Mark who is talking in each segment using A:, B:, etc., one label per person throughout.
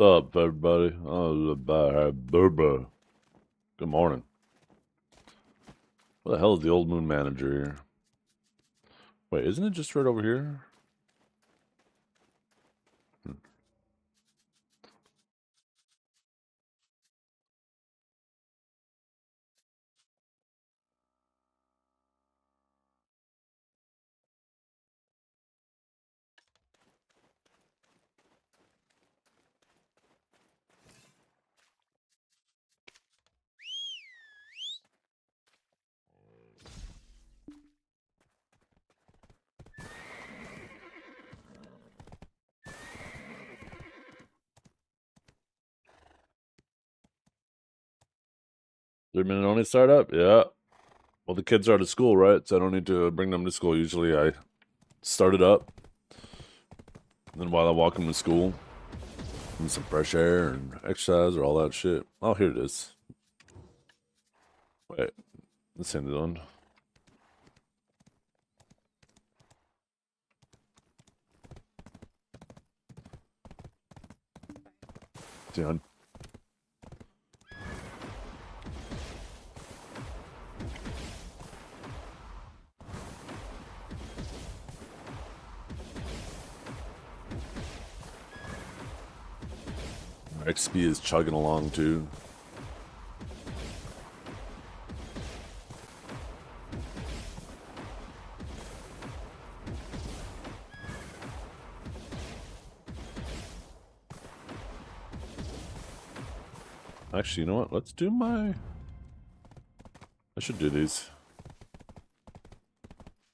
A: up, everybody? Good morning. What the hell is the old moon manager here? Wait, isn't it just right over here? Hmm. Three-minute only startup? Yeah. Well, the kids are out of school, right? So I don't need to bring them to school. Usually I start it up. And then while I walk them to school, and some fresh air and exercise or all that shit. Oh, here it is. Wait, let's end it on. Done. XP is chugging along too. Actually, you know what? Let's do my... I should do these.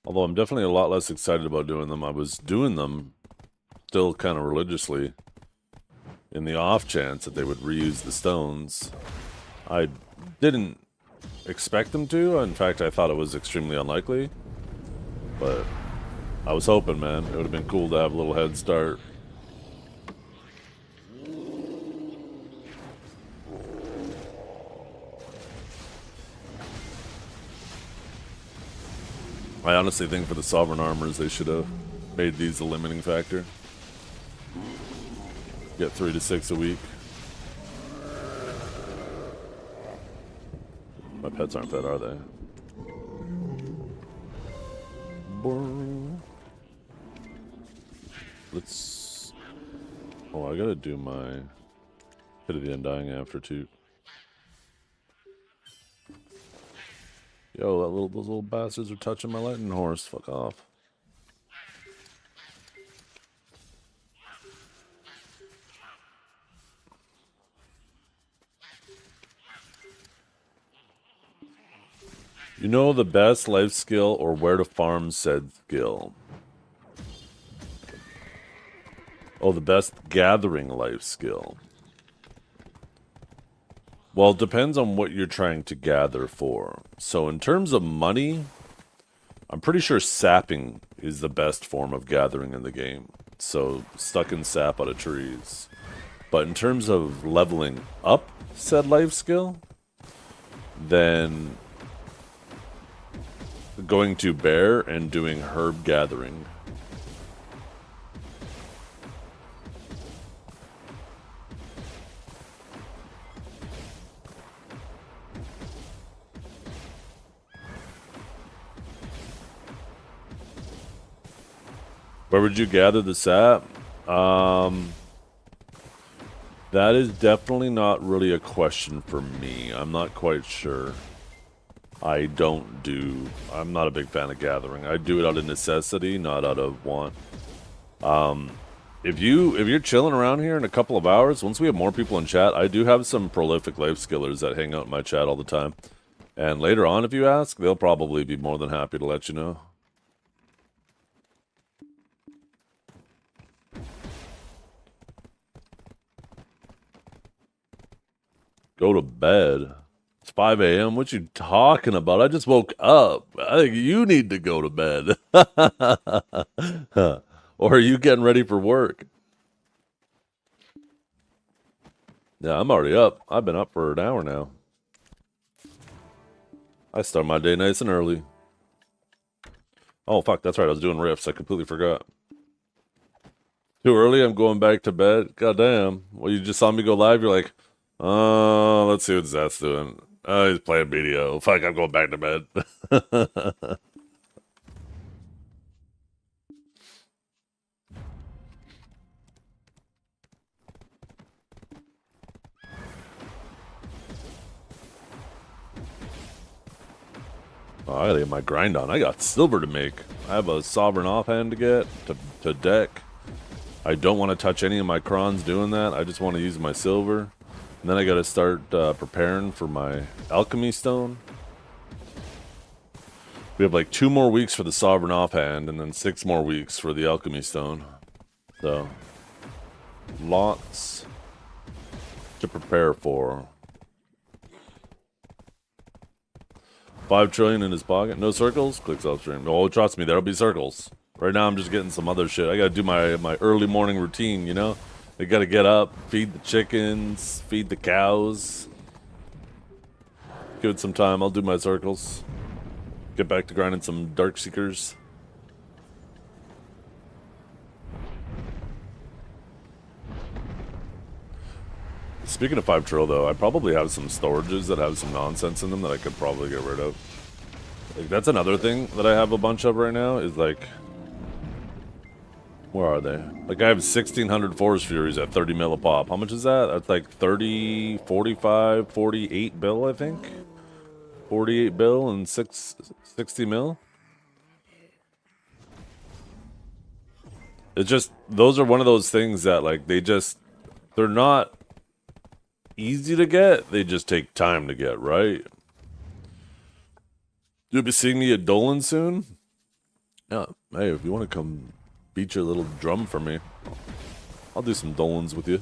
A: Although I'm definitely a lot less excited about doing them. I was doing them still kind of religiously in the off chance that they would reuse the stones. I didn't expect them to. In fact, I thought it was extremely unlikely. But I was hoping, man. It would have been cool to have a little head start. I honestly think for the Sovereign Armors, they should have made these the limiting factor. Get 3 to 6 a week. My pets aren't fed, are they? Let's... Oh, I gotta do my Pit of the Undying after too. Yo, those little bastards are touching my lightning horse. Fuck off. You know the best life skill or where to farm said skill? Oh, the best gathering life skill. Well, it depends on what you're trying to gather for. So in terms of money, I'm pretty sure sapping is the best form of gathering in the game. So sucking sap out of trees. But in terms of leveling up said life skill, then going to bear and doing herb gathering. Where would you gather the sap? That is definitely not really a question for me. I'm not quite sure. I'm not a big fan of gathering. I do it out of necessity, not out of want. If you're chilling around here in a couple of hours, once we have more people in chat, I do have some prolific life skillers that hang out in my chat all the time. And later on, if you ask, they'll probably be more than happy to let you know. Go to bed. It's 5 a.m. What you talking about? I just woke up. I think you need to go to bed. Or are you getting ready for work? Yeah, I'm already up. I've been up for an hour now. I start my day nice and early. Oh, fuck, that's right. I was doing riffs. I completely forgot. Too early, I'm going back to bed. Goddamn. Well, you just saw me go live, you're like, let's see what Zeth's doing. Oh, he's playing BDO. Fuck, I'm going back to bed. Oh, I gotta get my grind on. I got silver to make. I have a sovereign offhand to get to deck. I don't want to touch any of my crons doing that. I just want to use my silver. And then I gotta start preparing for my alchemy stone. We have like 2 more weeks for the sovereign offhand, and then 6 more weeks for the alchemy stone. So, lots to prepare for. 5 trillion in his pocket. No circles? Clicks off stream. Oh, trust me, there'll be circles. Right now I'm just getting some other shit. I gotta do my early morning routine, you know? I gotta get up, feed the chickens, feed the cows. Give it some time, I'll do my circles. Get back to grinding some Dark Seekers. Speaking of 5 trill though, I probably have some storages that have some nonsense in them that I could probably get rid of. Like, that's another thing that I have a bunch of right now, is like... Where are they? Like, I have 1,600 Forest Furies at 30 mil a pop. How much is that? That's like 30, 45, 48 bill, I think? 48 bill and 60 mil? It's just, those are one of those things that, like, they're not easy to get, they just take time to get, right? You'll be seeing me at Dolan soon? Yeah, hey, if you want to come beat your little drum for me, I'll do some Dolans with you.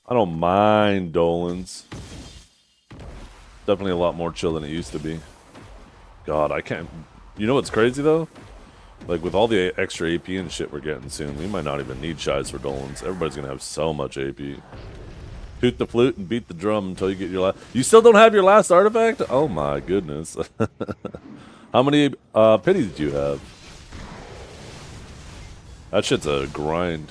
A: I don't mind Dolans. Definitely a lot more chill than it used to be. God, I can't... You know what's crazy, though? Like, with all the extra AP and shit we're getting soon, we might not even need shies for Dolans. Everybody's gonna have so much AP. Toot the flute and beat the drum until you get your last... You still don't have your last artifact? Oh my goodness. How many pities do you have? That shit's a grind.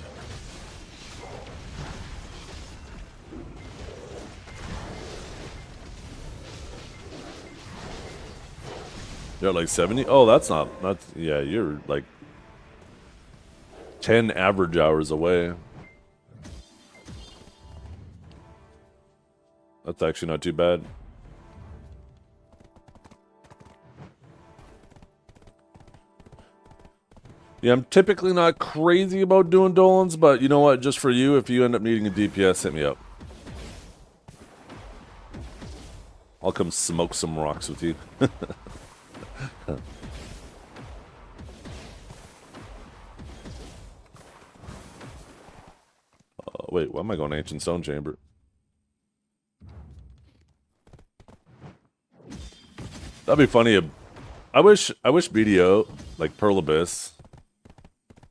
A: You're at like 70? Oh, that's not... Yeah, you're like 10 average hours away. That's actually not too bad. Yeah, I'm typically not crazy about doing Dolans, but you know what? Just for you, if you end up needing a DPS, hit me up. I'll come smoke some rocks with you. Wait, why am I going to Ancient Stone Chamber? That'd be funny. I wish BDO, like Pearl Abyss,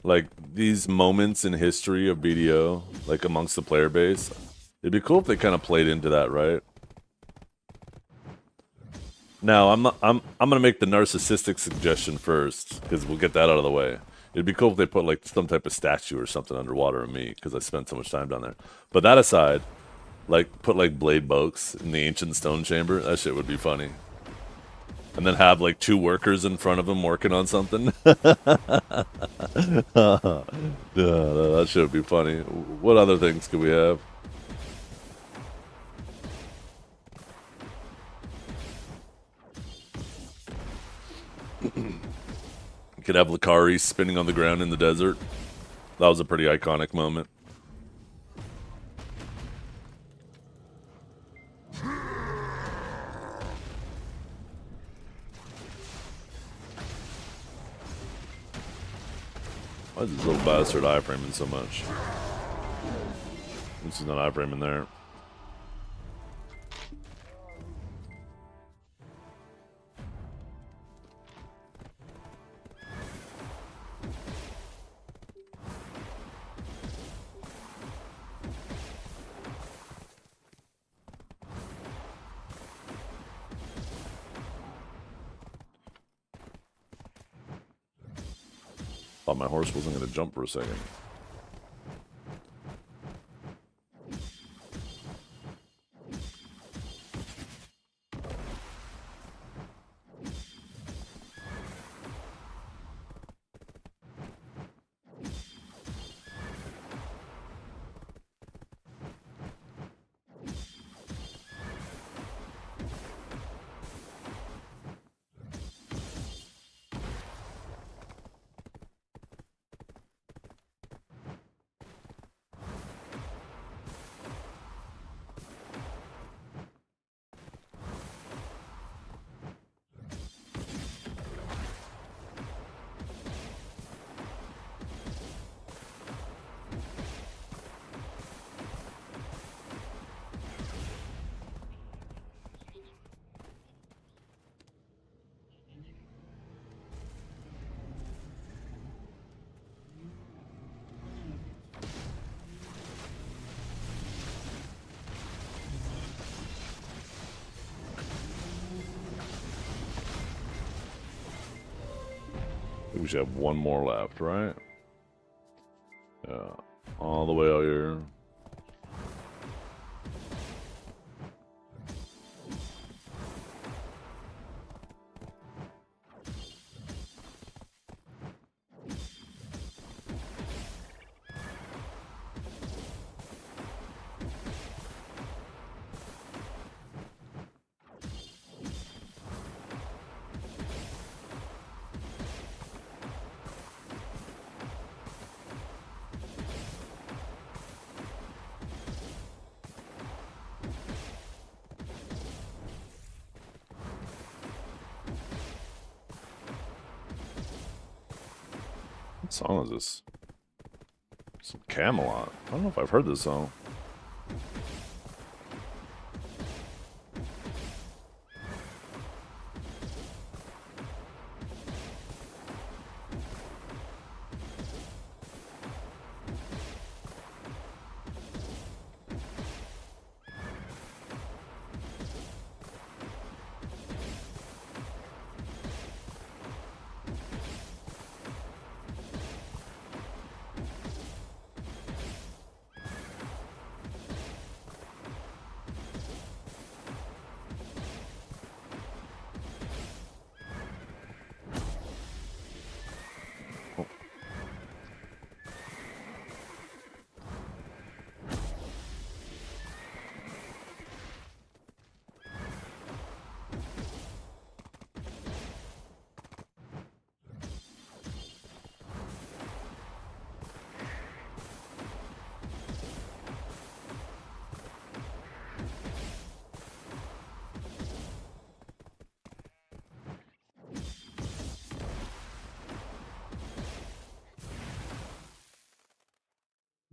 A: like these moments in history of BDO, like amongst the player base. It'd be cool if they kind of played into that, right? Now, I'm gonna make the narcissistic suggestion first, because we'll get that out of the way. It'd be cool if they put like some type of statue or something underwater of me, because I spent so much time down there. But that aside, like put like blade boats in the Ancient Stone Chamber. That shit would be funny. And then have like 2 workers in front of him working on something. That shit would be funny. What other things could we have? Could have Lakari spinning on the ground in the desert. That was a pretty iconic moment. Why is this little bastard iframing so much? This is not iframing there. Thought my horse wasn't going to jump for a second. We should have one more left, right? Yeah. All the way out here. What song is this? Some Camelot. I don't know if I've heard this song.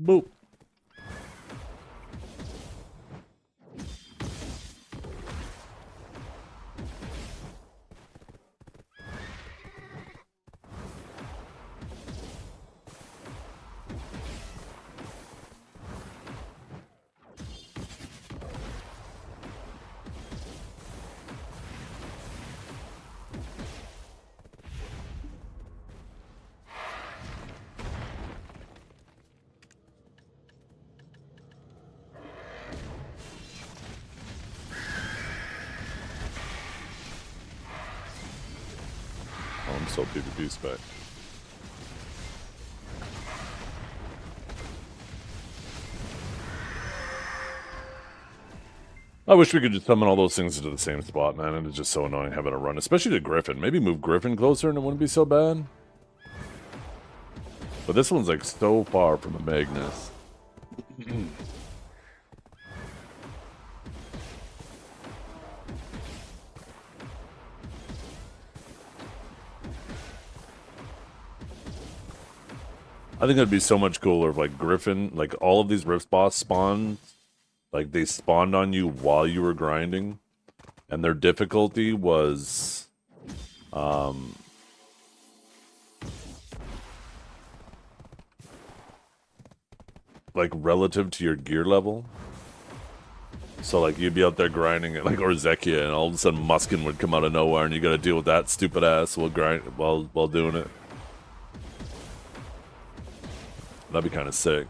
A: Boop. I'm so PvP spec. I wish we could just summon all those things into the same spot, man. And it's just so annoying having to run, especially to Griffin. Maybe move Griffin closer and it wouldn't be so bad. But this one's like so far from a Magnus. I think it'd be so much cooler if, like, Griffin, like, all of these Rift boss spawned, like, they spawned on you while you were grinding, and their difficulty was, like, relative to your gear level. So, like, you'd be out there grinding it, like Orzekia, and all of a sudden Muskin would come out of nowhere, and you gotta deal with that stupid ass while doing it. That'd be kind of sick.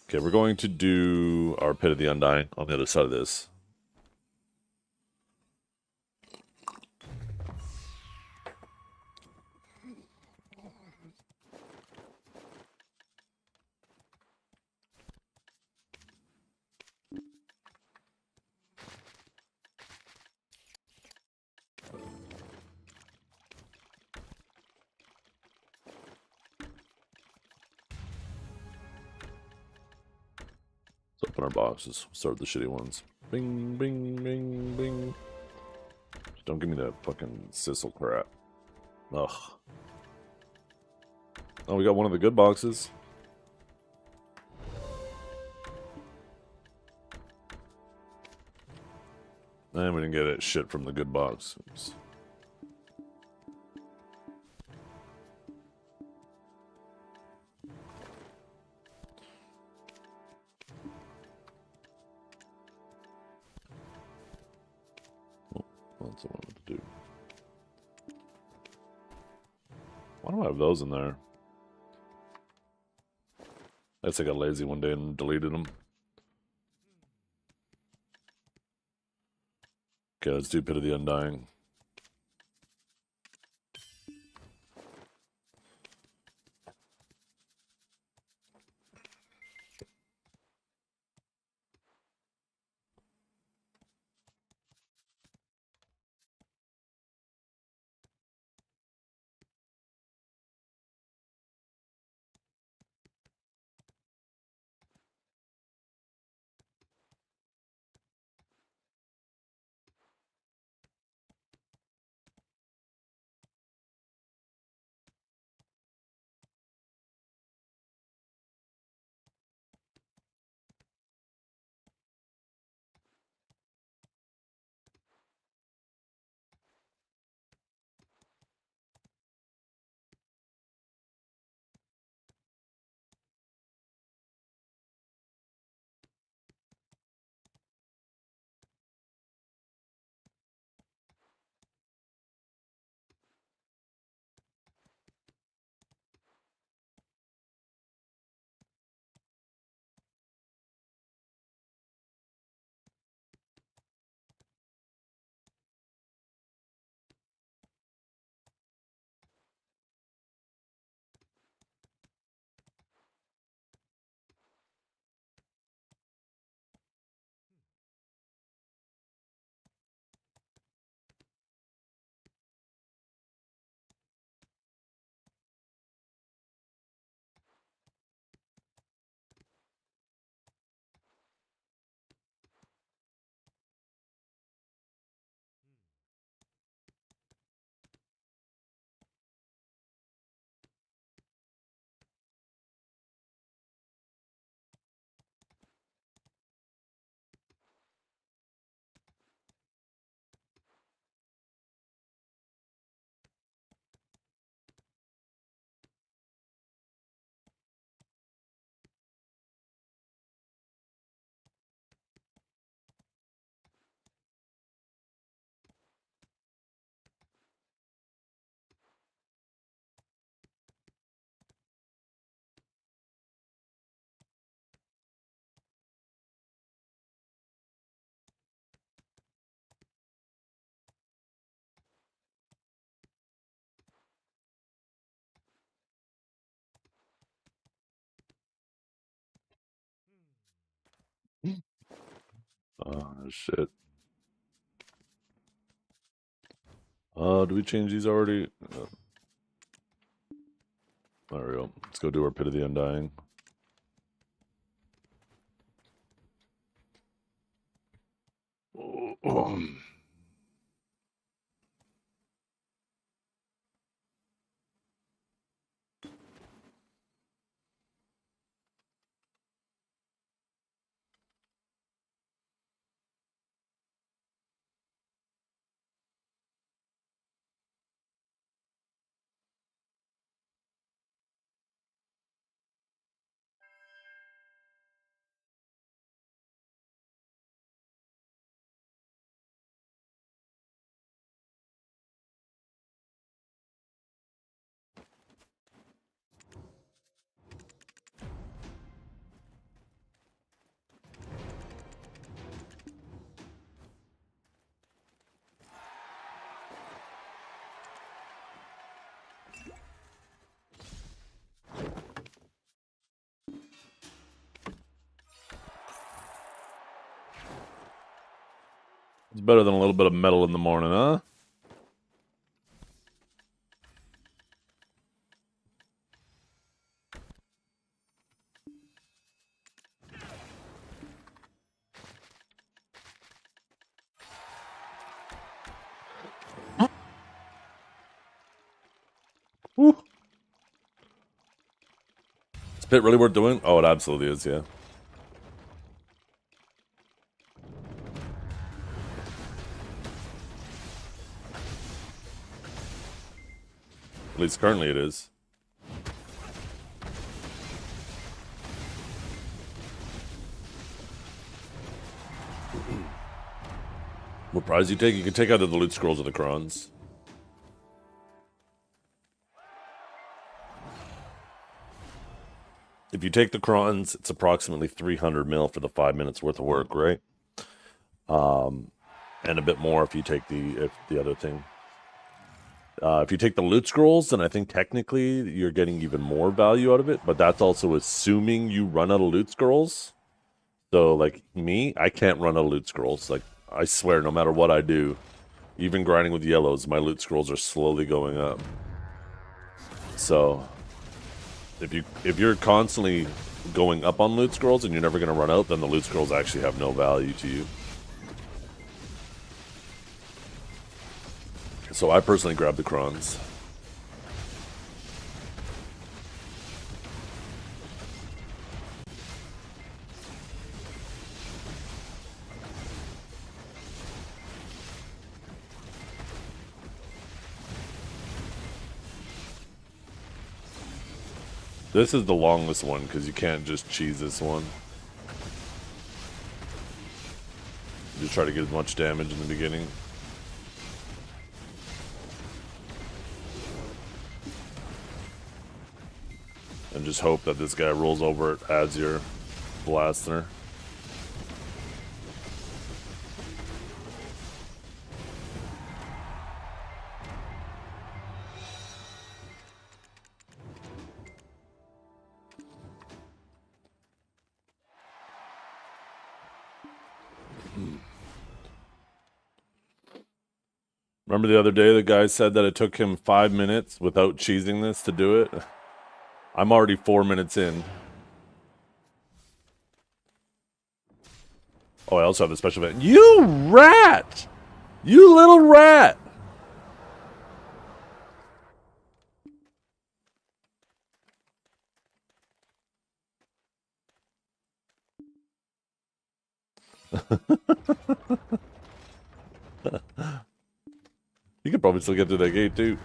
A: Okay, we're going to do our Pit of the Undying on the other side of this. Let's open our boxes. Start with the shitty ones. Bing, bing, bing, bing. Just don't give me that fucking sissel crap. Ugh. Oh, we got one of the good boxes. And we didn't get it shit from the good box. Oops. That's what I wanted to do. Why do I have those in there? I guess I got lazy one day and deleted them. Okay, let's do Pit of the Undying. Oh, shit. Do we change these already? There we go. Let's go do our Pit of the Undying. It's better than a little bit of metal in the morning, huh? Woo. Is Pit really worth doing? Oh, it absolutely is, yeah. At least currently it is. What prize you take? You can take either the loot scrolls or the crons. If you take the crons, it's approximately 300 mil for the 5 minutes worth of work, right? And a bit more if you take the other thing. If you take the loot scrolls, then I think technically you're getting even more value out of it, but that's also assuming you run out of loot scrolls. So, like me, I can't run out of loot scrolls. Like, I swear, no matter what I do, even grinding with yellows, my loot scrolls are slowly going up. So, if you're constantly going up on loot scrolls and you're never going to run out, then the loot scrolls actually have no value to you. So I personally grab the crons. This is the longest one because you can't just cheese this one. Just try to get as much damage in the beginning. And just hope that this guy rolls over it as your blaster. Remember the other day the guy said that it took him 5 minutes without cheesing this to do it? I'm already 4 minutes in. Oh, I also have the special event. You rat! You little rat! You could probably still get through that gate too.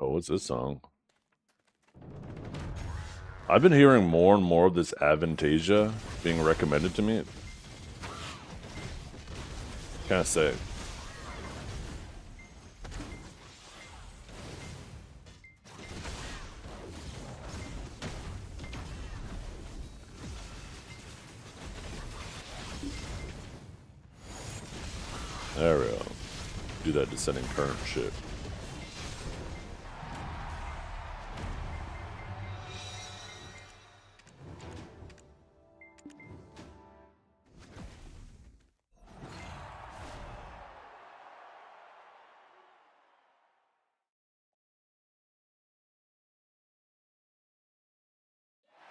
A: Oh, what's this song? I've been hearing more and more of this Avantasia being recommended to me. Kind of sick. There we go. Do that descending current shit.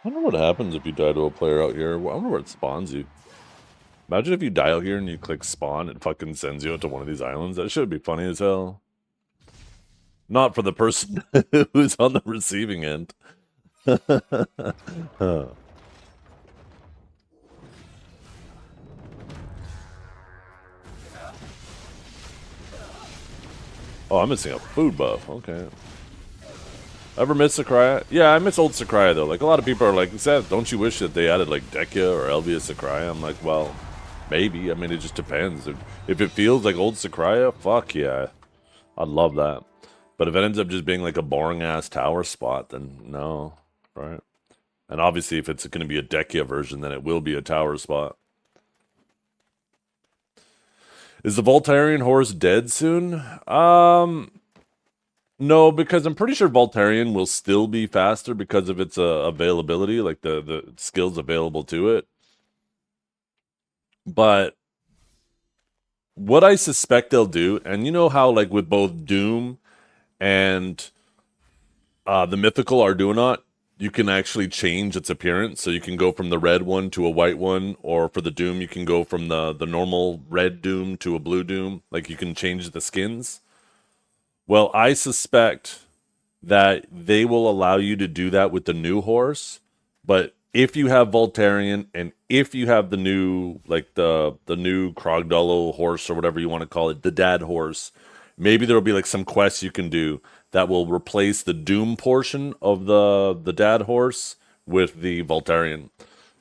A: I wonder what happens if you die to a player out here. I wonder where it spawns you. Imagine if you die out here and you click spawn, it fucking sends you out to one of these islands. That should be funny as hell. Not for the person who's on the receiving end. Oh, I'm missing a food buff. Okay. Ever miss Sakurai? Yeah, I miss old Sakurai though. Like, a lot of people are like, Seth, don't you wish that they added like Dekia or Elvia Sakurai? I'm like, well, Maybe. I mean, it just depends. If it feels like old Sakraya, fuck yeah. I'd love that. But if it ends up just being like a boring-ass tower spot, then no, right? And obviously, if it's going to be a Dekia version, then it will be a tower spot. Is the Voltarian horse dead soon? No, because I'm pretty sure Voltarian will still be faster because of its availability, like the skills available to it. But what I suspect they'll do, and you know how like with both Doom and the Mythical Arduinot, you can actually change its appearance. So you can go from the red one to a white one, or for the Doom, you can go from the normal red Doom to a blue Doom. Like you can change the skins. Well, I suspect that they will allow you to do that with the new horse, but if you have Voltarian and if you have the new, like the new Krogdullo horse or whatever you want to call it, the dad horse, maybe there will be like some quests you can do that will replace the Doom portion of the dad horse with the Voltarian.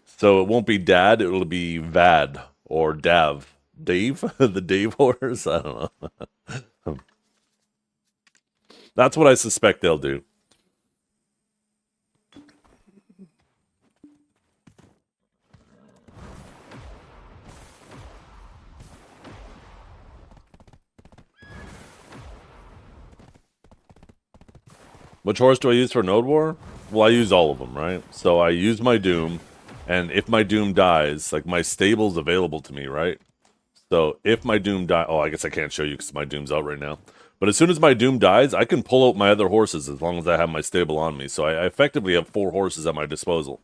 A: So it won't be dad, it'll be Vad or Dav. Dave? The Dave horse? I don't know. That's what I suspect they'll do. Which horse do I use for Node War? Well, I use all of them, right? So I use my Doom, and if my Doom dies, like my stable's available to me, right? So if my Doom die, oh, I guess I can't show you because my Doom's out right now. But as soon as my Doom dies, I can pull out my other horses as long as I have my stable on me. So I effectively have 4 horses at my disposal.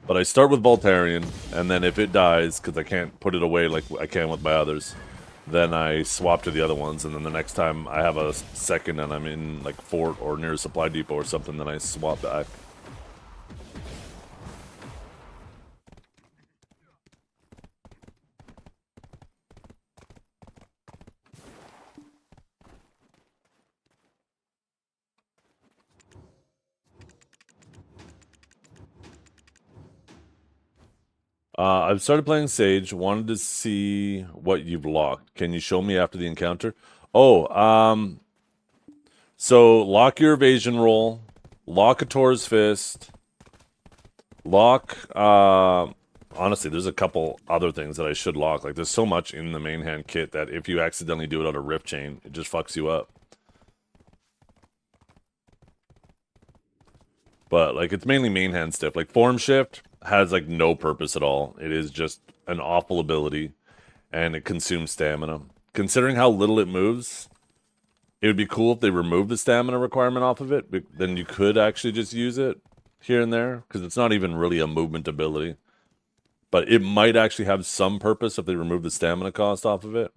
A: But I start with Voltarian, and then if it dies, because I can't put it away like I can with my others, then I swap to the other ones, and then the next time I have a second and I'm in like Fort or near a supply depot or something, then I swap back. I've started playing Sage. Wanted to see what you've locked. Can you show me after the encounter? Oh, so lock your evasion roll, lock a Tor's Fist, lock, honestly, there's a couple other things that I should lock. Like, there's so much in the main hand kit that if you accidentally do it on a Rift Chain, it just fucks you up. But, like, it's mainly main hand stuff. Like, Form Shift has, like, no purpose at all. It is just an awful ability, and it consumes stamina. Considering how little it moves, it would be cool if they removed the stamina requirement off of it. Then you could actually just use it here and there, because it's not even really a movement ability. But it might actually have some purpose if they remove the stamina cost off of it.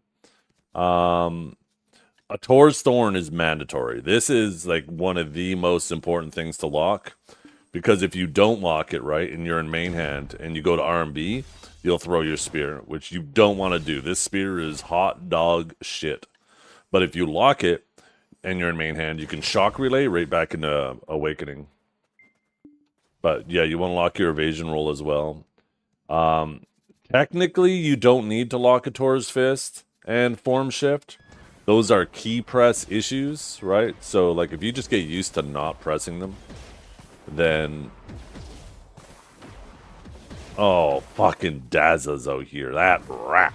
A: A Tor's Thorn is mandatory. This is like one of the most important things to lock, because if you don't lock it right and you're in main hand and you go to RMB, you'll throw your spear, which you don't want to do. This spear is hot dog shit. But if you lock it and you're in main hand, you can shock relay right back into Awakening. But yeah, you want to lock your evasion roll as well. Technically, you don't need to lock a Tor's Fist and Form Shift. Those are key press issues, right? So, like, if you just get used to not pressing them, then... Oh, fucking Daza's out here. That rat.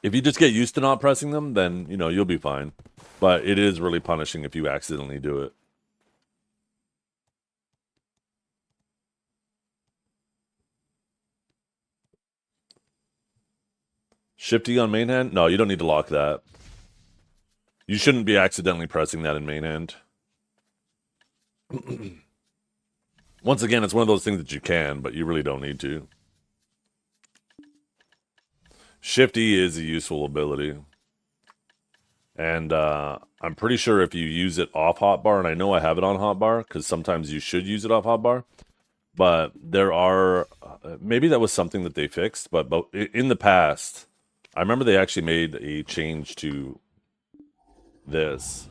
A: If you just get used to not pressing them, then, you know, you'll be fine. But it is really punishing if you accidentally do it. Shifty on main hand? No, you don't need to lock that. You shouldn't be accidentally pressing that in main hand. Once again, it's one of those things that you can, but you really don't need to. Shifty is a useful ability. And I'm pretty sure if you use it off hotbar, and I know I have it on hotbar, because sometimes you should use it off hotbar, but there are... maybe that was something that they fixed, but in the past... I remember they actually made a change to this.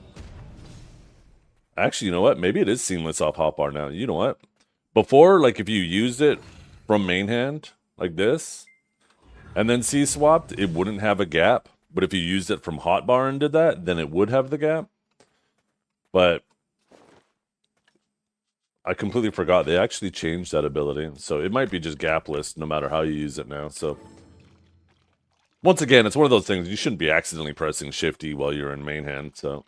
A: Actually, you know what? Maybe it is seamless off hotbar now. You know what? Before, like, if you used it from main hand, like this, and then C-swapped, it wouldn't have a gap. But if you used it from hotbar and did that, then it would have the gap. But I completely forgot. They actually changed that ability. So it might be just gapless no matter how you use it now. So once again, it's one of those things. You shouldn't be accidentally pressing Shift-E while you're in main hand. So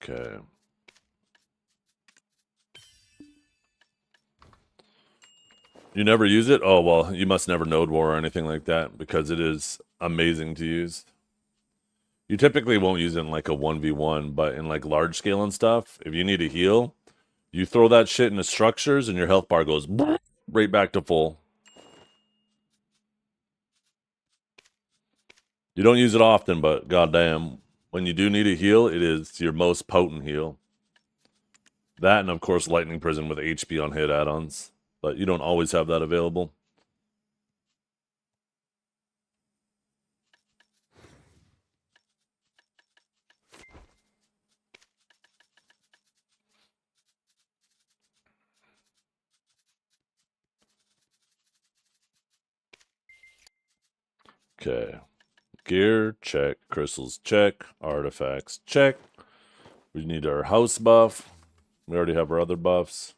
A: okay. You never use it? Oh, well, you must never node war or anything like that because it is amazing to use. You typically won't use it in like a 1v1, but in like large scale and stuff, if you need to heal, you throw that shit into structures and your health bar goes right back to full. You don't use it often, but goddamn, when you do need a heal, it is your most potent heal. That and of course Lightning Prison with HP on hit add-ons, but you don't always have that available. Okay. Gear, check. Crystals, check. Artifacts, check. We need our house buff. We already have our other buffs.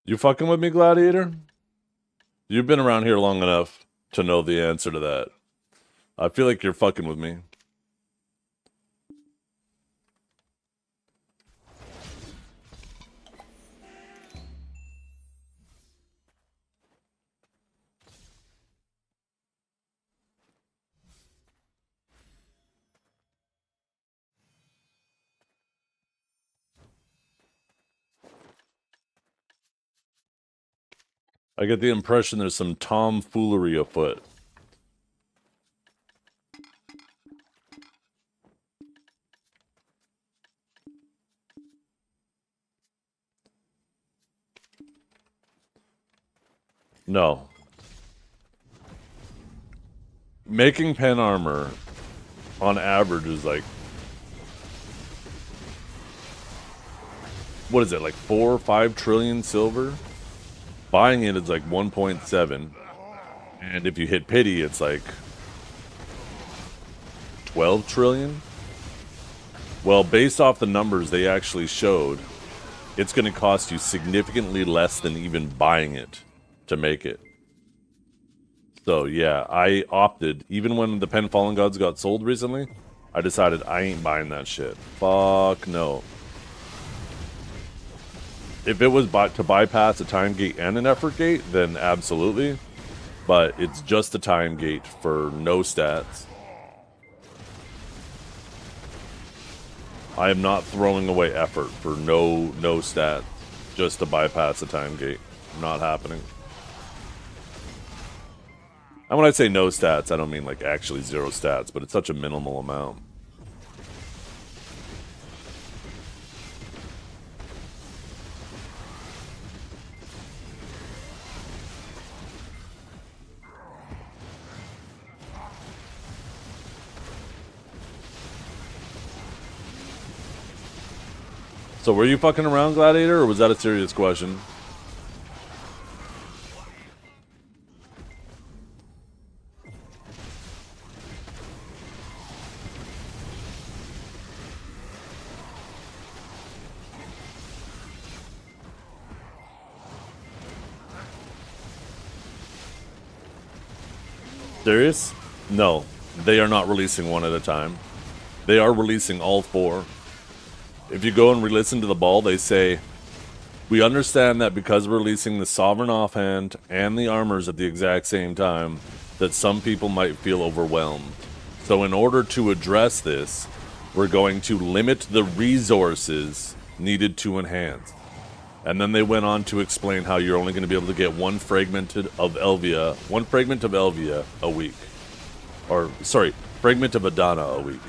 A: You fucking with me, Gladiator? You've been around here long enough to know the answer to that. I feel like you're fucking with me. I get the impression there's some tomfoolery afoot. No. Making pen armor on average is like, what is it, like 4 or 5 trillion silver? Buying it is like 1.7. And if you hit pity, it's like 12 trillion. Well, based off the numbers they actually showed, it's going to cost you significantly less than even buying it to make it. So yeah, I opted, even when the Pen Fallen Gods got sold recently, I decided I ain't buying that shit. Fuck no. If it was to bypass a time gate and an effort gate, then absolutely. But it's just a time gate for no stats. I am not throwing away effort for no stats just to bypass a time gate. Not happening. And when I say no stats, I don't mean like actually 0 stats, but it's such a minimal amount. So were you fucking around, Gladiator, or was that a serious question? Serious? No, they are not releasing one at a time. They are releasing all 4. If you go and re-listen to the ball, they say, we understand that because we're releasing the Sovereign Offhand and the Armors at the exact same time, that some people might feel overwhelmed. So in order to address this, we're going to limit the resources needed to enhance. And then they went on to explain how you're only going to be able to get one fragment of Elvia a week. Or, sorry, fragment of Adana a week.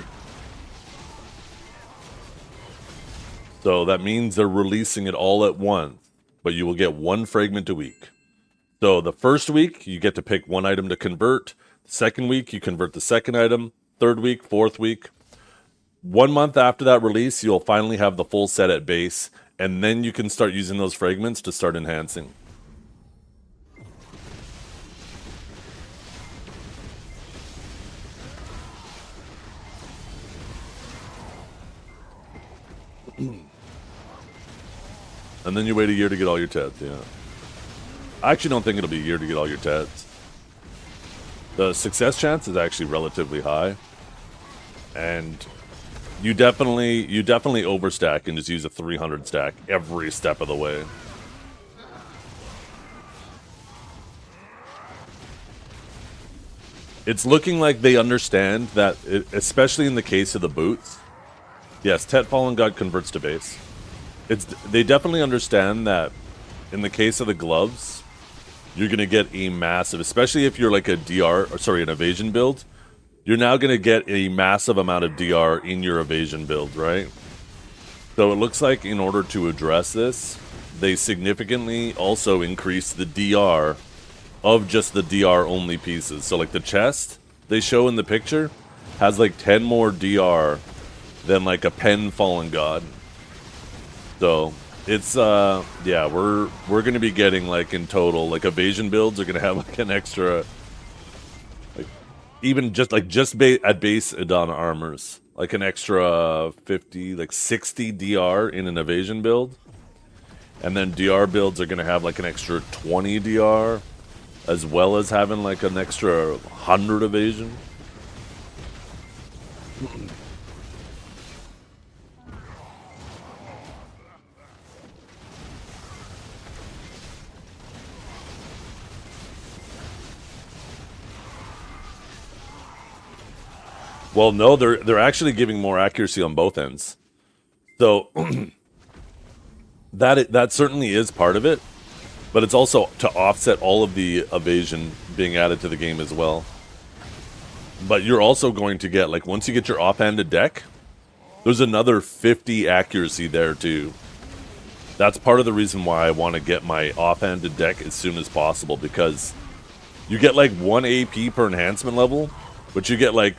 A: So that means they're releasing it all at once, but you will get one fragment a week. So the first week, you get to pick one item to convert. The second week, you convert the second item. Third week, fourth week. 1 month after that release, you'll finally have the full set at base, and then you can start using those fragments to start enhancing. And then you wait a year to get all your tets, yeah. I actually don't think it'll be a year to get all your tets. The success chance is actually relatively high. And you definitely overstack and just use a 300 stack every step of the way. It's looking like they understand that, especially in the case of the boots. Yes, Tet Fallen God converts to base. They definitely understand that in the case of the gloves, you're going to get a massive, especially if you're like an evasion build, you're now going to get a massive amount of DR in your evasion build, right? So it looks like in order to address this, they significantly also increase the DR of just the DR only pieces. So like the chest they show in the picture has like 10 more DR than like a Pen Fallen God. So it's yeah, we're gonna be getting like in total like evasion builds are gonna have like an extra, like even just at base Adana armors, like an extra 50, like 60 DR in an evasion build, and then DR builds are gonna have like an extra 20 DR, as well as having like an extra 100 evasion. Well, no, they're actually giving more accuracy on both ends. So that certainly is part of it, but it's also to offset all of the evasion being added to the game as well. But you're also going to get, like, once you get your offhanded deck, there's another 50 accuracy there too. That's part of the reason why I want to get my offhanded deck as soon as possible, because you get like 1 AP per enhancement level, but you get like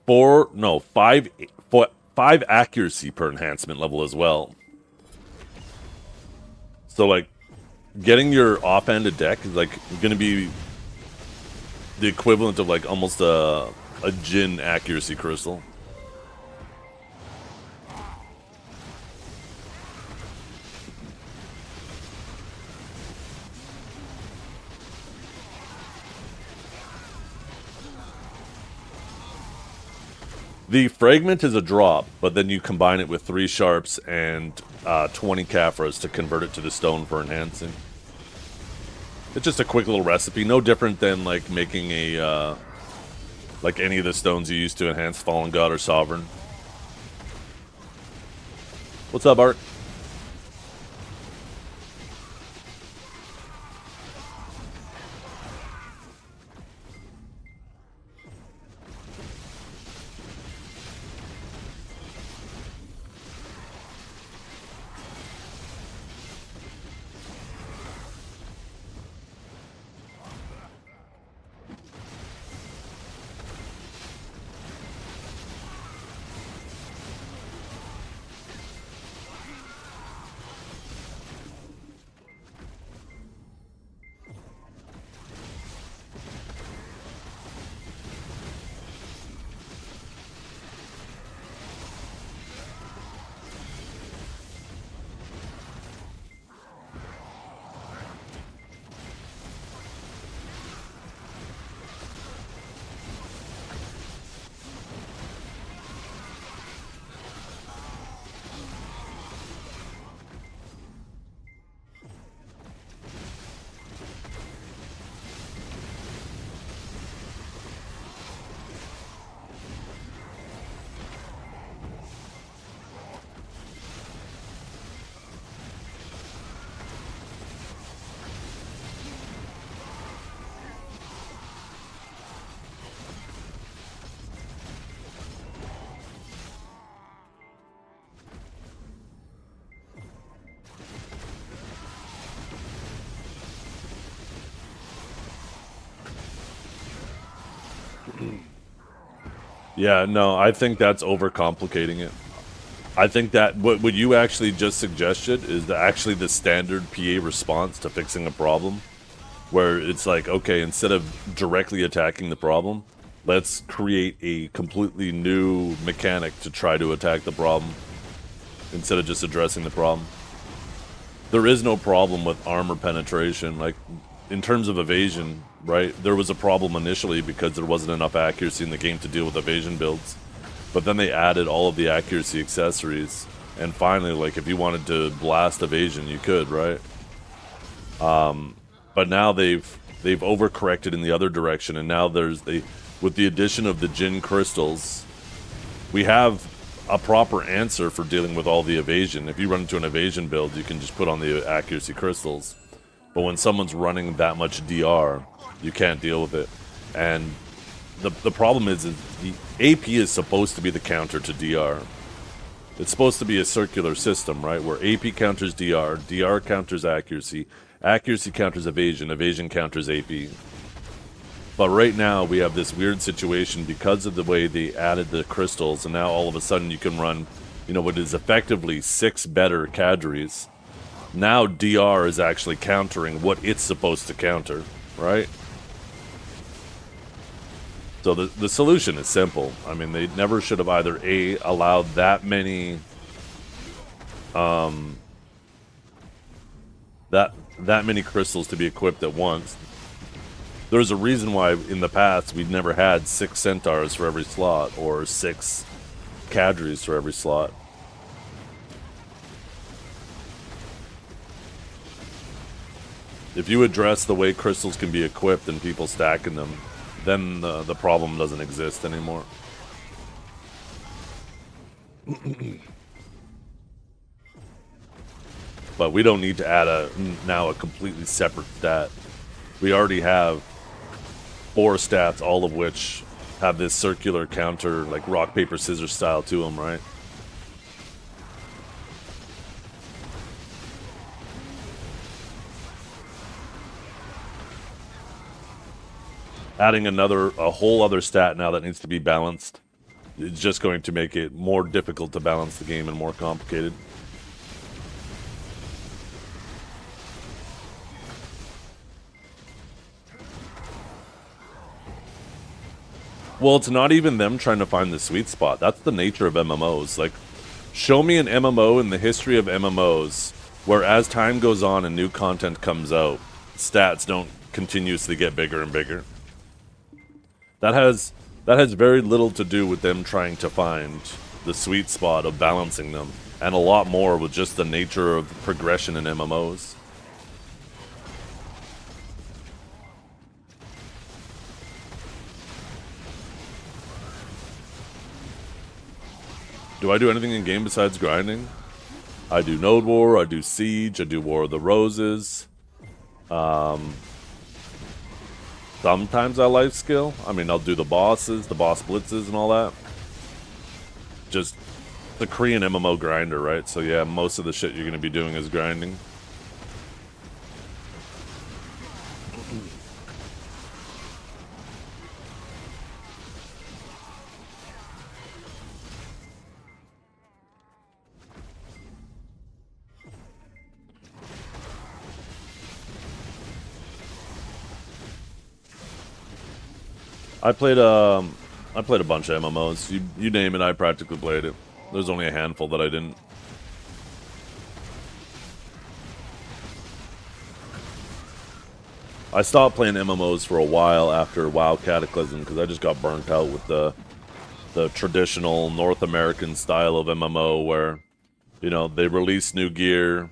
A: 5 accuracy per enhancement level as well. So like getting your offhanded deck is like going to be the equivalent of like almost a Jin accuracy crystal. The fragment is a drop, but then you combine it with 3 sharps and 20 Kafras to convert it to the stone for enhancing. It's just a quick little recipe, no different than like making a like any of the stones you use to enhance Fallen God or Sovereign. What's up, Art? Yeah, no, I think that's overcomplicating it. I think that what you actually just suggested is actually the standard PA response to fixing a problem, where it's like, okay, instead of directly attacking the problem, let's create a completely new mechanic to try to attack the problem instead of just addressing the problem. There is no problem with armor penetration. Like, in terms of evasion, right, there was a problem initially because there wasn't enough accuracy in the game to deal with evasion builds. But then they added all of the accuracy accessories, and finally, like, if you wanted to blast evasion, you could, right? But now they've overcorrected in the other direction, and now with the addition of the Jinn crystals, we have a proper answer for dealing with all the evasion. If you run into an evasion build, you can just put on the accuracy crystals. But when someone's running that much DR, you can't deal with it. And the problem is the AP is supposed to be the counter to DR. It's supposed to be a circular system, right? Where AP counters DR, DR counters accuracy, accuracy counters evasion, evasion counters AP. But right now we have this weird situation because of the way they added the crystals, and now all of a sudden you can run, you know, what is effectively 6 better cadres. Now DR is actually countering what it's supposed to counter, right? So the solution is simple. I mean, they never should have either A, allowed that many that many crystals to be equipped at once. There's a reason why in the past we'd never had 6 centaurs for every slot or 6 cadres for every slot. If you address the way crystals can be equipped and people stacking them, then the problem doesn't exist anymore. But we don't need to add now a completely separate stat. We already have 4 stats, all of which have this circular counter, like rock, paper, scissors style to them, right? Adding a whole other stat now that needs to be balanced is just going to make it more difficult to balance the game and more complicated. Well, it's not even them trying to find the sweet spot. That's the nature of MMOs. Like, show me an MMO in the history of MMOs where as time goes on and new content comes out, stats don't continuously get bigger and bigger. That has very little to do with them trying to find the sweet spot of balancing them, and a lot more with just the nature of progression in MMOs. Do I do anything in game besides grinding? I do Node War, I do Siege, I do War of the Roses. Sometimes I life skill. I mean, I'll do the bosses, the boss blitzes and all that. Just the Korean MMO grinder, right? So yeah, most of the shit you're going to be doing is grinding. I played a bunch of MMOs. You name it, I practically played it. There's only a handful that I didn't. I stopped playing MMOs for a while after WoW Cataclysm because I just got burnt out with the traditional North American style of MMO where, you know, they release new gear.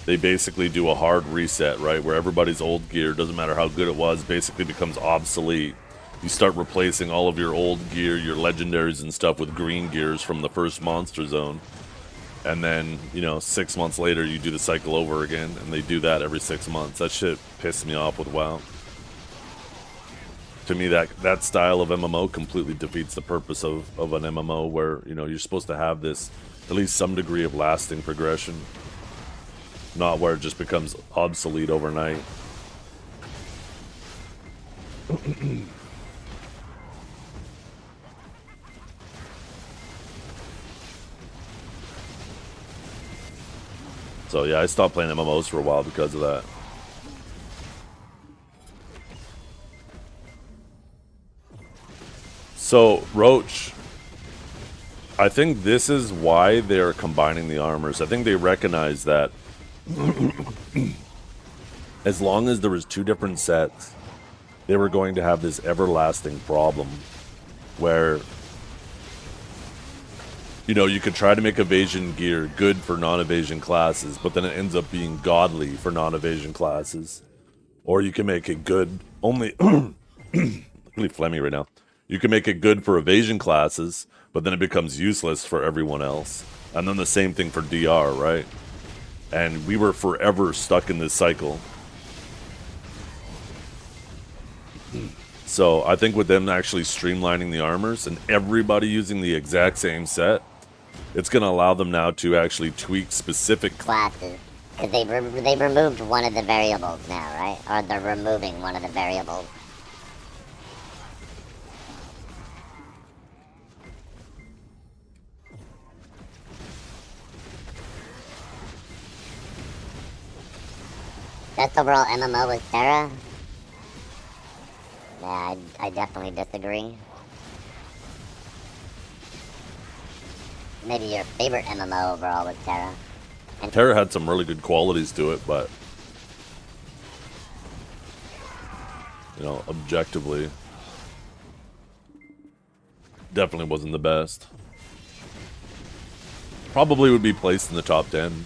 A: They basically do a hard reset, right? Where everybody's old gear, doesn't matter how good it was, basically becomes obsolete. You start replacing all of your old gear, your legendaries and stuff with green gears from the first monster zone. And then, you know, 6 months later you do the cycle over again, and they do that every 6 months. That shit pissed me off with WoW. To me, that style of MMO completely defeats the purpose of an MMO where, you know, you're supposed to have this, at least some degree of lasting progression. Not where it just becomes obsolete overnight. So yeah, I stopped playing MMOs for a while because of that. So, Roach, I think this is why they're combining the armors. I think they recognize that as long as there was 2 different sets, they were going to have this everlasting problem where, you know, you could try to make evasion gear good for non-evasion classes, but then it ends up being godly for non-evasion classes. Or you can make it good only... really phlegmy right now. You can make it good for evasion classes, but then it becomes useless for everyone else. And then the same thing for DR, right? And we were forever stuck in this cycle. So I think with them actually streamlining the armors and everybody using the exact same set, it's going to allow them now to actually tweak specific
B: classes. Because they've removed one of the variables now, right? Or they're removing one of the variables. Best overall MMO was Terra? Yeah, I definitely disagree. Maybe your favorite MMO overall was Terra. And
A: Terra had some really good qualities to it, but, you know, objectively, definitely wasn't the best. Probably would be placed in the top 10.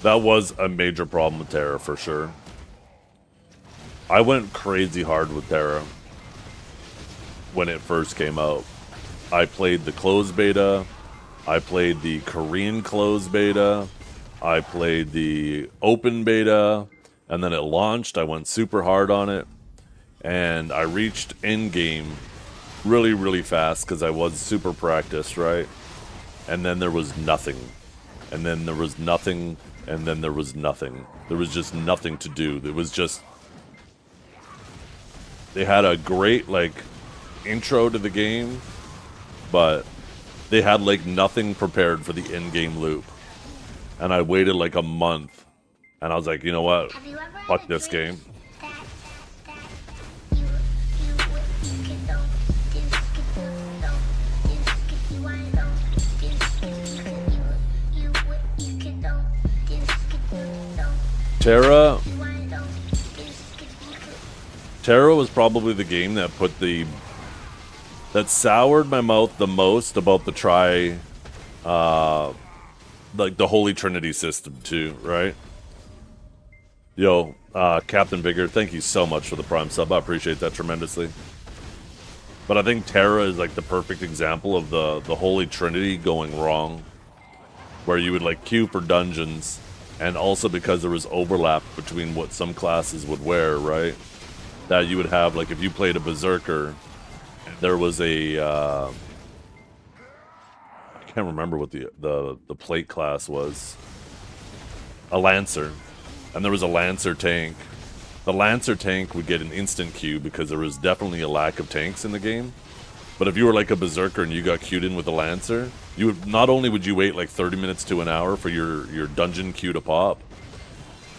A: That was a major problem with Terra, for sure. I went crazy hard with Terra when it first came out. I played the closed beta, I played the Korean closed beta, I played the open beta, and then it launched. I went super hard on it, and I reached endgame really, really fast because I was super practiced, right? And then there was nothing. And then there was nothing. And then there was nothing. There was just nothing to do. There was just... They had a great, like, intro to the game, but they had, like, nothing prepared for the end-game loop. And I waited, like, a month. And I was like, you know what? Fuck this game. Terra was probably the game that put that soured my mouth the most about the like the Holy Trinity system too, right? Yo, Captain Vigor, thank you so much for the Prime sub. I appreciate that tremendously. But I think Terra is like the perfect example of the Holy Trinity going wrong, where you would like queue for dungeons. And also because there was overlap between what some classes would wear, right? That you would have, like, if you played a Berserker, there was a, I can't remember what the plate class was. A Lancer. And there was a Lancer tank. The Lancer tank would get an instant queue because there was definitely a lack of tanks in the game. But if you were like a Berserker and you got queued in with a Lancer, you would not only would you wait like 30 minutes to an hour for your dungeon queue to pop,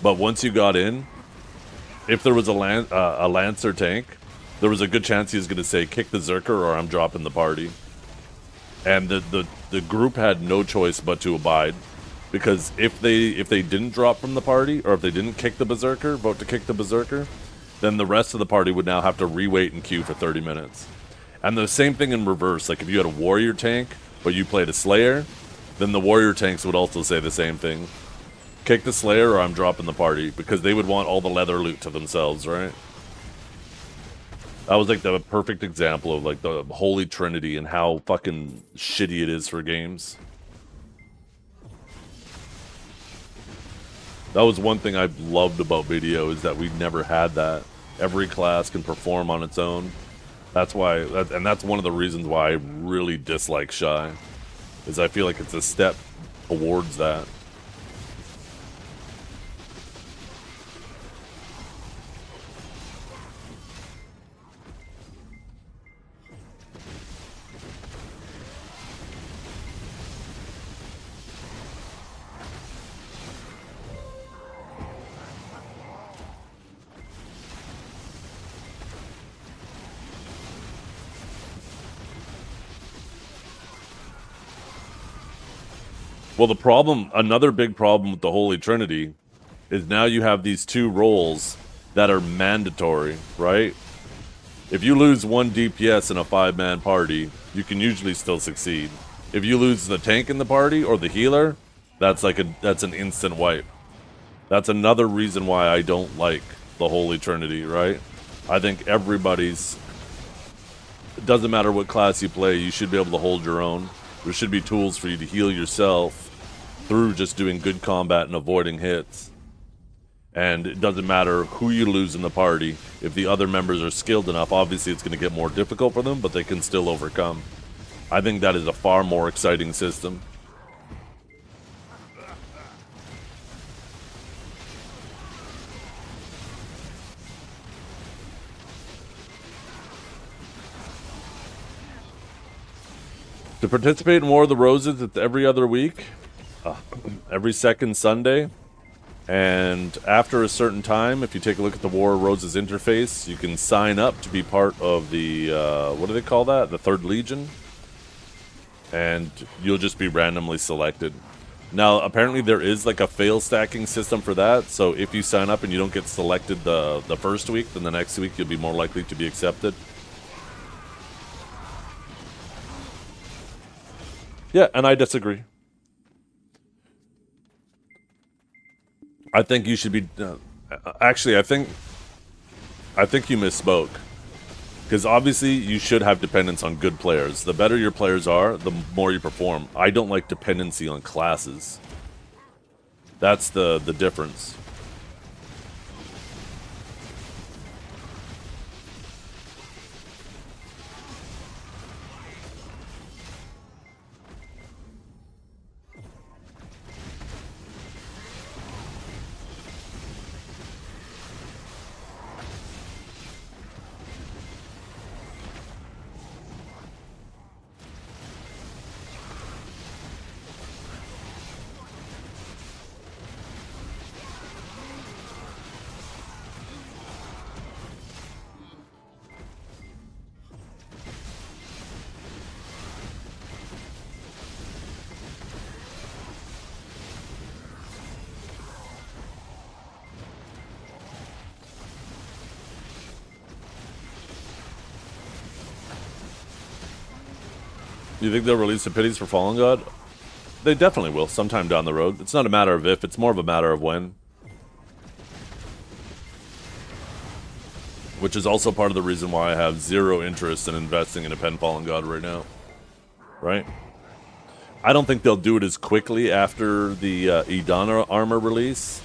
A: but once you got in, if there was a Lancer tank, there was a good chance he was going to say, kick the Zerker or I'm dropping the party. And the group had no choice but to abide, because if they didn't drop from the party, or if they didn't kick the Berserker, vote to kick the Berserker, then the rest of the party would now have to re-wait and queue for 30 minutes. And the same thing in reverse. Like if you had a warrior tank, but you played a Slayer, then the warrior tanks would also say the same thing. Kick the Slayer or I'm dropping the party, because they would want all the leather loot to themselves, right? That was like the perfect example of like the Holy Trinity and how fucking shitty it is for games. That was one thing I loved about video, is that we never had that. Every class can perform on its own. That's why, and that's one of the reasons why I really dislike Shy, is I feel like it's a step towards that. Well, the problem, another big problem with the Holy Trinity, is now you have these two roles that are mandatory, right? If you lose one DPS in a 5-man party, you can usually still succeed. If you lose the tank in the party or the healer, that's an instant wipe. That's another reason why I don't like the Holy Trinity, right? I think everybody's, it doesn't matter what class you play, you should be able to hold your own. There should be tools for you to heal yourself through just doing good combat and avoiding hits. And it doesn't matter who you lose in the party. If the other members are skilled enough, obviously it's going to get more difficult for them, but they can still overcome. I think that is a far more exciting system. To participate in War of the Roses, it's every other week, every second Sunday. And after a certain time, if you take a look at the War of Roses interface, you can sign up to be part of the, what do they call that? The 3rd Legion. And you'll just be randomly selected. Now, apparently there is like a fail stacking system for that. So if you sign up and you don't get selected the first week, then the next week you'll be more likely to be accepted. Yeah, and I disagree. I think you should be... actually, I think you misspoke. Because obviously, you should have dependence on good players. The better your players are, the more you perform. I don't like dependency on classes. That's the difference. You think they'll release the pities for Fallen God? They definitely will, sometime down the road. It's not a matter of if, it's more of a matter of when. Which is also part of the reason why I have zero interest in investing in a Pen Fallen God right now. Right? I don't think they'll do it as quickly after the Idana armor release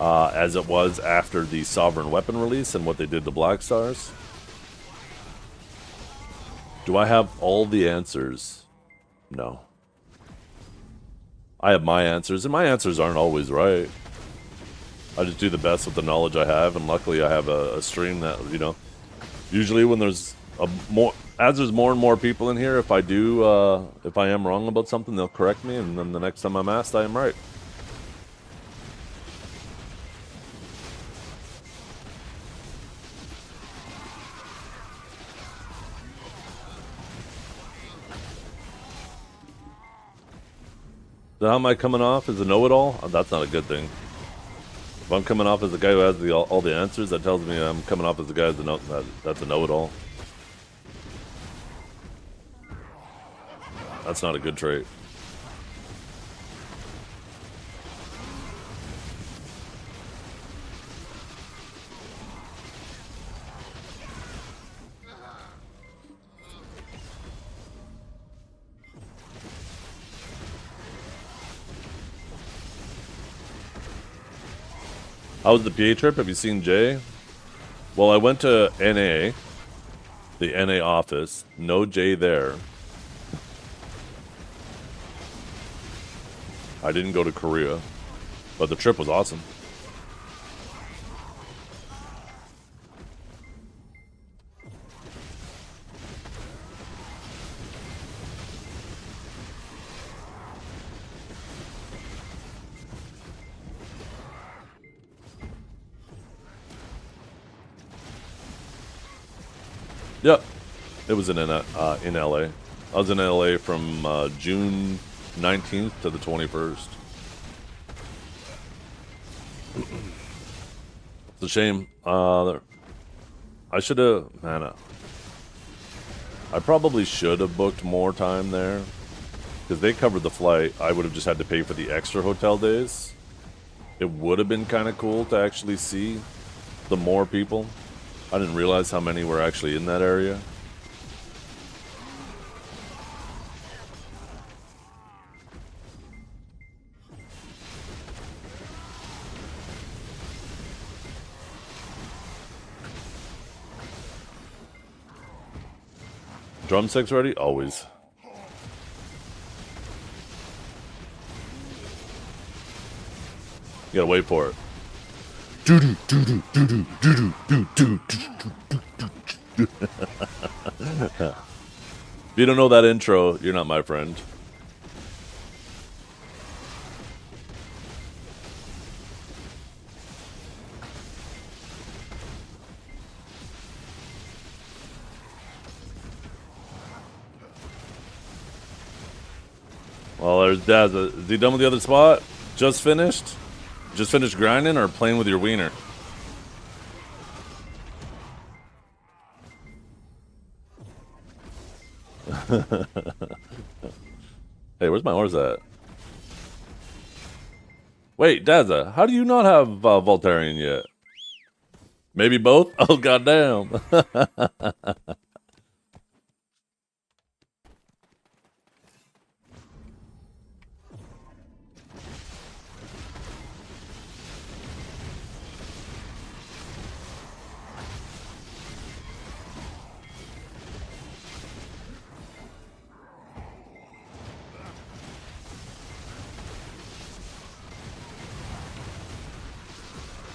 A: as it was after the Sovereign Weapon release and what they did to Black Stars. Do I have all the answers? No. I have my answers, and my answers aren't always right. I just do the best with the knowledge I have, and luckily I have a stream that, you know, usually when there's there's more and more people in here, if I am wrong about something, they'll correct me, and then the next time I'm asked, I am right. So how am I coming off as a know-it-all? Oh, that's not a good thing. If I'm coming off as the guy who has all the answers, that tells me I'm coming off as the guy that's a know-it-all. That's not a good trait. How was the PA trip? Have you seen Jay? Well, I went to NA, the NA office. No Jay there. I didn't go to Korea, but the trip was awesome. Yep, it was in LA. I was in LA from June 19th to the 21st. It's a shame. I should have, man. I probably should have booked more time there because they covered the flight. I would have just had to pay for the extra hotel days. It would have been kind of cool to actually see the more people. I didn't realize how many were actually in that area. Drumsticks ready? Always. You gotta wait for it. If you don't know that intro, you're not my friend. Well, there's Daz. Is he done with the other spot? Just finished? Just finished grinding or playing with your wiener? Hey, where's my horse at? Wait, Dazza, how do you not have Voltarian yet? Maybe both? Oh, goddamn.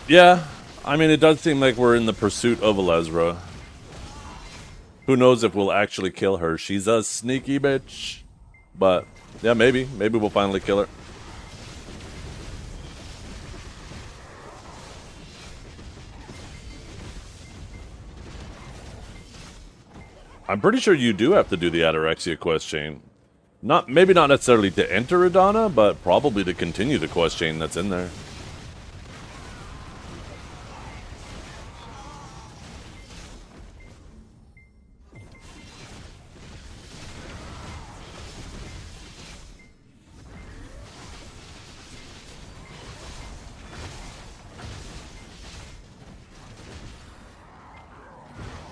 A: Yeah, I mean, it does seem like we're in the pursuit of Alezra. Who knows if we'll actually kill her? She's a sneaky bitch. But, yeah, maybe. Maybe we'll finally kill her. I'm pretty sure you do have to do the Ataraxia quest chain. Maybe not necessarily to enter Adana, but probably to continue the quest chain that's in there.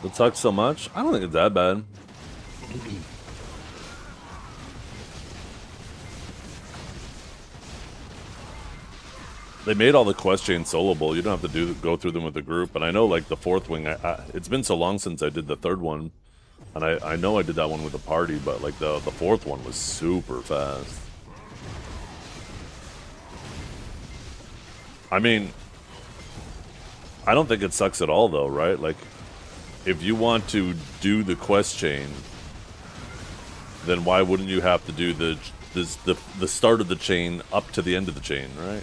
A: It sucks so much? I don't think it's that bad. They made all the quest chains soloable. You don't have to go through them with a group. But I know, like, the fourth wing, it's been so long since I did the third one. And I know I did that one with a party, but, like, the fourth one was super fast. I mean, I don't think it sucks at all, though, right? Like, if you want to do the quest chain, then why wouldn't you have to do the start of the chain up to the end of the chain, right?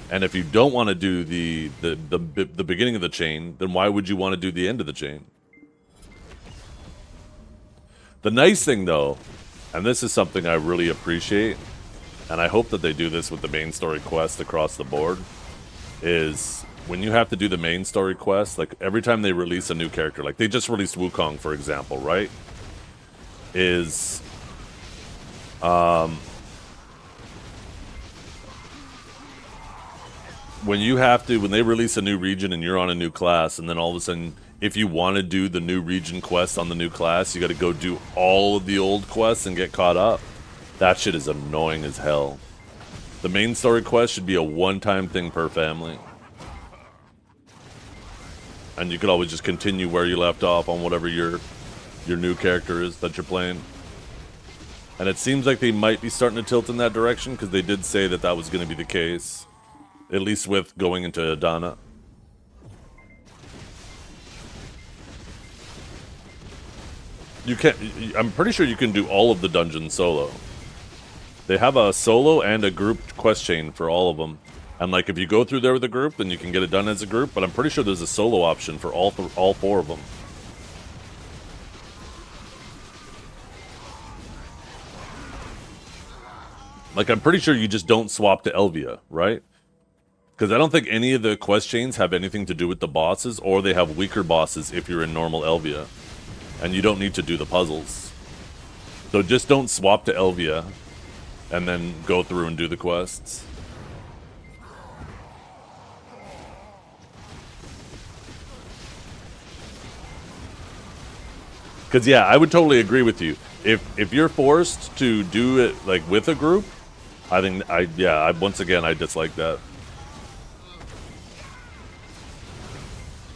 A: And if you don't want to do the beginning of the chain, then why would you want to do the end of the chain? The nice thing, though, and this is something I really appreciate, and I hope that they do this with the main story quest across the board, is when you have to do the main story quest, like every time they release a new character, like they just released Wukong, for example, right? Is when they release a new region and you're on a new class, and then all of a sudden, if you want to do the new region quest on the new class, you got to go do all of the old quests and get caught up. That shit is annoying as hell. The main story quest should be a one-time thing per family. and you could always just continue where you left off on whatever your new character is that you're playing. And it seems like they might be starting to tilt in that direction, because they did say that that was going to be the case, at least with going into Adana. You can, I'm pretty sure you can do all of the dungeons solo. They have a solo and a group quest chain for all of them. And like if you go through there with a group, then you can get it done as a group, but I'm pretty sure there's a solo option for all 4 of them. Like I'm pretty sure you just don't swap to Elvia, right? Because I don't think any of the quest chains have anything to do with the bosses, or they have weaker bosses if you're in normal Elvia. And you don't need to do the puzzles. So just don't swap to Elvia, and then go through and do the quests. Because yeah, I would totally agree with you. If you're forced to do it like with a group, I think once again I dislike that.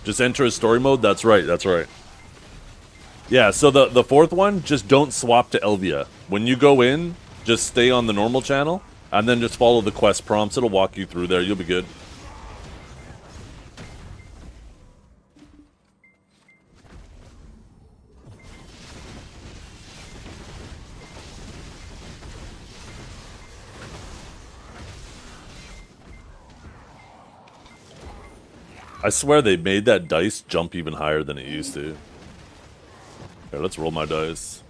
A: Just enter a story mode. That's right. That's right. Yeah. So the 4th one, just don't swap to Elvia. When you go in, just stay on the normal channel, and then just follow the quest prompts. It'll walk you through there. You'll be good. I swear they made that dice jump even higher than it used to. Here, let's roll my dice.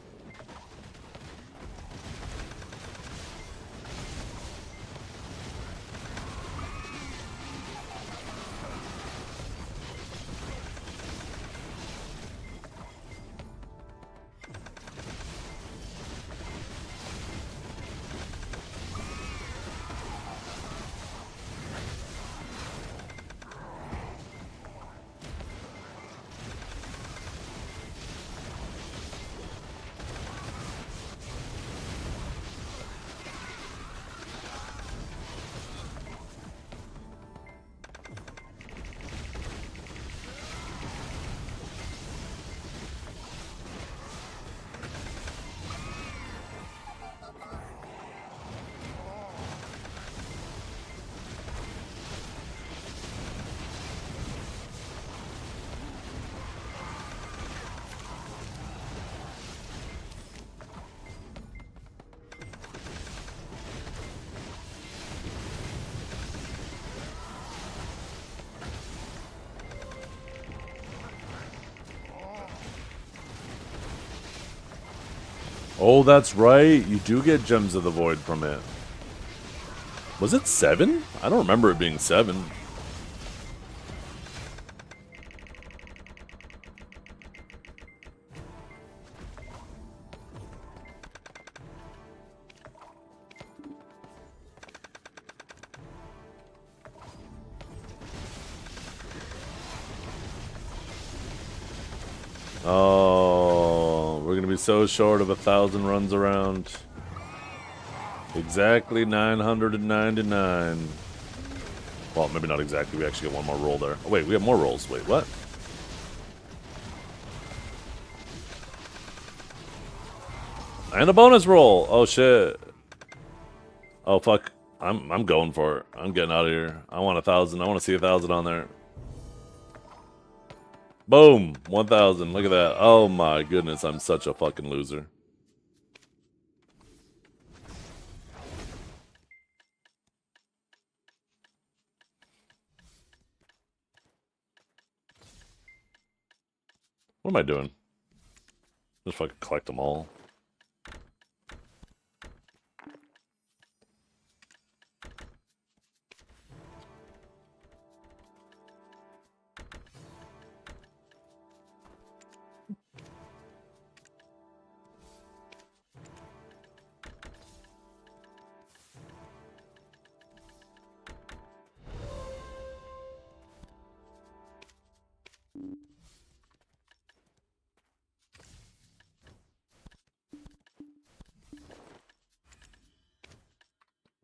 A: Oh, that's right. You do get Gems of the Void from it. Was it 7? I don't remember it being 7. Oh, we're gonna be so short of 1,000 runs around. Exactly 999. Well, maybe not exactly. We actually get one more roll there. Oh, wait, we have more rolls. Wait, what? And a bonus roll. Oh shit. Oh fuck. I'm going for it. I'm getting out of here. I want 1,000. I want to see 1,000 on there. Boom! 1,000. Look at that. Oh my goodness, I'm such a fucking loser. What am I doing? Just fucking collect them all.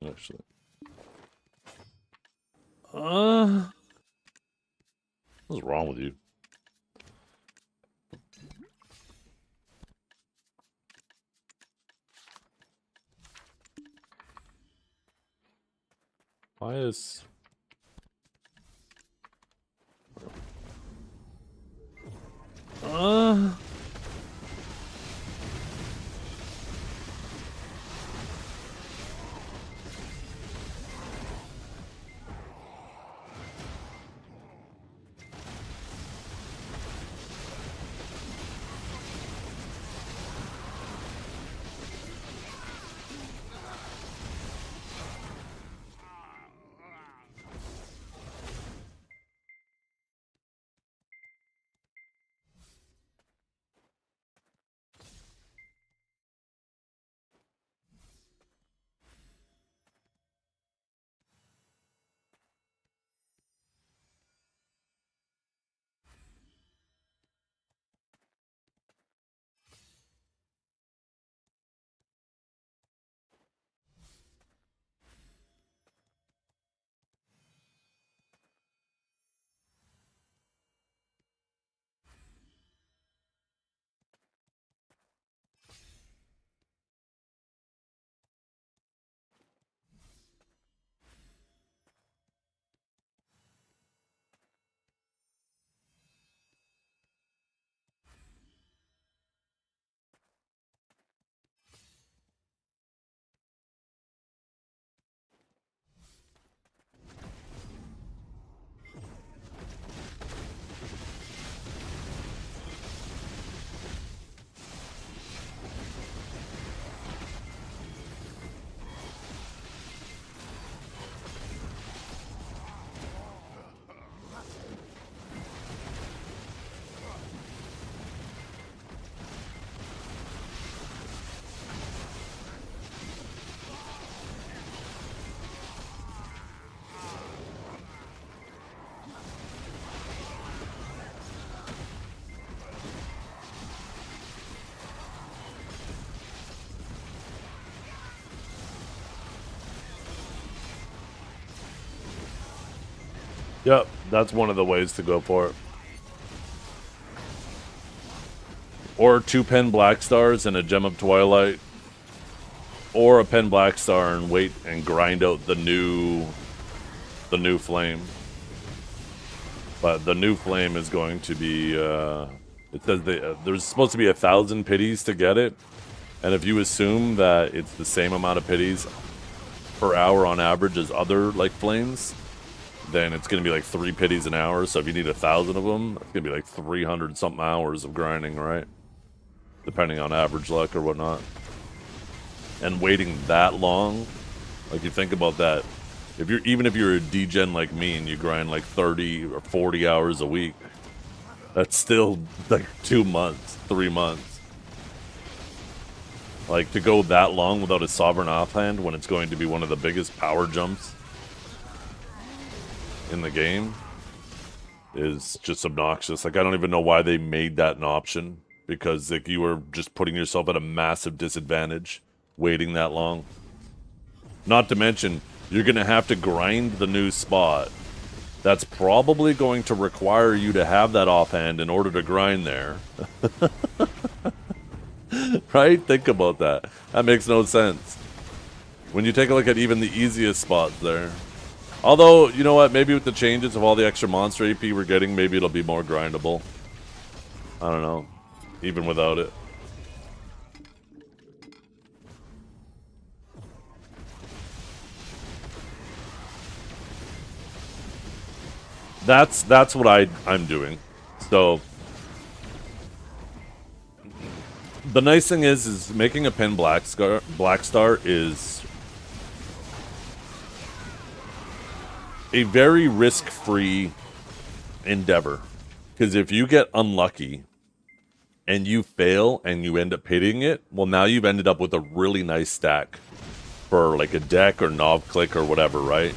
A: Actually. What's wrong with you? Why is... Yep, that's one of the ways to go for it. Or 2 pen black stars and a gem of twilight. Or a pen black star and wait and grind out the new flame. But the new flame is going to be it says there's supposed to be 1,000 pities to get it. And if you assume that it's the same amount of pities per hour on average as other like flames, then it's going to be like 3 pities an hour. So if you need 1,000 of them, it's going to be like 300 something hours of grinding, right? Depending on average luck or whatnot. And waiting that long, like you think about that, even if you're a degen like me and you grind like 30 or 40 hours a week, that's still like 2 months, 3 months. Like to go that long without a sovereign offhand when it's going to be one of the biggest power jumps in the game is just obnoxious. Like I don't even know why they made that an option, because like you were just putting yourself at a massive disadvantage waiting that long. Not to mention you're gonna have to grind the new spot. That's probably going to require you to have that offhand in order to grind there. Right? Think about that. That makes no sense. When you take a look at even the easiest spots there. Although, you know what, maybe with the changes of all the extra monster AP we're getting, maybe it'll be more grindable. I don't know. Even without it. That's what I'm doing. So the nice thing is making a pen black star is a very risk-free endeavor, because if you get unlucky and you fail and you end up hitting it, well, now you've ended up with a really nice stack for like a deck or knob click or whatever, right?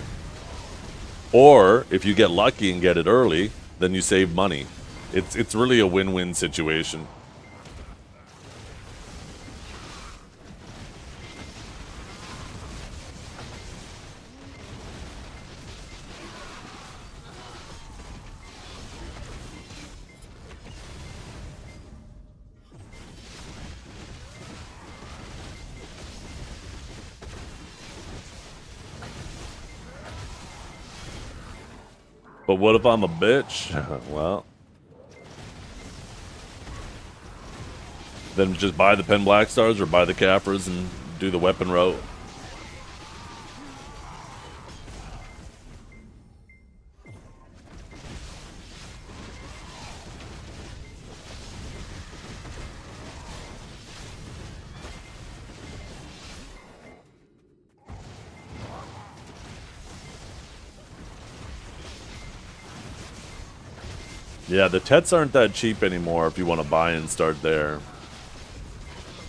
A: Or if you get lucky and get it early, then you save money. It's really a win-win situation. But what if I'm a bitch? Well, then just buy the pen black stars or buy the Capras and do the weapon route. Yeah, the Tets aren't that cheap anymore if you want to buy and start there.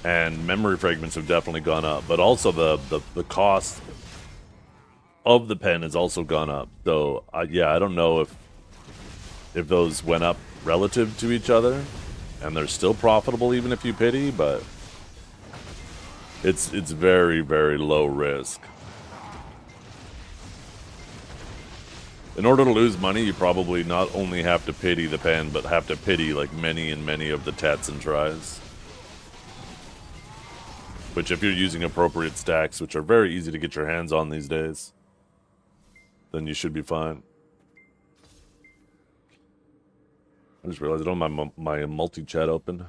A: And memory fragments have definitely gone up, but also the cost of the pen has also gone up. So yeah, I don't know if those went up relative to each other, and they're still profitable even if you pity, but it's very, very low risk. In order to lose money, you probably not only have to pity the pen, but have to pity like many and many of the Tets and tries. Which, if you're using appropriate stacks, which are very easy to get your hands on these days, then you should be fine. I just realized I don't have my multi-chat open.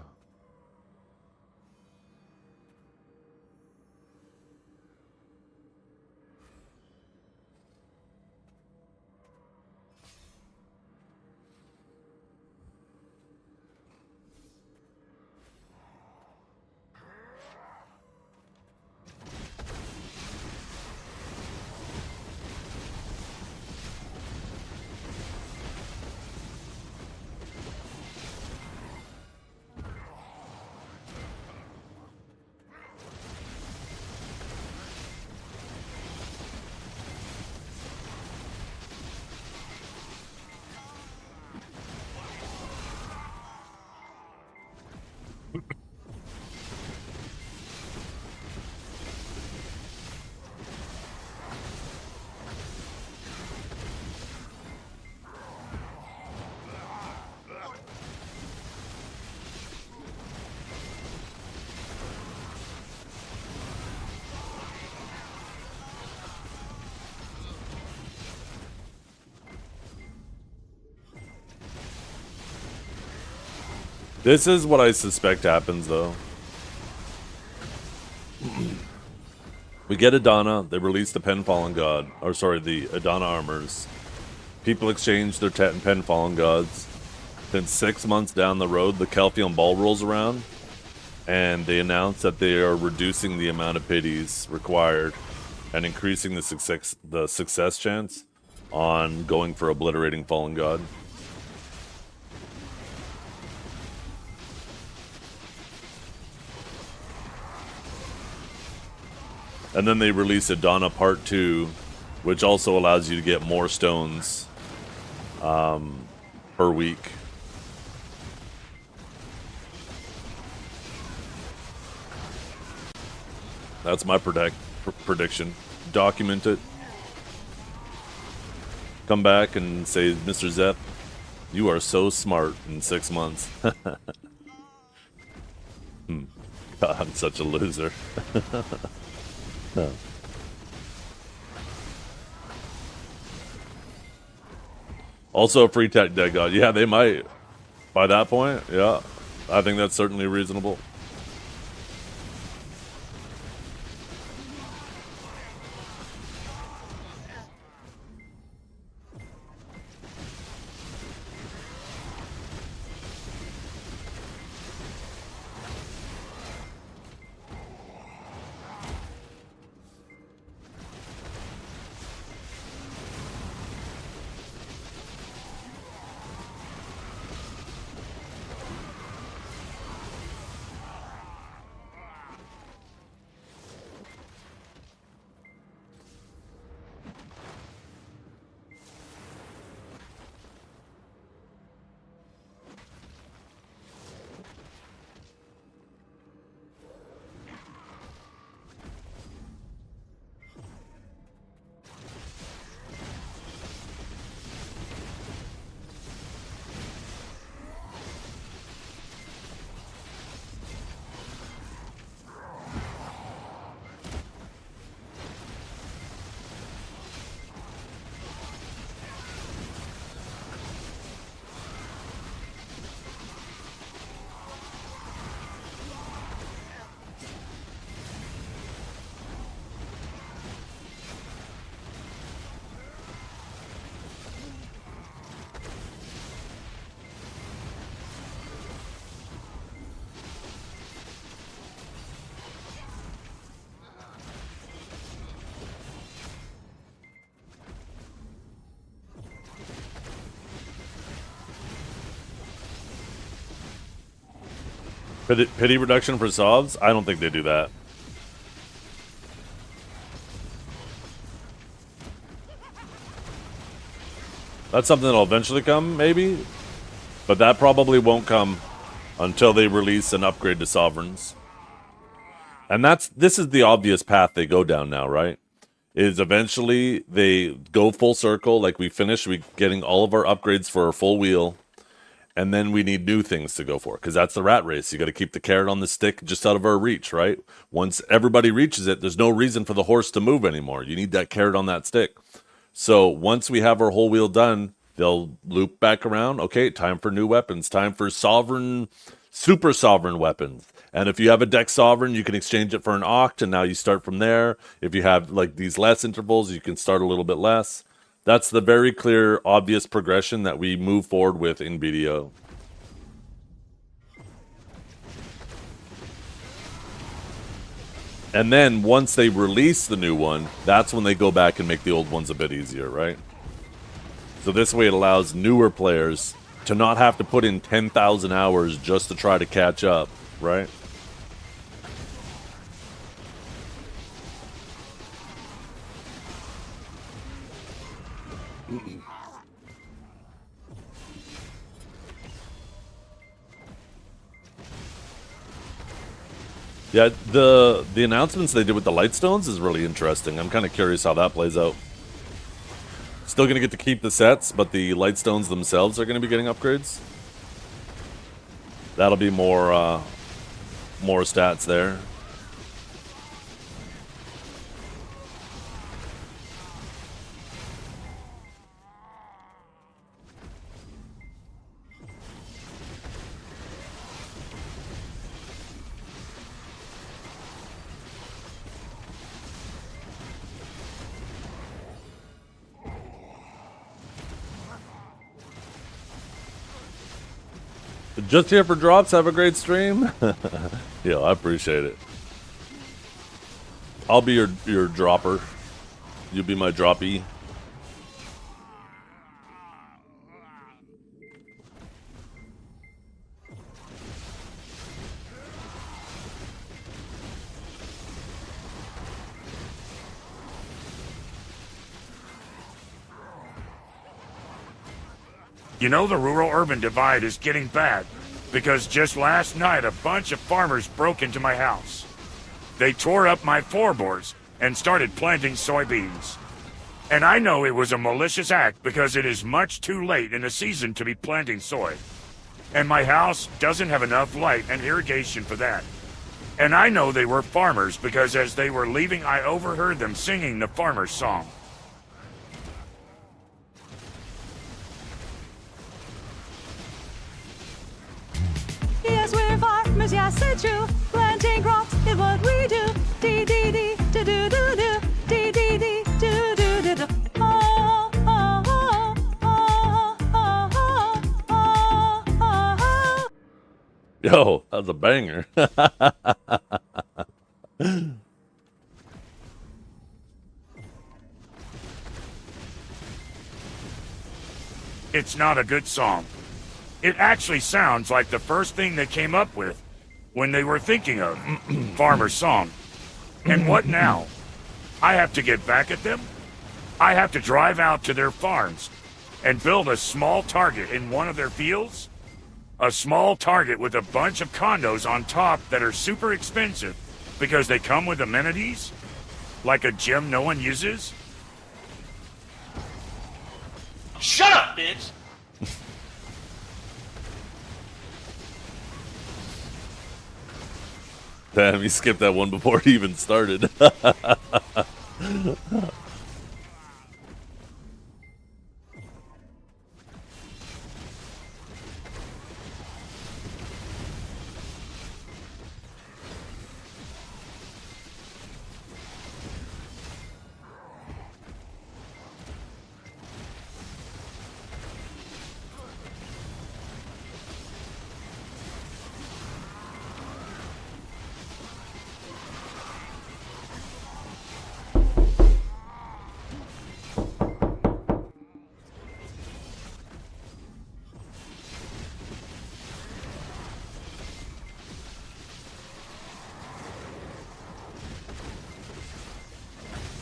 A: This is what I suspect happens, though. We get Adana, they release the Pen Fallen God, or sorry, the Adana armors. People exchange their Tet and Pen Fallen Gods. Then 6 months down the road, the Heidel Ball rolls around, and they announce that they are reducing the amount of pities required and increasing the success chance on going for Obliterating Fallen God. And then they release Adana Part 2, which also allows you to get more stones per week. That's my prediction. Document it. Come back and say, Mr. Zepp, you are so smart in 6 months. God, I'm such a loser. Also a free tech deck god. Yeah, they might. By that point, yeah. I think that's certainly reasonable. Pity reduction for Sovs? I don't think they do that. That's something that'll eventually come, maybe? But that probably won't come until they release an upgrade to Sovereigns. And this is the obvious path they go down now, right? Is eventually they go full circle, like we getting all of our upgrades for our full wheel, and then we need new things to go for, because that's the rat race. You got to keep the carrot on the stick just out of our reach, right? Once everybody reaches it, there's no reason for the horse to move anymore. You need that carrot on that stick. So once we have our whole wheel done, they'll loop back around. Okay, time for new weapons. Time for super sovereign weapons. And if you have a deck sovereign, you can exchange it for an oct, and now you start from there. If you have like these less intervals, you can start a little bit less. That's the very clear, obvious progression that we move forward with in BDO. And then once they release the new one, that's when they go back and make the old ones a bit easier, right? So this way it allows newer players to not have to put in 10,000 hours just to try to catch up, right? Yeah, the announcements they did with the Lightstones is really interesting. I'm kind of curious how that plays out. Still going to get to keep the sets, but the Lightstones themselves are going to be getting upgrades. That'll be more stats there. Just here for drops. Have a great stream. Yeah, I appreciate it. I'll be your dropper. You'll be my droppy.
C: You know, the rural-urban divide is getting bad because just last night a bunch of farmers broke into my house. They tore up my floorboards and started planting soybeans. And I know it was a malicious act because it is much too late in the season to be planting soy. And my house doesn't have enough light and irrigation for that. And I know they were farmers because as they were leaving I overheard them singing the farmer's song.
D: Yes, we're farmers, yes, it's true. Planting crops is what we do. Dee dee dee do do do do. Dee dee dee do do do do. Oh oh oh oh oh oh oh oh.
A: Yo, that was a banger.
C: It's not a good song. It actually sounds like the first thing they came up with when they were thinking of Farmer's Song. And what now? I have to get back at them? I have to drive out to their farms and build a small target in one of their fields? A small target with a bunch of condos on top that are super expensive because they come with amenities? Like a gym no one uses?
E: Shut up, bitch!
A: Damn, you skipped that one before it even started.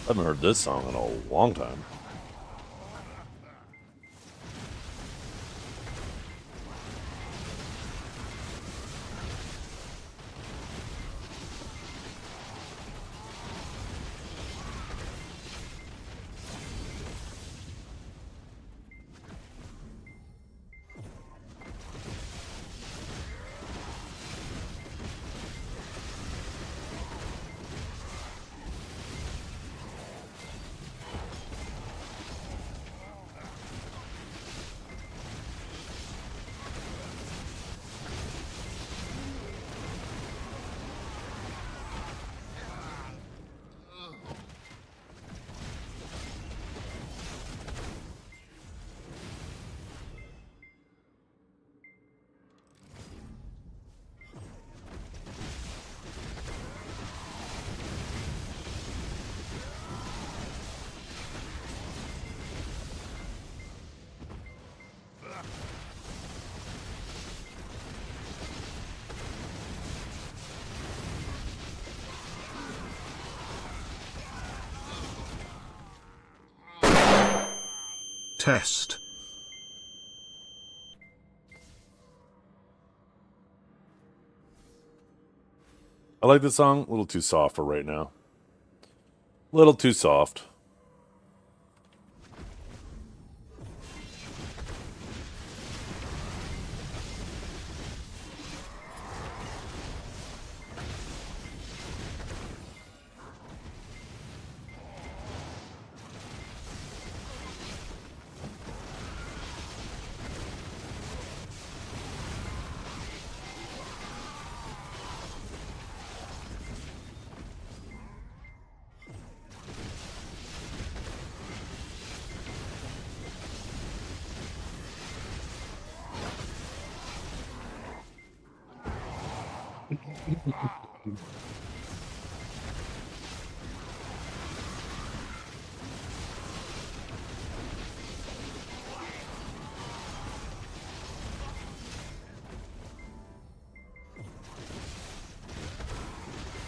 A: I haven't heard this song in a long time.
F: Test.
A: I like this song. A little too soft for right now. A little too soft.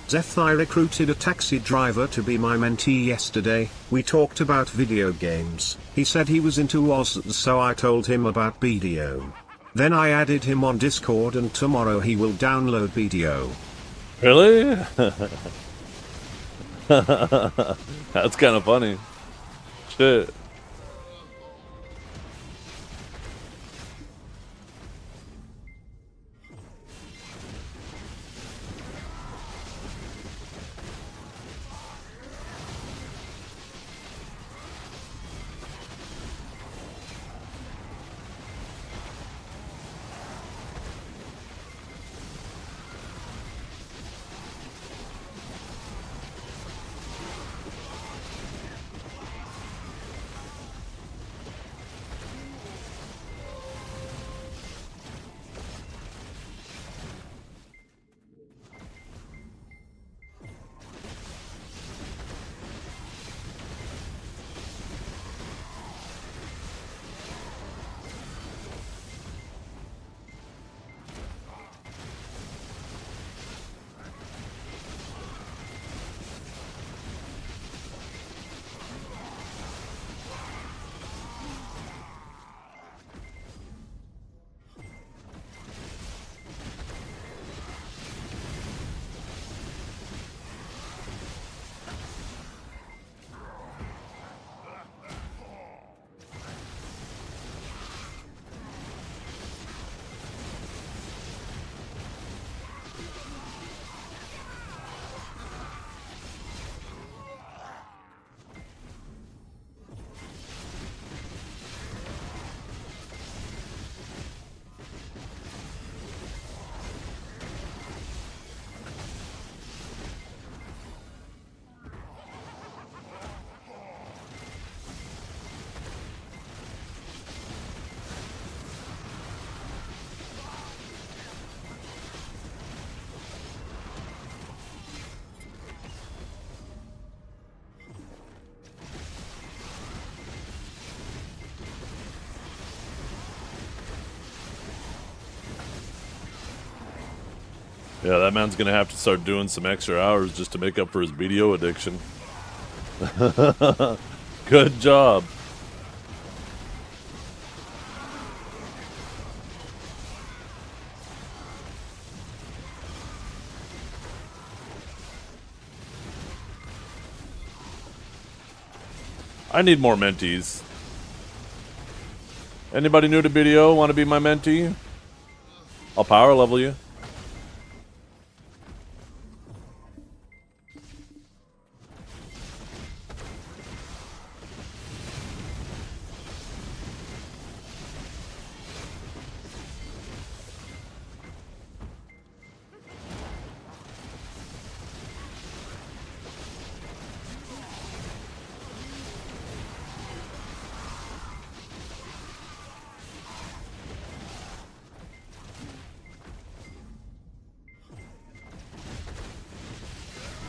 F: Zeth, I recruited a taxi driver to be my mentee yesterday. We talked about video games. He said he was into Oz, so I told him about BDO. Then I added him on Discord, and tomorrow he will download BDO.
A: Really? That's kind of funny. Shit. Yeah, that man's gonna have to start doing some extra hours just to make up for his BDO addiction. Good job. I need more mentees. Anybody new to BDO want to be my mentee? I'll power level you.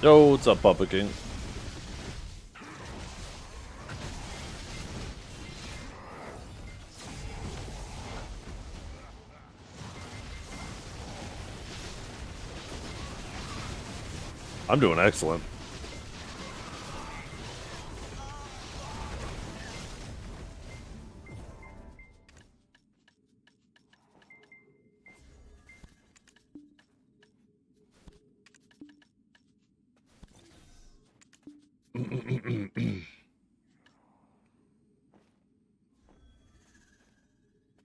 A: Yo, what's up, Papa King? I'm doing excellent.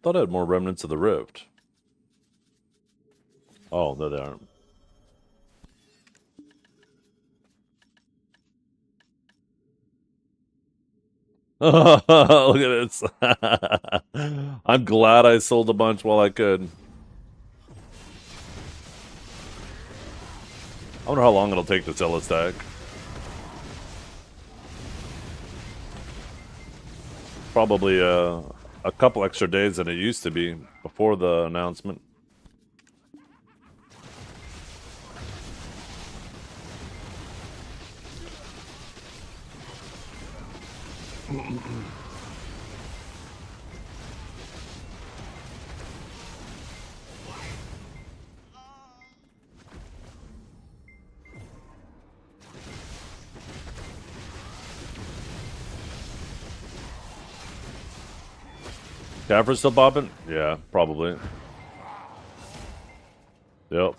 A: Thought I had more remnants of the rift. Oh, no, they aren't. Look at this. I'm glad I sold a bunch while I could. I wonder how long it'll take to sell a stack. Probably a couple extra days than it used to be before the announcement. Caffrey's still popping? Yeah, probably. Yep.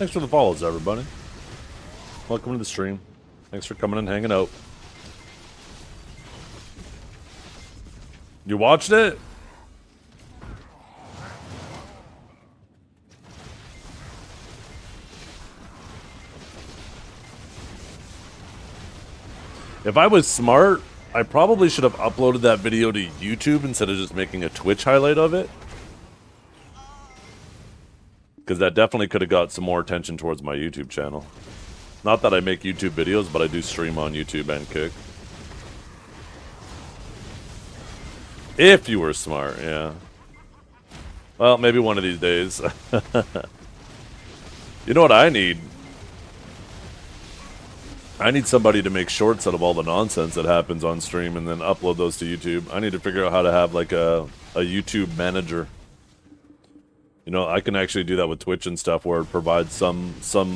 A: Thanks for the follows, everybody. Welcome to the stream. Thanks for coming and hanging out. You watched it? If I was smart, I probably should have uploaded that video to YouTube instead of just making a Twitch highlight of it. Because that definitely could have got some more attention towards my YouTube channel. Not that I make YouTube videos, but I do stream on YouTube and Kick. If you were smart, yeah. Well, maybe one of these days. You know what I need? I need somebody to make shorts out of all the nonsense that happens on stream and then upload those to YouTube. I need to figure out how to have like a YouTube manager. You know, I can actually do that with Twitch and stuff where it provides some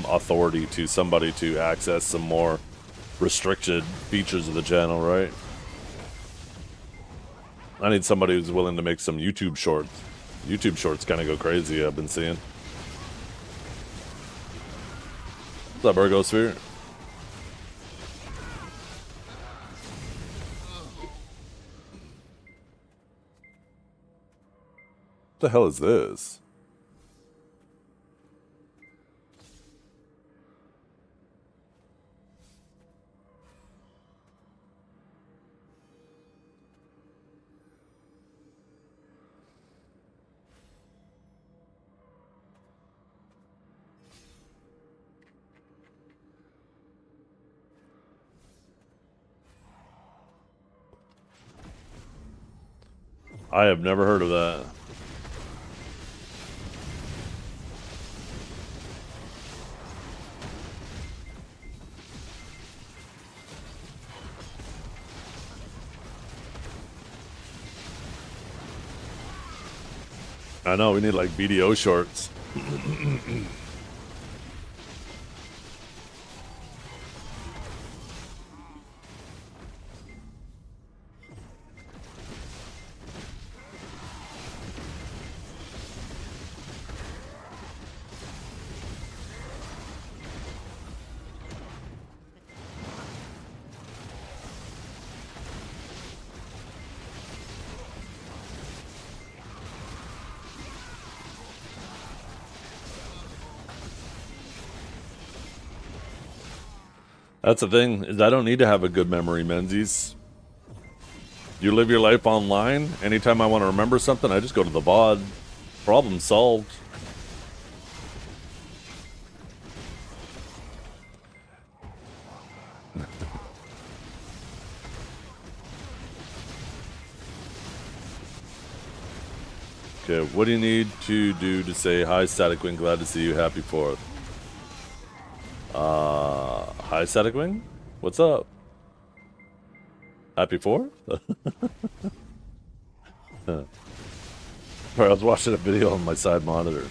A: authority to somebody to access some more restricted features of the channel, right? I need somebody who's willing to make some YouTube shorts. YouTube shorts kind of go crazy, I've been seeing. What's up, Ergosphere? What the hell is this? I have never heard of that. I know, we need like BDO shorts. That's the thing, is I don't need to have a good memory, Menzies. You live your life online. Anytime I want to remember something, I just go to the VOD. Problem solved. Okay, what do you need to do to say hi, Static Wing? Glad to see you. Happy 4th. Hi, Static Wing. What's up? Happy 4th? Sorry, I was watching a video on my side monitor.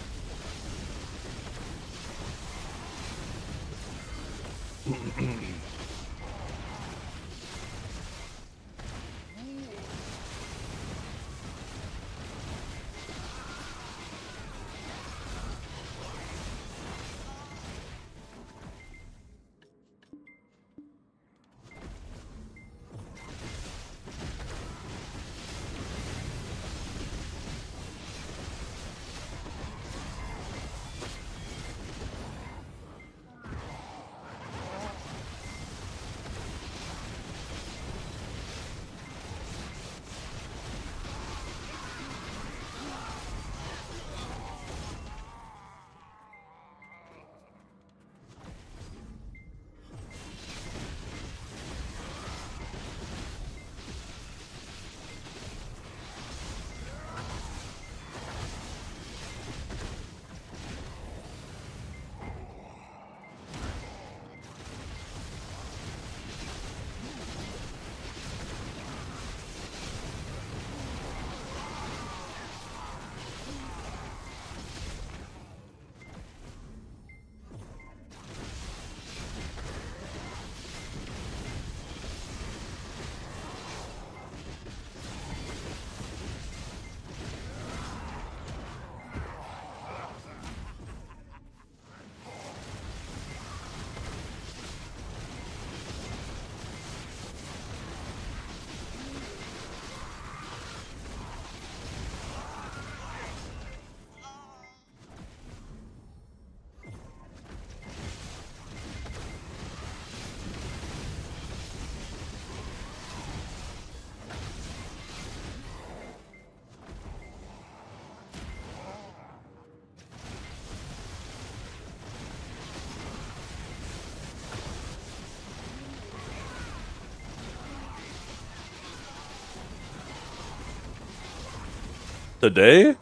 A: Today?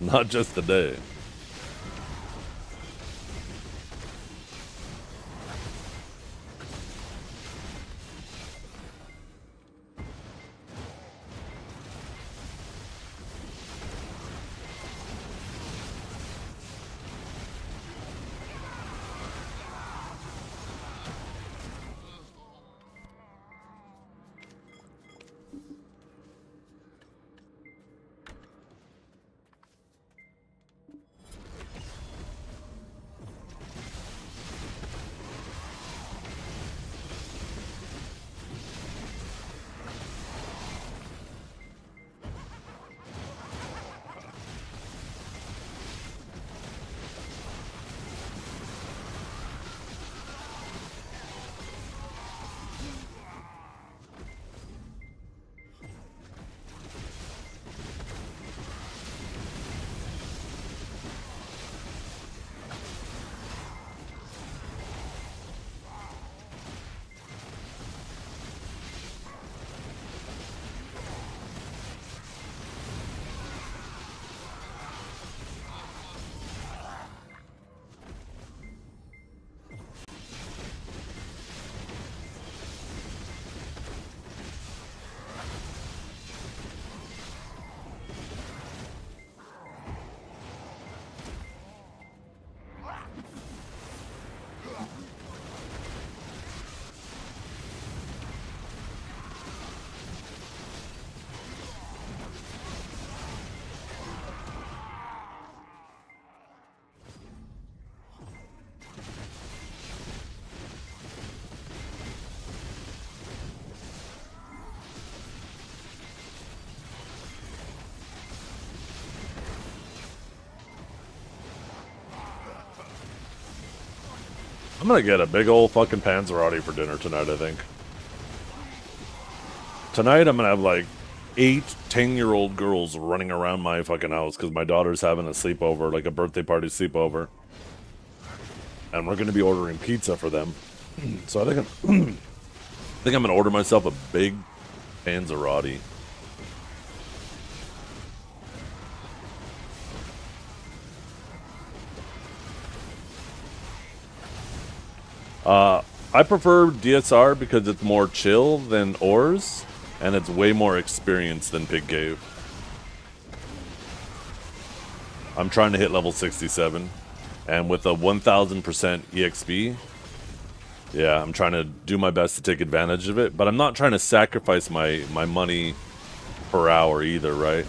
A: Not just today. I'm gonna get a big old fucking Panzerotti for dinner tonight, I think. Tonight I'm gonna have like 8 10-year-old girls running around my fucking house because my daughter's having a sleepover, like a birthday party sleepover. And we're gonna be ordering pizza for them. So I think I'm gonna order myself a big Panzerotti. I prefer DSR because it's more chill than Ors, and it's way more experienced than Pig Cave. I'm trying to hit level 67, and with a 1000% EXP, yeah, I'm trying to do my best to take advantage of it, but I'm not trying to sacrifice my money per hour either, right?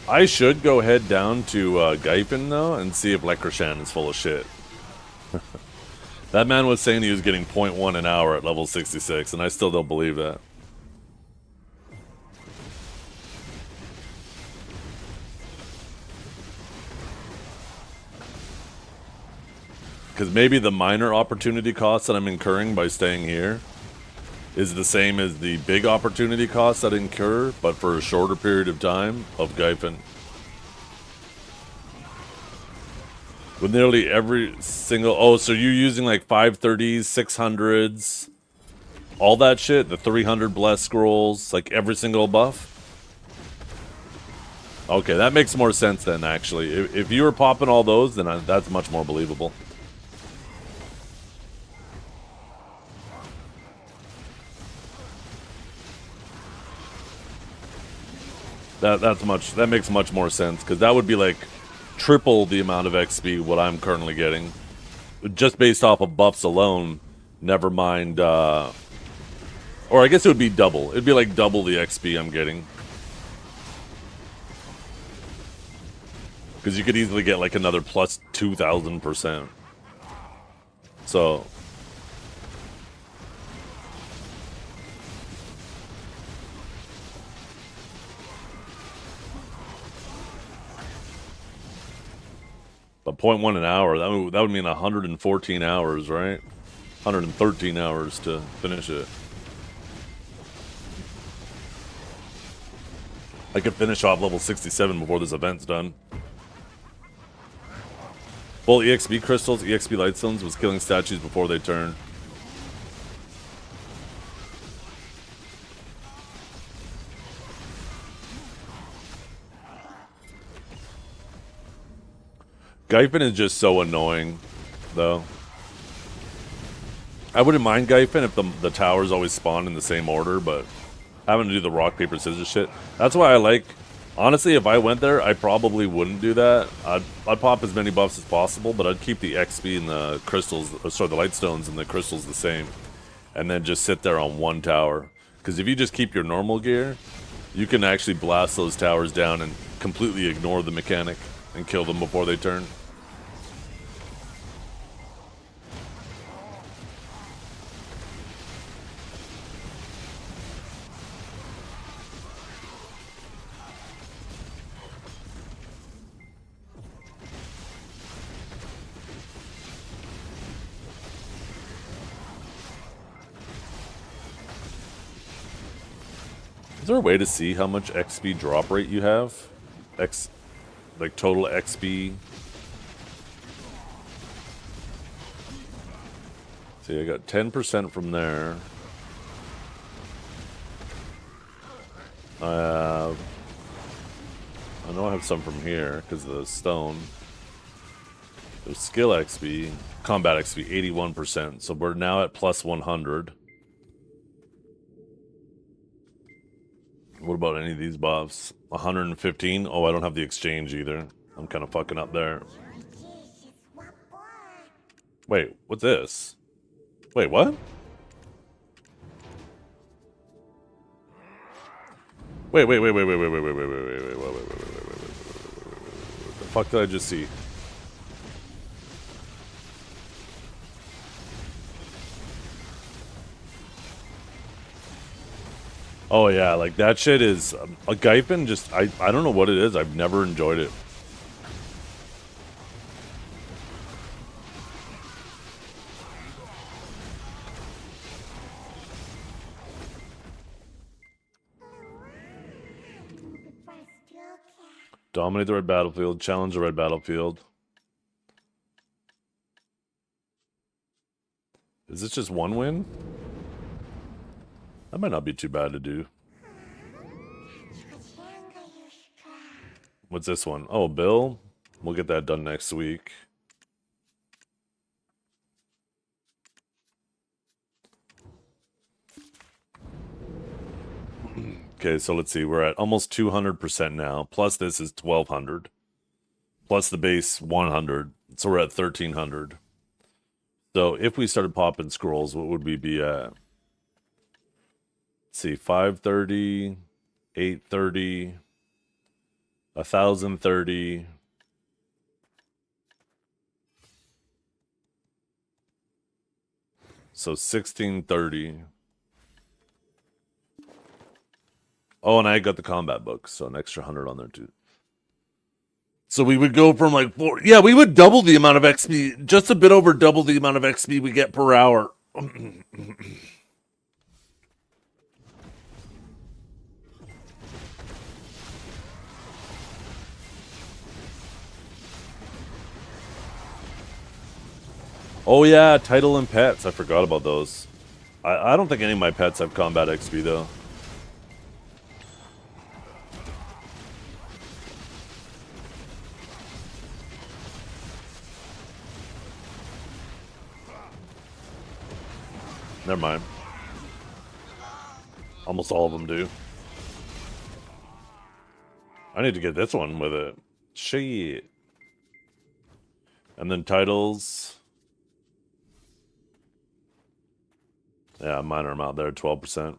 A: I should go head down to Gaipen, though, and see if Lecrashan is full of shit. That man was saying he was getting 0.1 an hour at level 66, and I still don't believe that. Because maybe the minor opportunity cost that I'm incurring by staying here is the same as the big opportunity costs I'd incur, but for a shorter period of time, of Gaifen. With nearly every single... Oh, so you're using like 530s, 600s, all that shit? The 300 blessed scrolls, like every single buff? Okay, that makes more sense then, actually. If you were popping all those, then that's much more believable. That makes much more sense, because that would be like triple the amount of XP what I'm currently getting, just based off of buffs alone. Never mind, or I guess it would be double. It'd be like double the XP I'm getting, because you could easily get like another plus 2,000%. So. But 0.1 an hour, that would mean 114 hours, right? 113 hours to finish it. I could finish off level 67 before this event's done. Full EXP crystals, EXP lightstones was killing statues before they turn. Gypin is just so annoying, though. I wouldn't mind Gypin if the towers always spawn in the same order, but having to do the rock, paper, scissors shit. That's why I like... Honestly, if I went there, I probably wouldn't do that. I'd pop as many buffs as possible, but I'd keep the XP and the crystals, or sorry, the lightstones and the crystals the same. And then just sit there on one tower. Because if you just keep your normal gear, you can actually blast those towers down and completely ignore the mechanic and kill them before they turn. Is there a way to see how much XP drop rate you have? Like total XP? See, I got 10% from there. I know I have some from here because of the stone. There's skill XP, combat XP, 81%. So we're now at plus 100. What about any of these buffs? 115? Oh, I don't have the exchange either. I'm kind of fucking up there. Wait, what's this? Wait, what? Wait. What the fuck did I just see? Oh yeah, like that shit is a Gypin. Just I don't know what it is. I've never enjoyed it. Dominate the red battlefield. Challenge the red battlefield. Is this just one win? That might not be too bad to do. What's this one? Oh, Bill? We'll get that done next week. Okay, so let's see. We're at almost 200% now. Plus this is 1,200. Plus the base 100. So we're at 1,300. So if we started popping scrolls, what would we be at? Let's see, 530, 830, 1,030. So 1,630. Oh, and I got the combat book, so an extra 100 on there too. So we would go from like 4. Yeah, we would double the amount of XP, just a bit over double the amount of XP we get per hour. Oh yeah, title and pets. I forgot about those. I don't think any of my pets have combat XP though. Never mind. Almost all of them do. I need to get this one with it. Shit. And then titles. Yeah, minor amount there, 12%.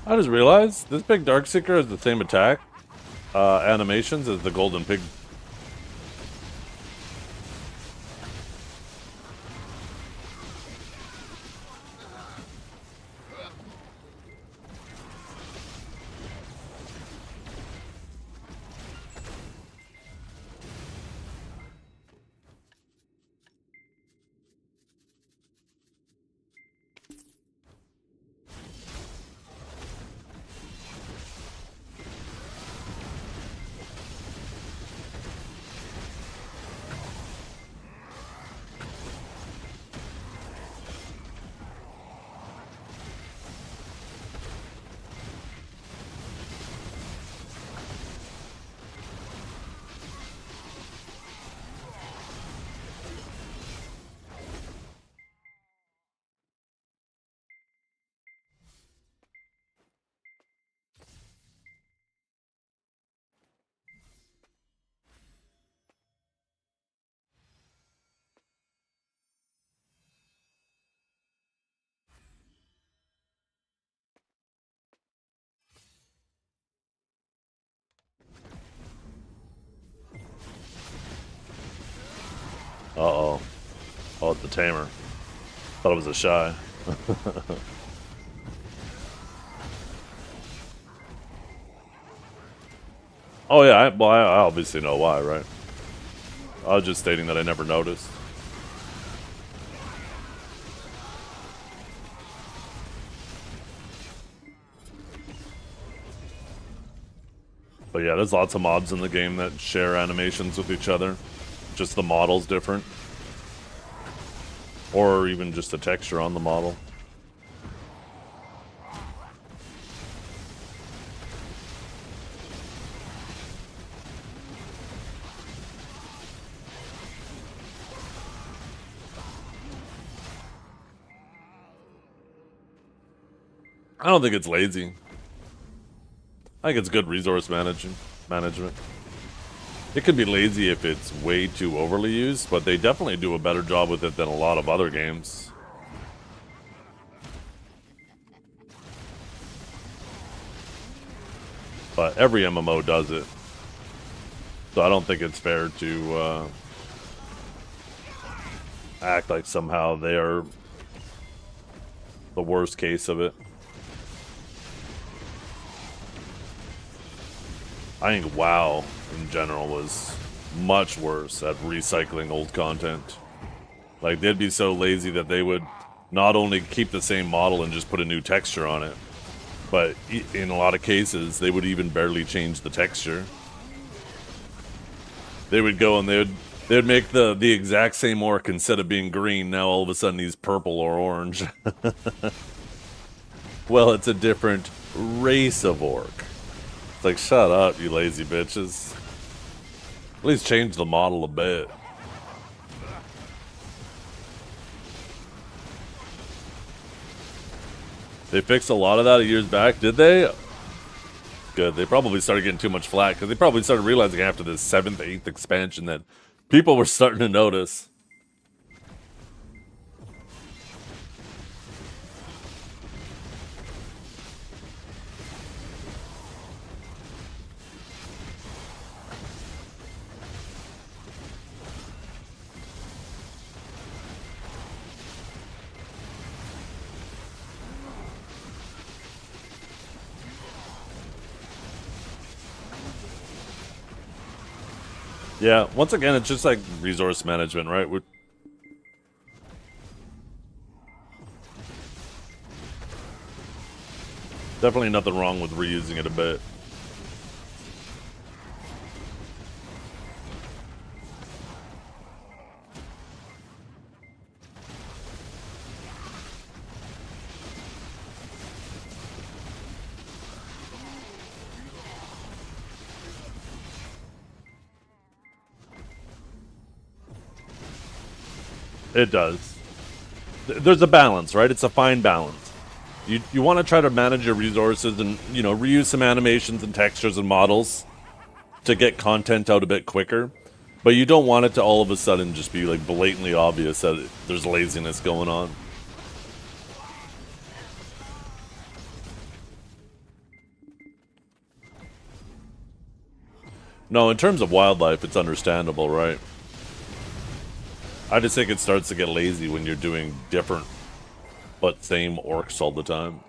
A: I just realized this big Darkseeker has the same attack animations as the Golden Pig. Uh-oh. Oh, it's the tamer. Thought it was a shy. Oh yeah, I obviously know why, right? I was just stating that I never noticed. But yeah, there's lots of mobs in the game that share animations with each other. Just the model's different. Or even just the texture on the model. I don't think it's lazy. I think it's good resource management. It could be lazy if it's way too overly used, but they definitely do a better job with it than a lot of other games. But every MMO does it. So I don't think it's fair to act like somehow they are the worst case of it. I think WoW in general was much worse at recycling old content. Like, they'd be so lazy that they would not only keep the same model and just put a new texture on it, but in a lot of cases they would even barely change the texture. They would go and they'd make the exact same orc, instead of being green, now all of a sudden he's purple or orange. Well, it's a different race of orc. It's like, shut up, you lazy bitches. At least change the model a bit. They fixed a lot of that years back, did they? Good. They probably started getting too much flack, because they probably started realizing after the 7th, 8th expansion that people were starting to notice. Yeah, once again, it's just like resource management, right? Definitely nothing wrong with reusing it a bit. It does. There's a balance, right? It's a fine balance. You want to try to manage your resources and, you know, reuse some animations and textures and models to get content out a bit quicker. But you don't want it to all of a sudden just be like blatantly obvious that there's laziness going on. No, in terms of wildlife, it's understandable, right? I just think it starts to get lazy when you're doing different but same orcs all the time.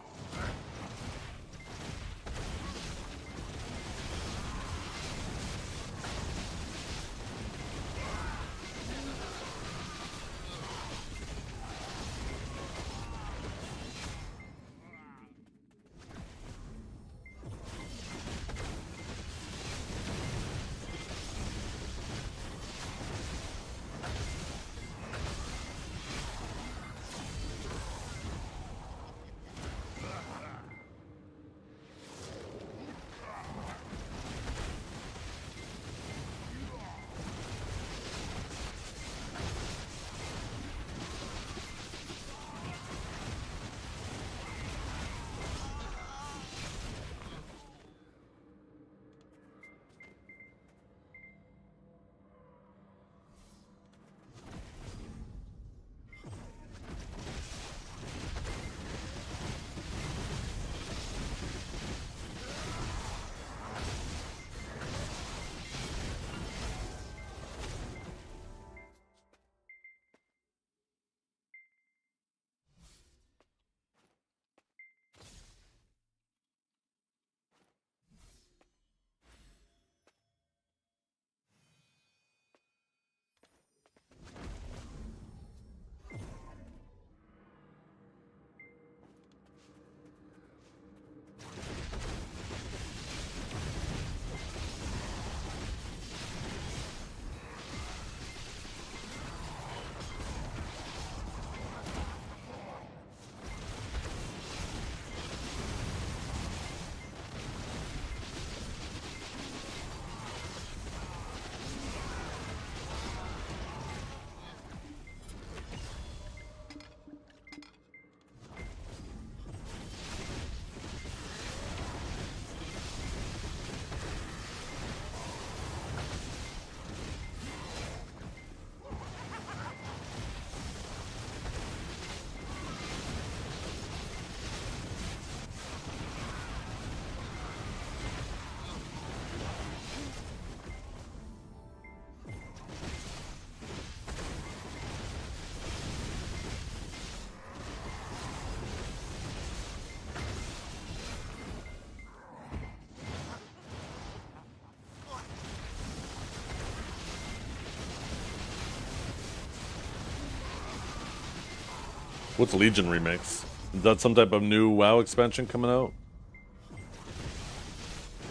A: What's Legion Remix? Is that some type of new WoW expansion coming out?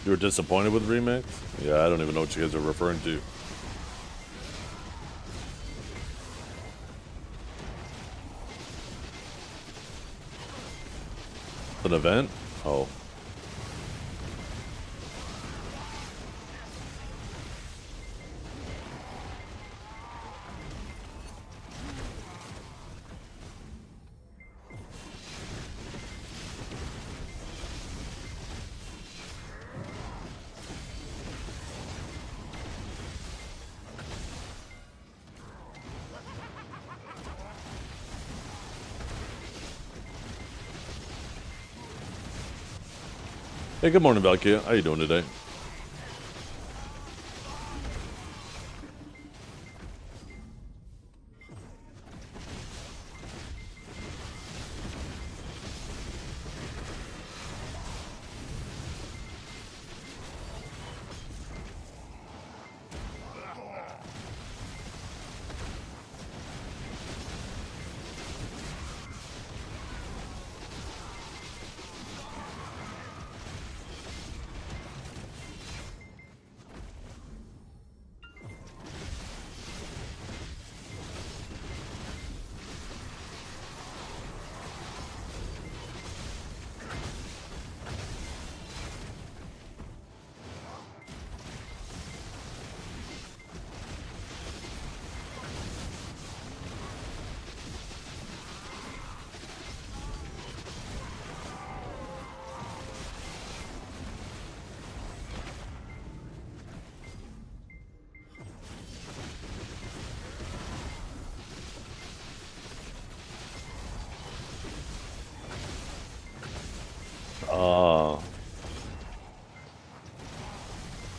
A: You were disappointed with Remix? Yeah, I don't even know what you guys are referring to. An event? Oh. Hey, good morning, Valkia. How you doing today?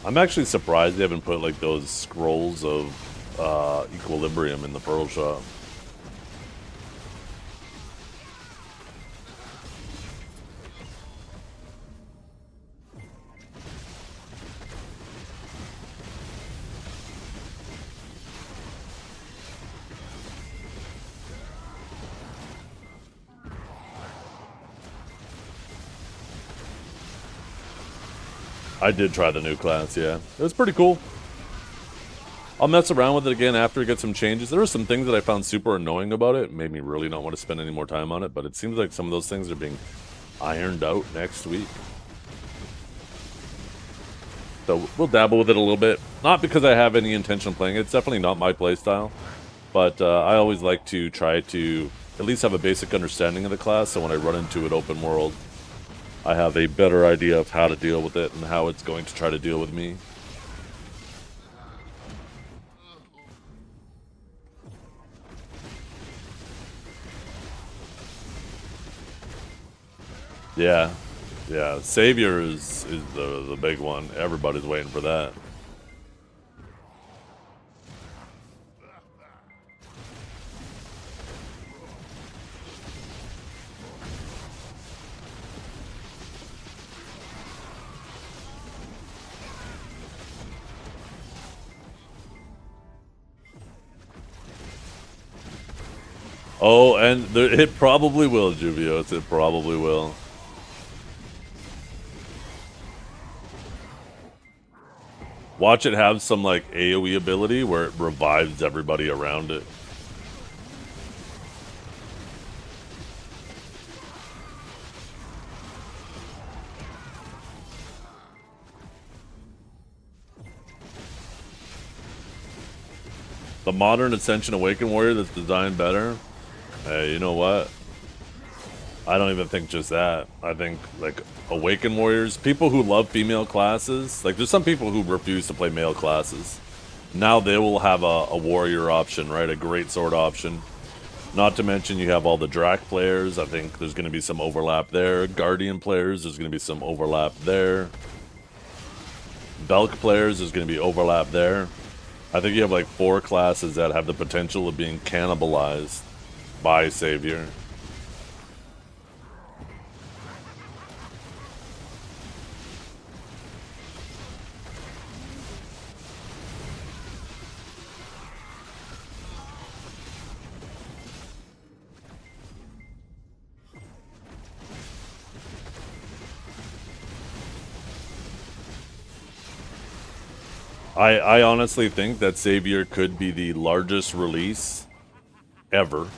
A: I'm actually surprised they haven't put like those scrolls of equilibrium in the pearl shop. I did try the new class, yeah. It was pretty cool. I'll mess around with it again after it gets some changes. There were some things that I found super annoying about it. It made me really not want to spend any more time on it, but it seems like some of those things are being ironed out next week. So we'll dabble with it a little bit. Not because I have any intention of playing it. It's definitely not my playstyle. But I always like to try to at least have a basic understanding of the class, so when I run into it open world, I have a better idea of how to deal with it and how it's going to try to deal with me. Yeah. Yeah. Savior is the big one. Everybody's waiting for that. Oh, and it probably will, Juvios. It probably will. Watch it have some, like, AoE ability where it revives everybody around it. The modern Ascension Awakened Warrior that's designed better? Hey, you know what? I don't even think just that. I think, like, Awakened Warriors, people who love female classes, like, there's some people who refuse to play male classes. Now they will have a warrior option, right? A great sword option. Not to mention you have all the Drac players. I think there's going to be some overlap there. Guardian players, there's going to be some overlap there. Belk players, there's going to be overlap there. I think you have like 4 classes that have the potential of being cannibalized by Savior. I honestly think that Savior could be the largest release ever.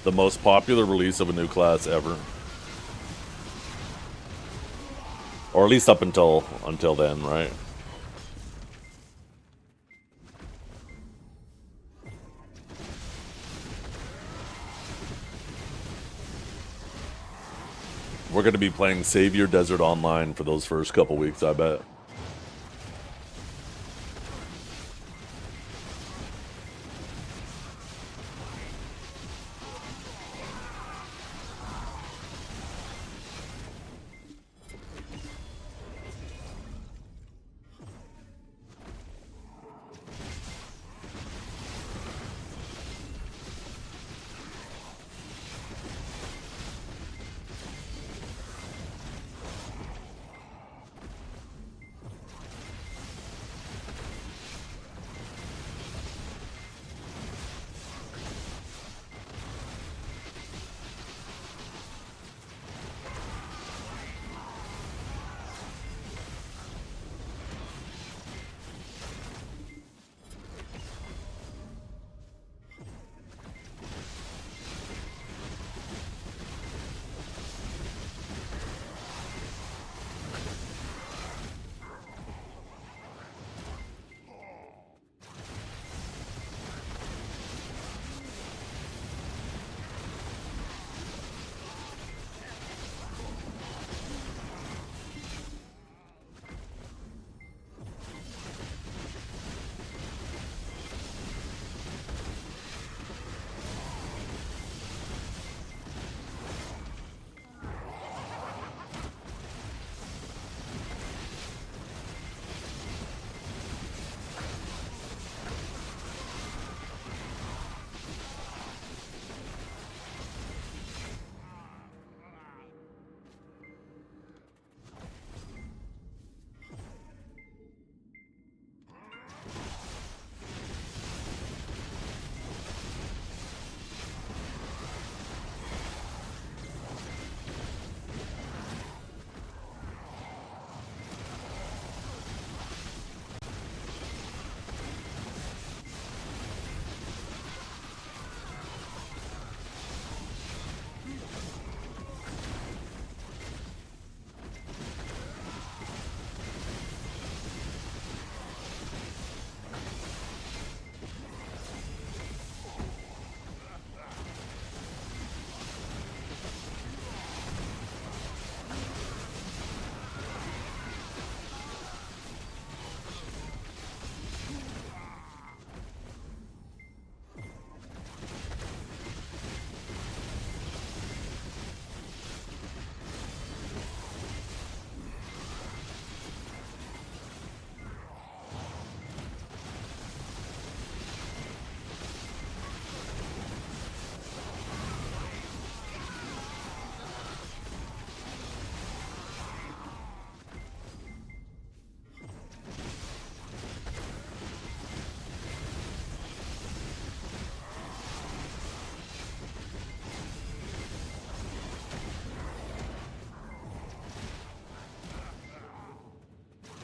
A: The most popular release of a new class ever. Or at least up until then, right? We're going to be playing Savior Desert Online for those first couple weeks, I bet.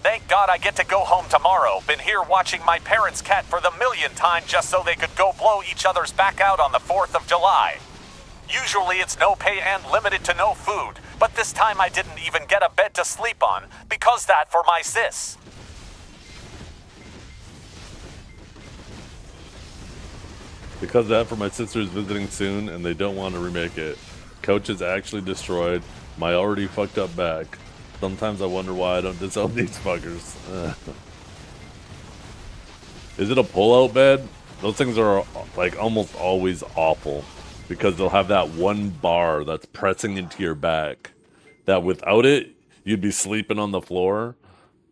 G: Thank God I get to go home tomorrow. Been here watching my parents' cat for the millionth time just so they could go blow each other's back out on the 4th of July. Usually it's no pay and limited to no food, but this time I didn't even get a bed to sleep on because that for my sis.
A: Because of that, for my sister's visiting soon and they don't want to remake it. Couch is actually destroyed. My already fucked up back. Sometimes I wonder why I don't disown these fuckers. Is it a pull-out bed? Those things are like almost always awful because they'll have that one bar that's pressing into your back that without it, you'd be sleeping on the floor.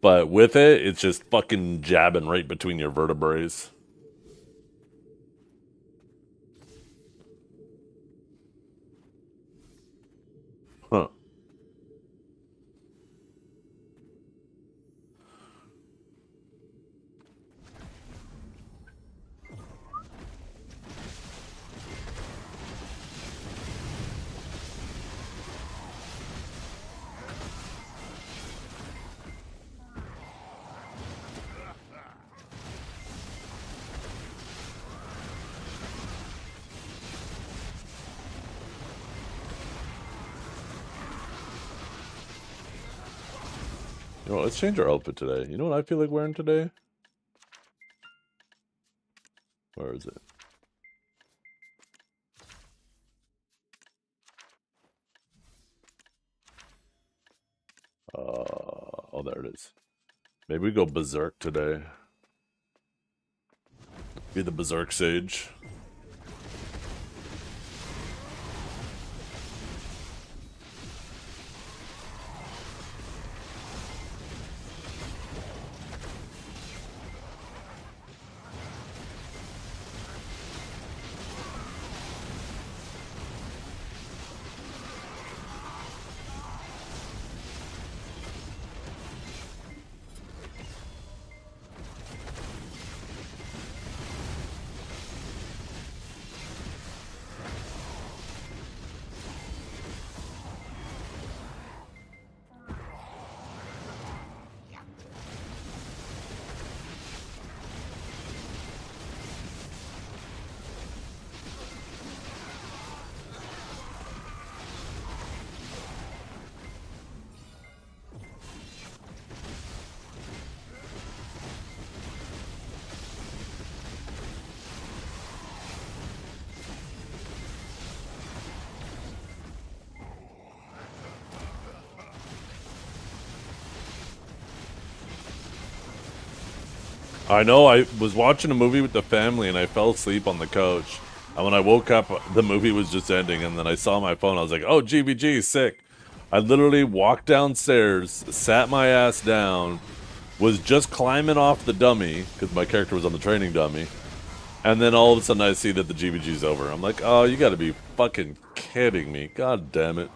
A: But with it, it's just fucking jabbing right between your vertebrae. Huh. You know, let's change our outfit today. You know what I feel like wearing today? Where is it? Oh, there it is. Maybe we go berserk today. Be the berserk sage. I know, I was watching a movie with the family and I fell asleep on the couch. And when I woke up, the movie was just ending and then I saw my phone. I was like, oh, GBG, sick. I literally walked downstairs, sat my ass down, was just climbing off the dummy, because my character was on the training dummy. And then all of a sudden I see that the GBG's over. I'm like, oh, you gotta be fucking kidding me. God damn it.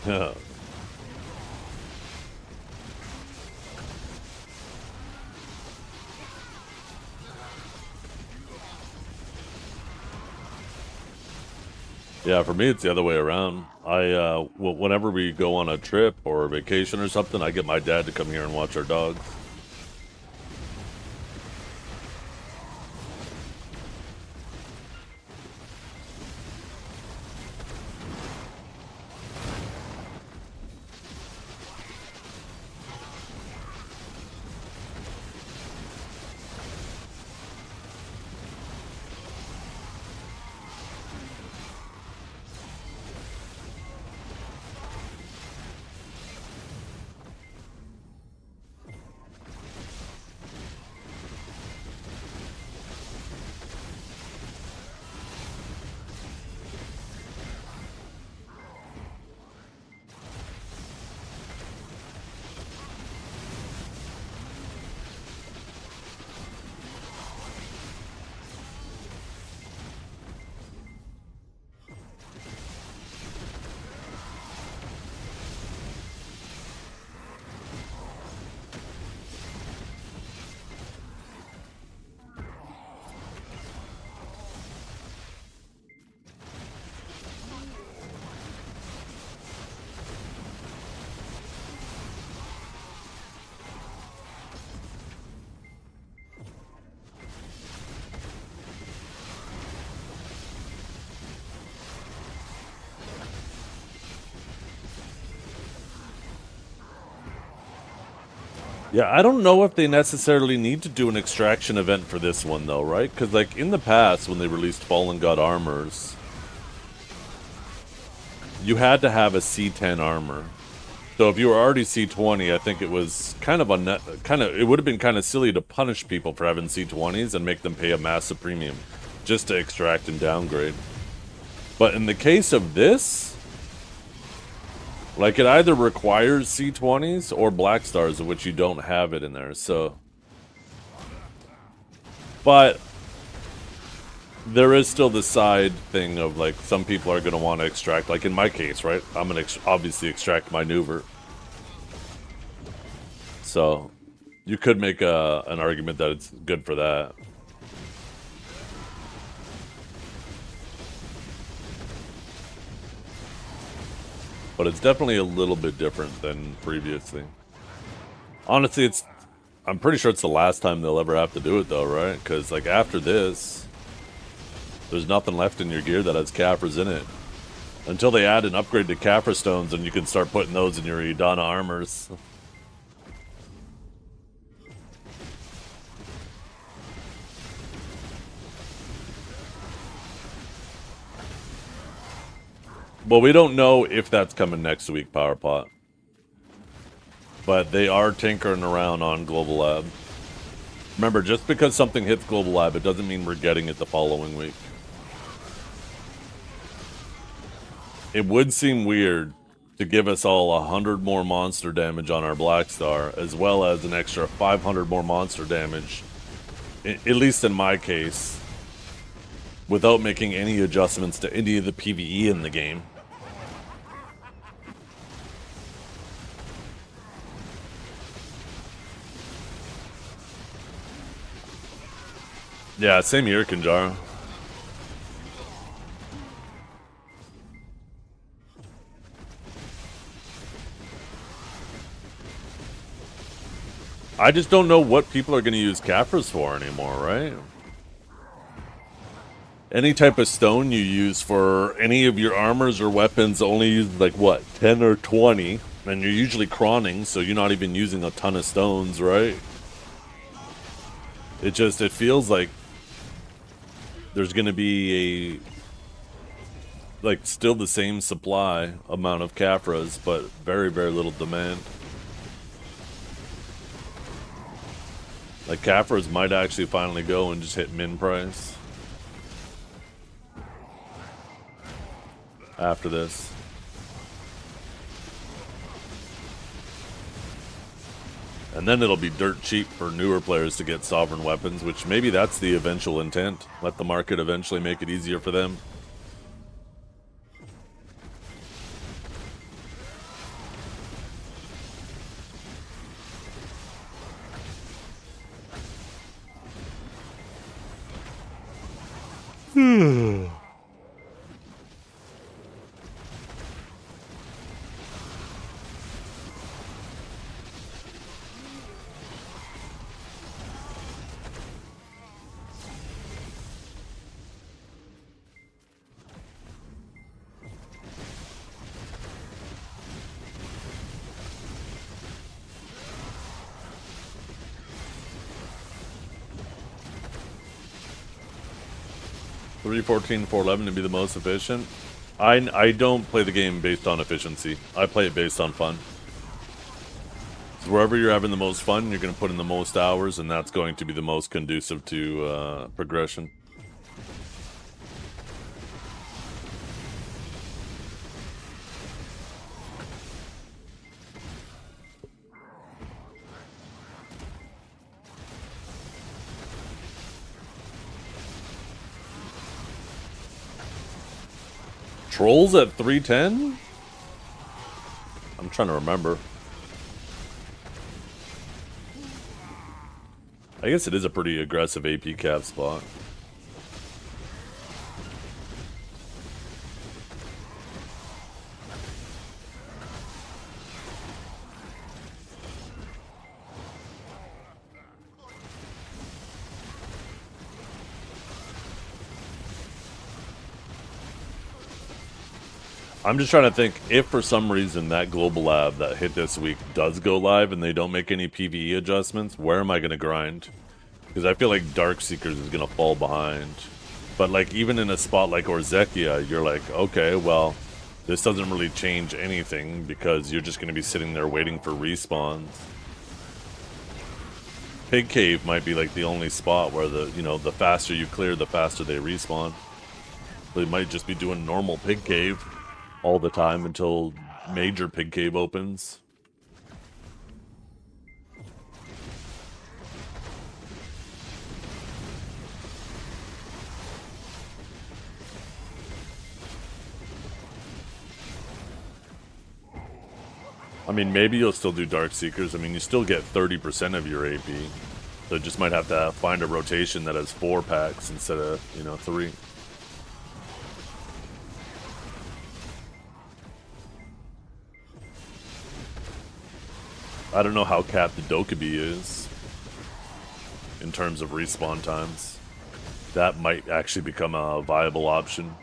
A: Yeah. Yeah, for me it's the other way around. Whenever we go on a trip or a vacation or something, I get my dad to come here and watch our dogs. Yeah, I don't know if they necessarily need to do an extraction event for this one, though, right? Because, like, in the past, when they released Fallen God armors, you had to have a C10 armor. So if you were already C20, I think it was kind of it would have been kind of silly to punish people for having C20s and make them pay a massive premium just to extract and downgrade. But in the case of this, like, it either requires C20s or Black Stars, of which you don't have it in there, so... But there is still the side thing of, like, some people are going to want to extract, like in my case, right? I'm going to obviously extract my Maneuver. So, you could make an argument that it's good for that. But it's definitely a little bit different than previously. Honestly, I'm pretty sure it's the last time they'll ever have to do it, though, right? Because, like, after this, there's nothing left in your gear that has Caphras in it. Until they add an upgrade to Caphra stones, and you can start putting those in your Idana armors. Well, we don't know if that's coming next week, PowerPot. But they are tinkering around on Global Lab. Remember, just because something hits Global Lab, it doesn't mean we're getting it the following week. It would seem weird to give us all 100 more monster damage on our Black Star, as well as an extra 500 more monster damage, at least in my case, without making any adjustments to any of the PvE in the game. Yeah, same here, Kanjara. I just don't know what people are going to use Caphras for anymore, right? Any type of stone you use for any of your armors or weapons only use, like, what, 10 or 20? And you're usually chroning, so you're not even using a ton of stones, right? It feels like there's going to be like, still the same supply amount of Caphras, but very, very little demand. Like, Caphras might actually finally go and just hit min price after this. And then it'll be dirt cheap for newer players to get sovereign weapons, which maybe that's the eventual intent. Let the market eventually make it easier for them. .314, 411 to be the most efficient. I don't play the game based on efficiency. I play it based on fun. So wherever you're having the most fun, you're going to put in the most hours, and that's going to be the most conducive to progression. Trolls at 310? I'm trying to remember. I guess it is a pretty aggressive AP cap spot. I'm just trying to think if for some reason that global lab that hit this week does go live and they don't make any PvE adjustments, where am I going to grind? Because I feel like Dark Seekers is going to fall behind. But like even in a spot like Orzekia, you're like, okay, well, this doesn't really change anything because you're just going to be sitting there waiting for respawns. Pig Cave might be like the only spot where the faster you clear, the faster they respawn. They might just be doing normal Pig Cave all the time until major Pig Cave opens. I mean, maybe you'll still do Dark Seekers. I mean, you still get 30% of your AP. So just might have to find a rotation that has 4 packs instead of, 3. I don't know how capped the Dokkaebi is in terms of respawn times. That might actually become a viable option.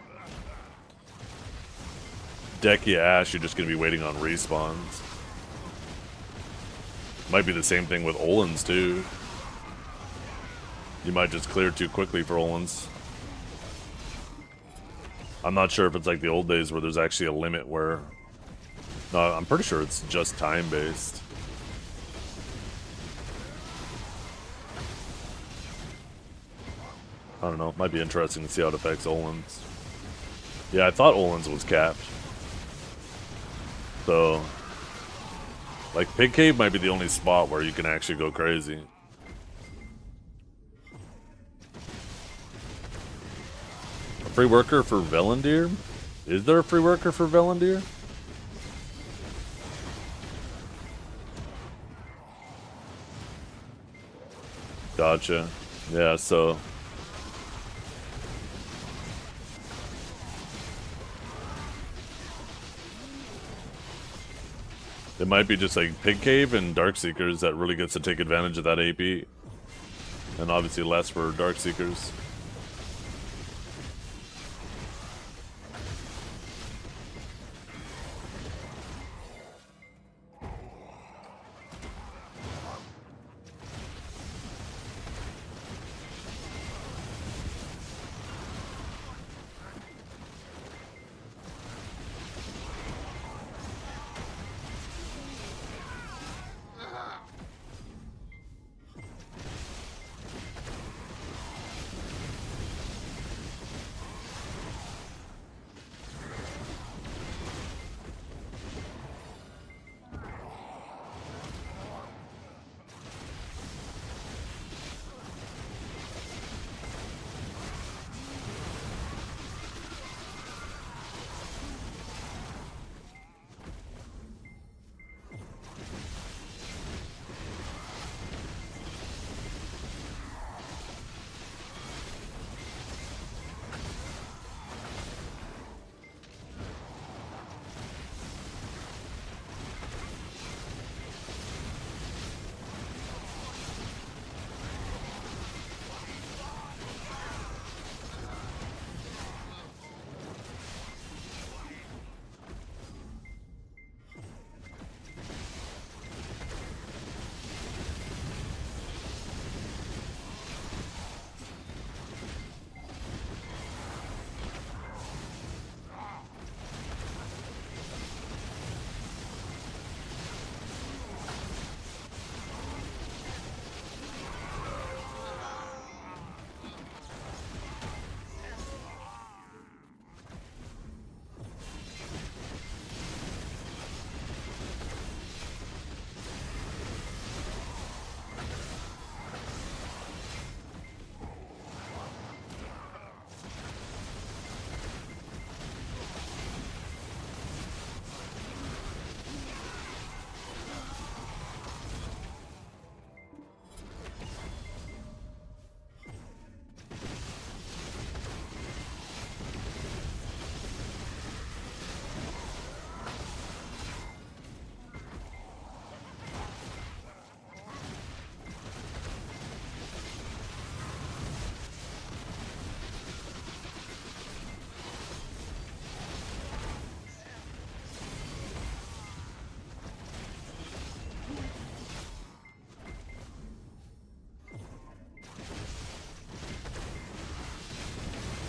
A: Dekia Ash, you're just going to be waiting on respawns. Might be the same thing with Olins too. You might just clear too quickly for Olins. I'm not sure if it's like the old days where there's actually a limit where... No, I'm pretty sure it's just time-based. I don't know. It might be interesting to see how it affects Olins. Yeah, I thought Olins was capped. So... like, Pig Cave might be the only spot where you can actually go crazy. A free worker for Velendir? Is there a free worker for Velendir? Gotcha. Yeah, so... it might be just like Pig Cave and Dark Seekers that really gets to take advantage of that AP. And obviously less for Dark Seekers.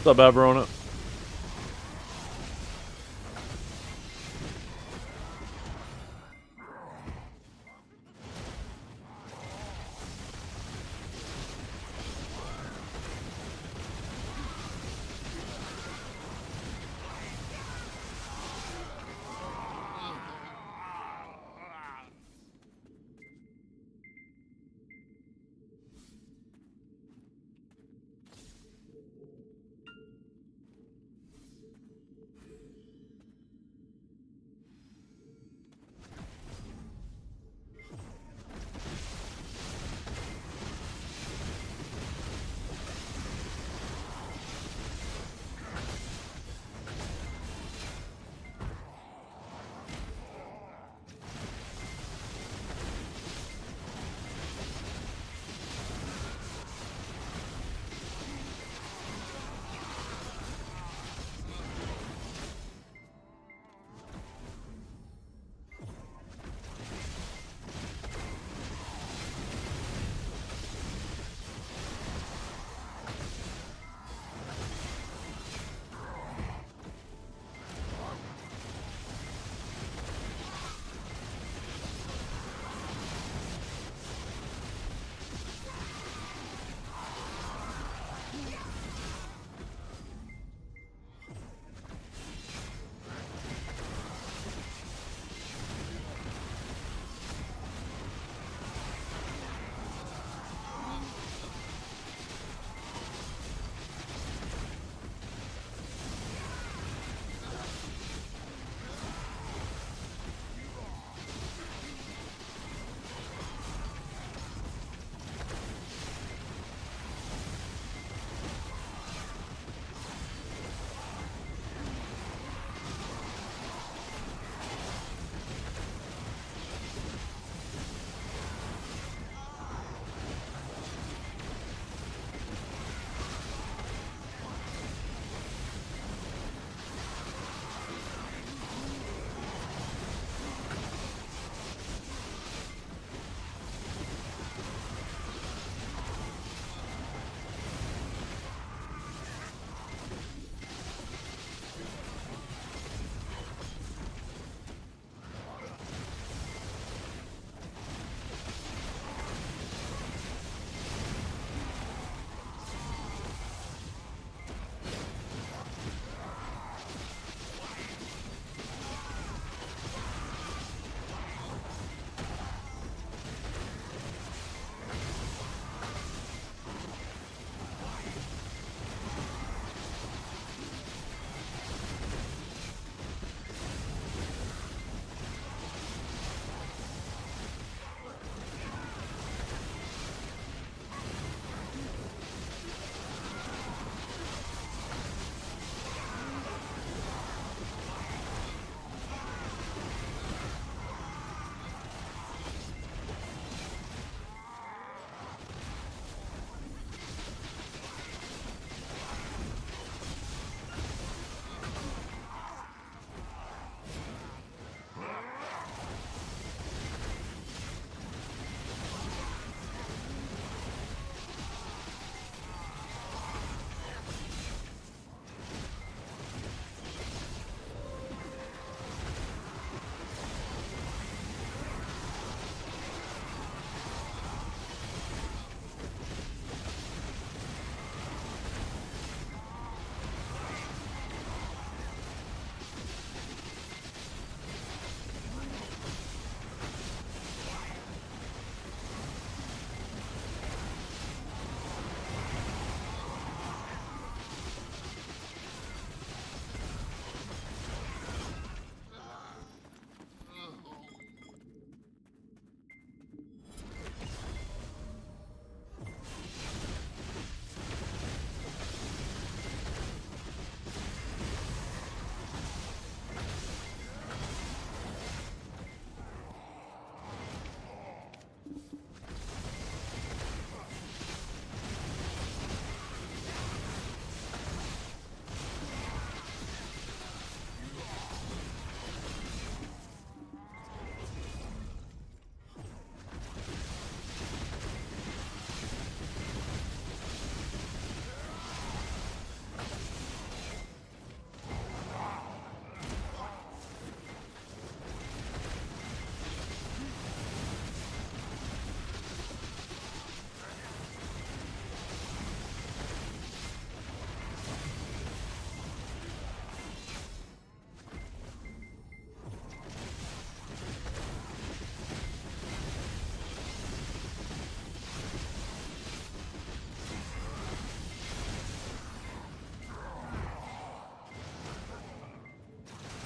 A: What's up, Averona?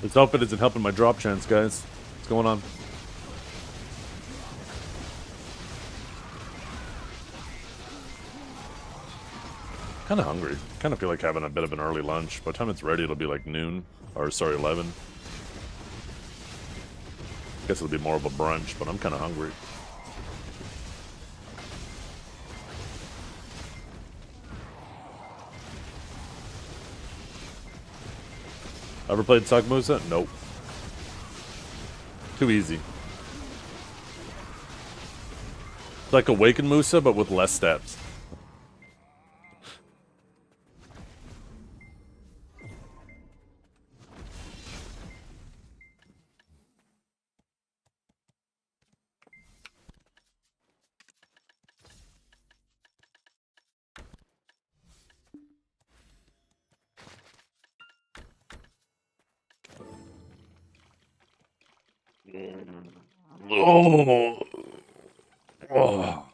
A: This outfit isn't helping my drop chance, guys. What's going on? Kind of hungry. Kind of feel like having a bit of an early lunch. By the time it's ready, it'll be like noon. Or, sorry, 11. Guess it'll be more of a brunch, but I'm kind of hungry. Ever played Sag Musa? Nope. Too easy. It's like Awaken Musa, but with less steps. Oh. Oh.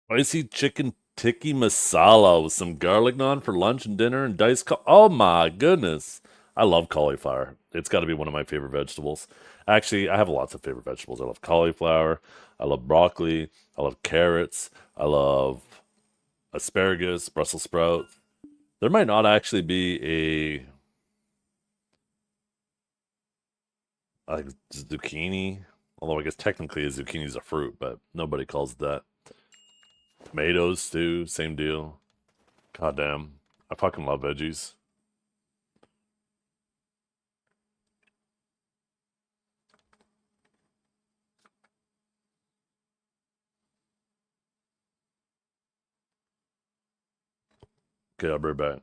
A: Spicy chicken tikka masala with some garlic naan for lunch and dinner and diced oh my goodness. I love cauliflower. It's got to be one of my favorite vegetables. Actually, I have lots of favorite vegetables. I love cauliflower. I love broccoli. I love carrots. I love asparagus, Brussels sprouts. There might not actually be a zucchini, although I guess technically a zucchini is a fruit, but nobody calls it that. Tomatoes too, same deal. God damn. I fucking love veggies. Okay, I'll be right back.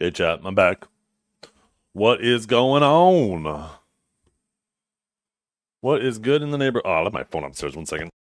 A: Hey chat, I'm back. What is going on? What is good in the neighborhood? Oh, I left my phone upstairs. 1 second.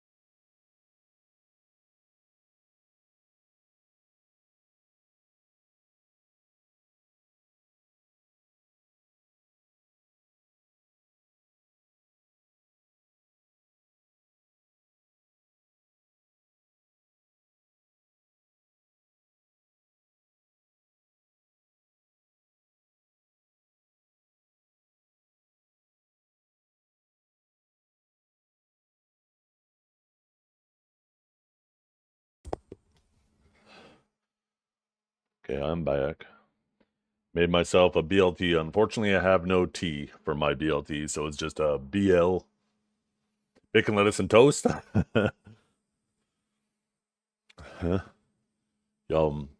A: Okay, I'm back. Made myself a BLT. Unfortunately, I have no T for my BLT, so it's just a BL. Bacon, lettuce, and toast. Yum.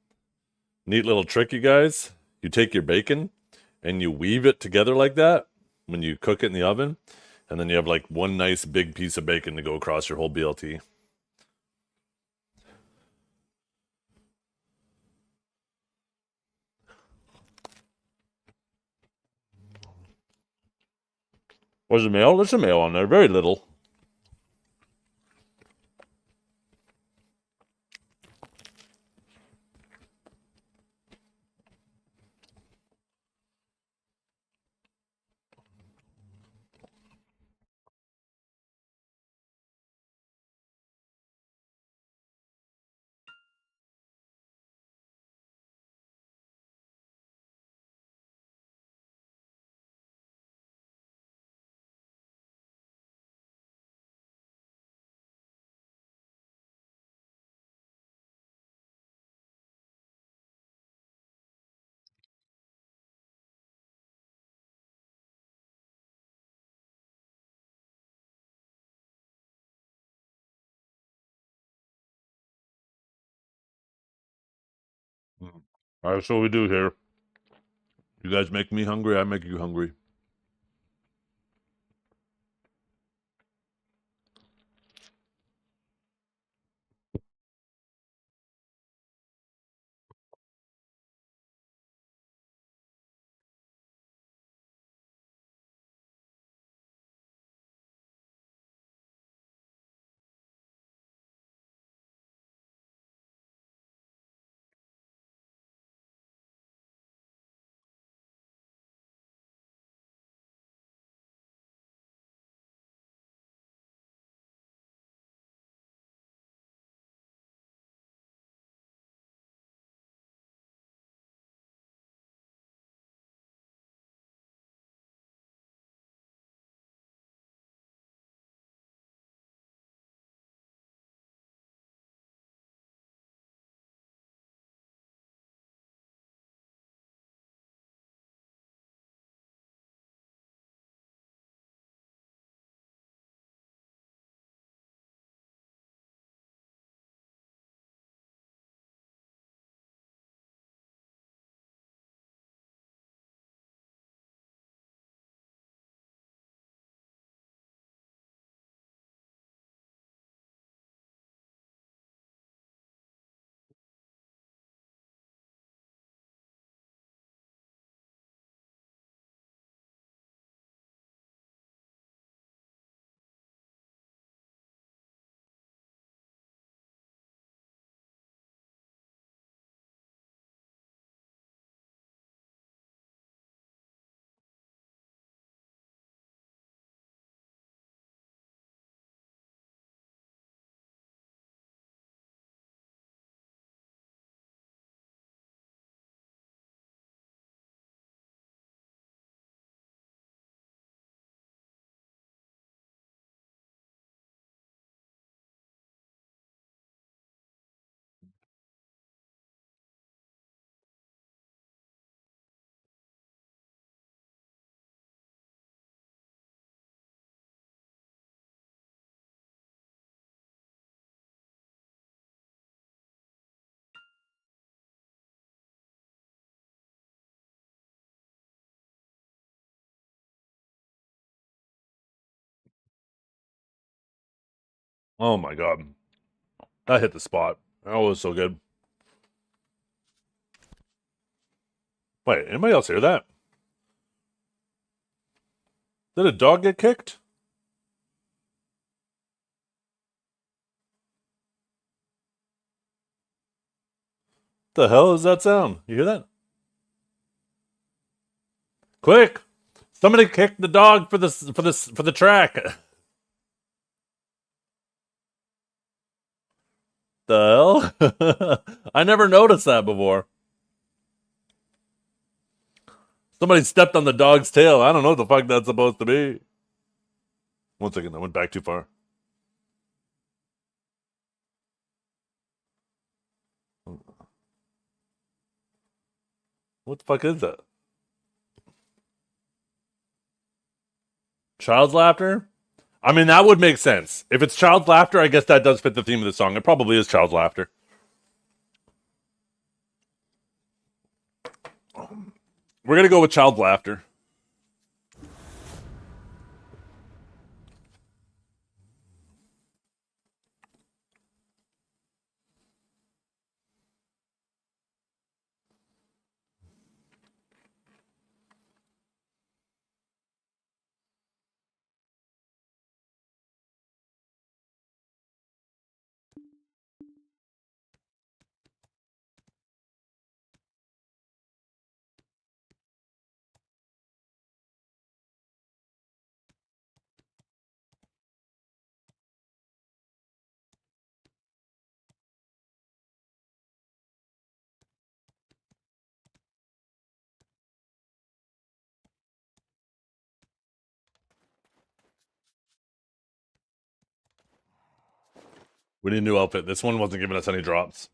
A: Neat little trick, you guys. You take your bacon and you weave it together like that when you cook it in the oven, and then you have like one nice big piece of bacon to go across your whole BLT. Was there mayo? There's some mayo on there. Very little. All right, that's what we do here. You guys make me hungry, I make you hungry. Oh my god. That hit the spot. That was so good. Wait, anybody else hear that? Did a dog get kicked? The hell is that sound? You hear that? Quick! Somebody kick the dog for the track. The hell? I never noticed that before. Somebody stepped on the dog's tail. I don't know what the fuck that's supposed to be. One second, I went back too far. What the fuck is that? Child's laughter? I mean, that would make sense. If it's child's laughter, I guess that does fit the theme of the song. It probably is child's laughter. We're going to go with child's laughter. We need a new outfit. This one wasn't giving us any drops.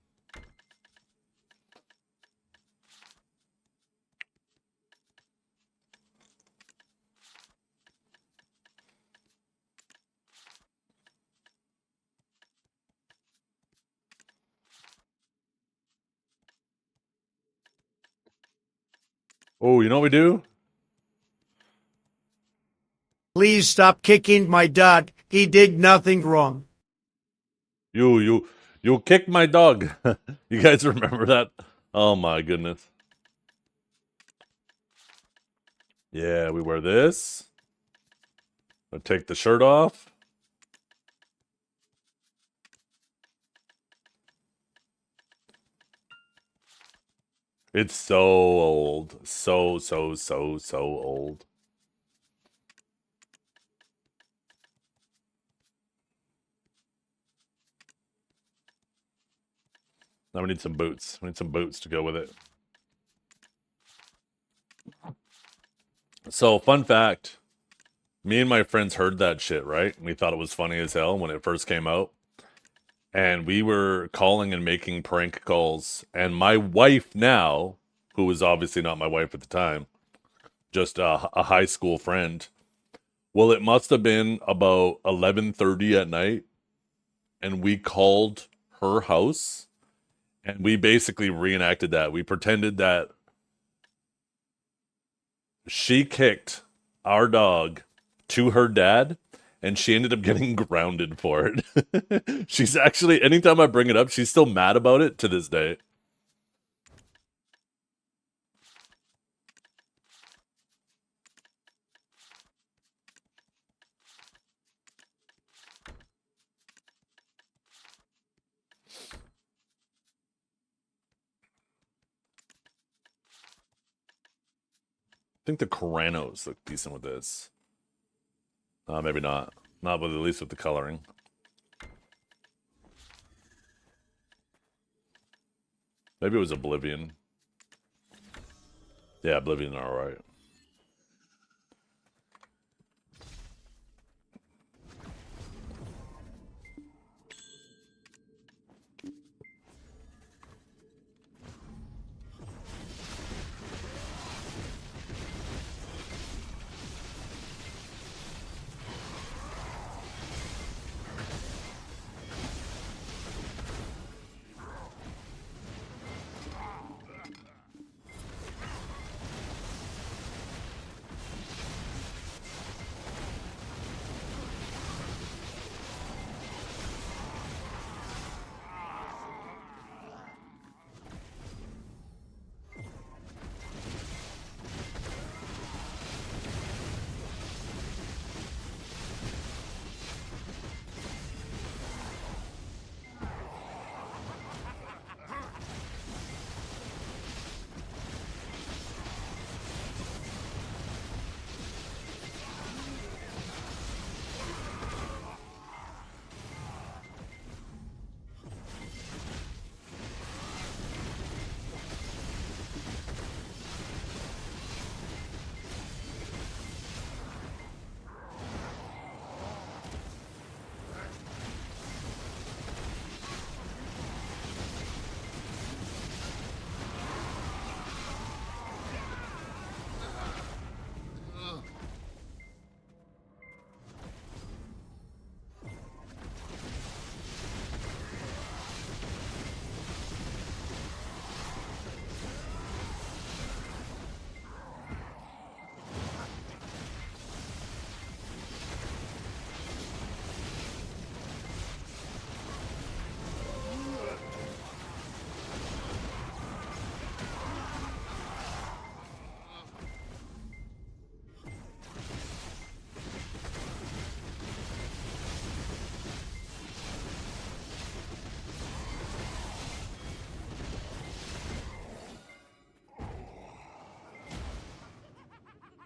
A: Oh, you know what we do?
H: Please stop kicking my dog. He did nothing wrong.
A: You kicked my dog. You guys remember that? Oh my goodness. Yeah, we wear this. I take the shirt off. It's so old. So old. Now we need some boots. We need some boots to go with it. So, fun fact. Me and my friends heard that shit, right? We thought it was funny as hell when it first came out. And we were calling and making prank calls. And my wife now, who was obviously not my wife at the time, just a high school friend. Well, it must have been about 11:30 at night. And we called her house. And we basically reenacted that. We pretended that she kicked our dog to her dad, and she ended up getting grounded for it. She's actually, anytime I bring it up, she's still mad about it to this day. I think the Caranos look decent with this. Maybe not. Not with, at least with the coloring. Maybe it was Oblivion. Yeah, Oblivion are alright.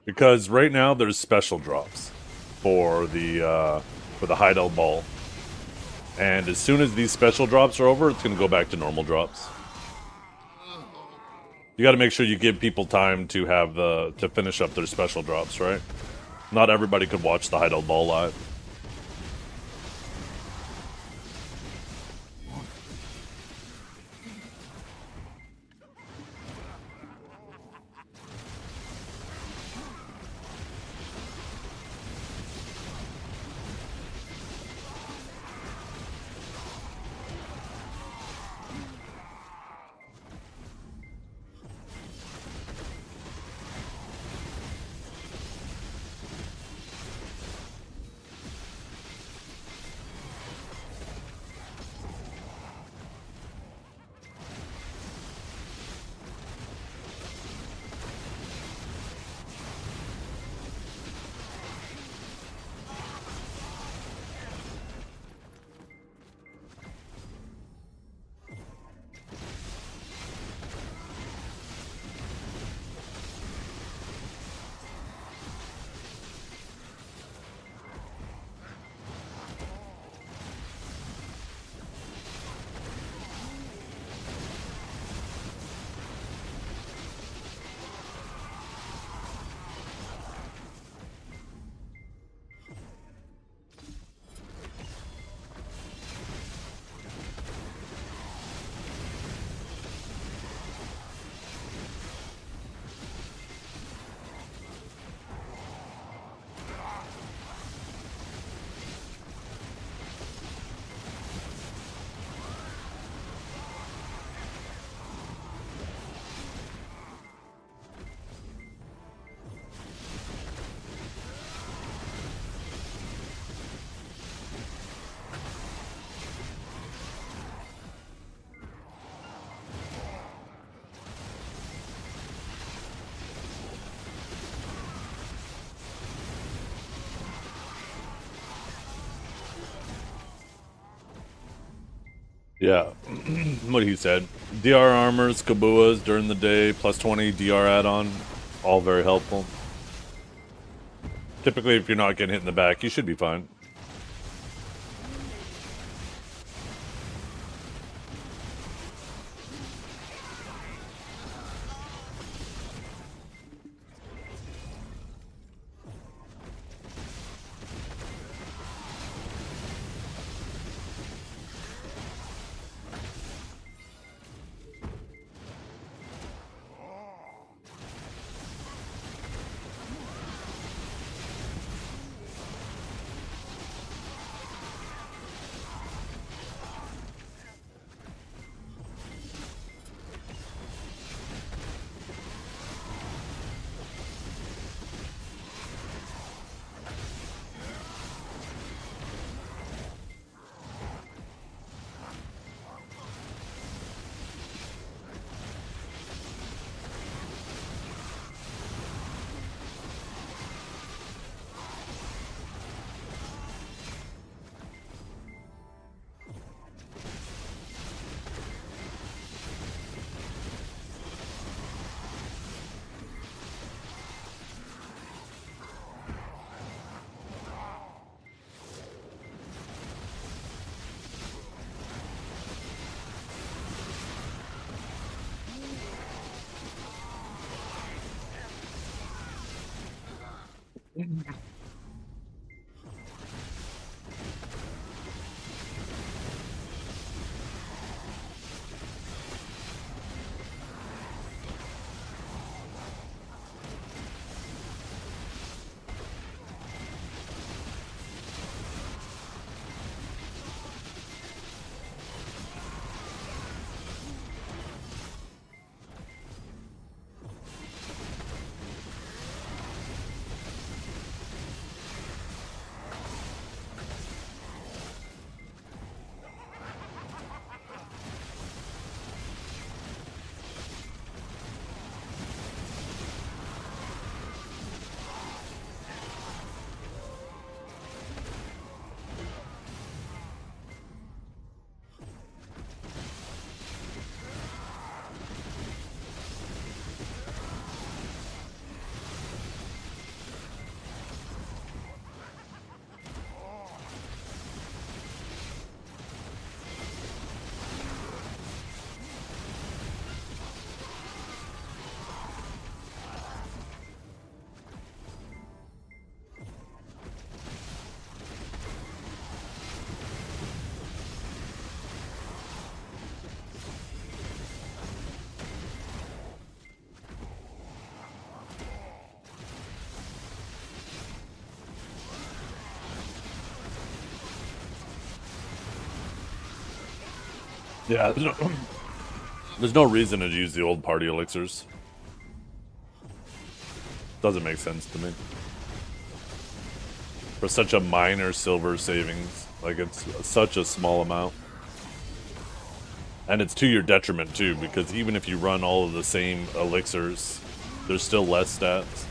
A: Because right now there's special drops for the Heidel Ball. And as soon as these special drops are over, it's going to go back to normal drops. You got to make sure you give people time to have to finish up their special drops, right? Not everybody could watch the Heidel Ball live. Yeah, what he said. DR armors, Kabuas during the day, plus 20 DR add-on, all very helpful. Typically, if you're not getting hit in the back, you should be fine. Yeah, there's no reason to use the old party elixirs. Doesn't make sense to me. For such a minor silver savings, like it's such a small amount. And it's to your detriment too, because even if you run all of the same elixirs, there's still less stats.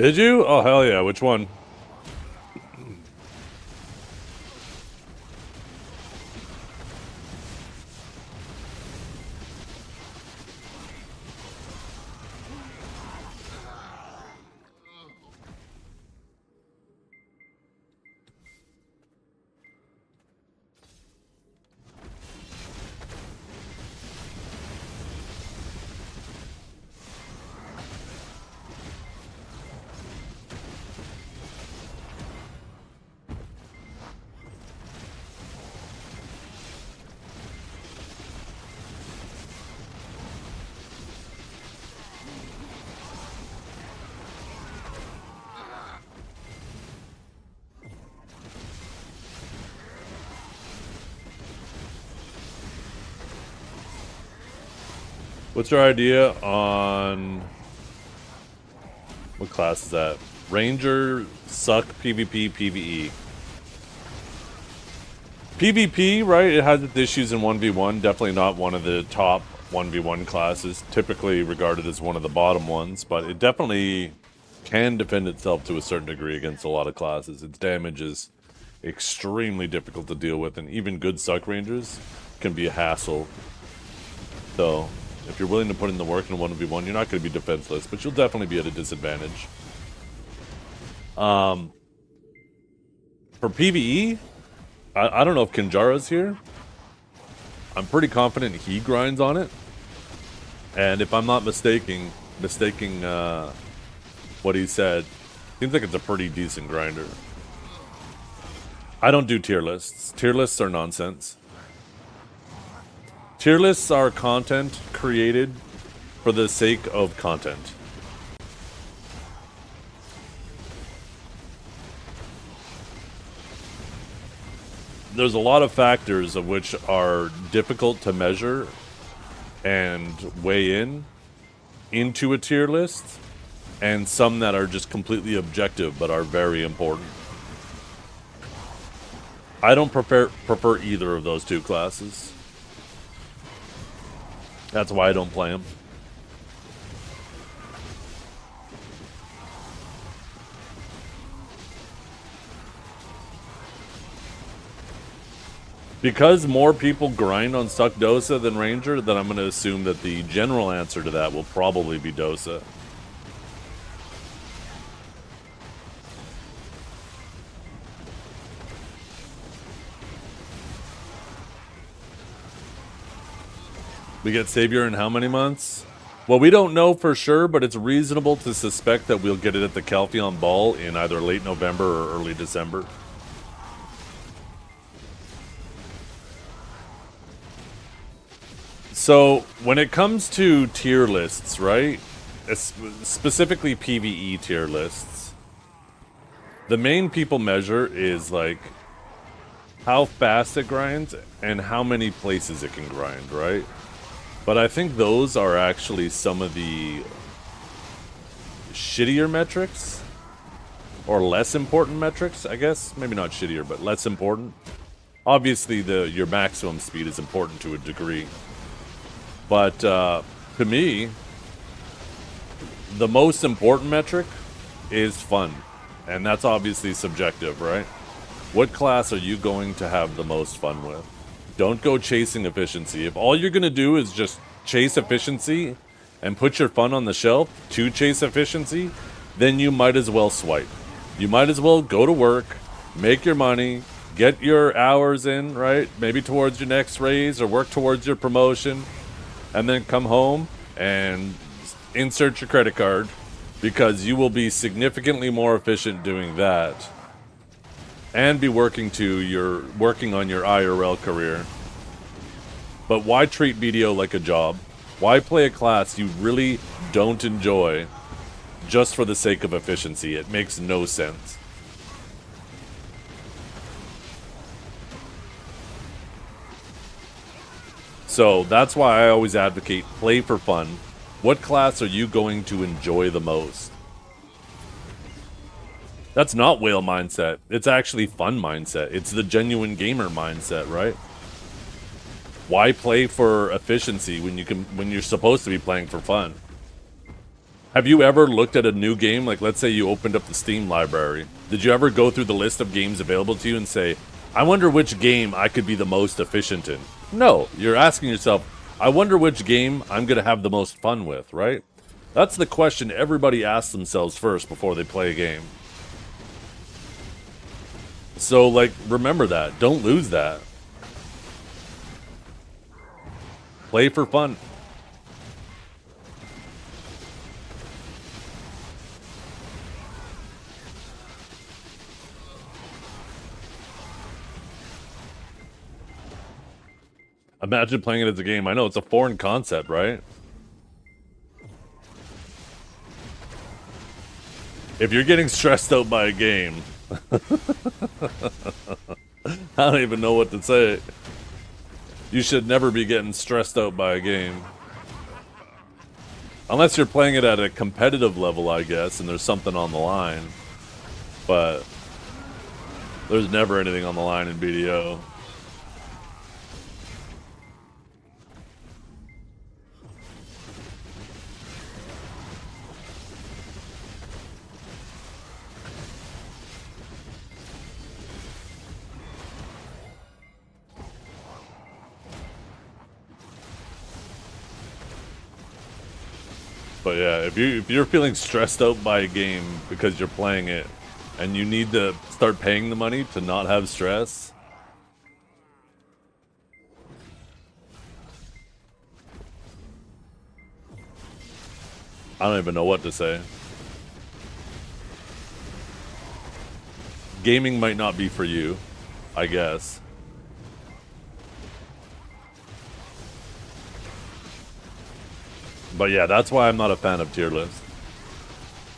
A: Did you? Oh, hell yeah. Which one? What's your idea on what class is that? Ranger, Suck, PvP, PvE. PvP, right? It has its issues in 1v1. Definitely not one of the top 1v1 classes. Typically regarded as one of the bottom ones, but it definitely can defend itself to a certain degree against a lot of classes. Its damage is extremely difficult to deal with, and even good Suck Rangers can be a hassle. So if you're willing to put in the work in 1v1, you're not going to be defenseless, but you'll definitely be at a disadvantage. For PvE, I don't know if Kinjara's here. I'm pretty confident he grinds on it. And if I'm not mistaking what he said, seems like it's a pretty decent grinder. I don't do tier lists. Tier lists are nonsense. Tier lists are content created for the sake of content. There's a lot of factors of which are difficult to measure and weigh into a tier list, and some that are just completely objective but are very important. I don't prefer either of those two classes. That's why I don't play them. Because more people grind on Suck Dosa than Ranger, then I'm going to assume that the general answer to that will probably be Dosa. We get Savior in how many months? Well, we don't know for sure, but it's reasonable to suspect that we'll get it at the Calpheon Ball in either late November or early December. So, when it comes to tier lists, right? Specifically PvE tier lists, the main people measure is like how fast it grinds and how many places it can grind, right? But I think those are actually some of the shittier metrics, or less important metrics, I guess. Maybe not shittier, but less important. Obviously, your maximum speed is important to a degree. But to me, the most important metric is fun. And that's obviously subjective, right? What class are you going to have the most fun with? Don't go chasing efficiency. If all you're going to do is just chase efficiency and put your fun on the shelf to chase efficiency, then you might as well swipe. You might as well go to work, make your money, get your hours in, right? Maybe towards your next raise or work towards your promotion. And then come home and insert your credit card, because you will be significantly more efficient doing that and be working on your IRL career. But why treat BDO like a job? Why play a class you really don't enjoy just for the sake of efficiency? It makes no sense. So that's why I always advocate play for fun. What class are you going to enjoy the most? That's not whale mindset. It's actually fun mindset. It's the genuine gamer mindset, right? Why play for efficiency when you're supposed to be playing for fun? Have you ever looked at a new game? Like, let's say you opened up the Steam library. Did you ever go through the list of games available to you and say, I wonder which game I could be the most efficient in? No, you're asking yourself, I wonder which game I'm going to have the most fun with, right? That's the question everybody asks themselves first before they play a game. So, like, remember that. Don't lose that. Play for fun. Imagine playing it as a game. I know it's a foreign concept, right? If you're getting stressed out by a game, I don't even know what to say. You should never be getting stressed out by a game. Unless you're playing it at a competitive level, I guess, and there's something on the line. But there's never anything on the line in BDO. But yeah, if you're feeling stressed out by a game because you're playing it, and you need to start paying the money to not have stress, I don't even know what to say. Gaming might not be for you, I guess. But yeah, that's why I'm not a fan of tier lists.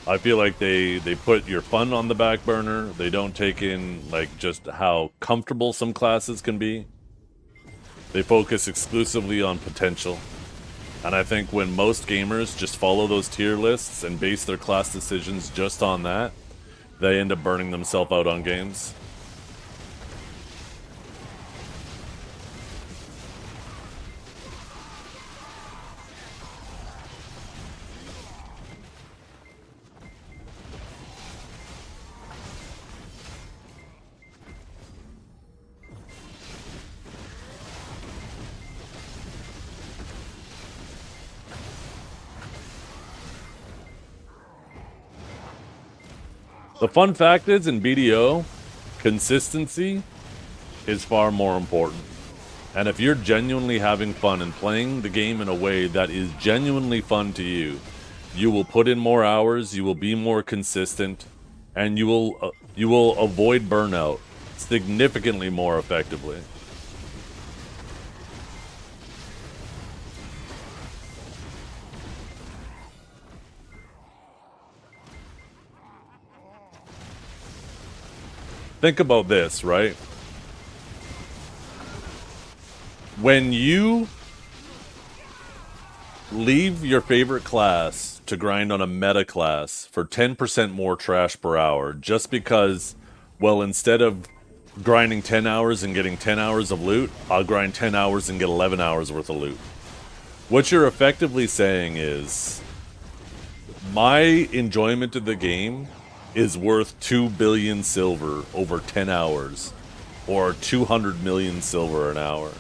A: I feel like they put your fun on the back burner. They don't take in, like, just how comfortable some classes can be. They focus exclusively on potential. And I think when most gamers just follow those tier lists and base their class decisions just on that, they end up burning themselves out on games. The fun fact is, in BDO, consistency is far more important. And if you're genuinely having fun and playing the game in a way that is genuinely fun to you, you will put in more hours, you will be more consistent, and you will avoid burnout significantly more effectively. Think about this, right? When you leave your favorite class to grind on a meta class for 10% more trash per hour, just because, well, instead of grinding 10 hours and getting 10 hours of loot, I'll grind 10 hours and get 11 hours worth of loot. What you're effectively saying is, my enjoyment of the game is worth 2 billion silver over 10 hours, or 200 million silver an hour.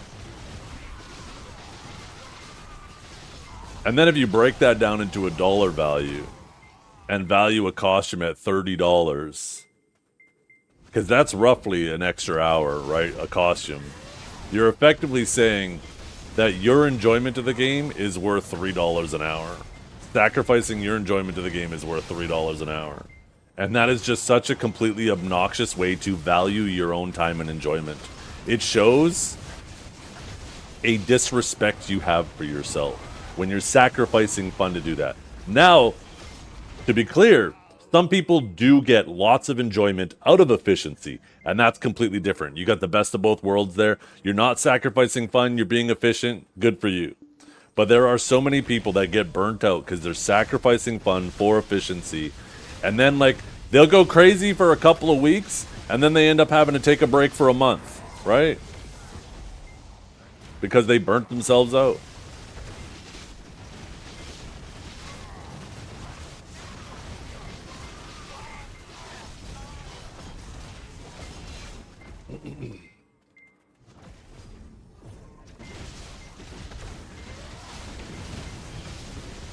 A: And then if you break that down into a dollar value, and value a costume at $30, because that's roughly an extra hour, right? A costume. You're effectively saying that your enjoyment of the game is worth $3 an hour. Sacrificing your enjoyment of the game is worth $3 an hour. And that is just such a completely obnoxious way to value your own time and enjoyment. It shows a disrespect you have for yourself when you're sacrificing fun to do that. Now, to be clear, some people do get lots of enjoyment out of efficiency, and that's completely different. You got the best of both worlds there. You're not sacrificing fun, you're being efficient, good for you. But there are so many people that get burnt out because they're sacrificing fun for efficiency. And then, like, they'll go crazy for a couple of weeks, and then they end up having to take a break for a month, right? Because they burnt themselves out.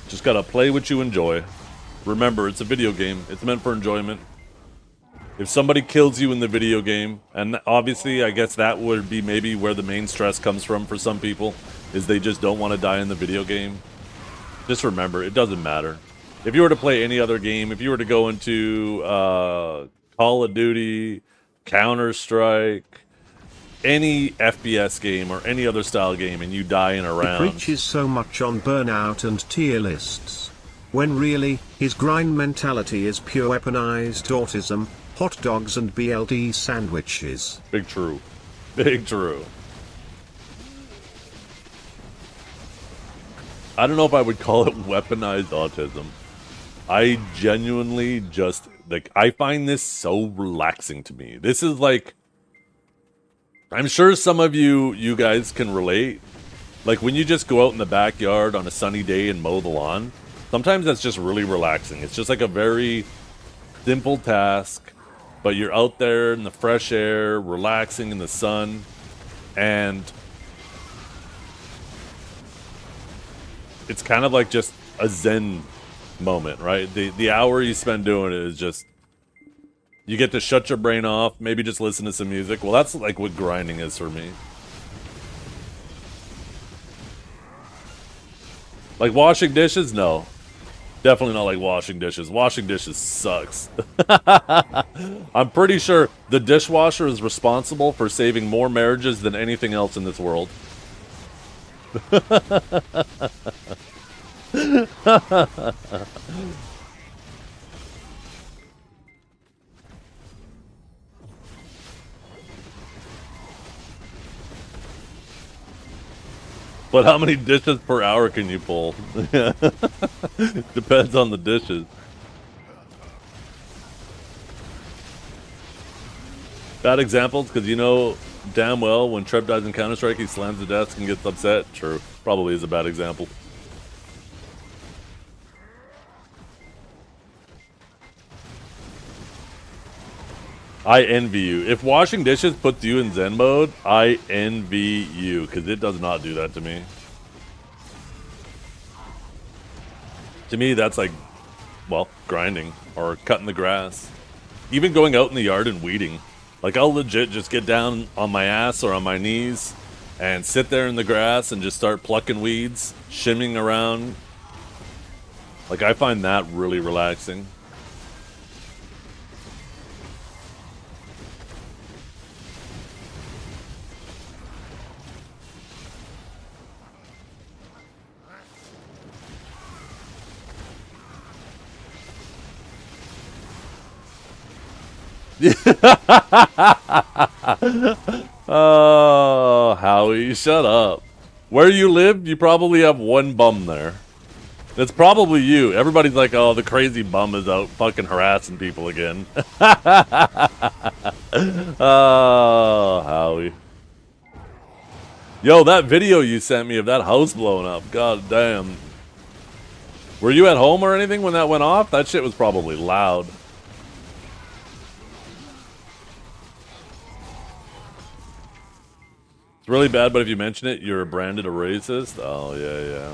A: Just gotta play what you enjoy. Remember, it's a video game. It's meant for enjoyment. If somebody kills you in the video game, and obviously I guess that would be maybe where the main stress comes from for some people, is they just don't want to die in the video game. Just remember, it doesn't matter. If you were to play any other game, if you were to go into Call of Duty, Counter-Strike, any FPS game or any other style game, and you die in a round.
F: He preaches so much on burnout and tier lists, when really, his grind mentality is pure weaponized autism, hot dogs and BLD sandwiches.
A: Big true. Big true. I don't know if I would call it weaponized autism. I genuinely just, like, I find this so relaxing to me. This is like, I'm sure some of you guys can relate. Like, when you just go out in the backyard on a sunny day and mow the lawn, sometimes that's just really relaxing. It's just like a very simple task, but you're out there in the fresh air, relaxing in the sun, and it's kind of like just a zen moment, right? The hour you spend doing it is just, you get to shut your brain off, maybe just listen to some music. Well, that's like what grinding is for me. Like washing dishes? No. Definitely not like washing dishes. Washing dishes sucks. I'm pretty sure the dishwasher is responsible for saving more marriages than anything else in this world. But how many dishes per hour can you pull? Depends on the dishes. Bad examples, because you know damn well when Trev dies in Counter-Strike, he slams the desk and gets upset. True. Probably is a bad example. I envy you. If washing dishes puts you in Zen mode, I envy you, because it does not do that to me. To me, that's like, well, grinding or cutting the grass. Even going out in the yard and weeding. Like, I'll legit just get down on my ass or on my knees and sit there in the grass and just start plucking weeds, shimming around. Like, I find that really relaxing. Oh, Howie, shut up. Where you live, you probably have one bum there. It's probably you. Everybody's like, oh, the crazy bum is out fucking harassing people again. Oh, Howie. Yo, that video you sent me of that house blowing up, god damn. Were you at home or anything when that went off? That shit was probably loud. Really bad, but if you mention it, you're branded a racist. Oh, yeah.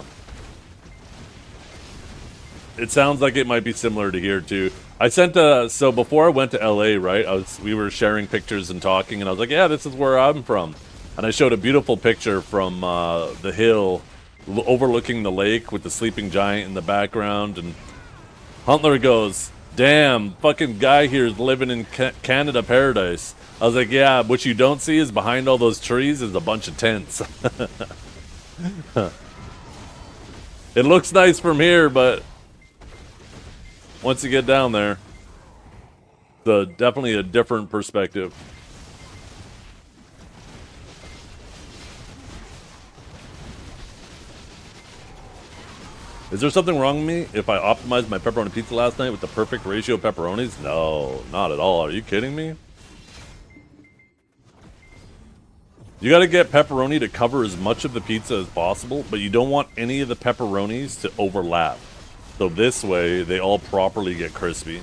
A: It sounds like it might be similar to here, too. I sent so before I went to LA, right, we were sharing pictures and talking, and I was like, yeah, this is where I'm from. And I showed a beautiful picture from the hill overlooking the lake with the sleeping giant in the background, and Huntler goes, damn, fucking guy here is living in Canada paradise. I was like, yeah, what you don't see is behind all those trees is a bunch of tents. It looks nice from here, but once you get down there, it's definitely a different perspective. Is there something wrong with me if I optimized my pepperoni pizza last night with the perfect ratio of pepperonis? No, not at all. Are you kidding me? You gotta get pepperoni to cover as much of the pizza as possible, but you don't want any of the pepperonis to overlap. So this way, they all properly get crispy.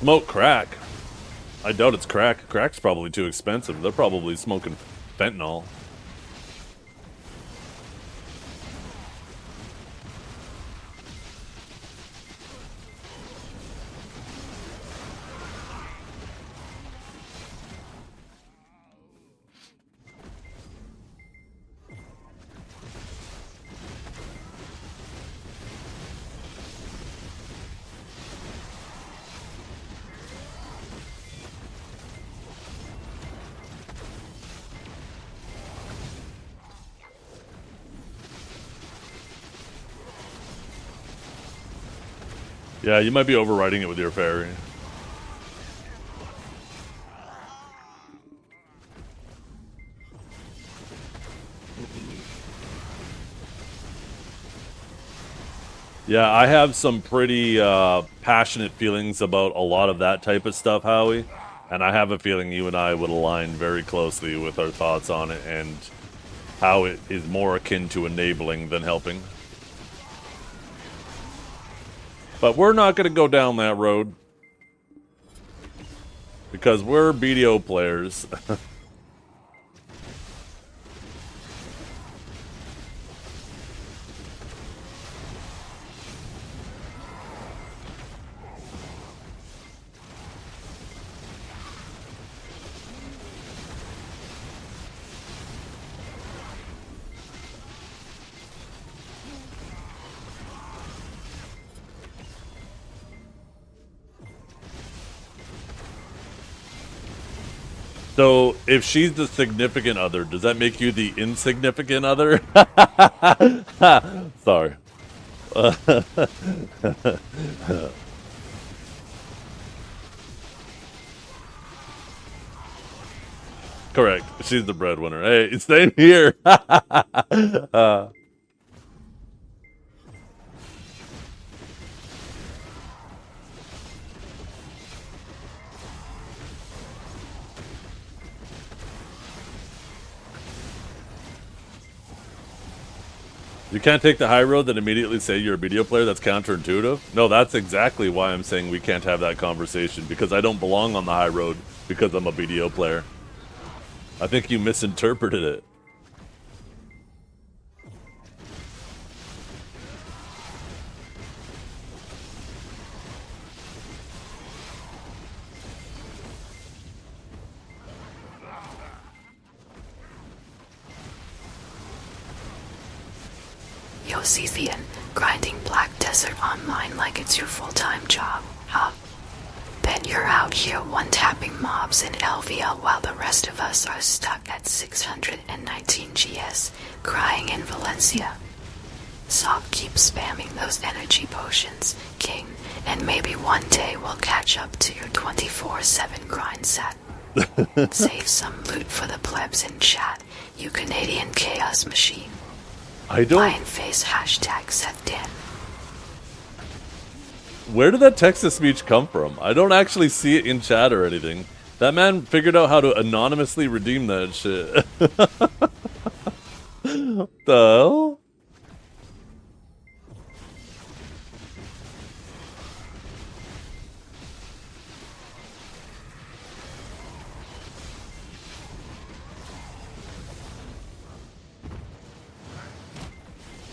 A: Smoke crack. I doubt it's crack. Crack's probably too expensive. They're probably smoking fentanyl. Yeah, you might be overriding it with your fairy. Yeah, I have some pretty passionate feelings about a lot of that type of stuff, Howie. And I have a feeling you and I would align very closely with our thoughts on it and how it is more akin to enabling than helping. But we're not going to go down that road. Because we're BDO players. So, if she's the significant other, does that make you the insignificant other? Sorry. Correct. She's the breadwinner. Hey, same here. You can't take the high road then immediately say you're a video player. That's counterintuitive. No, that's exactly why I'm saying we can't have that conversation, because I don't belong on the high road because I'm a BDO player. I think you misinterpreted it.
I: Yosithian, grinding Black Desert online like it's your full-time job, huh? Then you're out here one-tapping mobs in LVL while the rest of us are stuck at 619 GS, crying in Valencia. So keep spamming those energy potions, King, and maybe one day we'll catch up to your 24/7 grind set. Save some loot for the plebs in chat, you Canadian chaos machine.
A: I don't...
I: Lion face hashtag set in.
A: Where did that Texas speech come from? I don't actually see it in chat or anything. That man figured out how to anonymously redeem that shit. What the hell?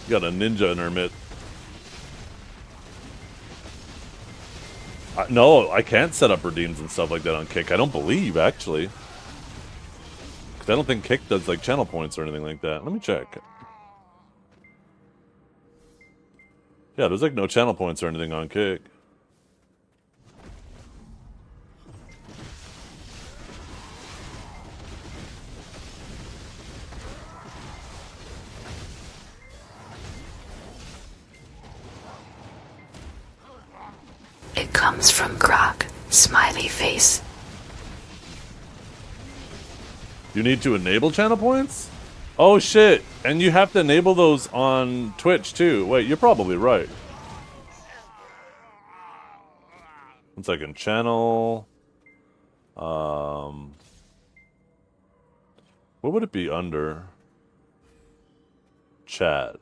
A: Got a ninja in her mitt. No, I can't set up redeems and stuff like that on Kick. I don't believe, actually. Because I don't think Kick does, like, channel points or anything like that. Let me check. Yeah, there's, like, no channel points or anything on Kick.
I: It comes from Grok, smiley face.
A: You need to enable channel points? Oh shit, and you have to enable those on Twitch too. Wait, you're probably right. 1 second, channel. What would it be under? Chat.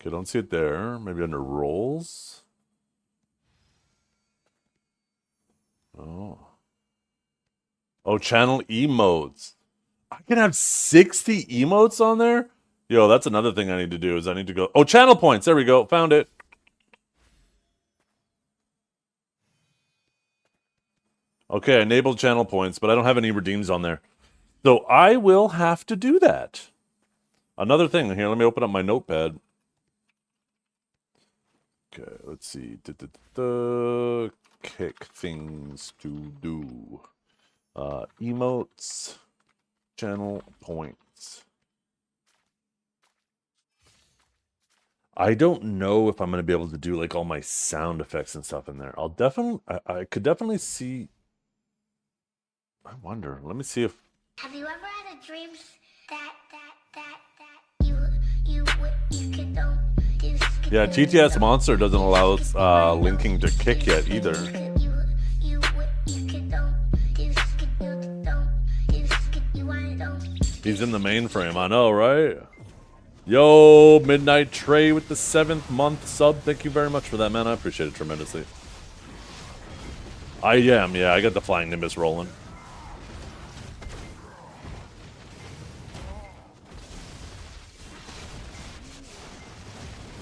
A: Okay, don't see it there. Maybe under roles. Oh. Oh, channel emotes. I can have 60 emotes on there? Yo, that's another thing I need to do is I need to go. Oh, channel points. There we go. Found it. Okay, I enabled channel points, but I don't have any redeems on there. So I will have to do that. Another thing here, let me open up my notepad. Okay, let's see. Kick things to do. Emotes, channel points. I don't know if I'm going to be able to do like all my sound effects and stuff in there. I'll definitely, I could definitely see. I wonder. Let me see if.
J: Have you ever had a dream that you could don't do?
A: Yeah, GTS Monster doesn't allow linking to kick yet either. He's in the mainframe, I know, right? Yo, Midnight Trey with the 7th month sub. Thank you very much for that, man. I appreciate it tremendously. I am, yeah. I got the Flying Nimbus rolling.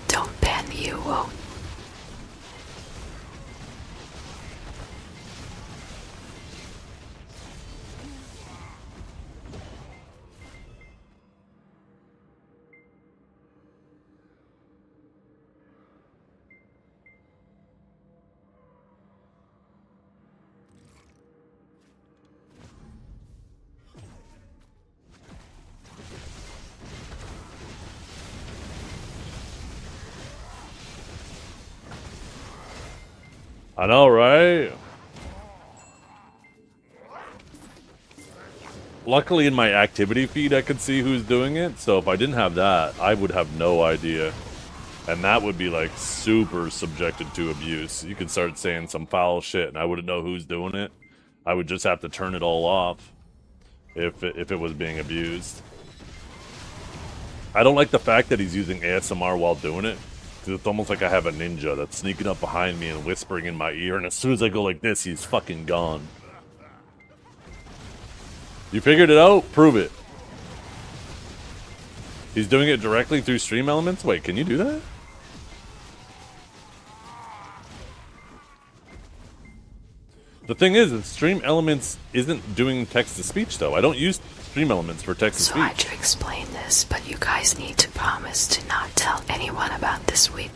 I: Don't ban the IQON.
A: I know, right? Luckily, in my activity feed, I could see who's doing it. So if I didn't have that, I would have no idea. And that would be, like, super subjected to abuse. You could start saying some foul shit, and I wouldn't know who's doing it. I would just have to turn it all off if it was being abused. I don't like the fact that he's using ASMR while doing it. It's almost like I have a ninja that's sneaking up behind me and whispering in my ear, and as soon as I go like this, he's fucking gone. You figured it out? Prove it. He's doing it directly through Stream Elements? Wait, can you do that? The thing is Stream Elements isn't doing text-to-speech, though. I don't use Stream Elements for text-to-speech.
I: So I had to explain this, but you guys need to promise to not tell anyone about this sweep.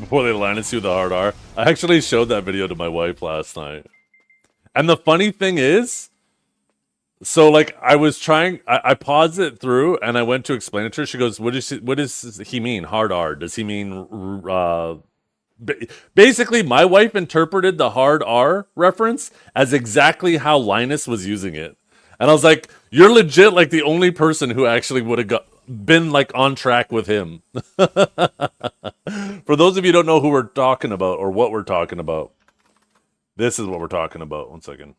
A: Before they line us through the hard R. I actually showed that video to my wife last night. And the funny thing is, so like I was trying, I paused it through and I went to explain it to her. She goes, what does he mean? Hard R? Does he mean, basically my wife interpreted the hard R reference as exactly how Linus was using it. And I was like, you're legit like the only person who actually would have been like on track with him. For those of you who don't know who we're talking about or what we're talking about, this is what we're talking about. One second.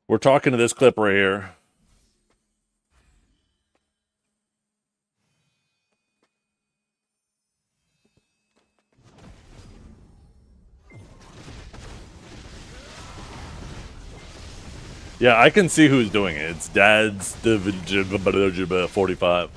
A: We're talking to this clip right here. Yeah, I can see who's doing it. It's Dad's 45.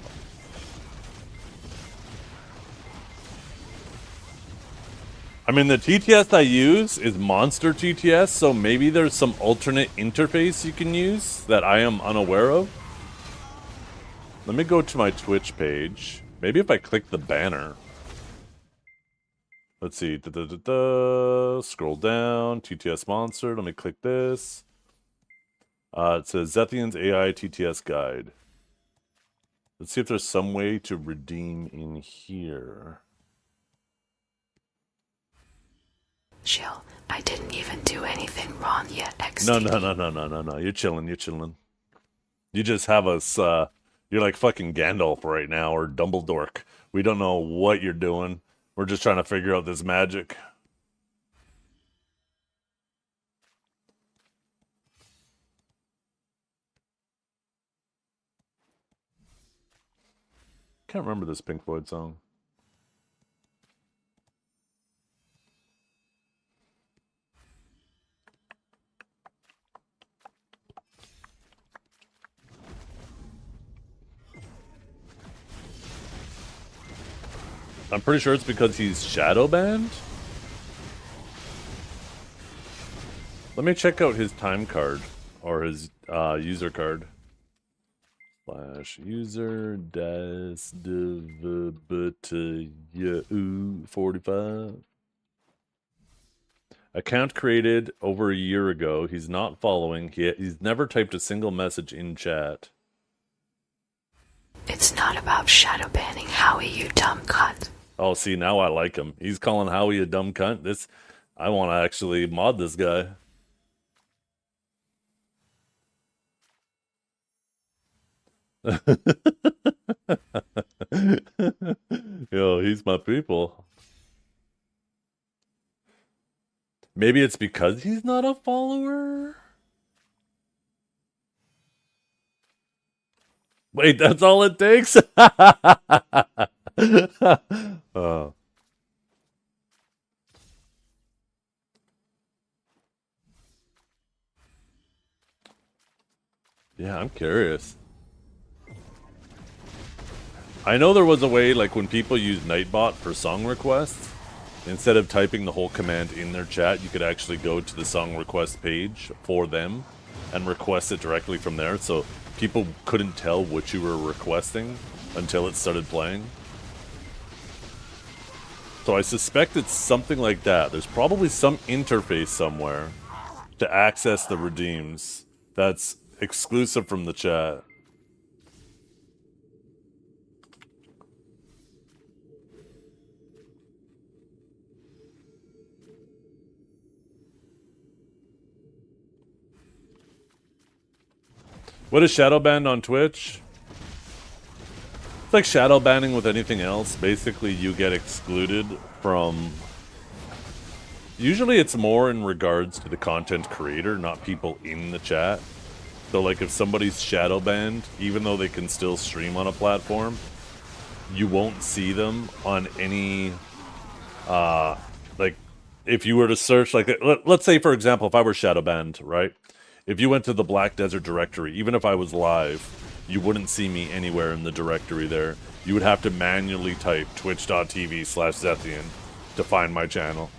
A: I mean, the TTS I use is Monster TTS, so maybe there's some alternate interface you can use that I am unaware of. Let me go to my Twitch page. Maybe if I click the banner. Let's see. Scroll down. TTS Monster. Let me click this. It says Zethian's AI TTS Guide. Let's see if there's some way to redeem in here.
I: Chill. I didn't even do anything wrong yet, XD.
A: No. You're chilling. You just have us, you're like fucking Gandalf right now, or Dumbledore. We don't know what you're doing. We're just trying to figure out this magic. Can't remember this Pink Floyd song. I'm pretty sure it's because he's shadow banned. Let me check out his time card or his user card. /user das -45. Account created over a year ago. He's not following. He's never typed a single message in chat.
I: It's not about shadow banning, Howie, you dumb cunt.
A: Oh, see, now I like him. He's calling Howie a dumb cunt. I want to actually mod this guy. Yo, he's my people. Maybe it's because he's not a follower? Wait, that's all it takes? Oh. Yeah, I'm curious. I know there was a way, like when people use Nightbot for song requests, instead of typing the whole command in their chat, you could actually go to the song request page for them and request it directly from there, so people couldn't tell what you were requesting until it started playing. So I suspect it's something like that. There's probably some interface somewhere to access the redeems that's exclusive from the chat. What is shadow banned on Twitch? It's like shadow banning with anything else. Basically, you get excluded from... Usually it's more in regards to the content creator, not people in the chat. So like if somebody's shadow banned, even though they can still stream on a platform, you won't see them on any... like, if you were to search, like, let's say, for example, if I were shadow banned, right? If you went to the Black Desert directory, even if I was live, you wouldn't see me anywhere in the directory there. You would have to manually type twitch.tv/Zethian to find my channel.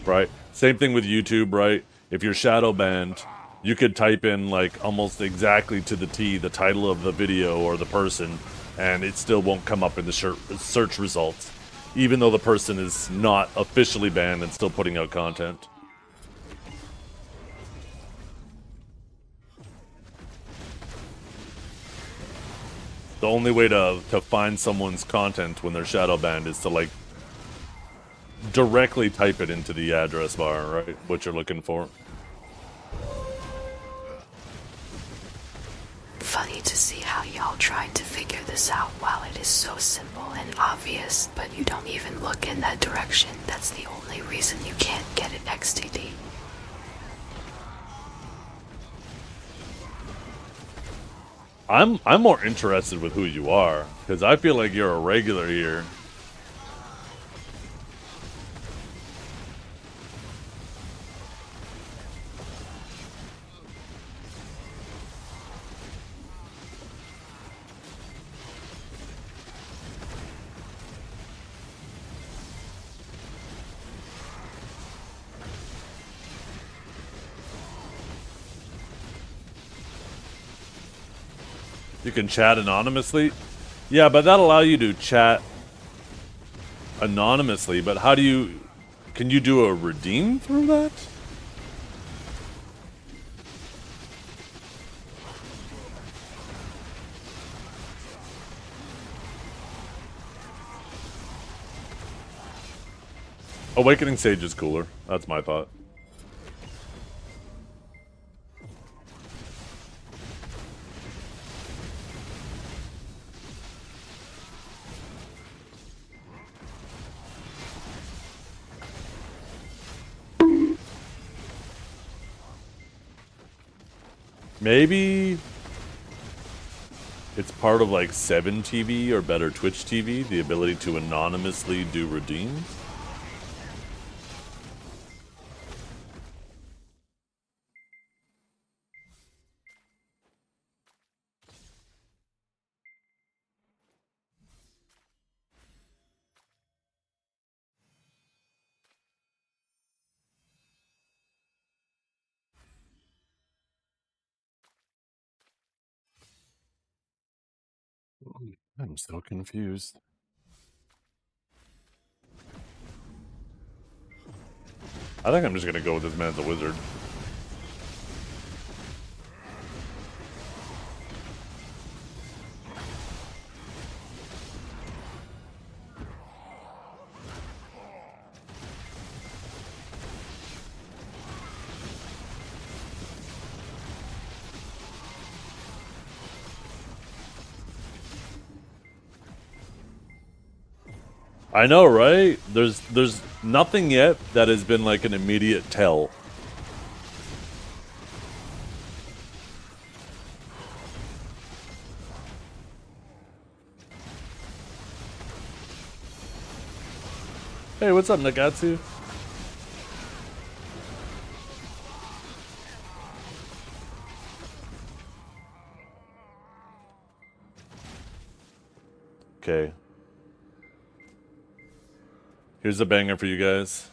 A: Right? Same thing with YouTube, right? If you're shadow banned, you could type in, like, almost exactly to the T the title of the video or the person, and it still won't come up in the search results, even though the person is not officially banned and still putting out content. The only way to find someone's content when they're shadow banned is to, like, directly type it into the address bar, right? What you're looking for.
I: Funny to see how y'all tried to figure this out while it is so simple and obvious, but you don't even look in that direction. That's the only reason you can't get it XTD.
A: I'm more interested with who you are, because I feel like you're a regular here. You can chat anonymously? Yeah, but that'll allow you to chat anonymously, but how do you... Can you do a redeem through that? Awakening Sage is cooler. That's my thought. Maybe it's part of like 7 TV or better Twitch TV, the ability to anonymously do redeems. I'm so confused. I think I'm just gonna go with this man's a wizard. I know, right? There's nothing yet that has been like an immediate tell. Hey, what's up, Nagatsu? Okay. Here's a banger for you guys.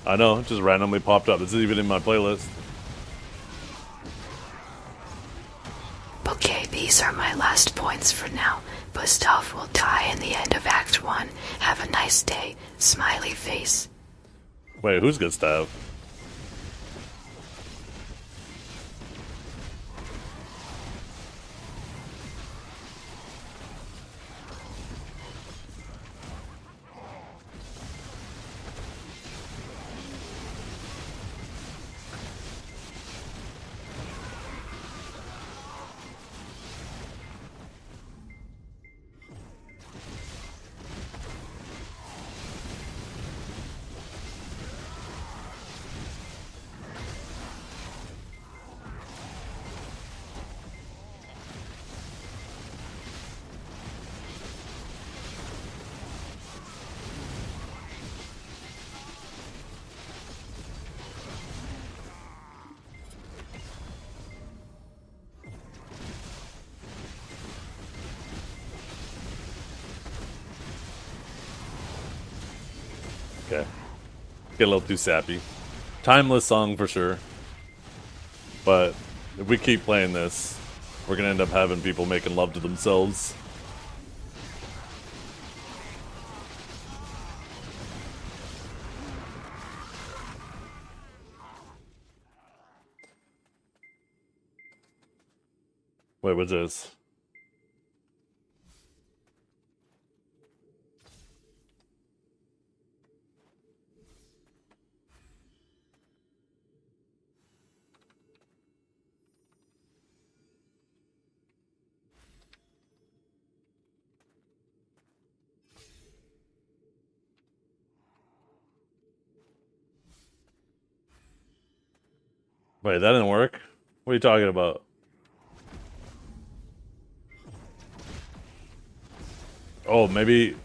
A: I know, it just randomly popped up. This is even in my playlist.
I: Okay, these are my last points for now. Gustav will die in the end of Act 1. Have a nice day. Smiley face.
A: Wait, who's Gustav? Okay. Get a little too sappy. Timeless song for sure. But if we keep playing this, we're gonna end up having people making love to themselves. Wait, what's this? Wait, that didn't work? What are you talking about? Oh, maybe...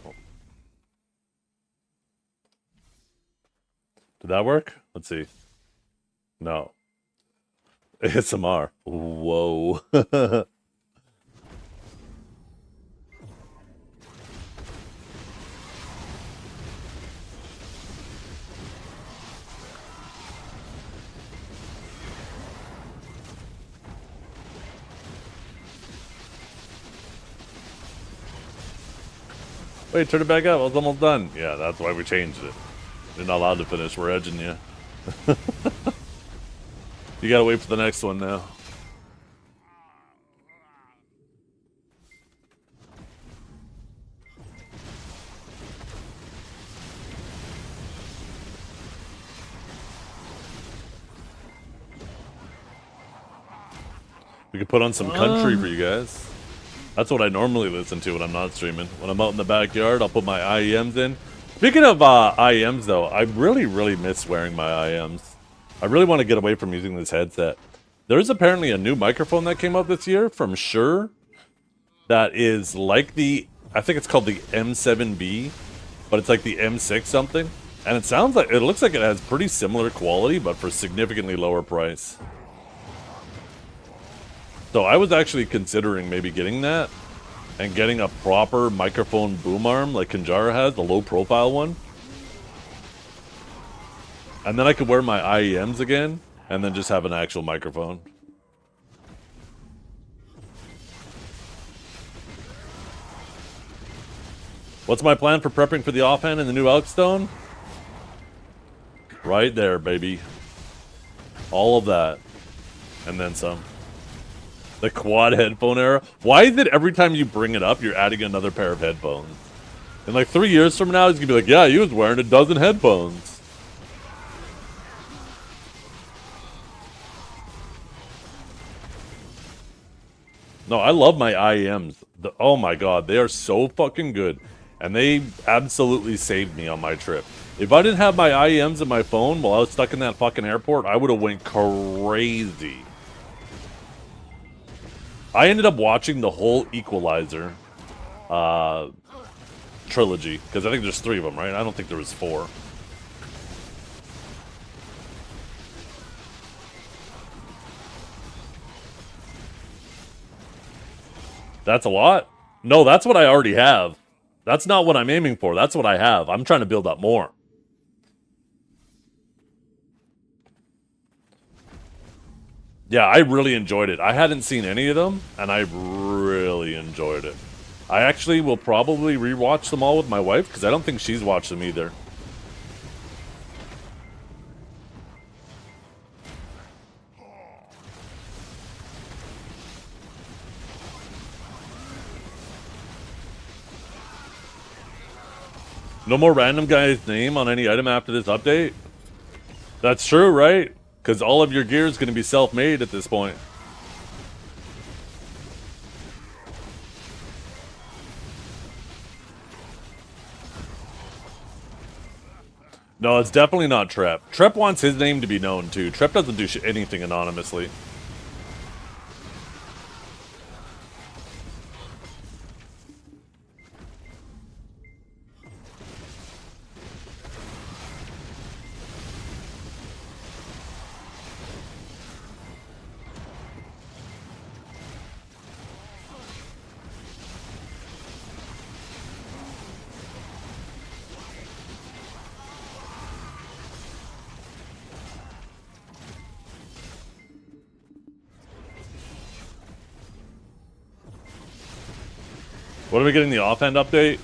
A: Did that work? Let's see. No. ASMR. Whoa. Wait, turn it back up. I was almost done. Yeah, that's why we changed it. You're not allowed to finish. We're edging you. You gotta wait for the next one now. We could put on some country for you guys. That's what I normally listen to when I'm not streaming. When I'm out in the backyard, I'll put my IEMs in. Speaking of IEMs, though, I really miss wearing my IEMs. I really want to get away from using this headset. There's apparently a new microphone that came out this year from Shure that is like the, I think it's called the M7B, but it's like the M6 something. And it sounds like, it looks like it has pretty similar quality, but for significantly lower price. So I was actually considering maybe getting that and getting a proper microphone boom arm like Kinjara has, the low profile one. And then I could wear my IEMs again and then just have an actual microphone. What's my plan for prepping for the offhand in the new Elkstone? Right there, baby. All of that. And then some. The quad headphone era. Why is it every time you bring it up, you're adding another pair of headphones? And like 3 years from now, he's gonna be like, yeah, he was wearing a dozen headphones. No, I love my IEMs. Oh my god, they are so fucking good. And they absolutely saved me on my trip. If I didn't have my IEMs in my phone while I was stuck in that fucking airport, I would have went crazy. I ended up watching the whole Equalizer trilogy, because I think there's 3 of them, right? I don't think there was 4. That's a lot? No, that's what I already have. That's not what I'm aiming for. That's what I have. I'm trying to build up more. Yeah, I really enjoyed it. I hadn't seen any of them, and I really enjoyed it. I actually will probably rewatch them all with my wife, because I don't think she's watched them either. No more random guy's name on any item after this update? That's true, right? Because all of your gear is going to be self-made at this point. No, it's definitely not Trep. Trep wants his name to be known, too. Trep doesn't do anything anonymously. What are we getting the offhand update?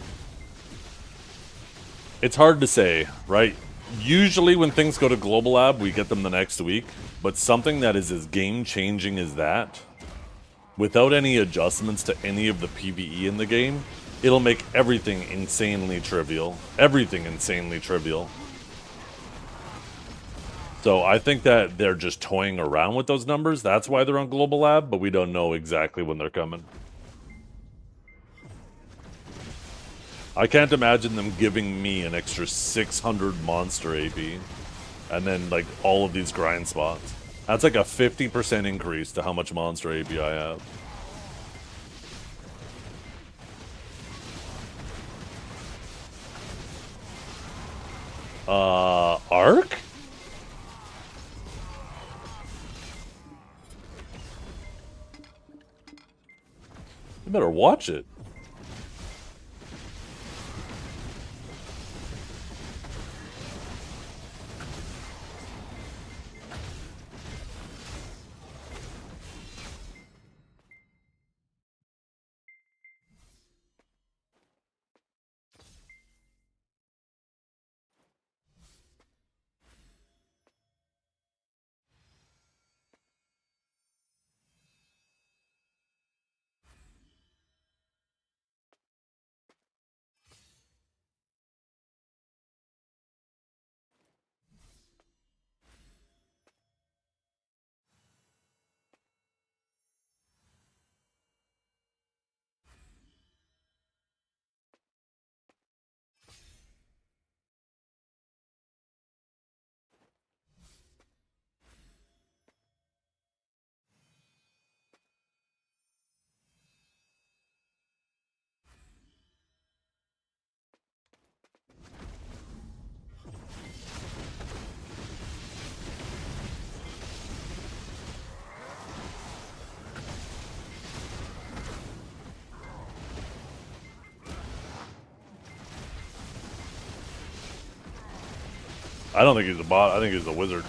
A: It's hard to say, right? Usually when things go to Global Lab, we get them the next week. But something that is as game-changing as that, without any adjustments to any of the PvE in the game, it'll make everything insanely trivial. Everything insanely trivial. So I think that they're just toying around with those numbers. That's why they're on Global Lab, but we don't know exactly when they're coming. I can't imagine them giving me an extra 600 monster AP. And then, like, all of these grind spots. That's like a 50% increase to how much monster AP I have. Arc? You better watch it. I don't think he's a bot. I think he's a wizard.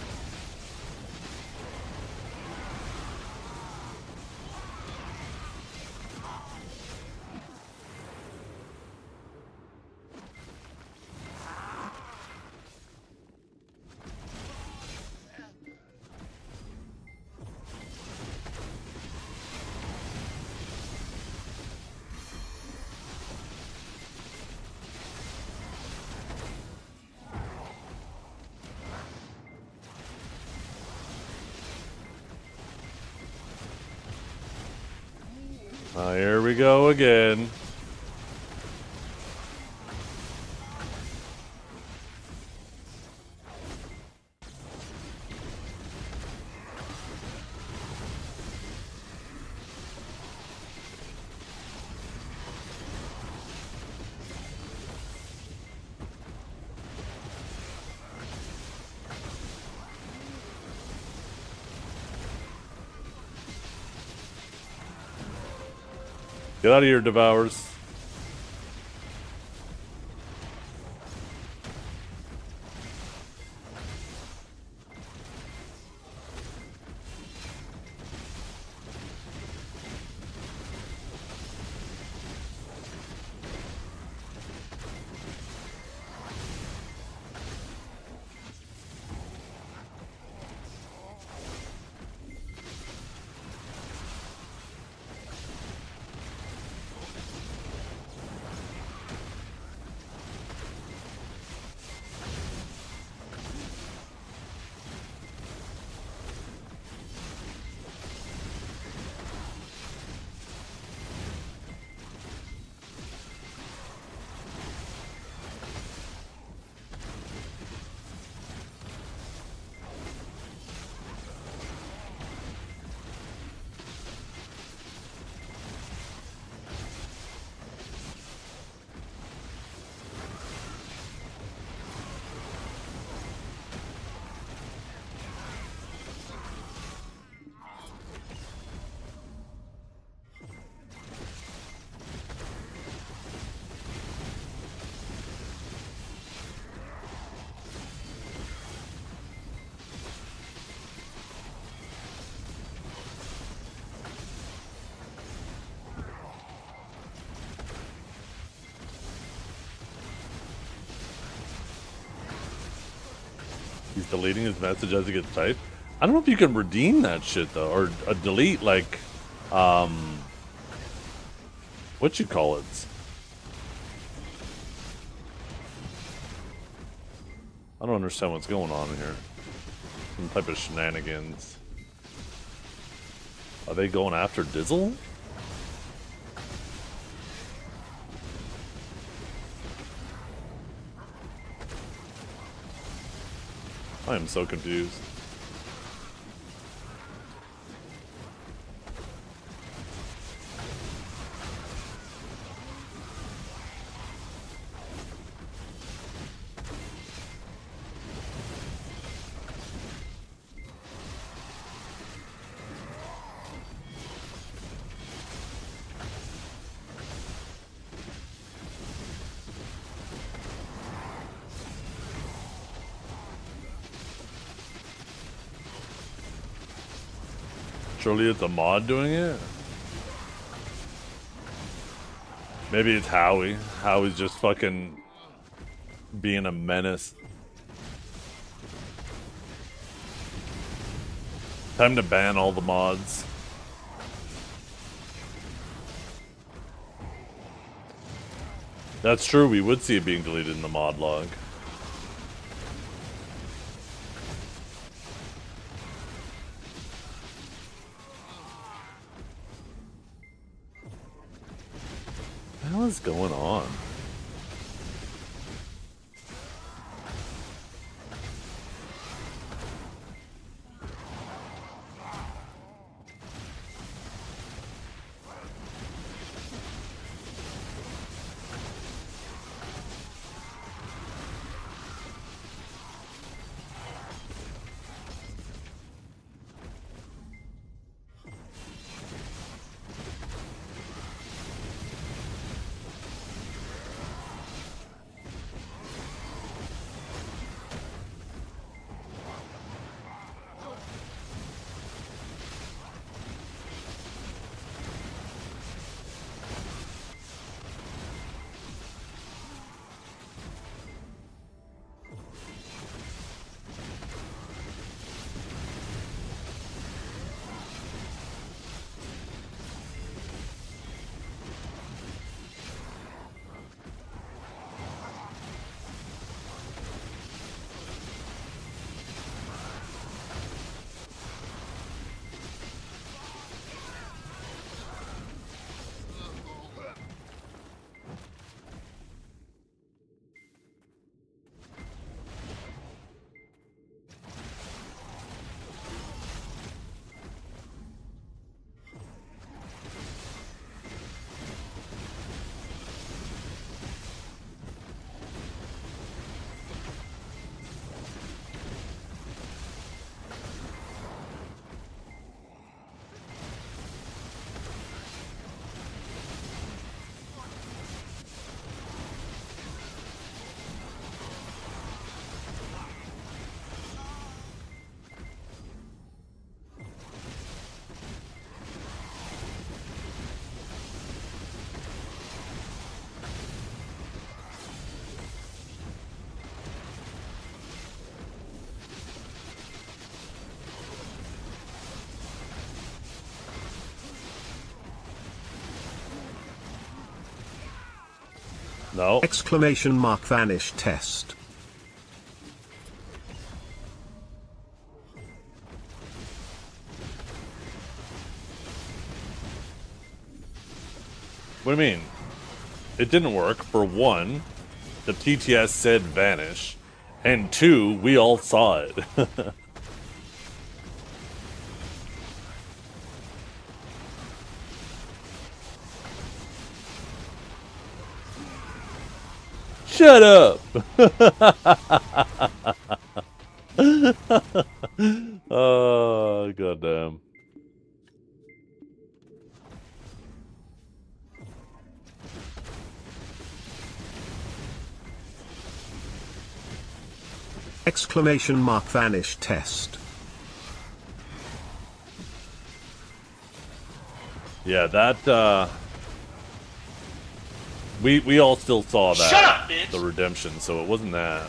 A: Here we go again. Get out of here, Devours. He's deleting his message as he gets typed. I don't know if you can redeem that shit though, or delete like, what you call it? I don't understand what's going on here. Some type of shenanigans. Are they going after Dizzle? I am so confused. Surely it's a mod doing it? Maybe it's Howie. Howie's just fucking being a menace. Time to ban all the mods. That's true, we would see it being deleted in the mod log. What the hell is going on? No.
F: Exclamation mark vanish test.
A: What do you mean? It didn't work. For one, the TTS said vanish. And two, we all saw it. Shut up! Oh, goddamn.
F: Exclamation mark vanish test.
A: Yeah, that, we all still saw that.
E: Shut up, bitch!
A: The redemption, so it wasn't that.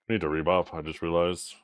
A: Need to rebuff, I just realized.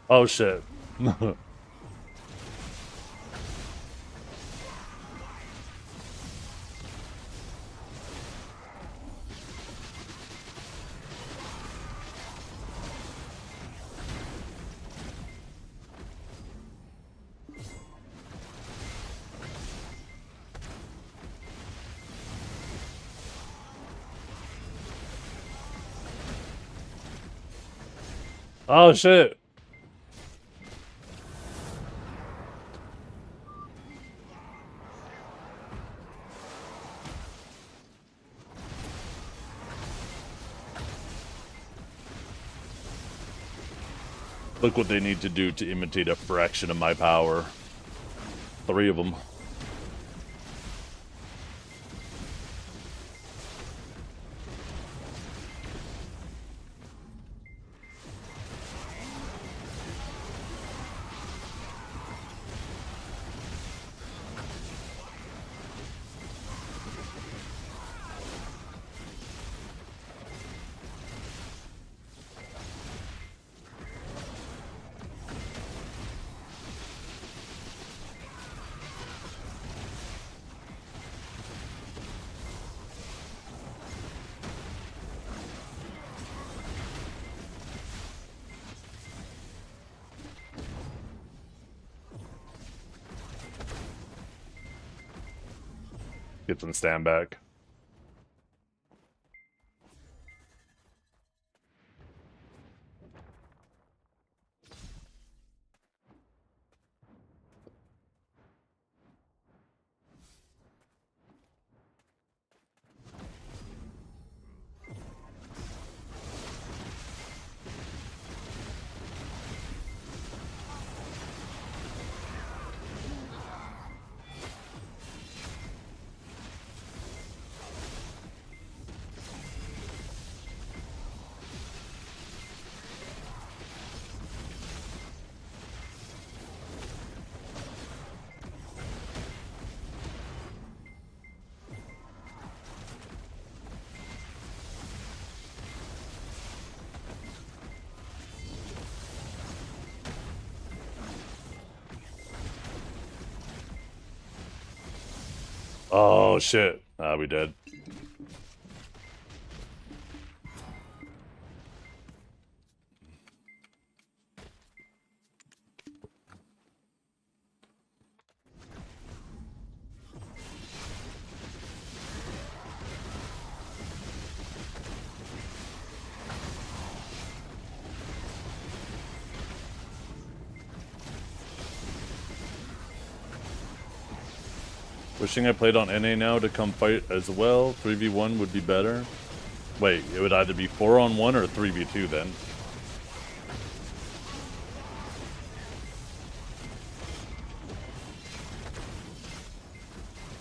A: Oh shit. Oh shit. Look what they need to do to imitate a fraction of my power. 3 of them. Get them stand back. Oh shit. Ah, we dead. Wishing I played on NA now to come fight as well. 3v1 would be better. Wait, it would either be 4-on-1 or 3v2 then.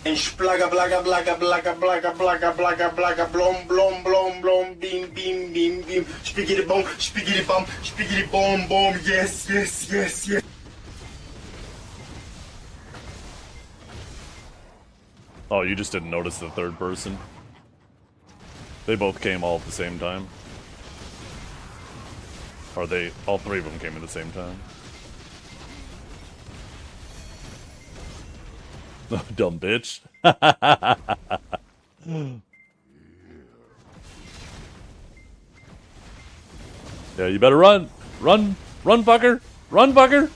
K: And splaga blaga blaga blaga blaga blaga blaga blaga blom blom blom blom beam beam beam beam spiggity bomb bomb yes yes yes yes.
A: Oh, you just didn't notice the third person? They both came all at the same time. Or all 3 of them came at the same time. Dumb bitch. Yeah, you better run! Run! Run, fucker! Run, fucker!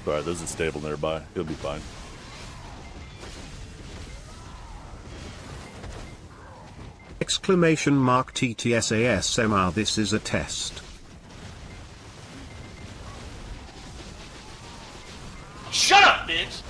A: Alright, there's a stable nearby. He'll be fine.
F: Exclamation mark TTSASMR, this is a test.
E: Shut up, bitch!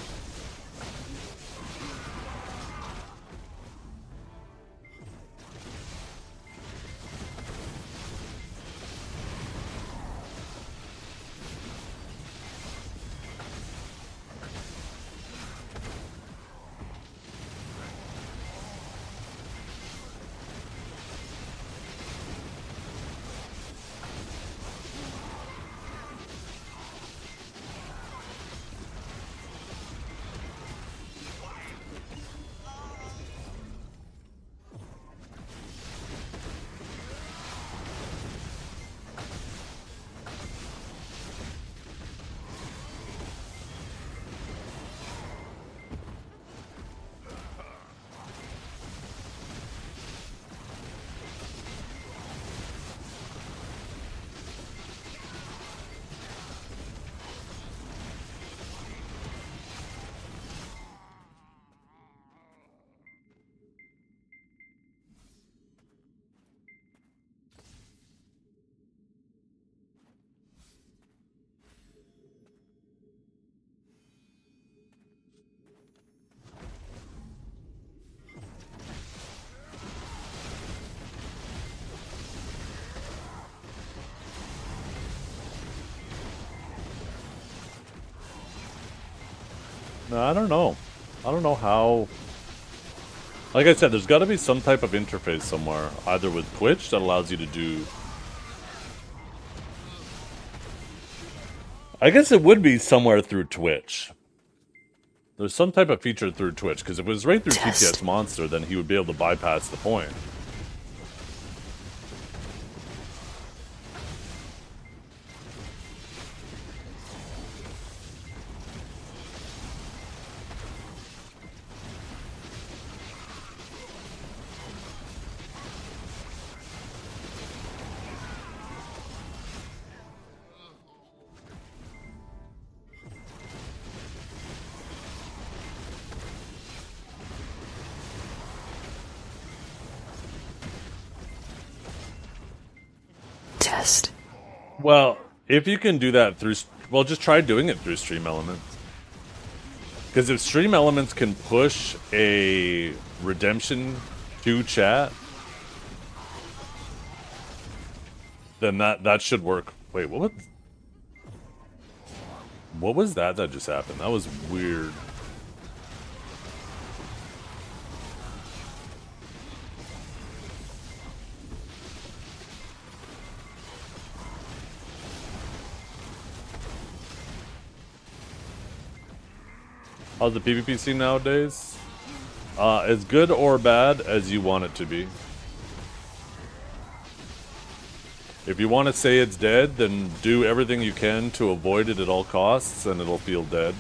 A: No, I don't know. I don't know how. Like I said, there's got to be some type of interface somewhere, either with Twitch that allows you to do. I guess it would be somewhere through Twitch. There's some type of feature through Twitch, because if it was right through TTS Monster, then he would be able to bypass the point.
I: Test.
A: Well, if you can do that through... Well, just try doing it through Stream Elements. Because if Stream Elements can push a redemption to chat, then that should work. Wait, what was that just happened? That was weird. How's the PvP scene nowadays? As good or bad as you want it to be. If you want to say it's dead, then do everything you can to avoid it at all costs, and it'll feel dead.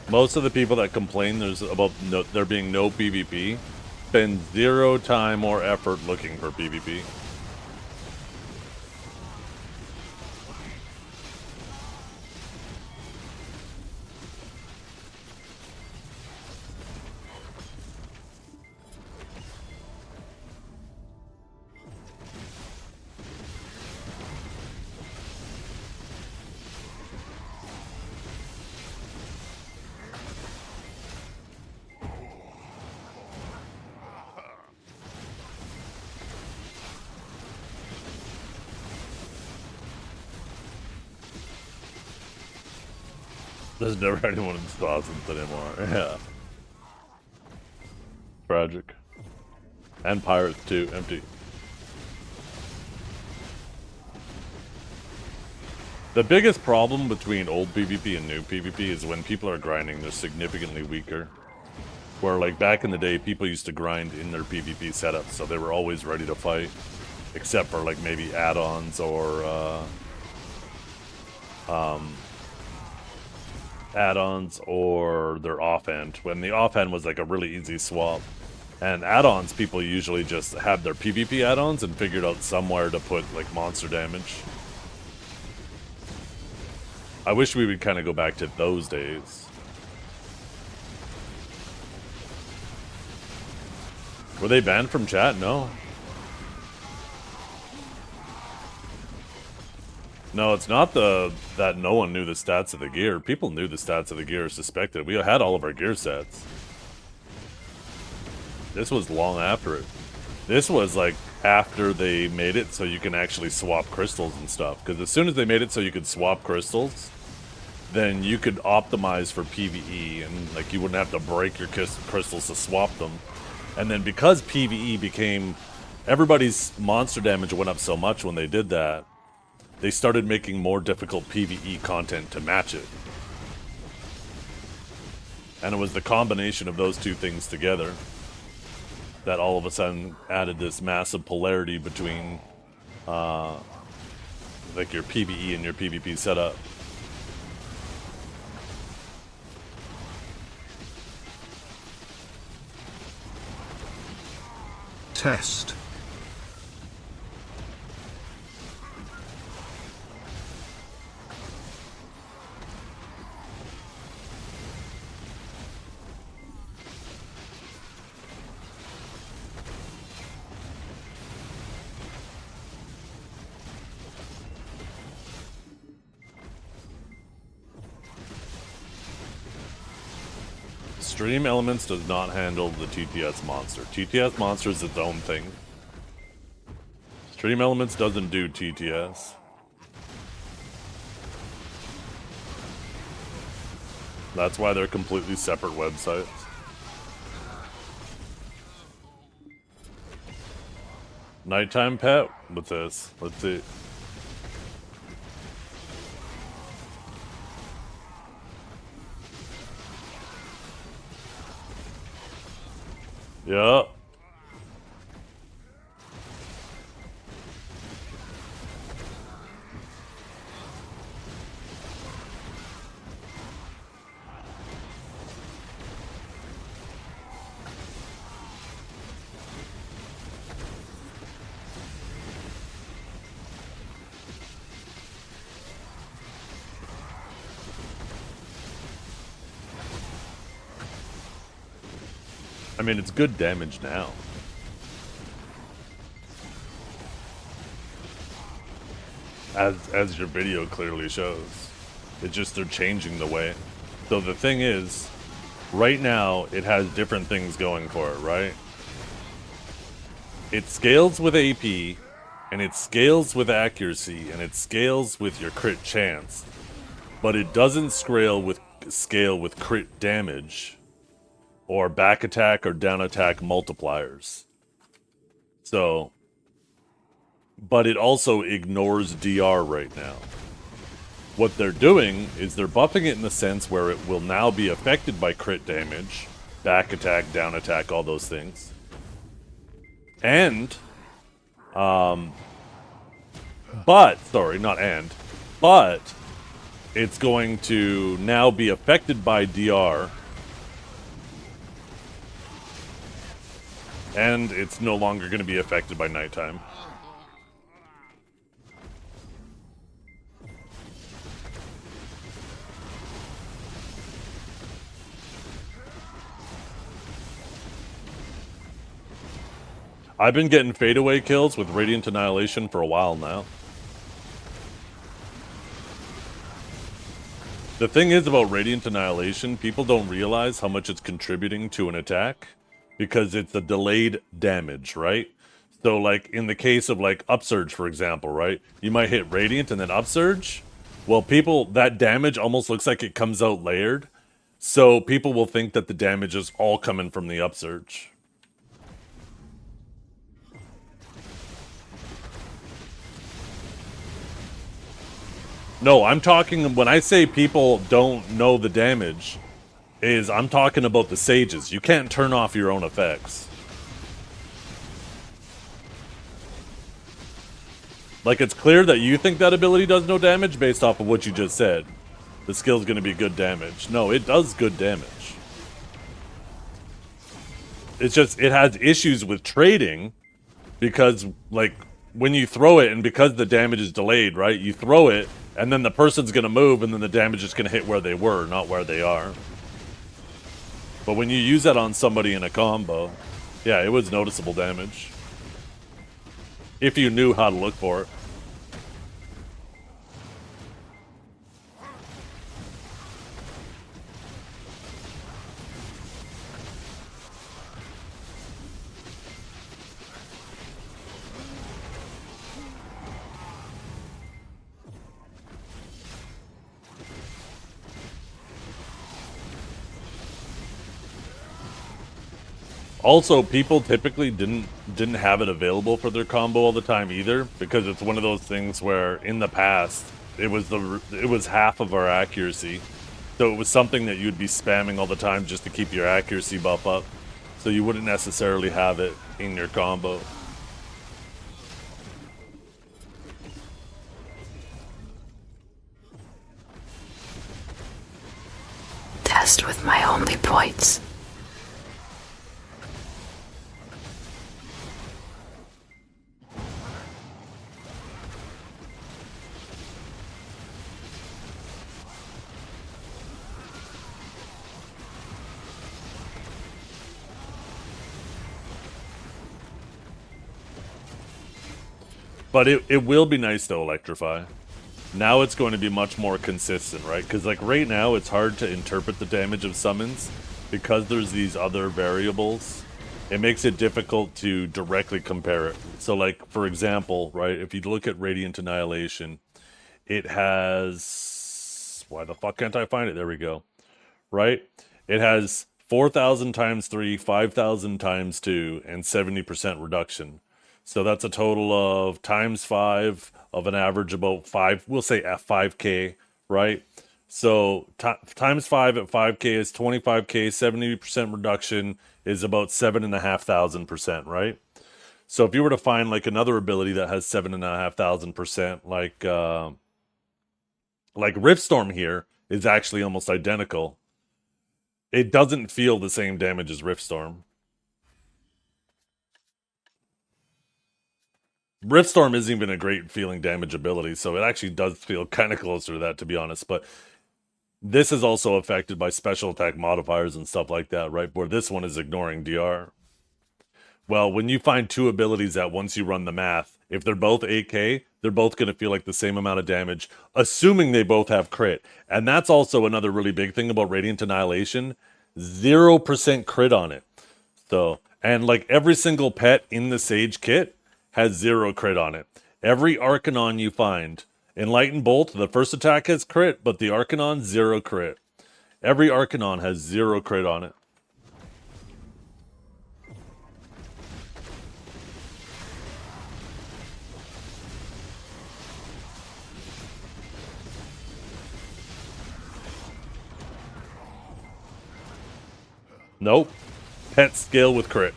A: Most of the people that complain about there being no PvP spend 0 time or effort looking for PvP. There's never anyone in Stosens anymore. Yeah. Tragic. And Pirates too, empty. The biggest problem between old PvP and new PvP is when people are grinding, they're significantly weaker. Where like back in the day, people used to grind in their PvP setup, so they were always ready to fight. Except for like maybe add-ons or add-ons or their offhand, when the offhand was like a really easy swap. And add-ons, people usually just had their PvP add-ons and figured out somewhere to put like monster damage. I wish we would kind of go back to those days. Were they banned from chat? No. No, it's not that no one knew the stats of the gear. People knew the stats of the gear, suspected. We had all of our gear sets. This was long after it. This was like after they made it so you can actually swap crystals and stuff. Because as soon as they made it so you could swap crystals, then you could optimize for PvE and like you wouldn't have to break your crystals to swap them. And then because PvE became... Everybody's monster damage went up so much when they did that, they started making more difficult PvE content to match it. And it was the combination of those two things together that all of a sudden added this massive polarity between like your PvE and your PvP setup.
F: Test.
A: Stream Elements does not handle the TTS monster. TTS monster is its own thing. Dream Elements doesn't do TTS. That's why they're completely separate websites. Nighttime pet with this. Let's see. Yeah. I mean, it's good damage now. As your video clearly shows. It's just they're changing the way. So the thing is, right now, it has different things going for it, right? It scales with AP, and it scales with accuracy, and it scales with your crit chance. But it doesn't scale with crit damage, or back attack or down attack multipliers. So, but it also ignores DR right now. What they're doing is they're buffing it in the sense where it will now be affected by crit damage, back attack, down attack, all those things. And, but it's going to now be affected by DR. And it's no longer going to be affected by nighttime. I've been getting fadeaway kills with Radiant Annihilation for a while now. The thing is about Radiant Annihilation, people don't realize how much it's contributing to an attack. Because it's a delayed damage, right? So, like, in the case of, like, Upsurge, for example, right? You might hit Radiant and then Upsurge. Well, that damage almost looks like it comes out layered. So, people will think that the damage is all coming from the Upsurge. No, I'm talking, when I say people don't know the damage, I'm talking about the sages. You can't turn off your own effects. Like, it's clear that you think that ability does no damage based off of what you just said. The skill's gonna be good damage. No, it does good damage. It's just, it has issues with trading because, like, when you throw it and because the damage is delayed, right? You throw it and then the person's gonna move and then the damage is gonna hit where they were, not where they are. But when you use that on somebody in a combo, yeah, it was noticeable damage. If you knew how to look for it. Also, people typically didn't have it available for their combo all the time either, because it's one of those things where in the past it was half of our accuracy, so it was something that you'd be spamming all the time just to keep your accuracy buff up, so you wouldn't necessarily have it in your combo.
I: Test with my only points.
A: But it will be nice to electrify. Now it's going to be much more consistent, right? Because like right now it's hard to interpret the damage of summons because there's these other variables it makes it difficult to directly compare it. So, like, for example, right, if you look at Radiant Annihilation, it has... Why the fuck can't I find it? There we go. Right? It has 4,000 times 3, 5,000 times 2, and 70% reduction. So that's a total of times 5 of an average about 5, we'll say F5K, right? So times 5 at 5K is 25K, 70% reduction is about 7,500%, right? So if you were to find like another ability that has 7,500%, like Riftstorm here is actually almost identical. It doesn't feel the same damage as Riftstorm. Riftstorm isn't even a great feeling damage ability, so it actually does feel kind of closer to that, to be honest. But this is also affected by special attack modifiers and stuff like that, right? Where this one is ignoring DR. Well, when you find two abilities that once you run the math, if they're both 8K, they're both going to feel like the same amount of damage, assuming they both have crit. And that's also another really big thing about Radiant Annihilation. 0% crit on it. So, and like every single pet in the Sage kit has 0 crit on it. Every Arcanon you find, Enlightened Bolt, the first attack has crit, but the Arcanon, 0 crit. Every Arcanon has 0 crit on it. Nope. Pet scale with crit.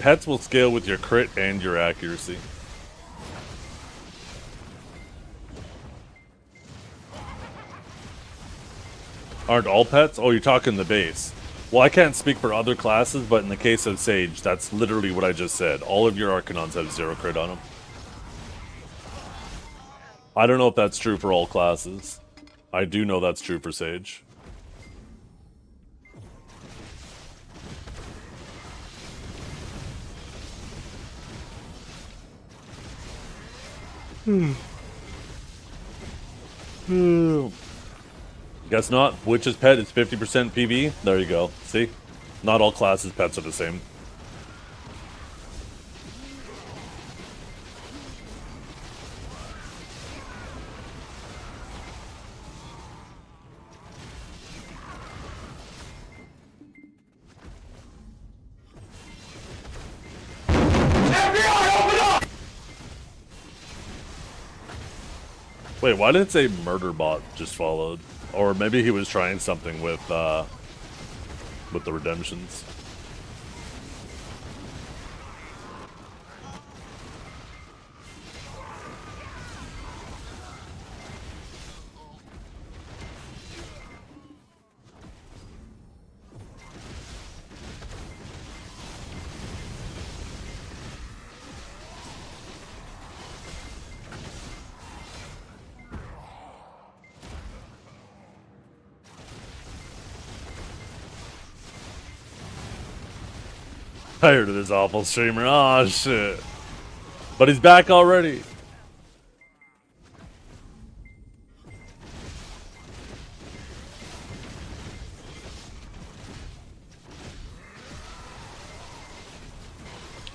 A: Pets will scale with your crit and your accuracy. Aren't all pets? Oh, you're talking the base. Well, I can't speak for other classes, but in the case of Sage, that's literally what I just said. All of your Arcanons have 0 crit on them. I don't know if that's true for all classes. I do know that's true for Sage. Guess not. Witch's pet is 50% PV. There you go. See? Not all classes' pets are the same. Wait, why did it say Murderbot just followed? Or maybe he was trying something with the redemptions. Tired of this awful streamer. Oh shit. But he's back already.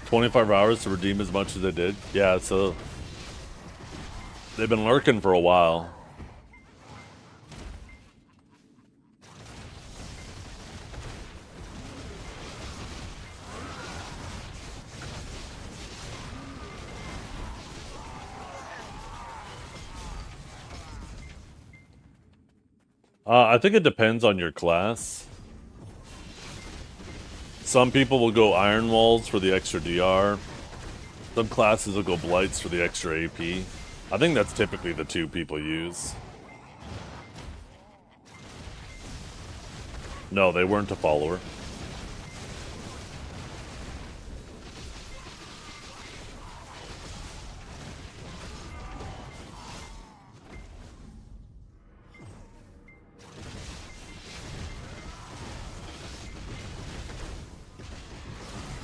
A: "25 hours to redeem as much as they did." Yeah, so they've been lurking for a while. I think it depends on your class. Some people will go Iron Walls for the extra DR. Some classes will go Blights for the extra AP. I think that's typically the two people use. No, they weren't a follower.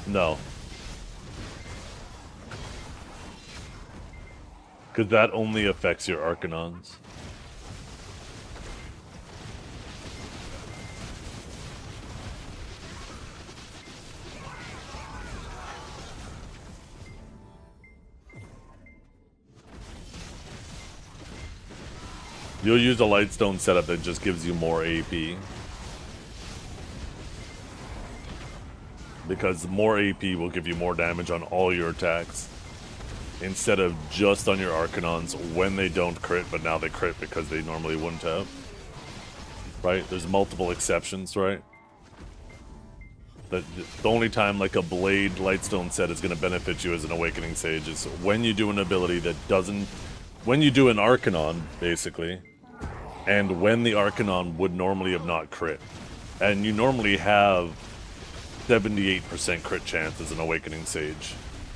A: No. Because that only affects your Arcanons. You'll use a Lightstone setup that just gives you more AP. Because more AP will give you more damage on all your attacks. Instead of just on your Arcanons when they don't crit, but now they crit because they normally wouldn't have. Right? There's multiple exceptions, right? The only time like a Blade Lightstone set is going to benefit you as an Awakening Sage is when you do an ability that doesn't... When you do an Arcanon, basically, and when the Arcanon would normally have not crit. And you normally have 78% crit chance as an Awakening Sage.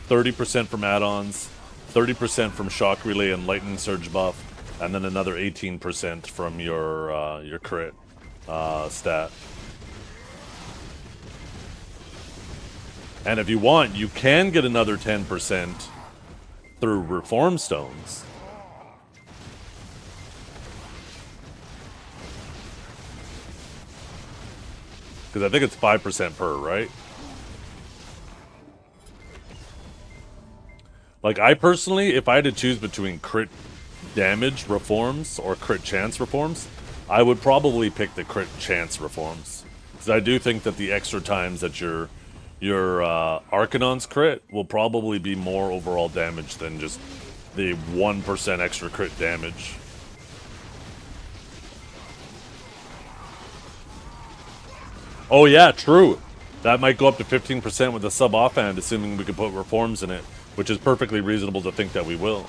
A: 30% from add-ons, 30% from Shock Relay and Lightning Surge buff, and then another 18% from your crit stat. And if you want, you can get another 10% through Reform Stones. Because I think it's 5% per, right? Like, I personally, if I had to choose between crit damage reforms or crit chance reforms, I would probably pick the crit chance reforms. Because I do think that the extra times that your Arcanon's crit will probably be more overall damage than just the 1% extra crit damage. Oh yeah, true. That might go up to 15% with the sub offhand, assuming we can put reforms in it, which is perfectly reasonable to think that we will.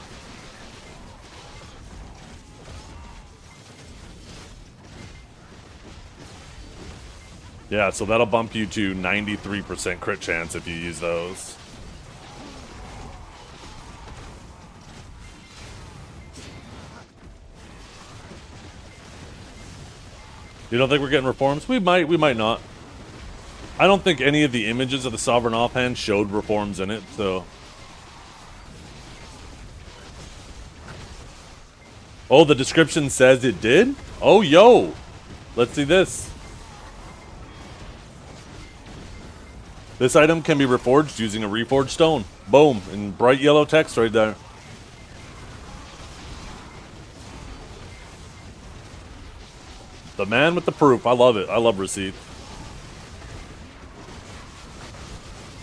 A: Yeah, so that'll bump you to 93% crit chance if you use those. You don't think we're getting reforms? We might not. I don't think any of the images of the Sovereign Offhand showed reforms in it, so... Oh, the description says it did? Oh, yo! Let's see this. This item can be reforged using a reforged stone. Boom, in bright yellow text right there. The man with the proof. I love it. I love receipts.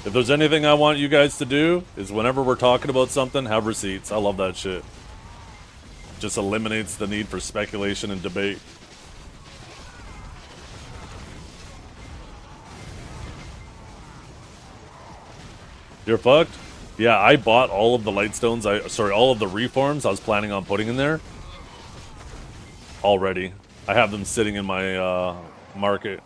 A: If there's anything I want you guys to do, is whenever we're talking about something, have receipts. I love that shit. Just eliminates the need for speculation and debate. You're fucked? Yeah, I bought all of the Lightstones. All of the reforms I was planning on putting in there. Already. I have them sitting in my market.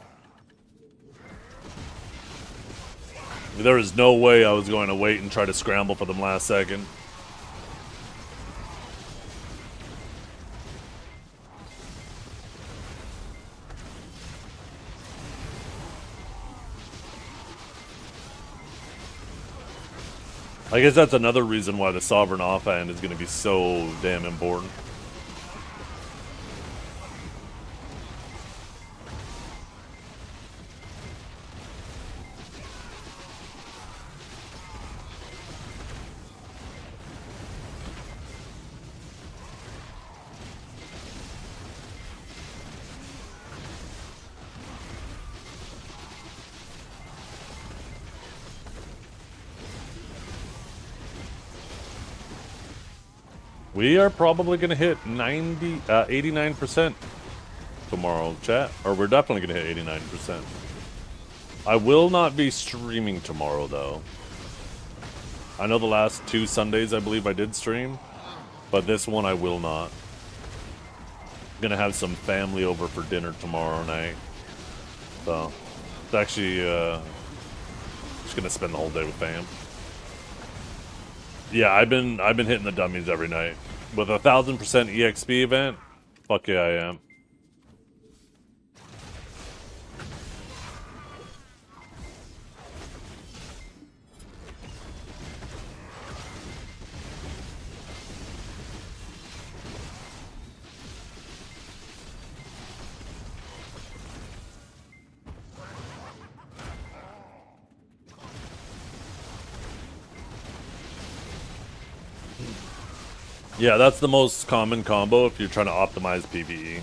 A: There is no way I was going to wait and try to scramble for them last second. I guess that's another reason why the Sovereign Offhand is going to be so damn important. We are probably going to hit 89% tomorrow, chat. Or we're definitely going to hit 89%. I will not be streaming tomorrow, though. I know the last 2 Sundays I believe I did stream, but this one I will not. I'm gonna have some family over for dinner tomorrow night. So, it's actually, just gonna spend the whole day with fam. Yeah, I've been hitting the dummies every night. With a 1000% EXP event, fuck yeah, I am. Yeah, that's the most common combo if you're trying to optimize PvE.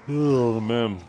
A: Oh, man.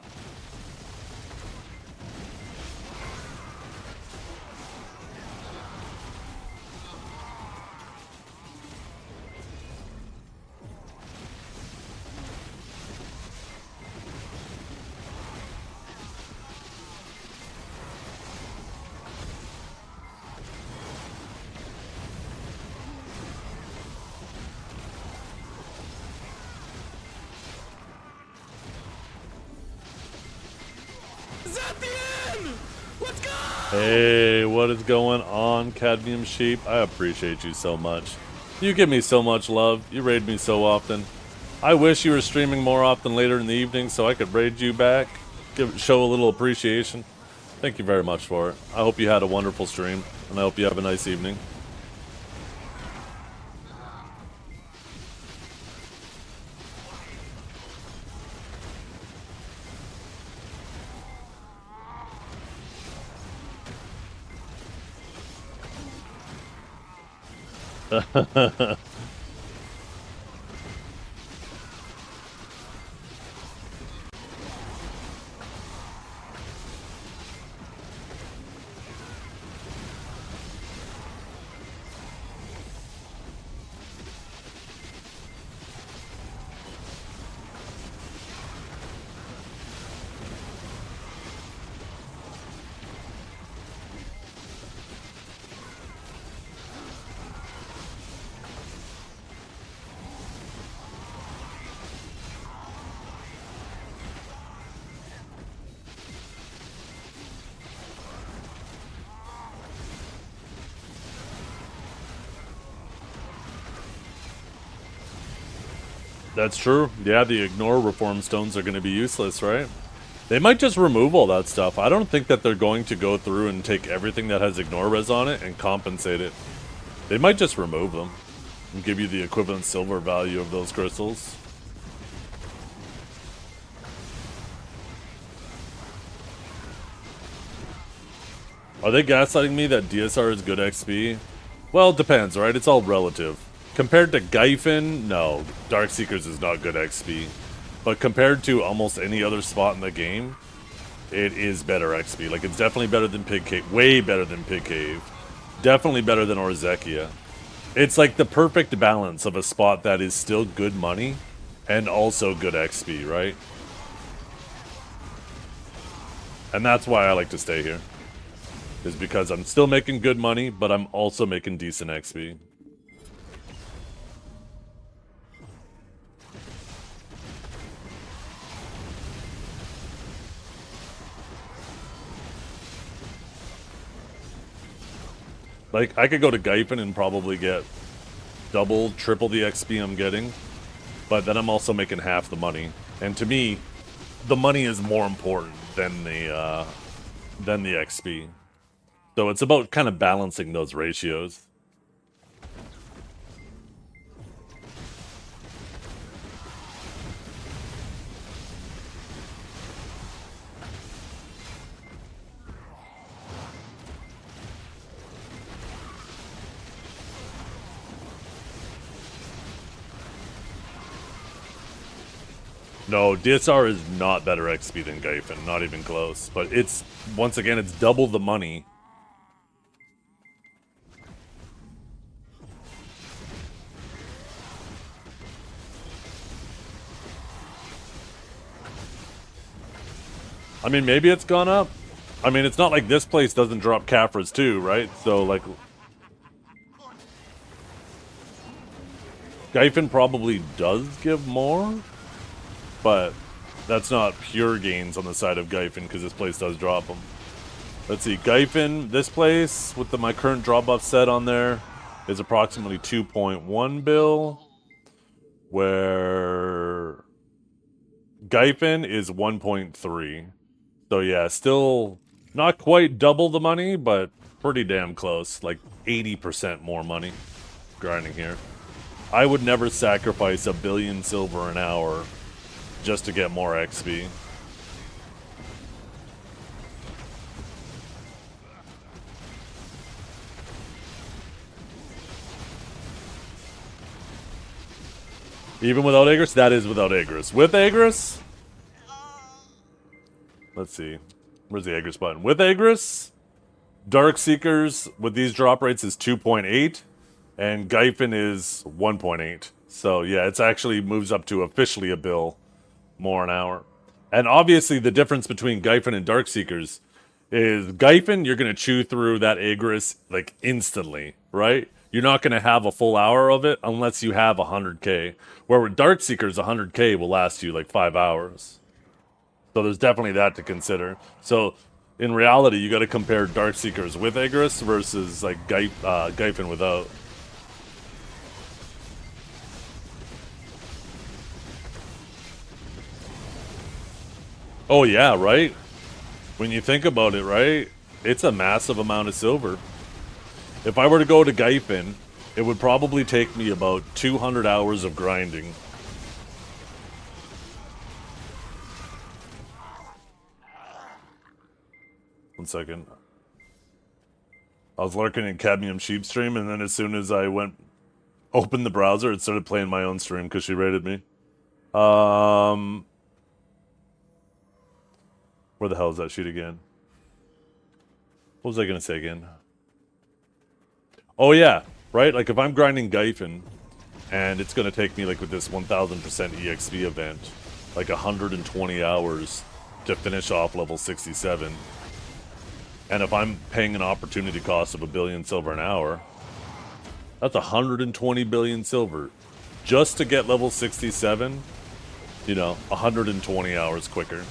A: Hey, what is going on, Cadmium Sheep? I appreciate you so much. You give me so much love. You raid me so often. I wish you were streaming more often later in the evening so I could raid you back. Show a little appreciation. Thank you very much for it. I hope you had a wonderful stream, and I hope you have a nice evening. That's true. Yeah, the ignore reform stones are going to be useless, right? They might just remove all that stuff. I don't think that they're going to go through and take everything that has ignore res on it and compensate it. They might just remove them and give you the equivalent silver value of those crystals. Are they gaslighting me that DSR is good XP? Well, it depends, right? It's all relative. Compared to Gyfin, no, Darkseekers is not good XP. But compared to almost any other spot in the game, it is better XP. Like, it's definitely better than Pig Cave. Way better than Pig Cave. Definitely better than Orzekia. It's like the perfect balance of a spot that is still good money and also good XP, right? And that's why I like to stay here. Is because I'm still making good money, but I'm also making decent XP. Like, I could go to Gyfin and probably get double, triple the XP I'm getting, but then I'm also making half the money. And to me, the money is more important than the XP. So it's about kind of balancing those ratios. No, DSR is not better XP than Gyfin, not even close. But it's, once again, it's double the money. I mean, maybe it's gone up. I mean, it's not like this place doesn't drop Caphras too, right? So, like, Gyfin probably does give more, but that's not pure gains on the side of Gyfin because this place does drop them. Let's see, Gyfin, this place with my current drop buff set on there is approximately 2.1 bill, where Gyfin is 1.3. So yeah, still not quite double the money, but pretty damn close. Like 80% more money grinding here. I would never sacrifice 1 billion silver an hour just to get more XP. Even without Agris? That is without Agris. With Agris? Let's see. Where's the Agris button? With Agris, Dark Seekers with these drop rates is 2.8, and Gyfin is 1.8. So yeah, it's actually moves up to officially 1 bill more an hour. And obviously the difference between Gyfin and Dark Seekers is Gyfin, you're going to chew through that Agris like instantly, right? You're not going to have a full hour of it unless you have 100k. Where with Dark Seekers, 100k will last you like 5 hours. So there's definitely that to consider. So in reality, you got to compare Dark Seekers with Agris versus like Gyfin without. Oh yeah, right? When you think about it, right? It's a massive amount of silver. If I were to go to Gyfin, it would probably take me about 200 hours of grinding. One second. I was lurking in Cadmium Sheep stream, and then as soon as I opened the browser, it started playing my own stream because she rated me. Where the hell is that sheet again? What was I going to say again? Oh yeah, right? Like if I'm grinding Gyfin, and it's going to take me like with this 1000% EXP event, like 120 hours to finish off level 67. And if I'm paying an opportunity cost of 1 billion silver an hour, that's 120 billion silver. Just to get level 67, you know, 120 hours quicker.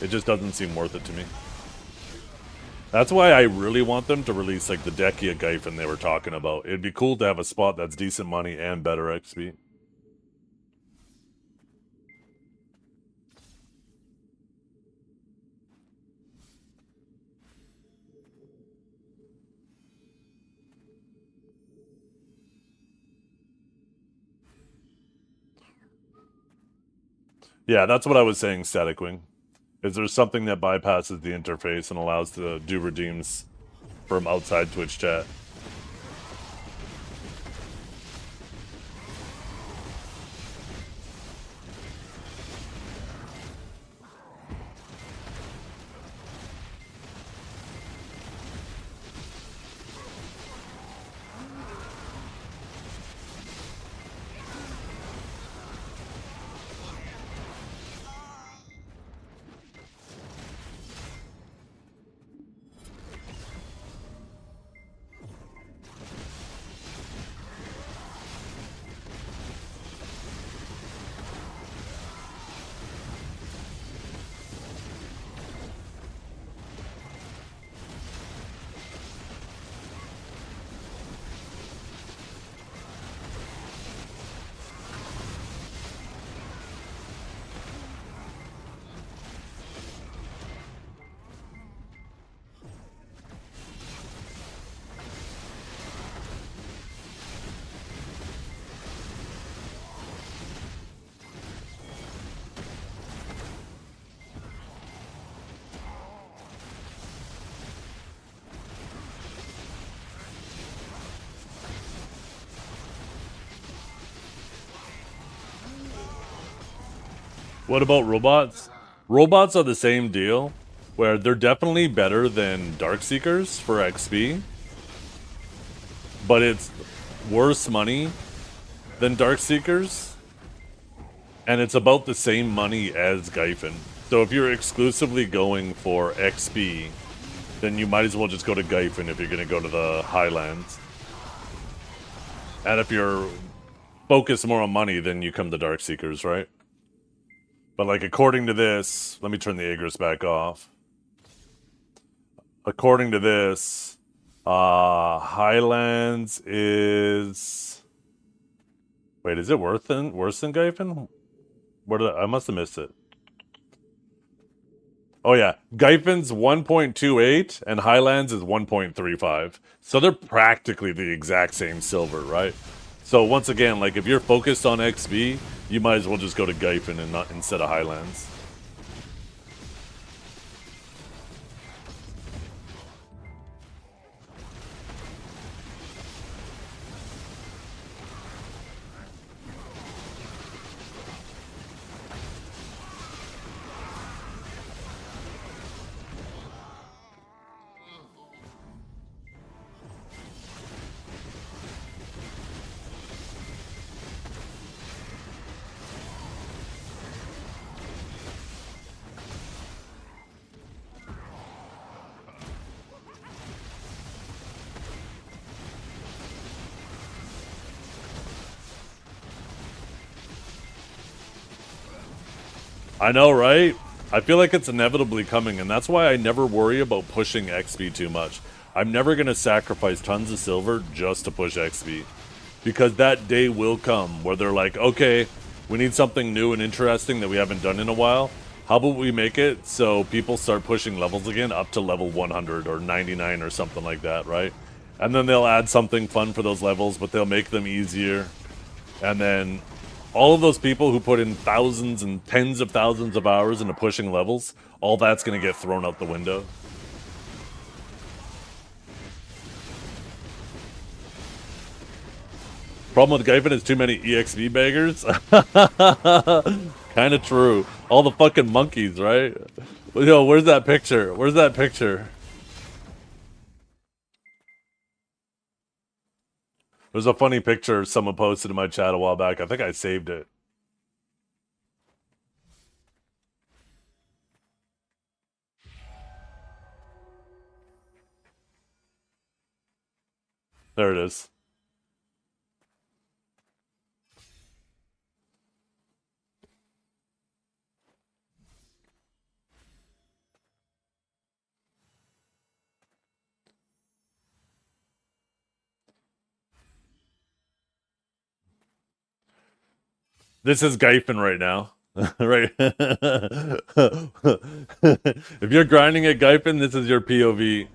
A: It just doesn't seem worth it to me. That's why I really want them to release like the Dekia Gyfin they were talking about. It'd be cool to have a spot that's decent money and better XP. Yeah, that's what I was saying, Static Wing. Is there something that bypasses the interface and allows to do redeems from outside Twitch chat? What about robots? Robots are the same deal, where they're definitely better than Darkseekers for XP, but it's worse money than Darkseekers, and it's about the same money as Gyphon. So if you're exclusively going for XP, then you might as well just go to Gyphon if you're going to go to the Highlands. And if you're focused more on money, then you come to Darkseekers, right? But like according to this, let me turn the Aegis back off. According to this, Highlands is... Wait, is it worse than Gyphon? Where did I must have missed it. Oh yeah, Gyphon's 1.28 and Highlands is 1.35. So they're practically the exact same silver, right? So once again, like if you're focused on XP, you might as well just go to Gyphon and not instead of Highlands. I know, right? I feel like it's inevitably coming, and that's why I never worry about pushing XP too much. I'm never going to sacrifice tons of silver just to push XP. Because that day will come where they're like, okay, we need something new and interesting that we haven't done in a while. How about we make it so people start pushing levels again up to level 100 or 99 or something like that, right? And then they'll add something fun for those levels, but they'll make them easier. And then all of those people who put in thousands and tens of thousands of hours into pushing levels, all that's going to get thrown out the window. Problem with Gyphon is too many EXP beggars. Kind of true. All the fucking monkeys, right? Yo, where's that picture? Where's that picture? There's a funny picture someone posted in my chat a while back. I think I saved it. There it is. This is Gyphon right now. Right. If you're grinding at Gyphon, this is your POV.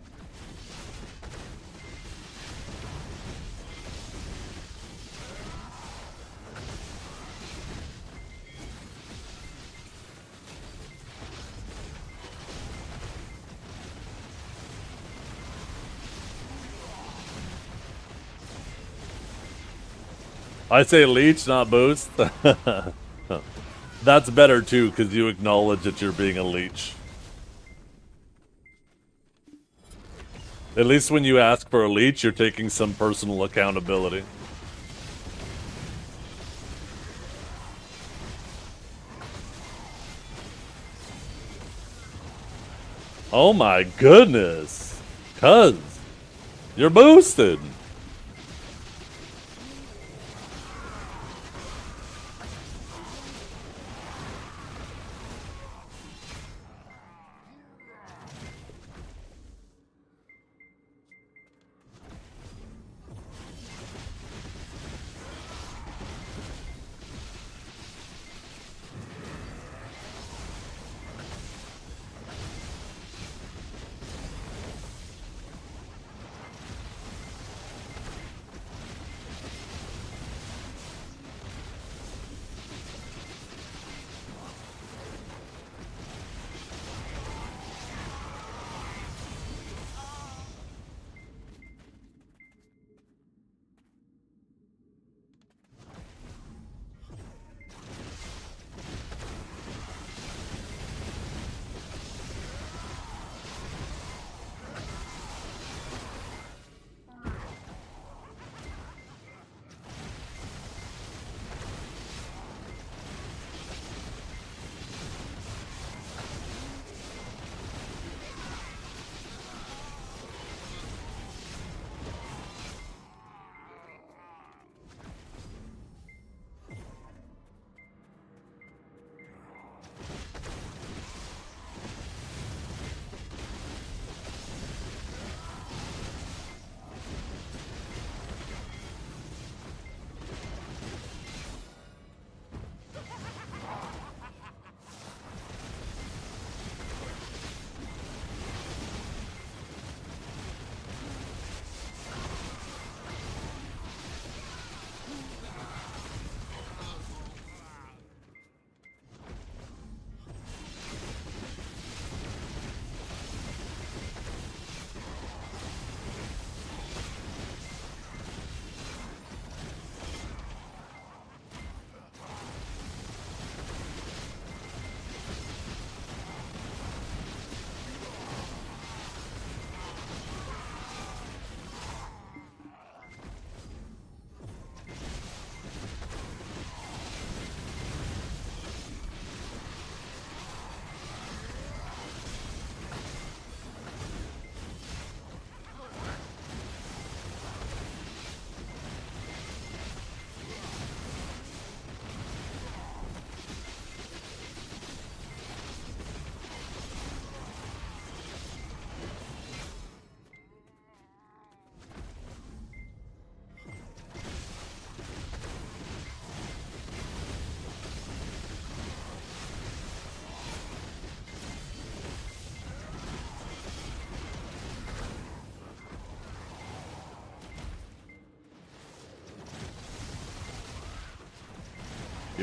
A: I say leech, not boost. That's better too, because you acknowledge that you're being a leech. At least when you ask for a leech, you're taking some personal accountability. Oh my goodness. Cuz, you're boosted.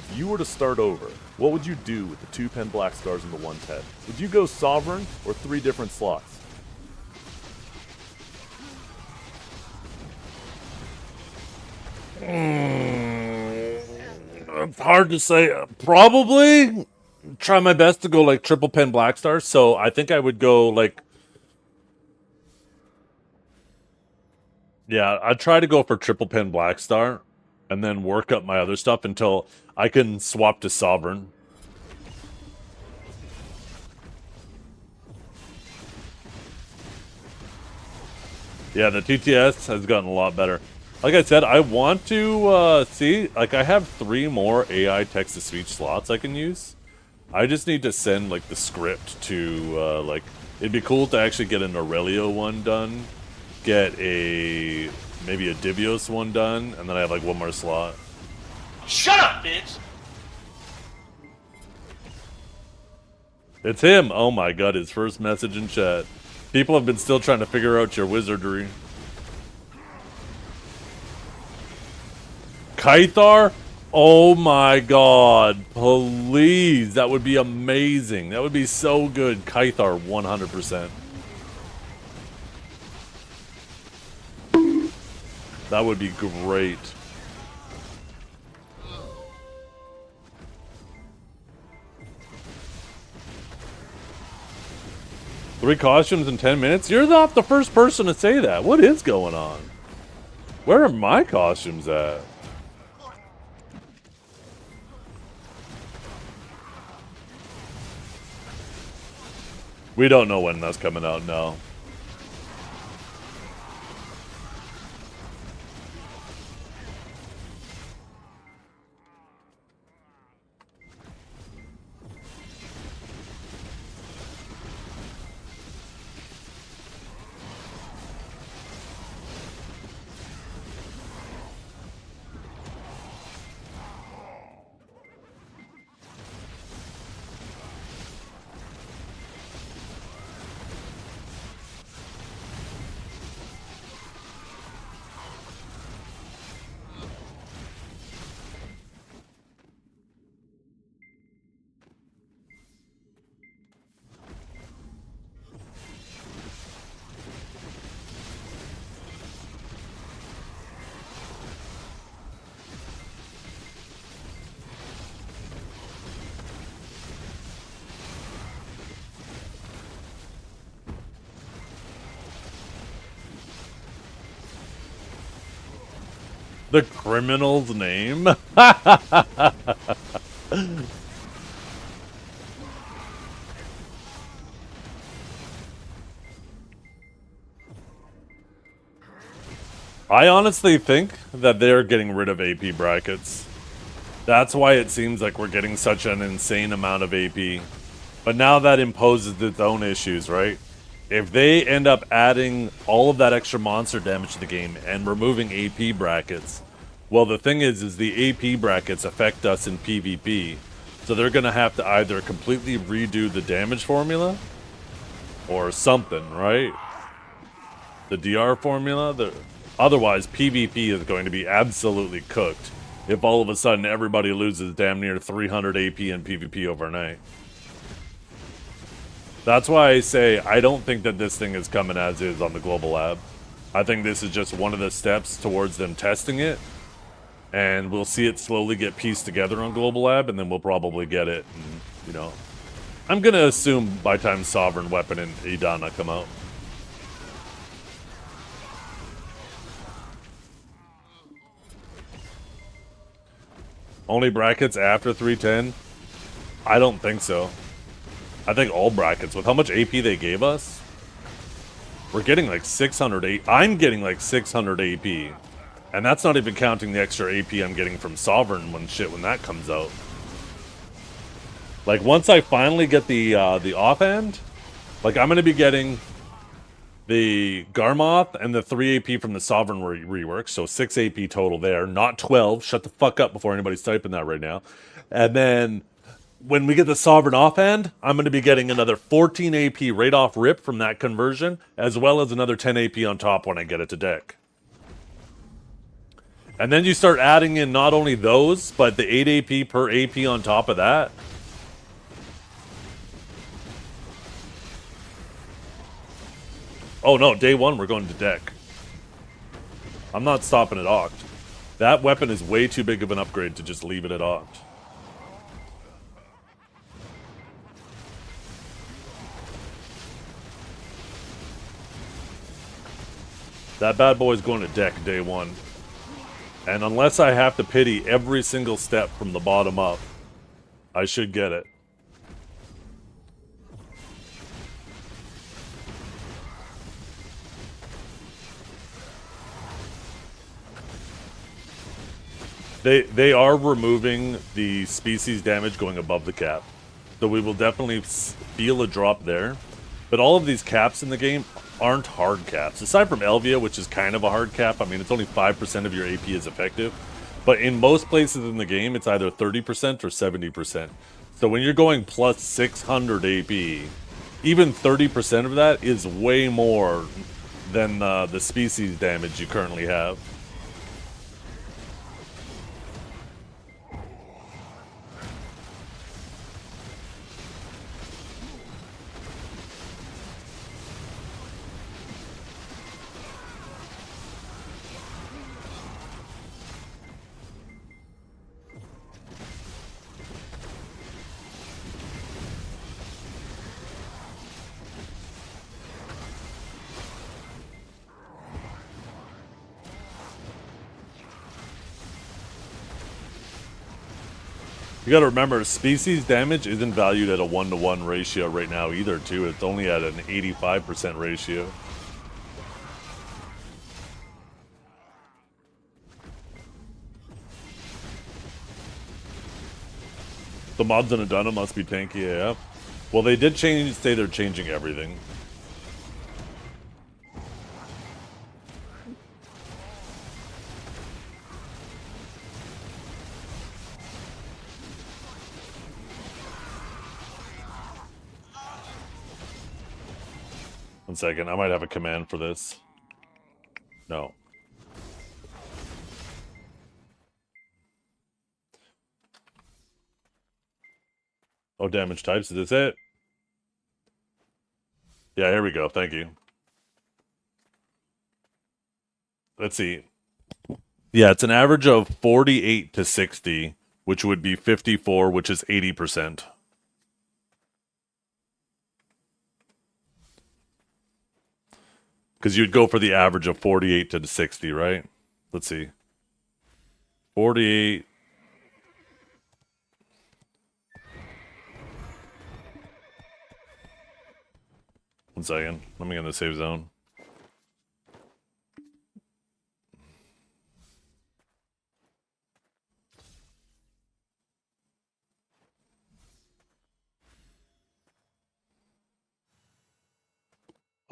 L: if you were to start over, what would you do with the 2 pen black stars and the 1 TED? Would you go Sovereign or 3 different slots?
A: It's hard to say. Probably try my best to go like triple pen black stars. So I think I would go like, yeah, I'd try to go for triple pen black star and then work up my other stuff until I can swap to Sovereign. Yeah, the TTS has gotten a lot better. Like I said, I want to see, like I have 3 more AI text-to-speech slots I can use. I just need to send like the script to like, it'd be cool to actually get an Aurelio one done, get a maybe a Divios one done, and then I have like 1 more slot.
E: Shut up, bitch!
A: It's him! Oh my god, his first message in chat. People have been still trying to figure out your wizardry. Kythar? Oh my god, please. That would be amazing. That would be so good. Kythar, 100%. That would be great. Three costumes in 10 minutes? You're not the first person to say that. What is going on? Where are my costumes at? We don't know when that's coming out, no. The criminal's name? I honestly think that they're getting rid of AP brackets. That's why it seems like we're getting such an insane amount of AP. But now that imposes its own issues, right? If they end up adding all of that extra monster damage to the game and removing AP brackets, well, the thing is the AP brackets affect us in PvP. So they're going to have to either completely redo the damage formula or something, right? The DR formula? Otherwise, PvP is going to be absolutely cooked if all of a sudden everybody loses damn near 300 AP in PvP overnight. That's why I say I don't think that this thing is coming as is on the global lab. I think this is just one of the steps towards them testing it. And we'll see it slowly get pieced together on global lab, and then we'll probably get it. And, you know, I'm going to assume by the time Sovereign Weapon and Idana come out. Only brackets after 310? I don't think so. I think all brackets. With how much AP they gave us, we're getting like 600 AP. I'm getting like 600 AP. And that's not even counting the extra AP I'm getting from Sovereign when that comes out. Like, once I finally get the offhand, like, I'm going to be getting the Garmoth and the 3 AP from the Sovereign rework. So 6 AP total there, not 12. Shut the fuck up before anybody's typing that right now. And then when we get the Sovereign offhand, I'm going to be getting another 14 AP right off rip from that conversion, as well as another 10 AP on top when I get it to deck. And then you start adding in not only those, but the 8 AP per AP on top of that. Oh no, day one we're going to deck. I'm not stopping at Oct. That weapon is way too big of an upgrade to just leave it at Oct. That bad boy's going to deck day one. And unless I have to pity every single step from the bottom up, I should get it. They are removing the species damage going above the cap. So we will definitely feel a drop there. But all of these caps in the game aren't hard caps. Aside from Elvia, which is kind of a hard cap. I mean, it's only 5% of your AP is effective. But in most places in the game, it's either 30% or 70%. So when you're going plus 600 AP, even 30% of that is way more than the species damage you currently have. You gotta remember, species damage isn't valued at a 1-to-1 ratio right now either, too. It's only at an 85% ratio. The mobs in Adana must be tanky AF. Well, they did say they're changing everything. One second, I might have a command for this. No. Oh, damage types, is this it? Yeah, here we go, thank you. Let's see. Yeah, it's an average of 48 to 60, which would be 54, which is 80%. Because you'd go for the average of 48 to 60, right? Let's see. 48. One second. Let me get in the save zone.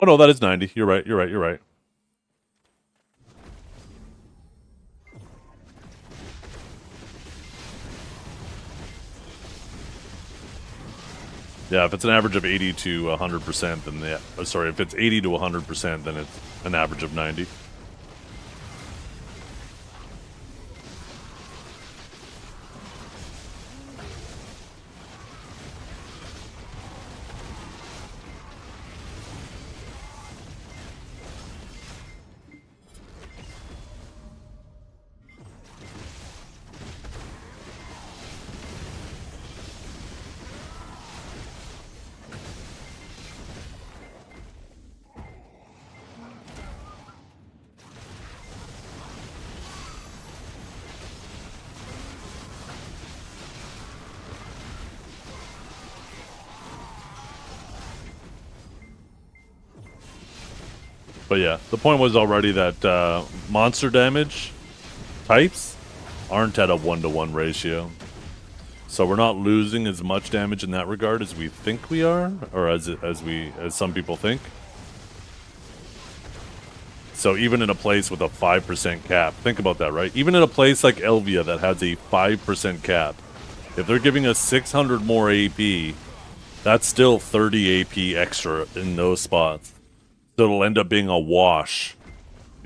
A: Oh no, that is 90. You're right, you're right, you're right. Yeah, if it's an average of 80 to 100%, then if it's 80 to 100%, then it's an average of 90. But yeah, the point was already that monster damage types aren't at a 1-to-1 ratio. So we're not losing as much damage in that regard as we think we are, or as some people think. So even in a place with a 5% cap, think about that, right? Even in a place like Elvia that has a 5% cap, if they're giving us 600 more AP, that's still 30 AP extra in those spots. So it'll end up being a wash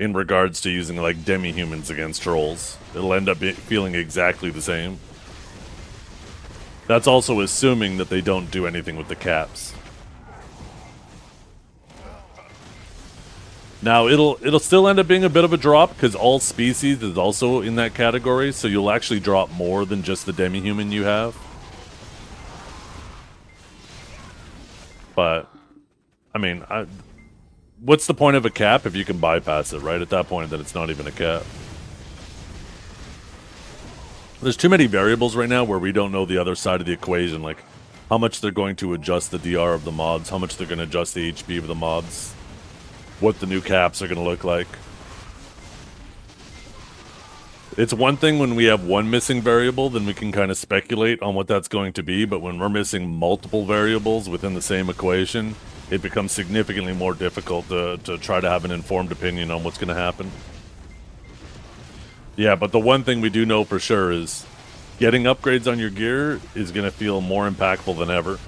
A: in regards to using like demi-humans against trolls. It'll end up feeling exactly the same. That's also assuming that they don't do anything with the caps. Now, it'll still end up being a bit of a drop, because all species is also in that category, so you'll actually drop more than just the demi-human you have. But, I mean, what's the point of a cap if you can bypass it, right? At that point, then it's not even a cap. There's too many variables right now where we don't know the other side of the equation, like how much they're going to adjust the DR of the mobs, how much they're going to adjust the HP of the mobs, what the new caps are going to look like. It's one thing when we have one missing variable, then we can kind of speculate on what that's going to be, but when we're missing multiple variables within the same equation, it becomes significantly more difficult to try to have an informed opinion on what's going to happen. Yeah, but the one thing we do know for sure is getting upgrades on your gear is going to feel more impactful than ever.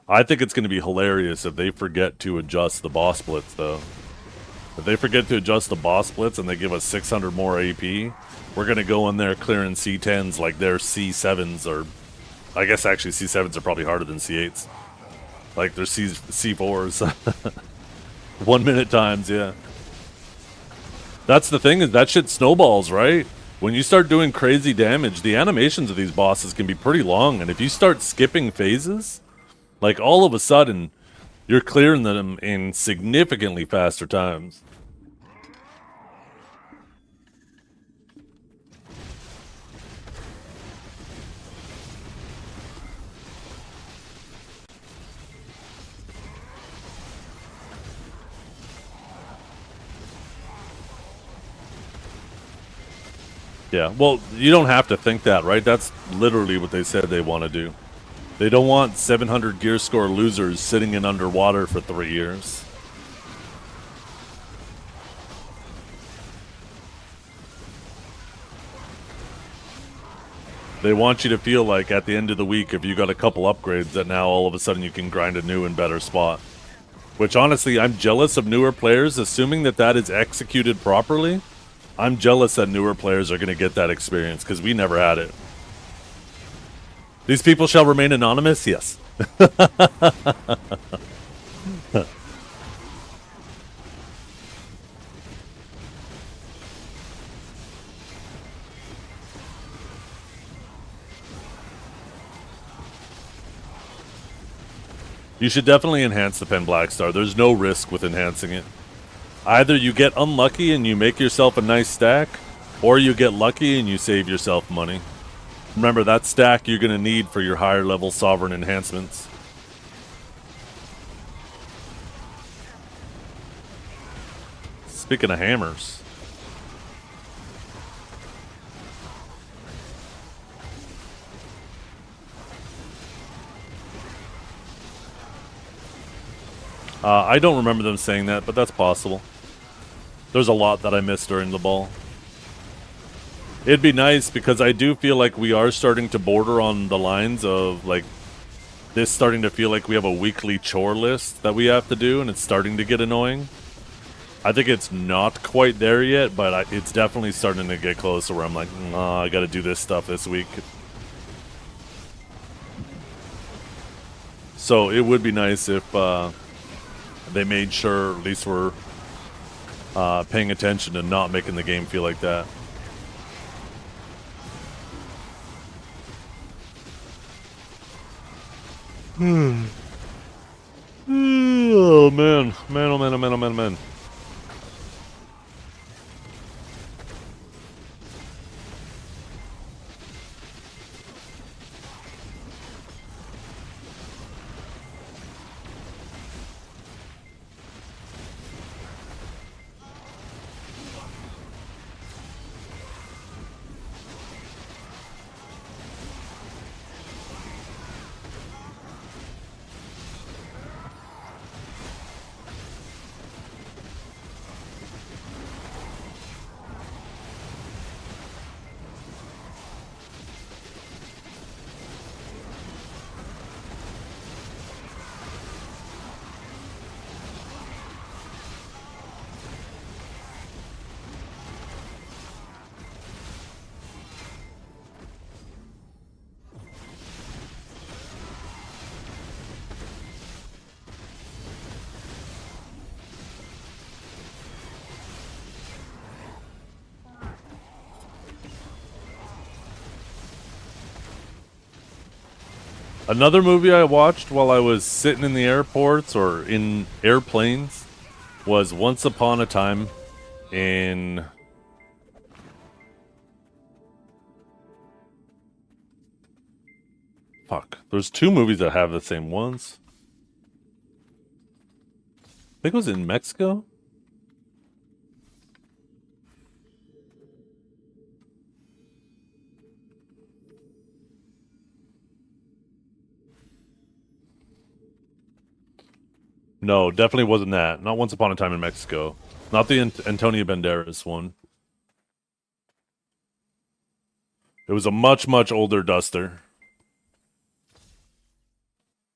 A: I think it's going to be hilarious if they forget to adjust the boss splits, though. If they forget to adjust the boss splits and they give us 600 more AP, we're going to go in there clearing C10s like their C7s, or I guess actually C7s are probably harder than C8s. Like their C4s. 1 minute times, yeah. That's the thing, is that shit snowballs, right? When you start doing crazy damage, the animations of these bosses can be pretty long, and if you start skipping phases, like all of a sudden, you're clearing them in significantly faster times. Yeah, well, you don't have to think that, right? That's literally what they said they want to do. They don't want 700 gear score losers sitting in underwater for 3 years. They want you to feel like at the end of the week, if you got a couple upgrades, that now all of a sudden you can grind a new and better spot. Which honestly, I'm jealous of newer players, assuming that that is executed properly. I'm jealous that newer players are going to get that experience, because we never had it. These people shall remain anonymous? Yes. You should definitely enhance the Pen Black Star. There's no risk with enhancing it. Either you get unlucky and you make yourself a nice stack, or you get lucky and you save yourself money. Remember, that stack you're going to need for your higher level sovereign enhancements. Speaking of hammers. I don't remember them saying that, but that's possible. There's a lot that I missed during the ball. It'd be nice, because I do feel like we are starting to border on the lines of, like, this starting to feel like we have a weekly chore list that we have to do, and it's starting to get annoying. I think it's not quite there yet, but it's definitely starting to get closer where I'm like, nah, I gotta do this stuff this week. So it would be nice if they made sure at least we're paying attention and not making the game feel like that. Oh man, man, oh man, oh man, oh man, oh man. Another movie I watched while I was sitting in the airports or in airplanes was Once Upon a Time in... Fuck. There's two movies that have the same ones. I think it was in Mexico. No, definitely wasn't that. Not Once Upon a Time in Mexico. Not the Antonio Banderas one. It was a much, much older duster.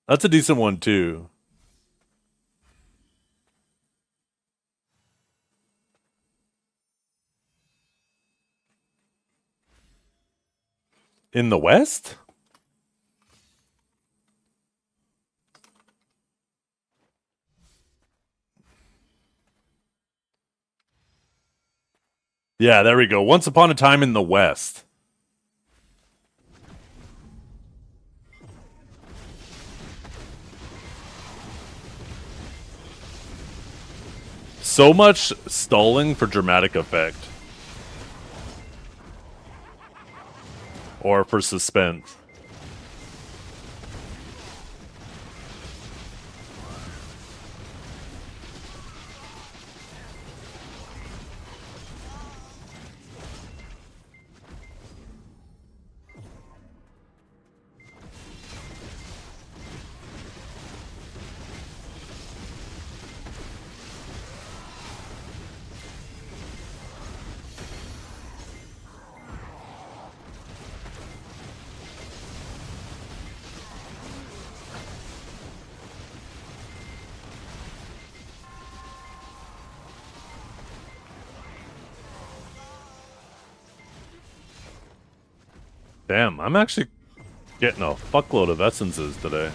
A: That's a decent one, too. In the West? Yeah, there we go. Once Upon a Time in the West. So much stalling for dramatic effect. Or for suspense. Damn, I'm actually getting a fuckload of essences today.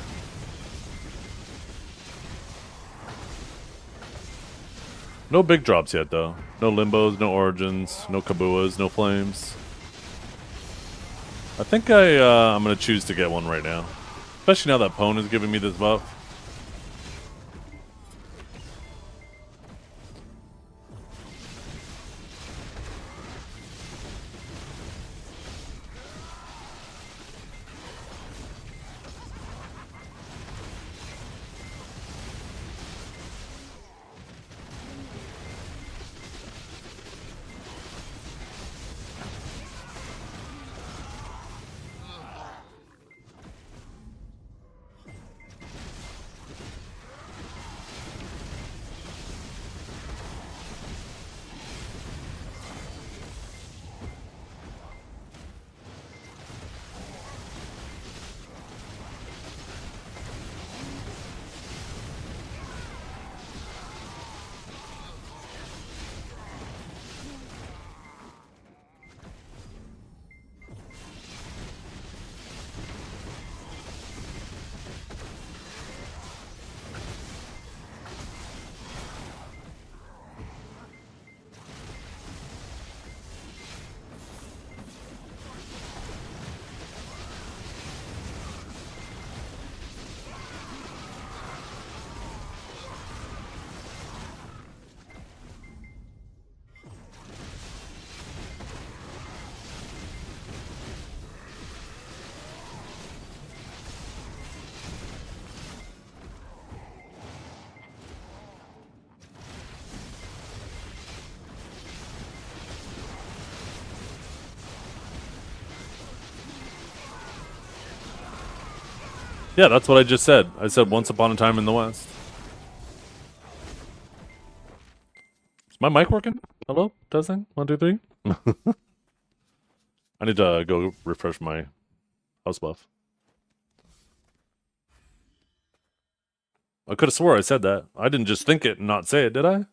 A: No big drops yet, though. No Limbos, no Origins, no Kabuas, no Flames. I think I'm gonna choose to get one right now. Especially now that Pwn is giving me this buff. Yeah, that's what I just said. I said Once Upon a Time in the West. Is my mic working? Hello? Testing? 1, 2, 3? I need to go refresh my house buff. I could have swore I said that. I didn't just think it and not say it, did I?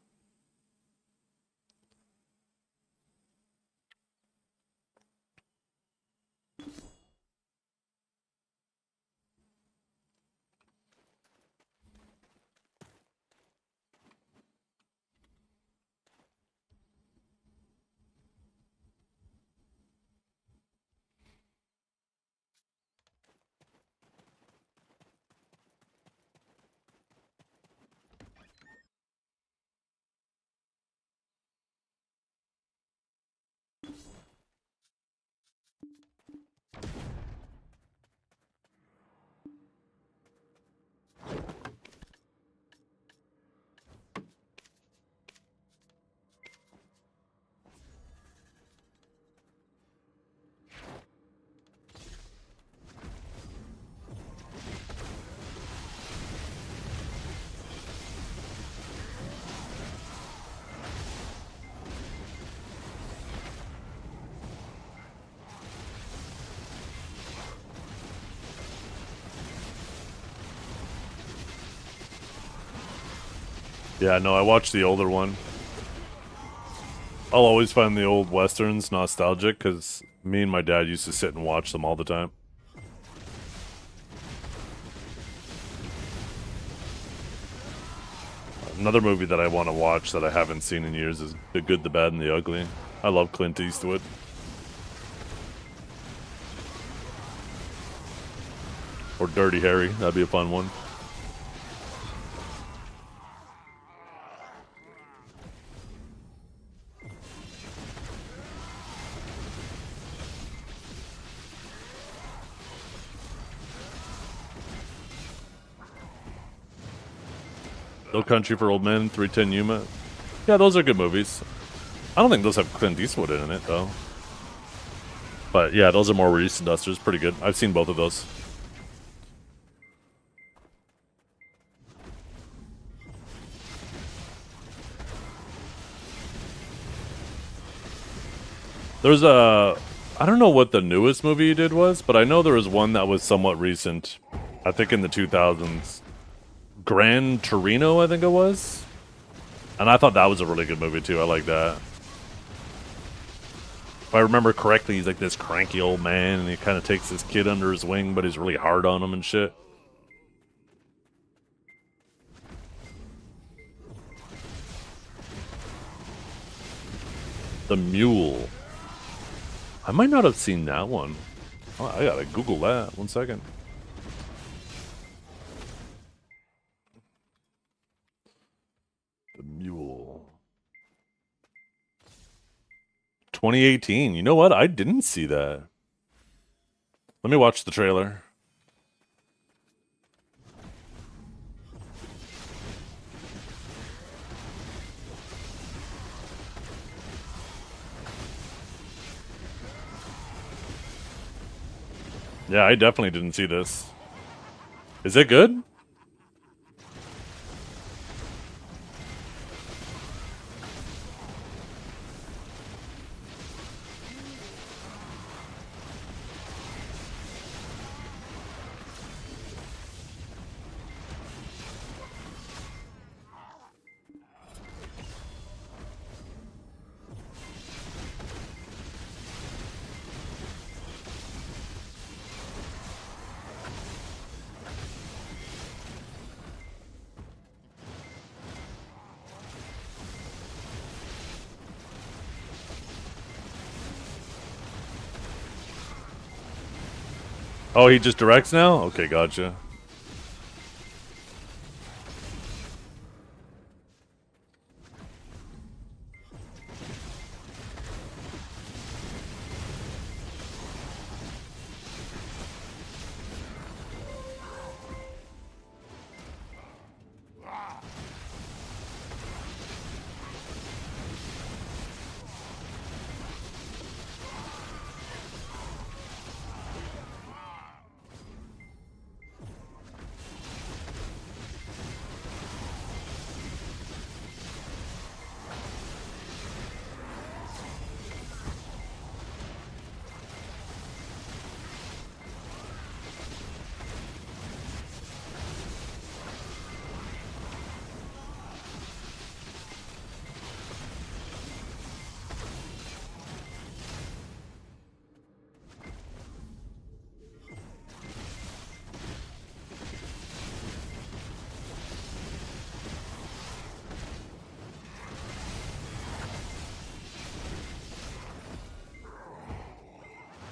A: Yeah, no, I watched the older one. I'll always find the old westerns nostalgic because me and my dad used to sit and watch them all the time. Another movie that I want to watch that I haven't seen in years is The Good, the Bad, and the Ugly. I love Clint Eastwood. Or Dirty Harry, that'd be a fun one. No Country for Old Men, 310 Yuma. Yeah, those are good movies. I don't think those have Clint Eastwood in it, though. But yeah, those are more recent dusters. Pretty good. I've seen both of those. There's a... I don't know what the newest movie you did was, but I know there was one that was somewhat recent. I think in the 2000s. Gran Torino, I think it was. And I thought that was a really good movie, too. I like that. If I remember correctly, he's like this cranky old man, and he kind of takes his kid under his wing, but he's really hard on him and shit. The Mule. I might not have seen that one. Oh, I gotta Google that. 1 second. The Mule. 2018. You know what? I didn't see that. Let me watch the trailer. Yeah, I definitely didn't see this. Is it good? Oh, he just directs now? Okay, gotcha.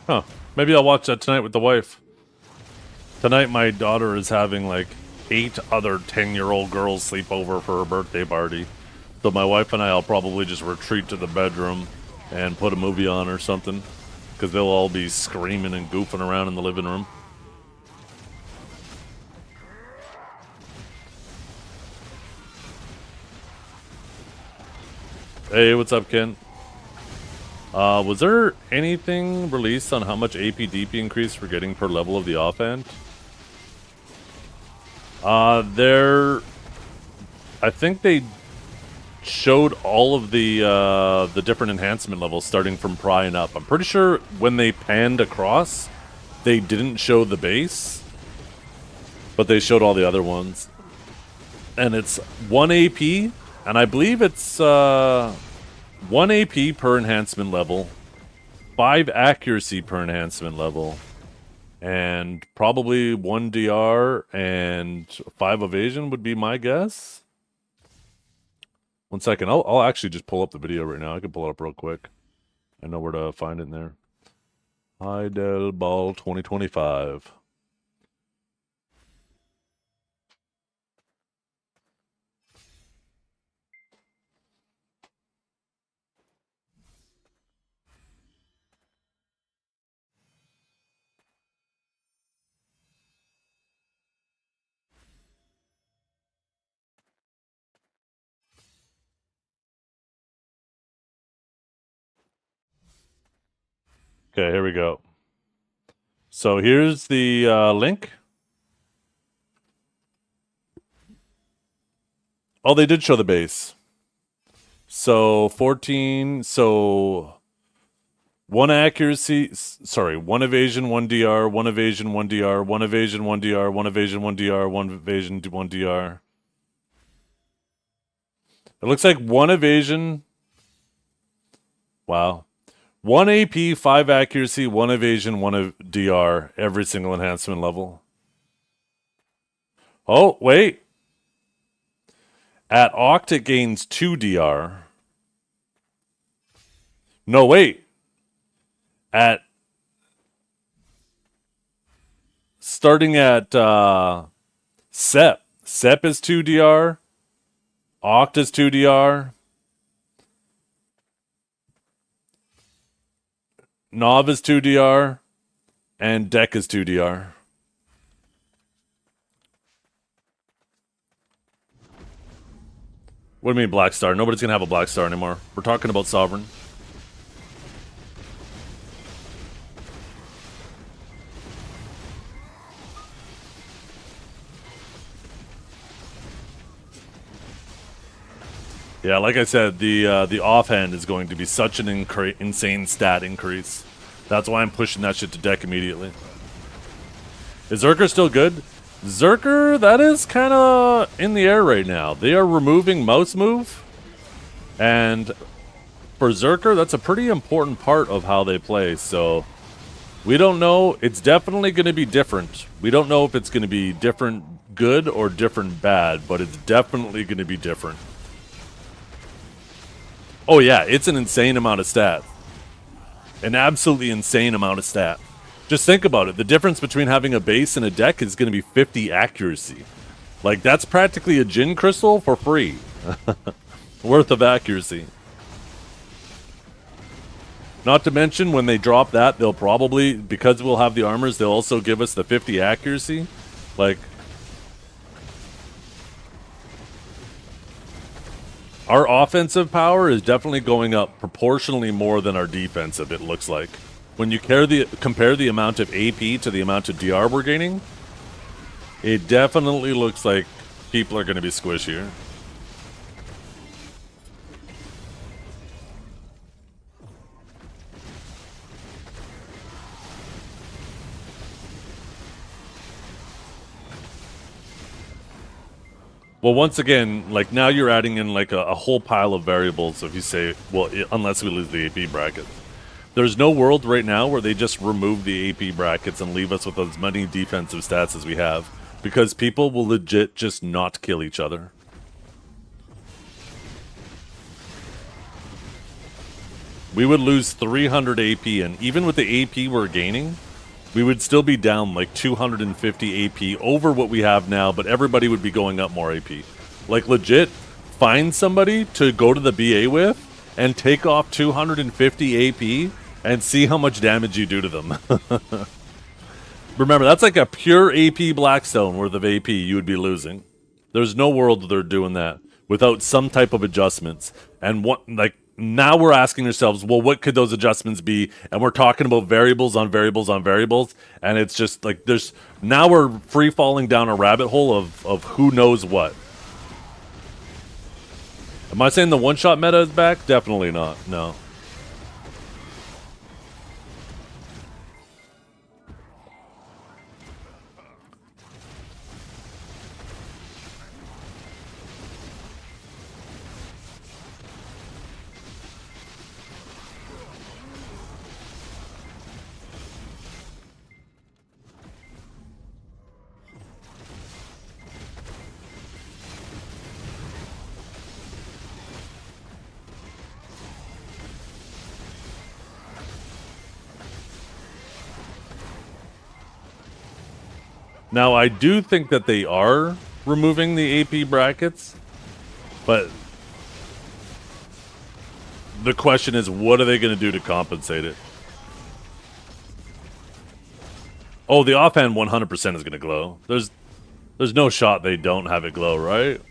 A: Huh. Maybe I'll watch that tonight with the wife. Tonight my daughter is having like 8 other 10-year-old girls sleep over for her birthday party. So my wife and I will probably just retreat to the bedroom and put a movie on or something. Because they'll all be screaming and goofing around in the living room. Hey, what's up, Ken? Was there anything released on how much AP/DP increase we're getting per level of the offhand? I think they showed all of the different enhancement levels starting from Pry and up. I'm pretty sure when they panned across, they didn't show the base, but they showed all the other ones. And it's 1 AP, and I believe it's 1 AP per enhancement level, 5 accuracy per enhancement level, and probably 1 DR and 5 evasion would be my guess. 1 second, I'll actually just pull up the video right now. I can pull it up real quick. I know where to find it in there. Heidel Ball 2025. Okay, here we go. So here's the link. Oh, they did show the base. So 14, so 1 accuracy, sorry, 1 evasion, 1 DR, 1 evasion, 1 DR, 1 evasion, 1 DR, 1 evasion, 1 DR, 1 evasion, 1 DR. It looks like 1 evasion. Wow. 1 AP, 5 accuracy, 1 evasion, 1 DR, every single enhancement level. Oh, wait. At Oct, it gains 2 DR. No, wait. At starting at SEP. SEP is 2 DR. Oct is 2 DR. Nov is 2 DR. And Deck is 2 DR. What do you mean Black Star? Nobody's going to have a Black Star anymore. We're talking about Sovereign. Yeah, like I said, the offhand is going to be such an insane stat increase. That's why I'm pushing that shit to Deck immediately. Is Zerker still good? Zerker, that is kind of in the air right now. They are removing mouse move. And for Zerker, that's a pretty important part of how they play. So we don't know. It's definitely going to be different. We don't know if it's going to be different good or different bad, but it's definitely going to be different. Oh yeah, it's an insane amount of stat. An absolutely insane amount of stat. Just think about it. The difference between having a base and a deck is going to be 50 accuracy. Like, that's practically a Jin Crystal for free. Worth of accuracy. Not to mention, when they drop that, they'll probably, because we'll have the armors, they'll also give us the 50 accuracy. Like, our offensive power is definitely going up proportionally more than our defensive, it looks like. When you compare the amount of AP to the amount of DR we're gaining, it definitely looks like people are going to be squishier. Well, once again, like, now you're adding in like a whole pile of variables if you say, well, unless we lose the AP bracket. There's no world right now where they just remove the AP brackets and leave us with as many defensive stats as we have, because people will legit just not kill each other. We would lose 300 AP, and even with the AP we're gaining, we would still be down like 250 AP over what we have now, but everybody would be going up more AP. Like, legit, find somebody to go to the BA with and take off 250 AP and see how much damage you do to them. Remember, that's like a pure AP Blackstone worth of AP you would be losing. There's no world they're doing that without some type of adjustments. And what, like, now we're asking ourselves, well, what could those adjustments be? And we're talking about variables on variables on variables. And it's just like, now we're free falling down a rabbit hole of who knows what. Am I saying the one-shot meta is back? Definitely not. No. Now, I do think that they are removing the AP brackets, but the question is, what are they going to do to compensate it? Oh, the offhand 100% is going to glow. There's no shot they don't have it glow, right?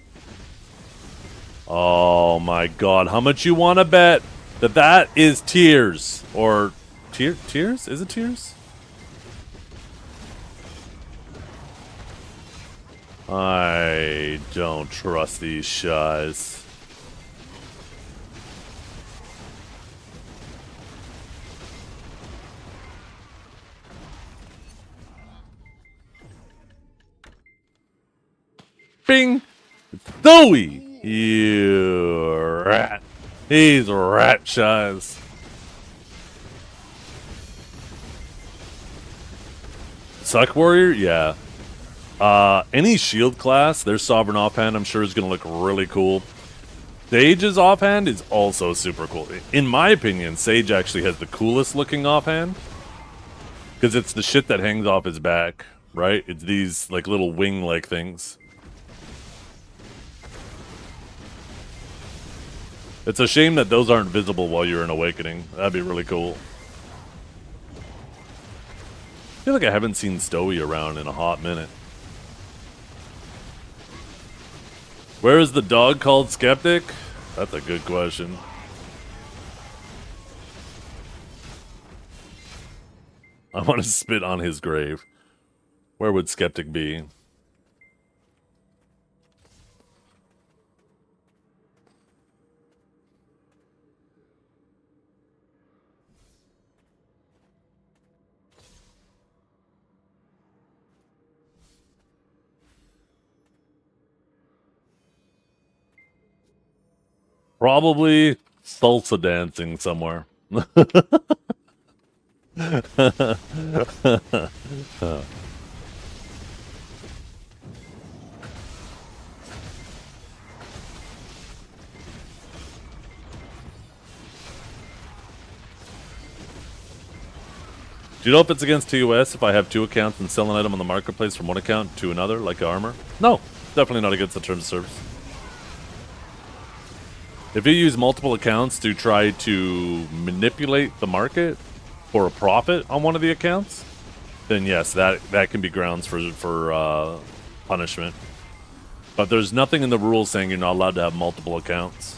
A: Oh my god, how much you want to bet that is tears? Or tears? Is it tears? I don't trust these shies. Bing! Zoe! You rat. He's rat shies. Suck Warrior? Yeah. Any shield class, their Sovereign offhand, I'm sure is going to look really cool. Sage's offhand is also super cool. In my opinion, Sage actually has the coolest looking offhand. Because it's the shit that hangs off his back, right? It's these like little wing-like things. It's a shame that those aren't visible while you're in Awakening. That'd be really cool. I feel like I haven't seen Stowy around in a hot minute. Where is the dog called Skeptic? That's a good question. I want to spit on his grave. Where would Skeptic be? Probably salsa dancing somewhere. Do you know if it's against TOS if I have two accounts and sell an item on the marketplace from one account to another, like armor? No, definitely not against the terms of service. If you use multiple accounts to try to manipulate the market for a profit on one of the accounts, then yes, that can be grounds for punishment. But there's nothing in the rules saying you're not allowed to have multiple accounts.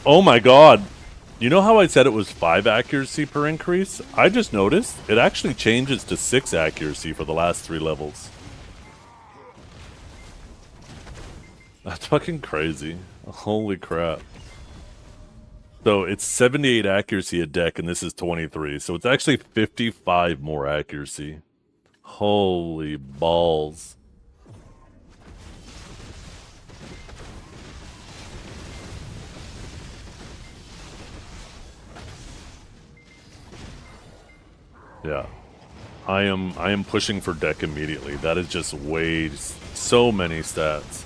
A: Oh my god. You know how I said it was 5 accuracy per increase? I just noticed it actually changes to 6 accuracy for the last 3 levels. That's fucking crazy. Holy crap. So it's 78 accuracy a deck and this is 23. So it's actually 55 more accuracy. Holy balls. Yeah, I am pushing for deck immediately. That is just way so many stats.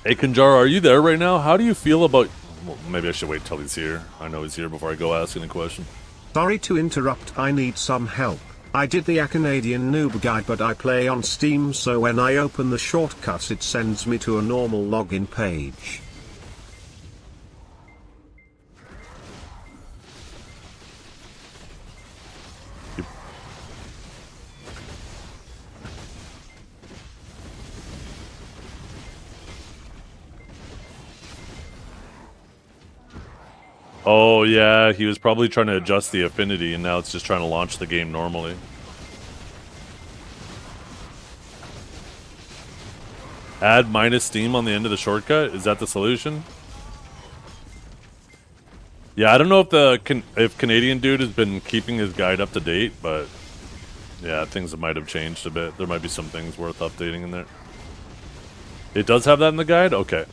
A: Hey Kanjara, are you there right now? How do you feel about... Well, maybe I should wait till he's here. I know he's here before I go ask any question.
F: Sorry to interrupt, I need some help. I did the Canadian noob guide but I play on Steam, so when I open the shortcut it sends me to a normal login page.
A: Oh yeah, he was probably trying to adjust the affinity and now it's just trying to launch the game normally. Add minus Steam on the end of the shortcut? Is that the solution? Yeah, I don't know if if Canadian dude has been keeping his guide up to date, but yeah, things might have changed a bit. There might be some things worth updating in there. It does have that in the guide? Okay.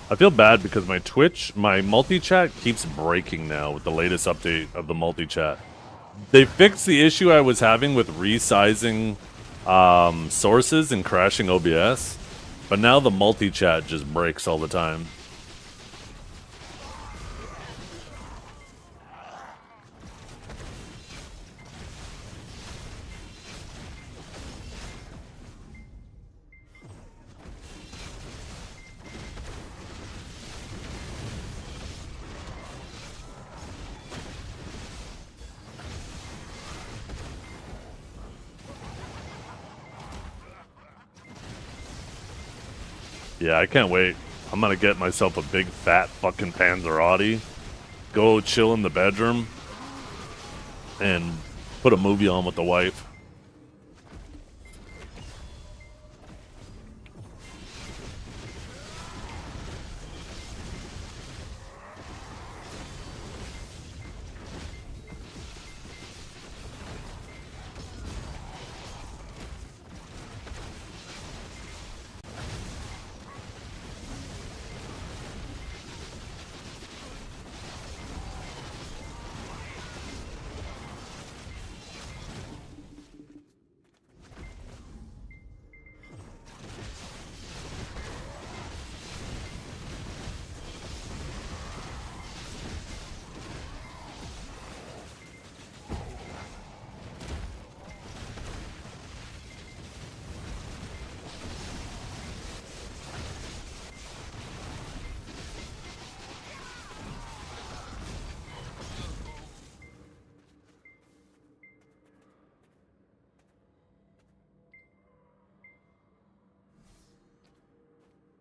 A: I feel bad because my Twitch, my multi-chat keeps breaking now with the latest update of the multi-chat. They fixed the issue I was having with resizing sources and crashing OBS, but now the multi-chat just breaks all the time. Yeah, I can't wait. I'm gonna get myself a big fat fucking Panzerotti, go chill in the bedroom, and put a movie on with the wife.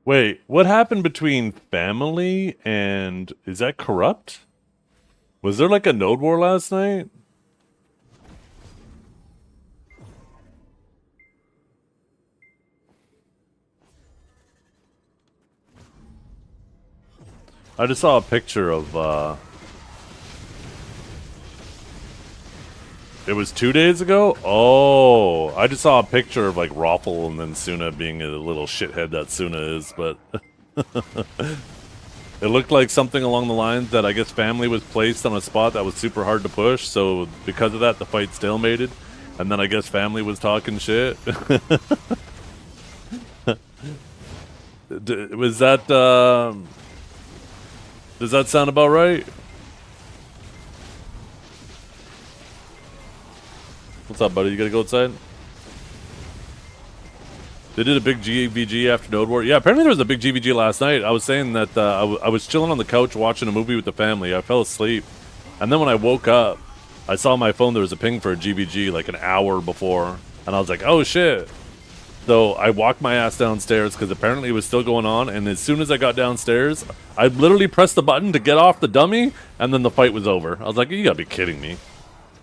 A: Wait, what happened between family and... Is that corrupt? Was there like a node war last night? I just saw a picture of, It was 2 days ago? Oh, I just saw a picture of like Raffle and then Suna being a little shithead that Suna is, but it looked like something along the lines that I guess family was placed on a spot that was super hard to push, so because of that the fight stalemated, and then I guess family was talking shit. Was that, does that sound about right? What's up, buddy? You gotta go outside? They did a big GVG after Node War. Yeah, apparently there was a big GVG last night. I was saying that I was chilling on the couch watching a movie with the family. I fell asleep. And then when I woke up, I saw on my phone there was a ping for a GVG like an hour before. And I was like, oh shit. So I walked my ass downstairs because apparently it was still going on. And as soon as I got downstairs, I literally pressed the button to get off the dummy. And then the fight was over. I was like, you gotta be kidding me.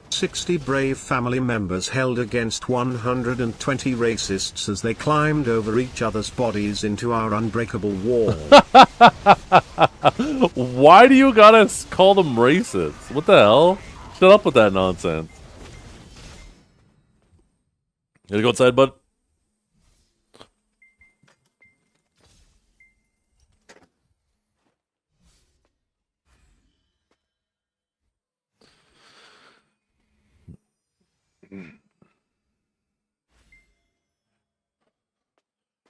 F: 60 brave family members held against 120 racists as they climbed over each other's bodies into our unbreakable wall.
A: Why do you gotta call them racists? What the hell? Shut up with that nonsense. You gotta go outside, bud?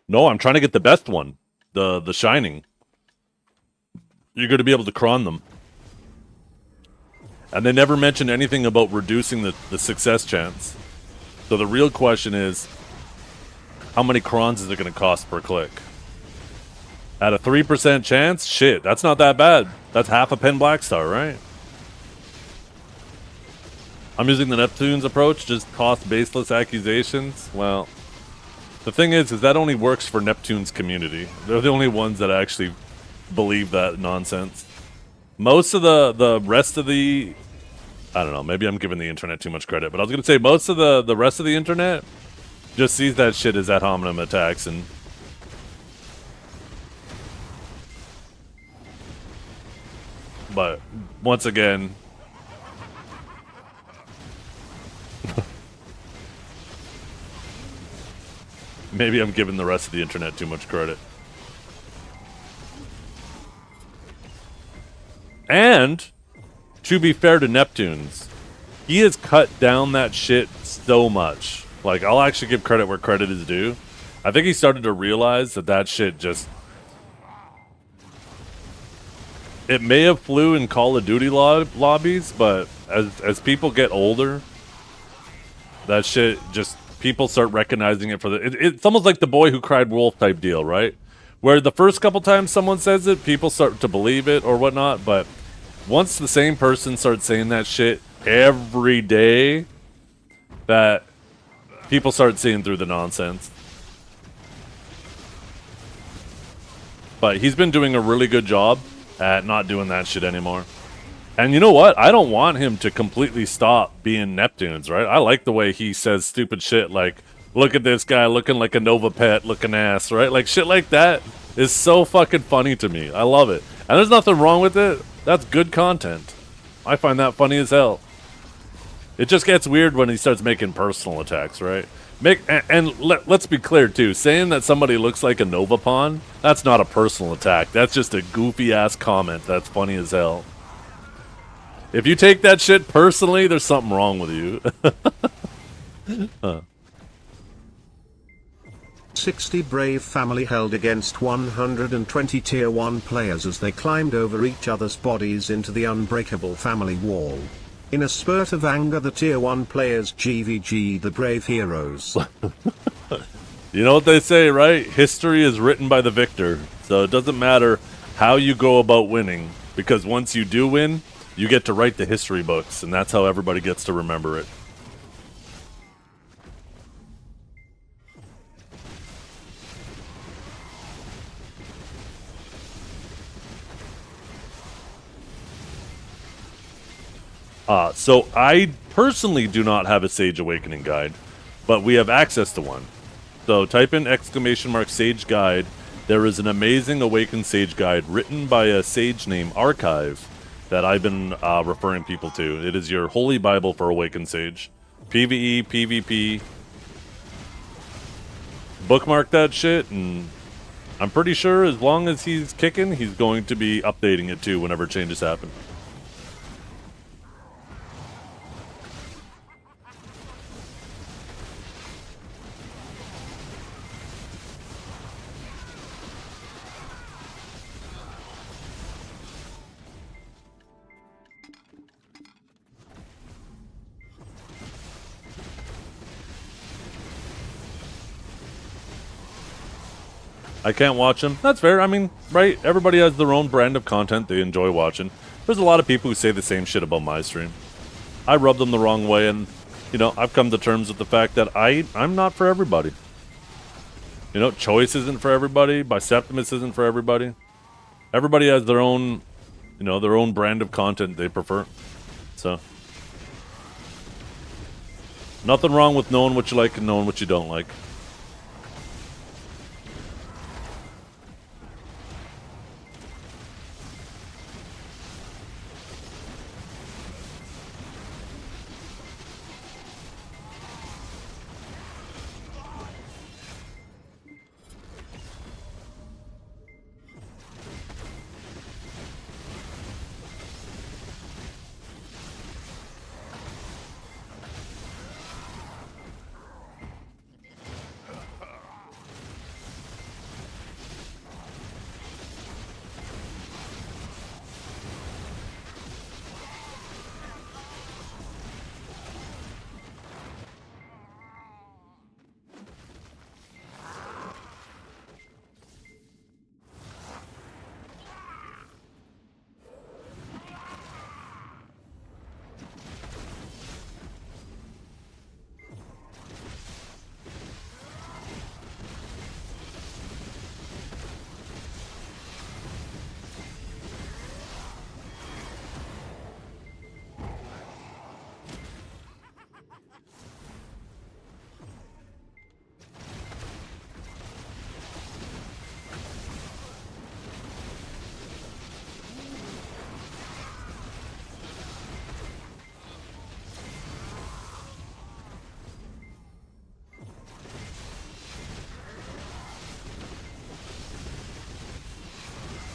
A: No, I'm trying to get the best one. The Shining. You're going to be able to cron them. And they never mentioned anything about reducing the success chance. So the real question is, how many crons is it going to cost per click? At a 3% chance? Shit, that's not that bad. That's half a pen black star, right? I'm using the Neptune's approach, just toss baseless accusations. Well, the thing is that only works for Neptune's community. They're the only ones that actually believe that nonsense. Most of the rest of the... I don't know, maybe I'm giving the internet too much credit, but I was going to say most of the rest of the internet just sees that shit as ad hominem attacks, and but once again, maybe I'm giving the rest of the internet too much credit. And to be fair to Neptune's, he has cut down that shit so much. Like, I'll actually give credit where credit is due. I think he started to realize that shit just... It may have flew in Call of Duty lobbies, but as people get older, that shit just... People start recognizing it for the... It's almost like the boy who cried wolf type deal, right? Where the first couple times someone says it, people start to believe it or whatnot, but once the same person starts saying that shit every day, that people start seeing through the nonsense. But he's been doing a really good job at not doing that shit anymore. And you know what? I don't want him to completely stop being Neptune's, right? I like the way he says stupid shit like, look at this guy looking like a Nova Pet looking ass, right? Like, shit like that is so fucking funny to me. I love it. And there's nothing wrong with it. That's good content. I find that funny as hell. It just gets weird when he starts making personal attacks, right? Let's be clear, too. Saying that somebody looks like a Nova Pawn, that's not a personal attack. That's just a goofy-ass comment that's funny as hell. If you take that shit personally, there's something wrong with you.
F: 60 brave family held against 120 tier 1 players as they climbed over each other's bodies into the unbreakable family wall. In a spurt of anger, the tier 1 players GVG the brave heroes.
A: You know what they say, right? History is written by the victor. So it doesn't matter how you go about winning, because once you do win, you get to write the history books, and that's how everybody gets to remember it. So I personally do not have a Sage Awakening guide, but we have access to one. So type in !Sage Guide. There is an amazing Awakened Sage guide written by a sage named Archive that I've been referring people to. It is your holy Bible for Awakened Sage. PvE, PvP. Bookmark that shit, and I'm pretty sure as long as he's kicking, he's going to be updating it too whenever changes happen. I can't watch them. That's fair. I mean, right? Everybody has their own brand of content they enjoy watching. There's a lot of people who say the same shit about my stream. I rub them the wrong way, and, you know, I've come to terms with the fact that I'm not for everybody. You know, Choice isn't for everybody. Biseptimus isn't for everybody. Everybody has their own, you know, their own brand of content they prefer. So, nothing wrong with knowing what you like and knowing what you don't like.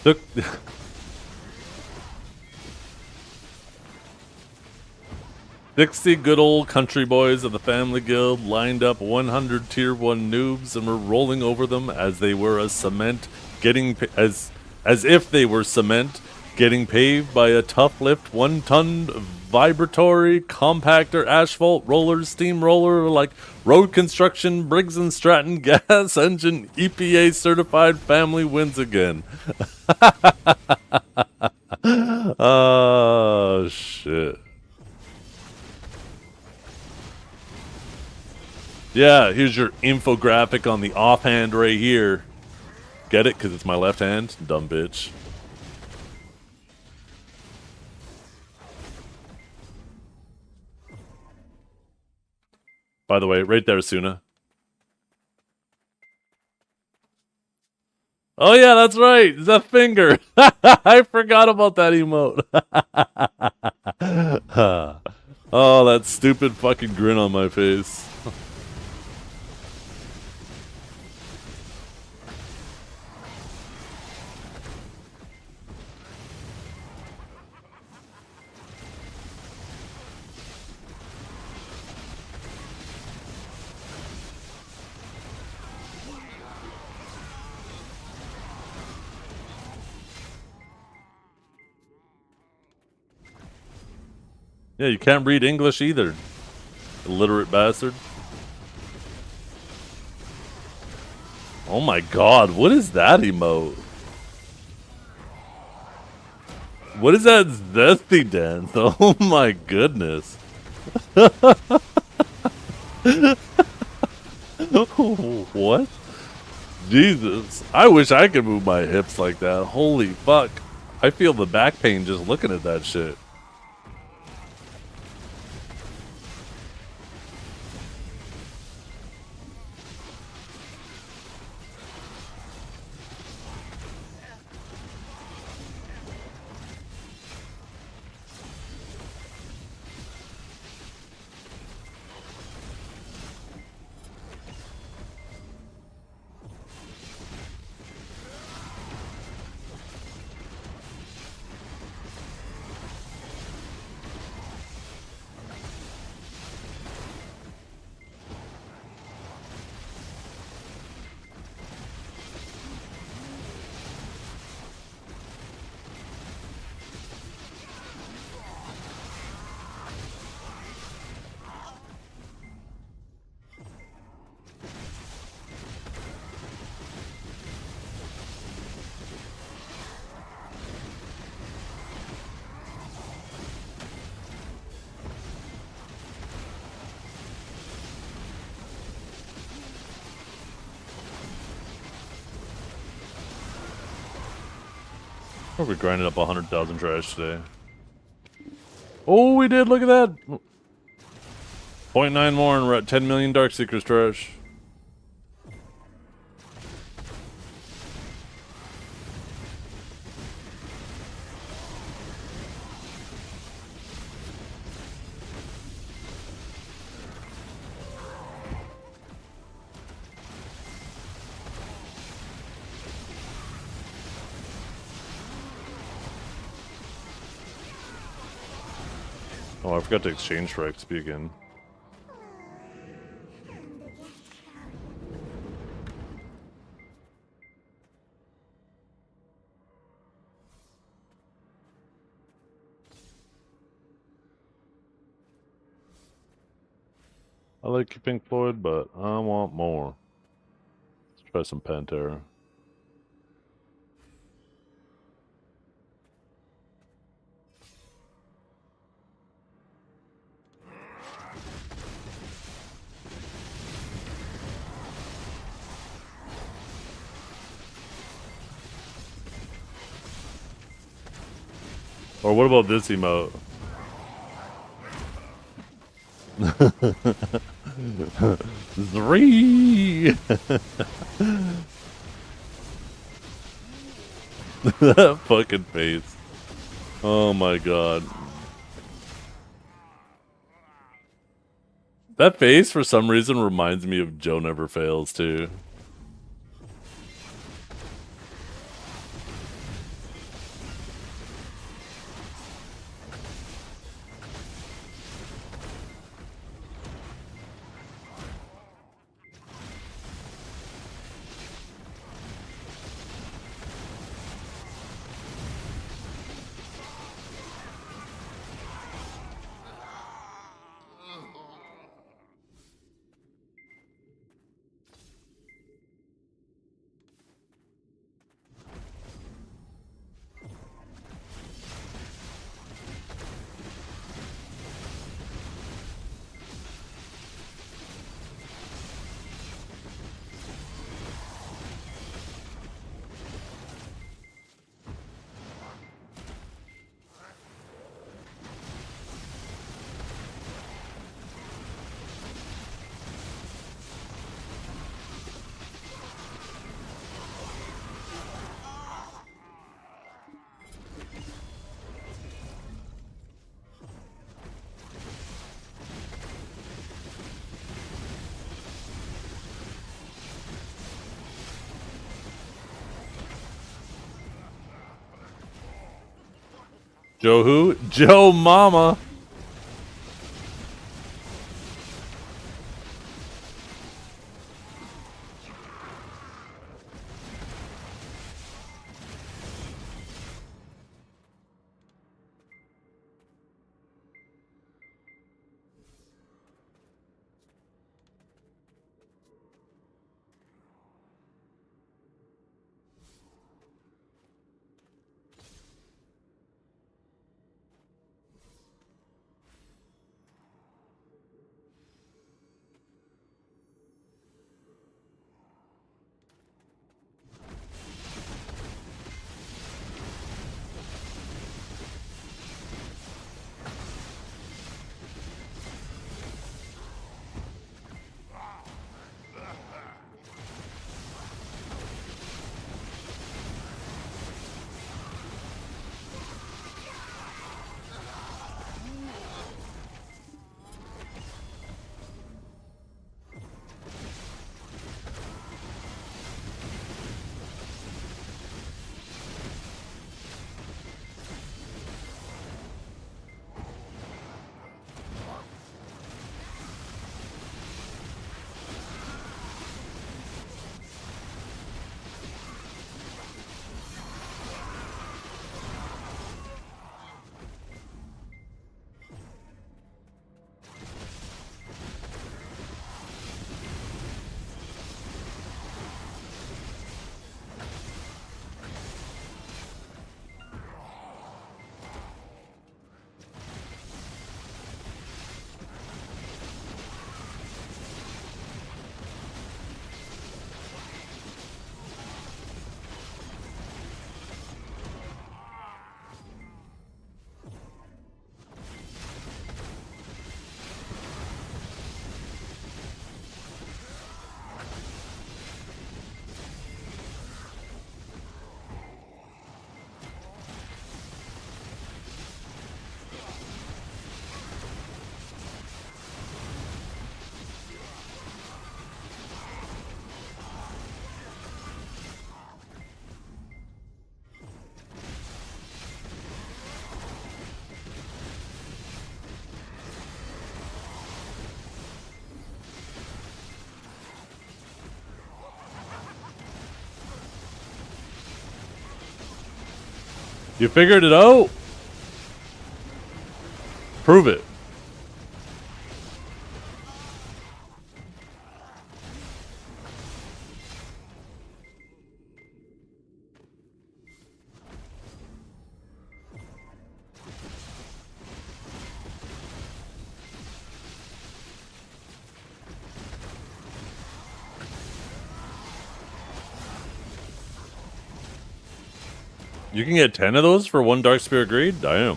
A: Took Dixie good old country boys of the Family Guild lined up 100 Tier 1 noobs and were rolling over them as they were as cement as if they were cement getting paved by a tough lift 1-ton vibratory compactor asphalt roller steamroller like road construction Briggs and Stratton gas engine EPA certified family wins again. Oh shit. Yeah, here's your infographic on the offhand right here. Get it? Because it's my left hand? Dumb bitch. By the way, right there, Suna. Oh yeah, that's right. The finger. I forgot about that emote. Oh, that stupid fucking grin on my face. Yeah, you can't read English either, illiterate bastard. Oh my god, what is that emote? What is that zesty dance? Oh my goodness. What? Jesus. I wish I could move my hips like that. Holy fuck. I feel the back pain just looking at that shit. We grinded up 100,000 trash today. Oh, we did. Look at that. 0.9 more and we're at 10 million Darkseekers trash. Oh, I forgot to exchange for XP again. I like your Pink Floyd, but I want more. Let's try some Pantera. Or what about this emote? Three. That fucking face. Oh my god. That face for some reason reminds me of Joe Never Fails too. Joe who? Joe Mama. You figured it out? Prove it. You can get 10 of those for one Dark Spirit Greed? Damn.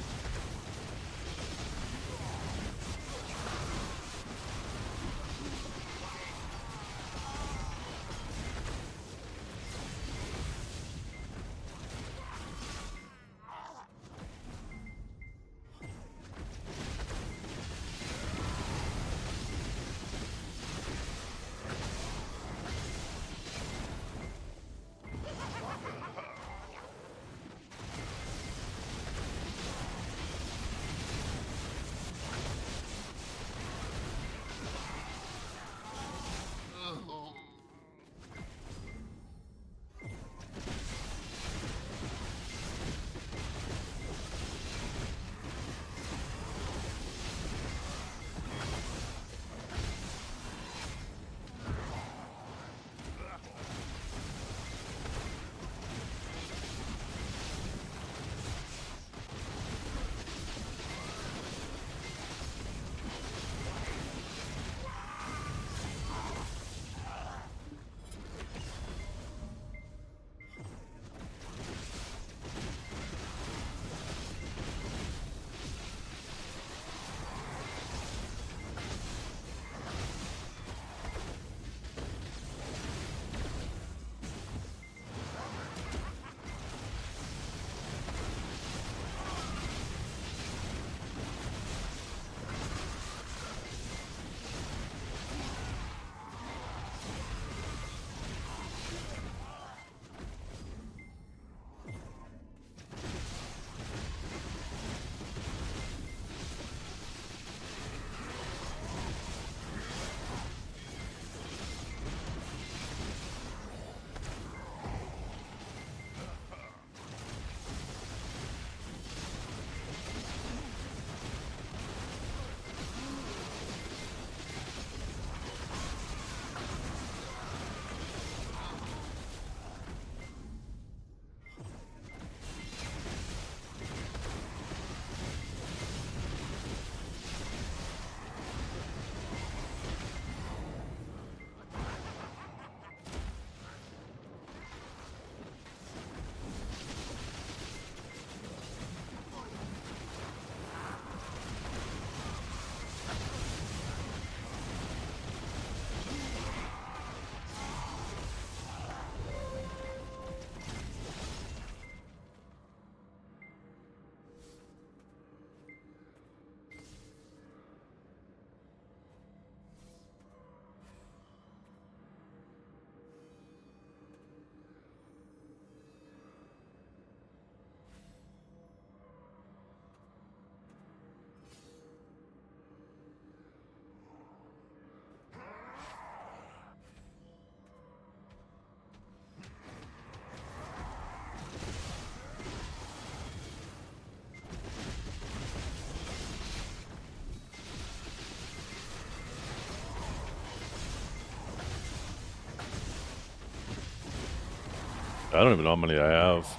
A: I don't even know how many I have.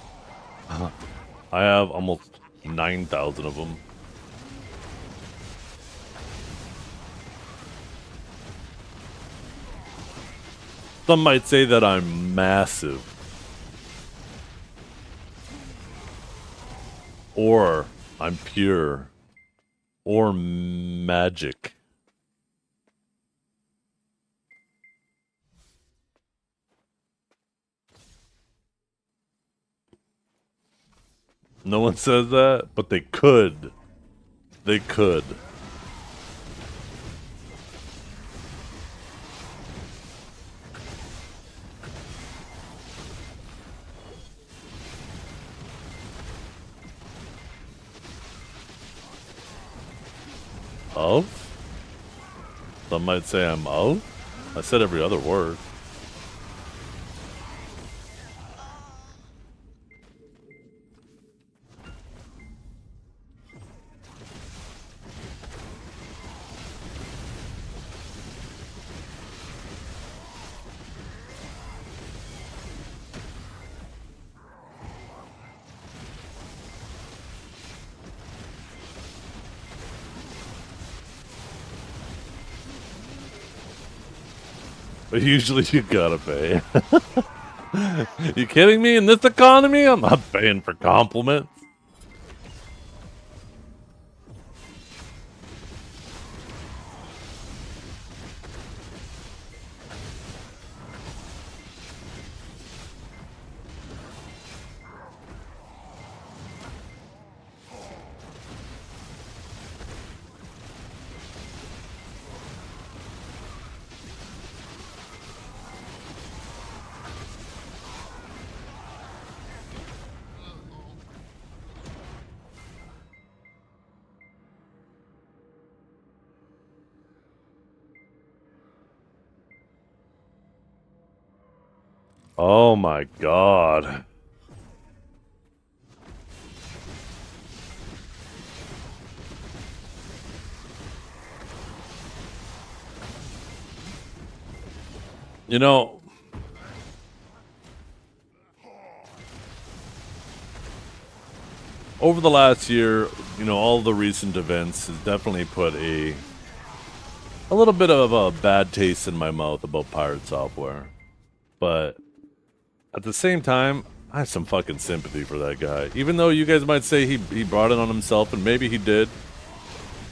A: I have almost 9,000 of them. Some might say that I'm massive. Or I'm pure. Or magic. No one says that, but they could. They could. Of? Some might say I'm of? I said every other word. But usually you gotta pay. You kidding me? In this economy, I'm not paying for compliments. Oh my god. You know, over the last year, you know, all the recent events has definitely put a little bit of a bad taste in my mouth about Pirate Software. But at the same time, I have some fucking sympathy for that guy. Even though you guys might say he brought it on himself, and maybe he did.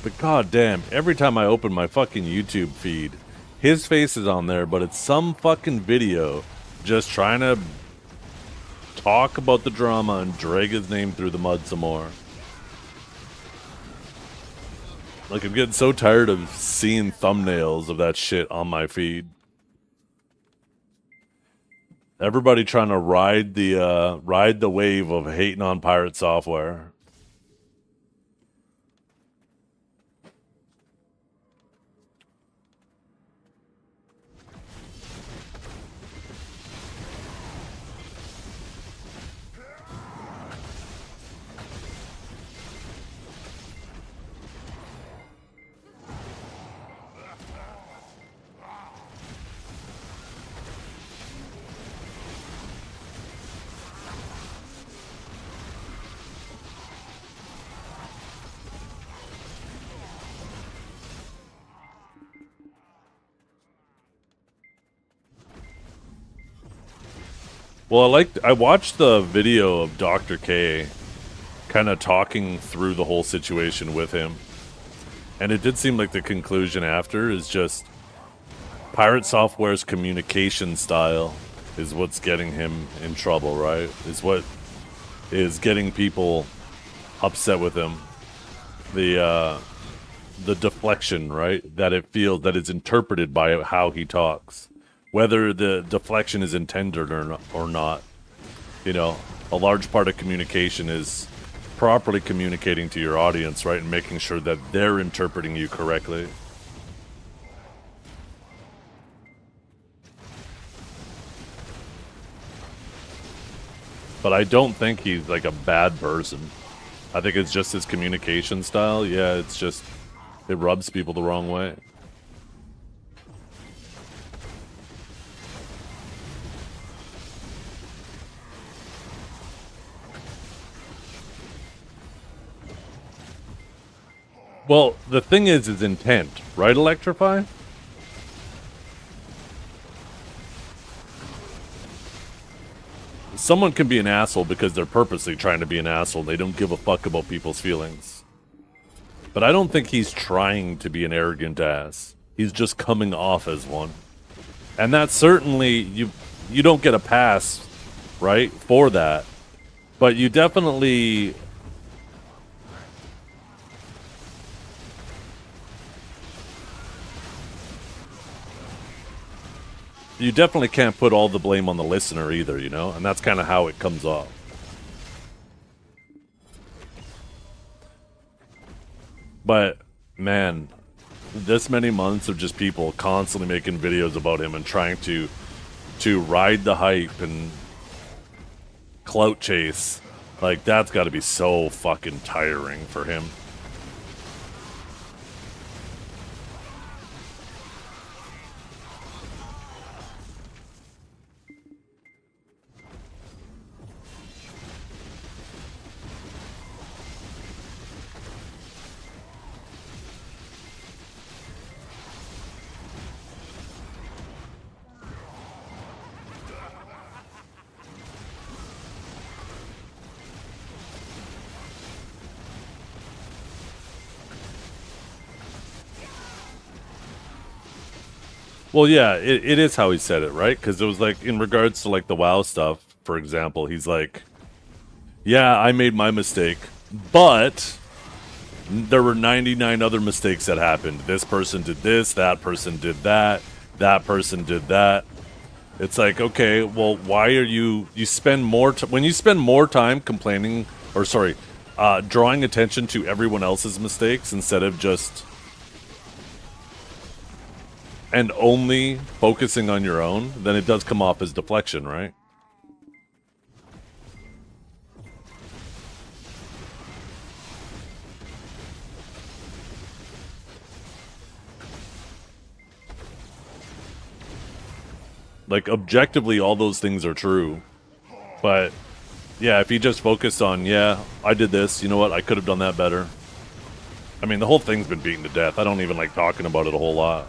A: But goddamn, every time I open my fucking YouTube feed, his face is on there, but it's some fucking video just trying to talk about the drama and drag his name through the mud some more. Like, I'm getting so tired of seeing thumbnails of that shit on my feed. Everybody trying to ride the wave of hating on Pirate Software. Well, I watched the video of Dr. K kind of talking through the whole situation with him. And it did seem like the conclusion after is just Pirate Software's communication style is what's getting him in trouble, right? Is what is getting people upset with him. The deflection, right? That it feels that it's interpreted by how he talks. Whether the deflection is intended or not. You know, a large part of communication is properly communicating to your audience, right? And making sure that they're interpreting you correctly. But I don't think he's like a bad person. I think it's just his communication style. Yeah, it's just, it rubs people the wrong way. Well, the thing is intent, right, Electrify? Someone can be an asshole because they're purposely trying to be an asshole. They don't give a fuck about people's feelings. But I don't think he's trying to be an arrogant ass. He's just coming off as one. And that's certainly, you don't get a pass, right, for that. But you definitely... You definitely can't put all the blame on the listener either, you know? And that's kind of how it comes off. But, man, this many months of just people constantly making videos about him and trying to ride the hype and clout chase, like, that's got to be so fucking tiring for him. Well, yeah, it is how he said it, right? Because it was like, in regards to like the WoW stuff, for example, he's like, yeah, I made my mistake, but there were 99 other mistakes that happened. This person did this, that person did that, that person did that. It's like, okay, well, why are you spend more when you spend more time complaining, or sorry, drawing attention to everyone else's mistakes instead of just and only focusing on your own, then it does come off as deflection, right? Like, objectively, all those things are true. But, yeah, if he just focused on, yeah, I did this, you know what, I could have done that better. I mean, the whole thing's been beaten to death. I don't even like talking about it a whole lot.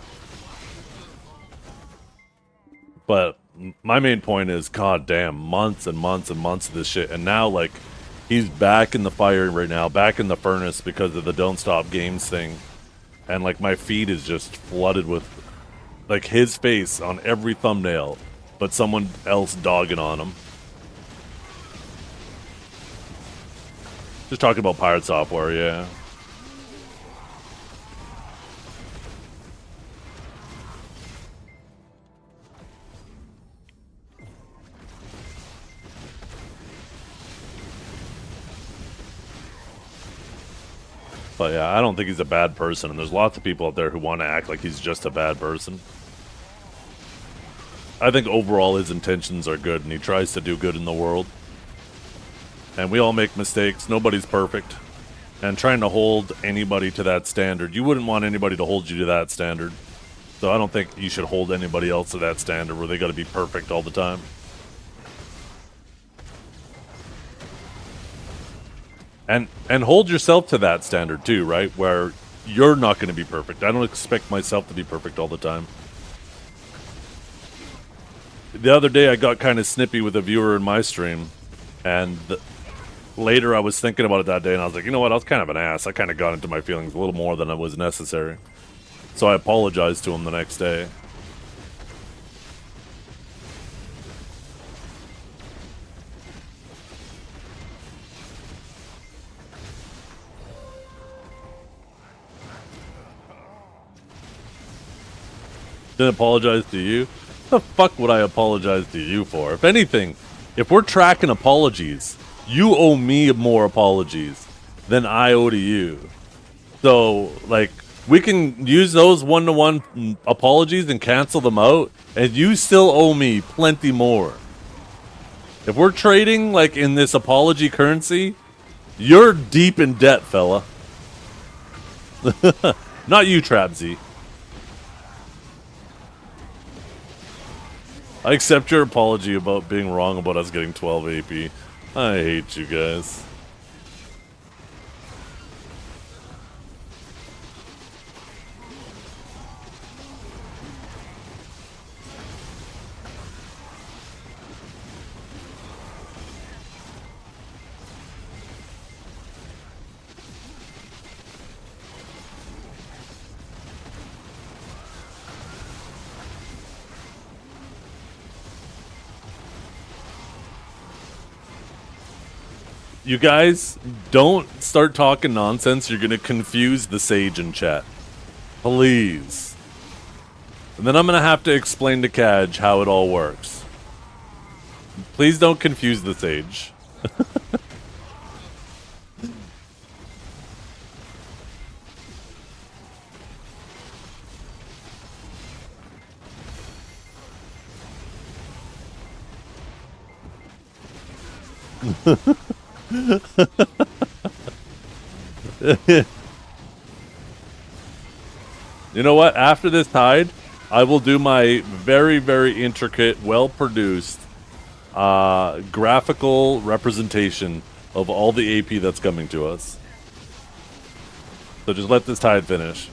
A: But my main point is, god damn, months and months and months of this shit. And now, like, he's back in the fire right now, back in the furnace because of the Don't Stop Games thing. And, like, my feed is just flooded with, like, his face on every thumbnail, but someone else dogging on him. Just talking about Pirate Software, yeah. But yeah, I don't think he's a bad person, and there's lots of people out there who want to act like he's just a bad person. I think overall his intentions are good, and he tries to do good in the world. And we all make mistakes, nobody's perfect. And trying to hold anybody to that standard, you wouldn't want anybody to hold you to that standard. So I don't think you should hold anybody else to that standard where they gotta be perfect all the time. And hold yourself to that standard too, right? Where you're not going to be perfect. I don't expect myself to be perfect all the time. The other day I got kind of snippy with a viewer in my stream, and later I was thinking about it that day, and I was like, you know what, I was kind of an ass. I kind of got into my feelings a little more than it was necessary. So I apologized to him the next day. Didn't apologize to you? What the fuck would I apologize to you for? If anything, if we're tracking apologies, you owe me more apologies than I owe to you. So, like, we can use those one-to-one apologies and cancel them out, and you still owe me plenty more. If we're trading, like, in this apology currency, you're deep in debt, fella. Not you, Trapsy. I accept your apology about being wrong about us getting 12 AP. I hate you guys. You guys, don't start talking nonsense. You're gonna confuse the sage in chat. Please. And then I'm gonna have to explain to Kaj how it all works. Please don't confuse the sage. You know what? After this tide, I will do my very, very intricate, well-produced graphical representation of all the AP that's coming to us. So just let this tide finish.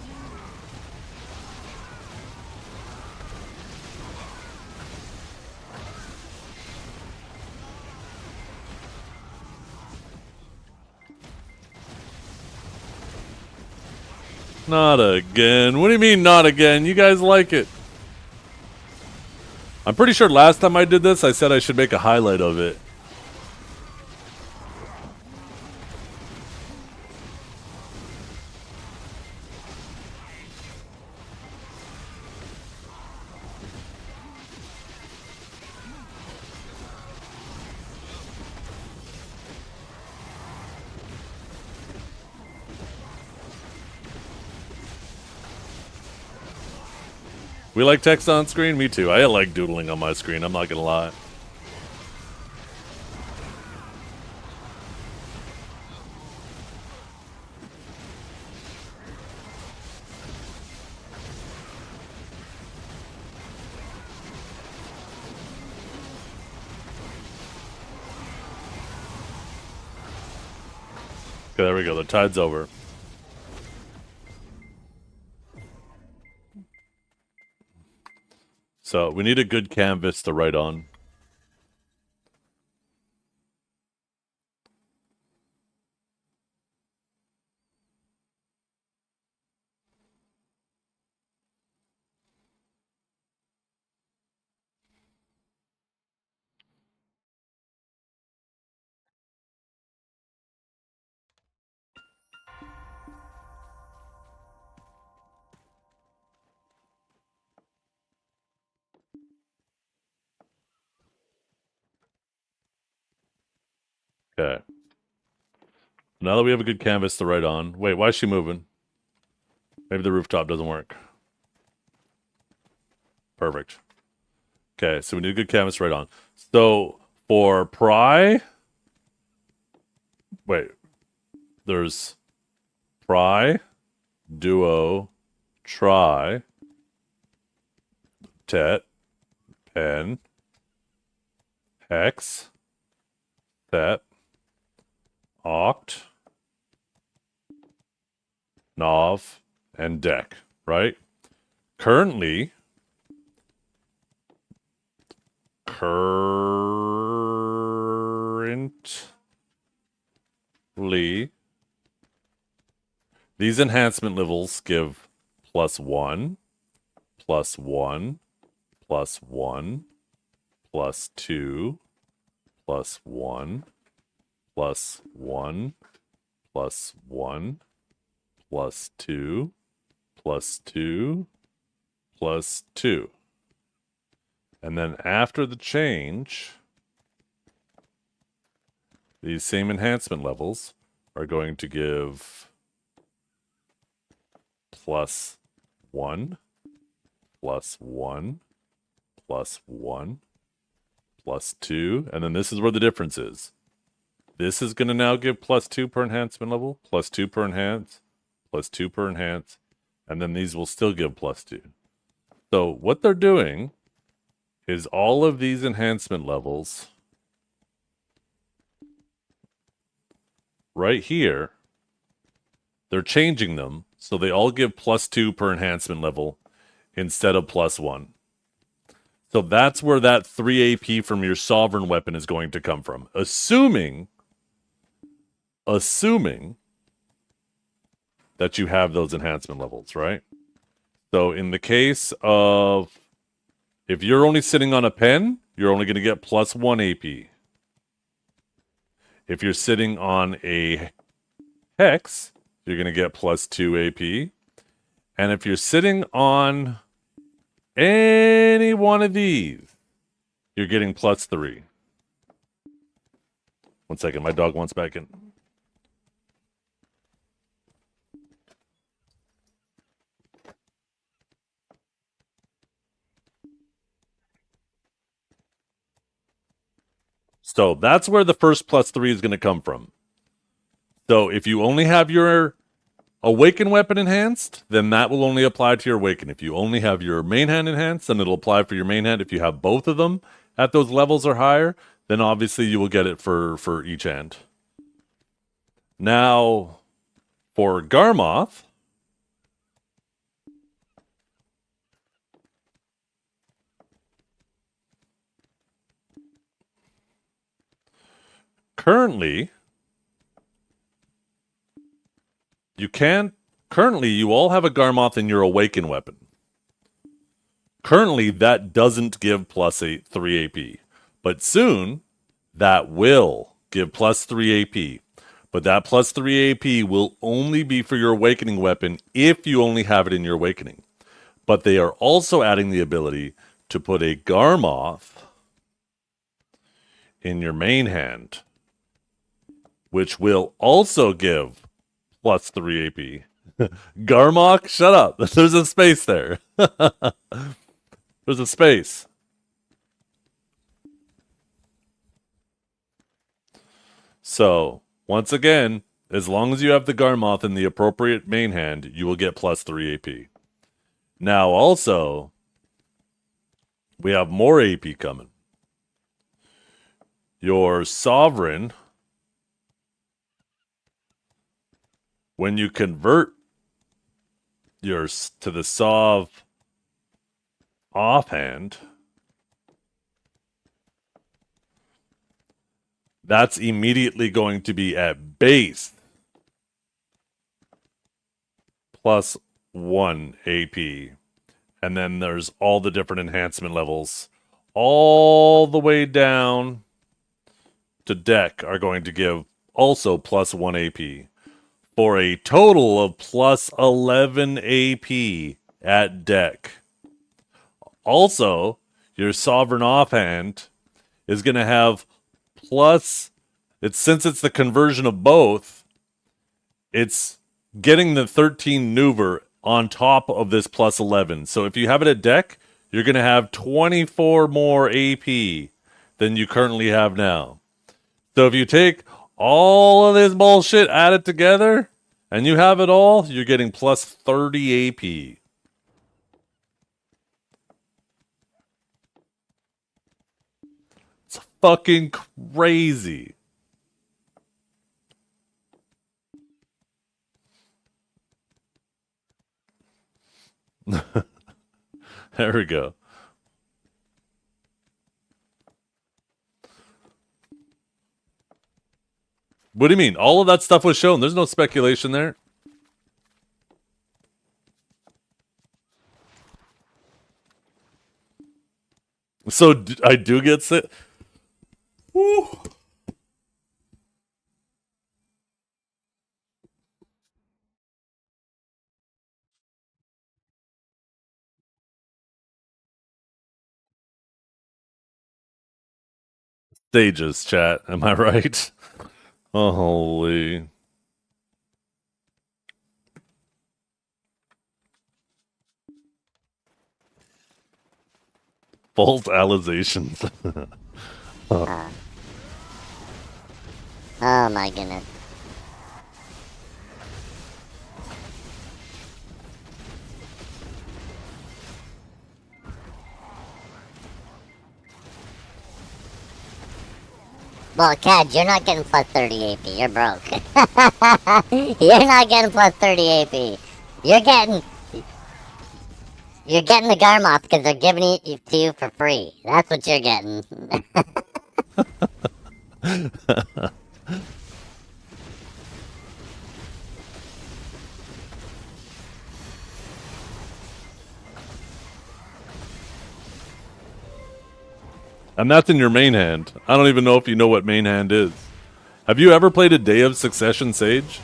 A: Not again. What do you mean, not again? You guys like it. I'm pretty sure last time I did this, I said I should make a highlight of it. We like text on screen? Me too. I like doodling on my screen, I'm not gonna lie. Okay, there we go. The tide's over. So we need a good canvas to write on. Okay. Now that we have a good canvas to write on. Wait, why is she moving? Maybe the rooftop doesn't work. Perfect. Okay, so we need a good canvas to write on. So for pry... Wait. There's pry, duo, try, tet, pen, hex, set, oct, nov, and dec, right? Currently, these enhancement levels give +1, +1, +1, +2, +1, +1, +1, +2, +2, +2. And then after the change, these same enhancement levels are going to give +1, +1, +1, +2, and then this is where the difference is. This is going to now give +2 per enhancement level, +2 per enhance, +2 per enhance, and then these will still give +2. So what they're doing is all of these enhancement levels right here, they're changing them so they all give +2 per enhancement level instead of +1. So that's where that 3 AP from your sovereign weapon is going to come from. Assuming that you have those enhancement levels, right? So in the case of, if you're only sitting on a pen, you're only going to get +1 AP. If you're sitting on a hex, you're going to get plus 2 AP. And if you're sitting on any one of these, you're getting plus 3. 1 second, my dog wants back in. So that's where the first plus 3 is going to come from. So if you only have your Awaken weapon enhanced, then that will only apply to your Awaken. If you only have your main hand enhanced, then it'll apply for your main hand. If you have both of them at those levels or higher, then obviously you will get it for each hand. Now, for Garmoth, currently, you all have a Garmoth in your Awaken weapon. Currently, that doesn't give plus 3 AP. But soon, that will give plus 3 AP. But that plus 3 AP will only be for your Awakening weapon if you only have it in your Awakening. But they are also adding the ability to put a Garmoth in your main hand, which will also give plus 3 AP. Garmok, shut up. There's a space there. There's a space. So, once again, as long as you have the Garmoth in the appropriate main hand, you will get plus 3 AP. Now, also, we have more AP coming. Your Sovereign, when you convert yours to the Sov offhand, that's immediately going to be at base plus 1 AP. And then there's all the different enhancement levels all the way down to deck are going to give also plus 1 AP. For a total of plus 11 AP at deck. Also, your Sovereign offhand is going to have plus, since it's the conversion of both, it's getting the 13 maneuver on top of this plus 11. So if you have it at deck, you're going to have 24 more AP than you currently have now. So if you take all of this bullshit, add it together, and you have it all, you're getting plus 30 AP. It's fucking crazy. There we go. What do you mean? All of that stuff was shown. There's no speculation there. So I do get sick. Woo. Stages, chat. Am I right? Oh, holy. False alizations.
B: Oh my goodness. Well, Cad, you're not getting plus 30 AP. You're broke. You're not getting plus 30 AP. You're getting the Garmoth because they're giving it to you for free. That's what you're getting.
A: And that's in your main hand. I don't even know if you know what main hand is. Have you ever played a Day of Succession, Sage?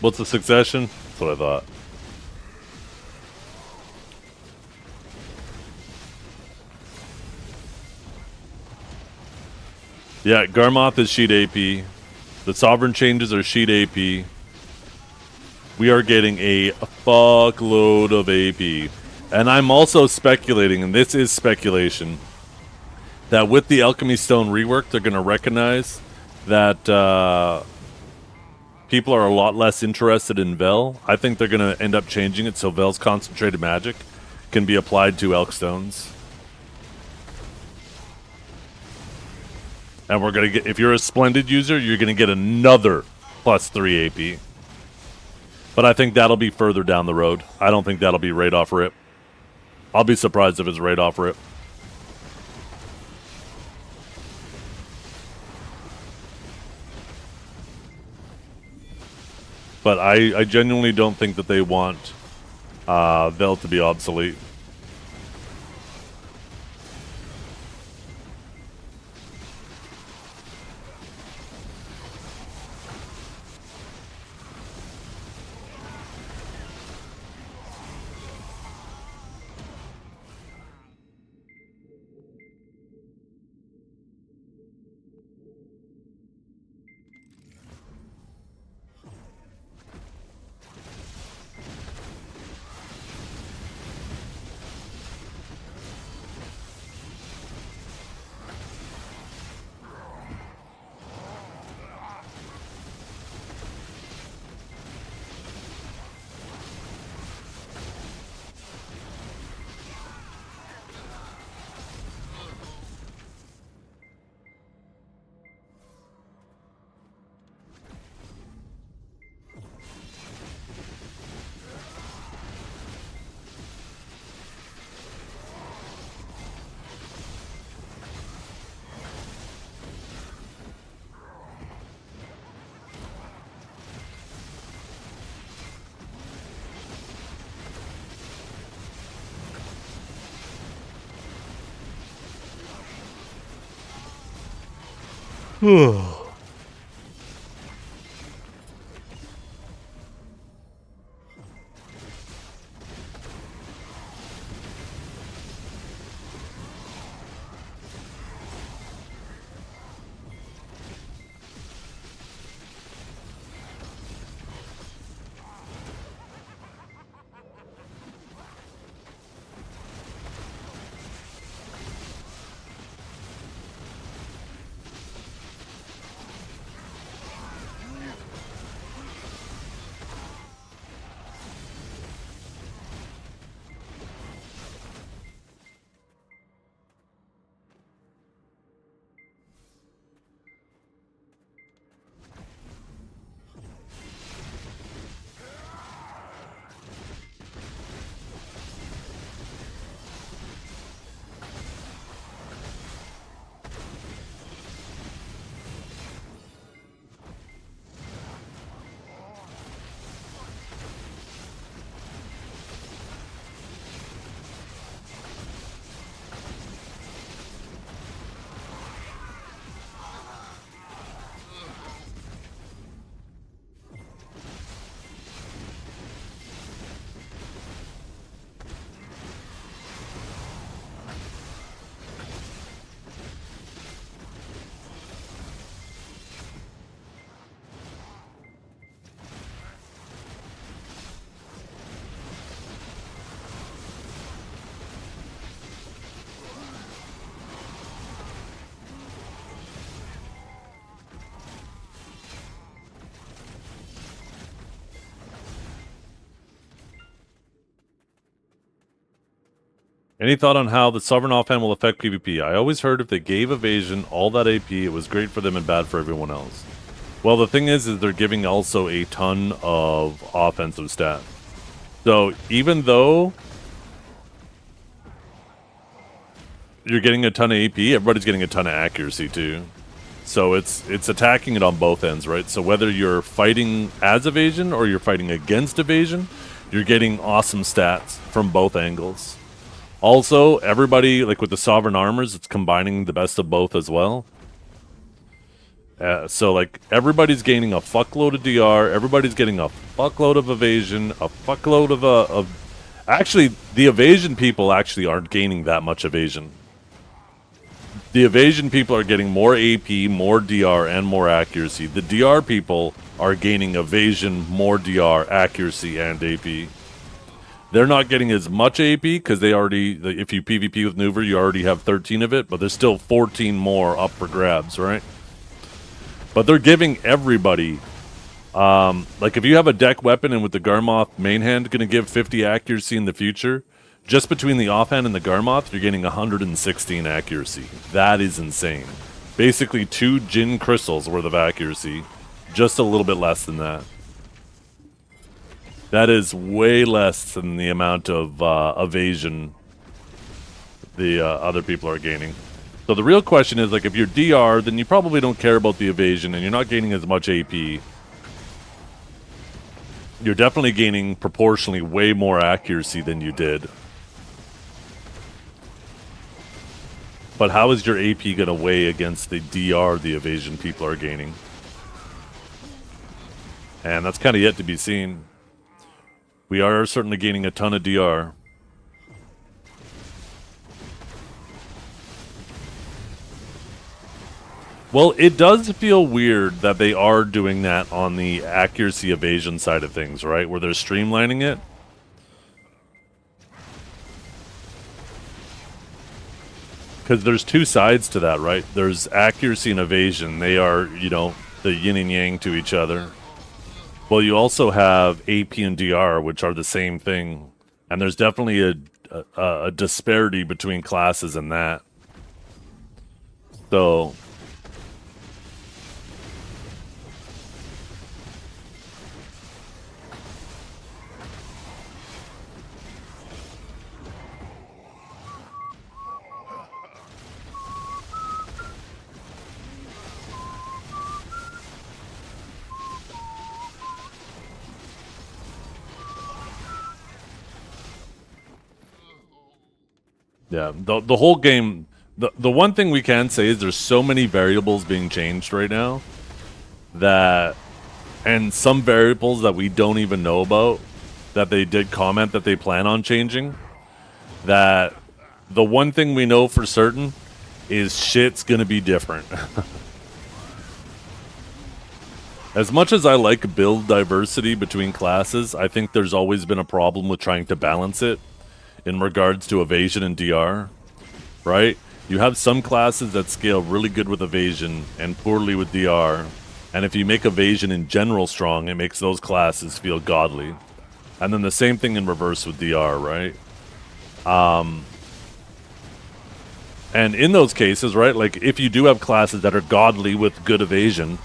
A: What's the Succession? That's what I thought. Yeah, Garmoth is sheet AP. The Sovereign changes are sheet AP. We are getting a fuckload of AP. And I'm also speculating, and this is speculation, that with the Alchemy Stone rework, they're going to recognize that people are a lot less interested in Vel. I think they're going to end up changing it so Vel's concentrated magic can be applied to Elk Stones. And we're going to get, if you're a Splendid user, you're going to get another +3 AP. But I think that'll be further down the road. I don't think that'll be right off rip. I'll be surprised if it's right off rip. But I genuinely don't think that they want Vel to be obsolete. Any thought on how the Sovereign offhand will affect PvP? I always heard if they gave Evasion all that AP, it was great for them and bad for everyone else. Well, the thing is they're giving also a ton of offensive stats. So even though you're getting a ton of AP, everybody's getting a ton of accuracy too. So it's attacking it on both ends, right? So whether you're fighting as evasion or you're fighting against evasion, you're getting awesome stats from both angles. Also, everybody, like with the Sovereign Armors, it's combining the best of both as well. So, like, everybody's gaining a fuckload of DR, everybody's getting a fuckload of evasion, a fuckload of... Actually, the evasion people actually aren't gaining that much evasion. The evasion people are getting more AP, more DR, and more accuracy. The DR people are gaining evasion, more DR, accuracy, and AP. They're not getting as much AP because they already, if you PvP with Nuver, you already have 13 of it, but there's still 14 more up for grabs, right? But they're giving everybody, like if you have a deck weapon and with the Garmoth main hand going to give 50 accuracy in the future, just between the offhand and the Garmoth, you're getting 116 accuracy. That is insane. Basically 2 Jin crystals worth of accuracy, just a little bit less than that. That is way less than the amount of evasion the other people are gaining. So the real question is, like, if you're DR, then you probably don't care about the evasion and you're not gaining as much AP. You're definitely gaining proportionally way more accuracy than you did. But how is your AP going to weigh against the DR the evasion people are gaining? And that's kind of yet to be seen. We are certainly gaining a ton of DR. Well, it does feel weird that they are doing that on the accuracy evasion side of things, right? Where they're streamlining it. Because there's two sides to that, right? There's accuracy and evasion. They are, you know, the yin and yang to each other. Well, you also have AP and DR, which are the same thing. And there's definitely a disparity between classes in that. So... yeah, the whole game, the one thing we can say is there's so many variables being changed right now that, and some variables that we don't even know about, that they did comment that they plan on changing, that the one thing we know for certain is shit's gonna be different. As much as I like build diversity between classes, I think there's always been a problem with trying to balance it in regards to evasion and DR, right? You have some classes that scale really good with evasion and poorly with DR, and if you make evasion in general strong, it makes those classes feel godly. And then the same thing in reverse with DR, right? And in those cases, right, like if you do have classes that are godly with good evasion,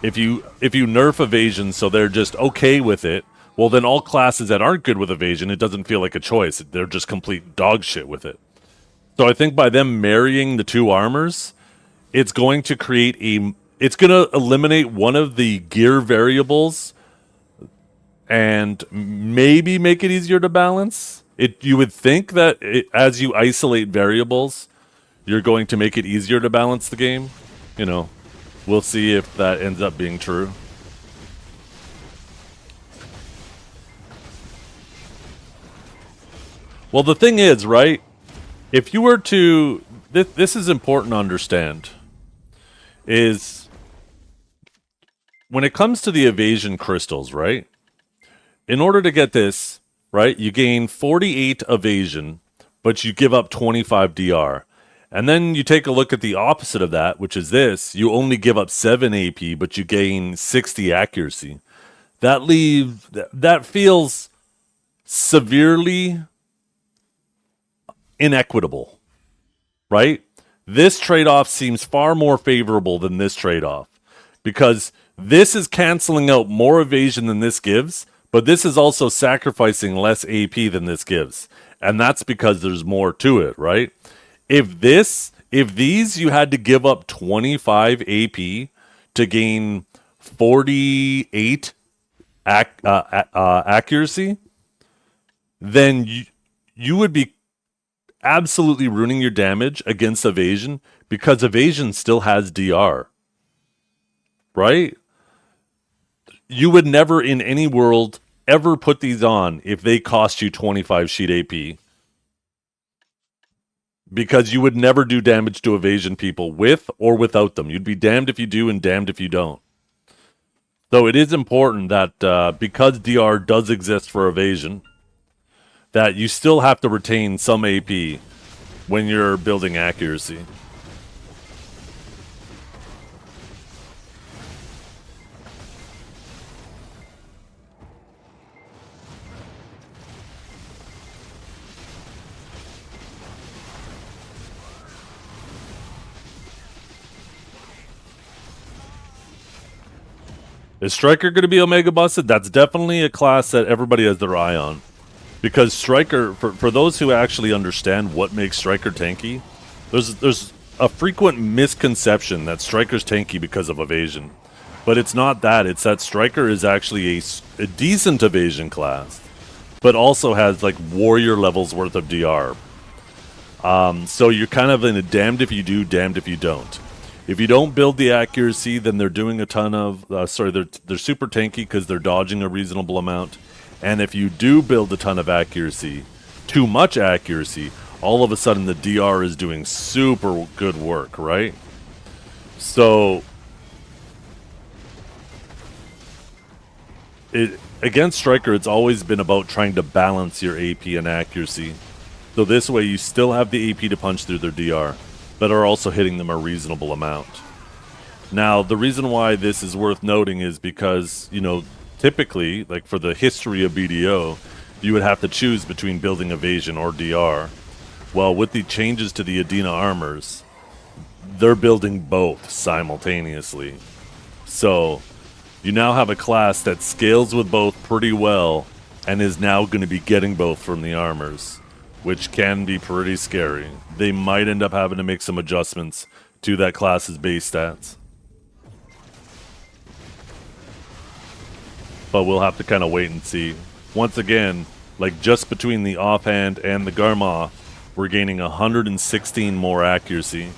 A: if you nerf evasion so they're just okay with it, well, then all classes that aren't good with evasion, it doesn't feel like a choice. They're just complete dog shit with it. So I think by them marrying the two armors, it's going to create it's going to eliminate one of the gear variables and maybe make it easier to balance. You would think that as you isolate variables, you're going to make it easier to balance the game. You know, we'll see if that ends up being true. Well, the thing is, right, if you were to... This is important to understand, is when it comes to the evasion crystals, right, in order to get this, right, you gain 48 evasion, but you give up 25 DR. And then you take a look at the opposite of that, which is this. You only give up 7 AP, but you gain 60 accuracy. That feels severely... inequitable, right? This trade-off seems far more favorable than this trade-off because this is canceling out more evasion than this gives, but this is also sacrificing less AP than this gives. And that's because there's more to it, right? If this If these you had to give up 25 AP to gain 48 accuracy, then you would be absolutely ruining your damage against evasion, because evasion still has DR, right? You would never in any world ever put these on if they cost you 25 sheet AP, because you would never do damage to evasion people with or without them. You'd be damned if you do and damned if you don't. So it is important that because DR does exist for evasion, that you still have to retain some AP when you're building accuracy. Is Striker going to be Omega busted? That's definitely a class that everybody has their eye on. Because Striker, for those who actually understand what makes Striker tanky, there's a frequent misconception that Striker's tanky because of evasion. But it's not that. It's that Striker is actually a decent evasion class, but also has like warrior levels worth of DR. So you're kind of in a damned if you do, damned if you don't. If you don't build the accuracy, then they're doing a ton of... they're super tanky because they're dodging a reasonable amount. And if you do build a ton of accuracy, too much accuracy, all of a sudden the DR is doing super good work, right? So... against Striker, it's always been about trying to balance your AP and accuracy. So this way you still have the AP to punch through their DR, but are also hitting them a reasonable amount. Now, the reason why this is worth noting is because, you know, typically, like for the history of BDO, you would have to choose between building evasion or DR. Well, with the changes to the Adena armors, they're building both simultaneously. So, you now have a class that scales with both pretty well and is now going to be getting both from the armors, which can be pretty scary. They might end up having to make some adjustments to that class's base stats. But we'll have to kind of wait and see. Once again, like just between the offhand and the Garmoth, we're gaining 116 more accuracy.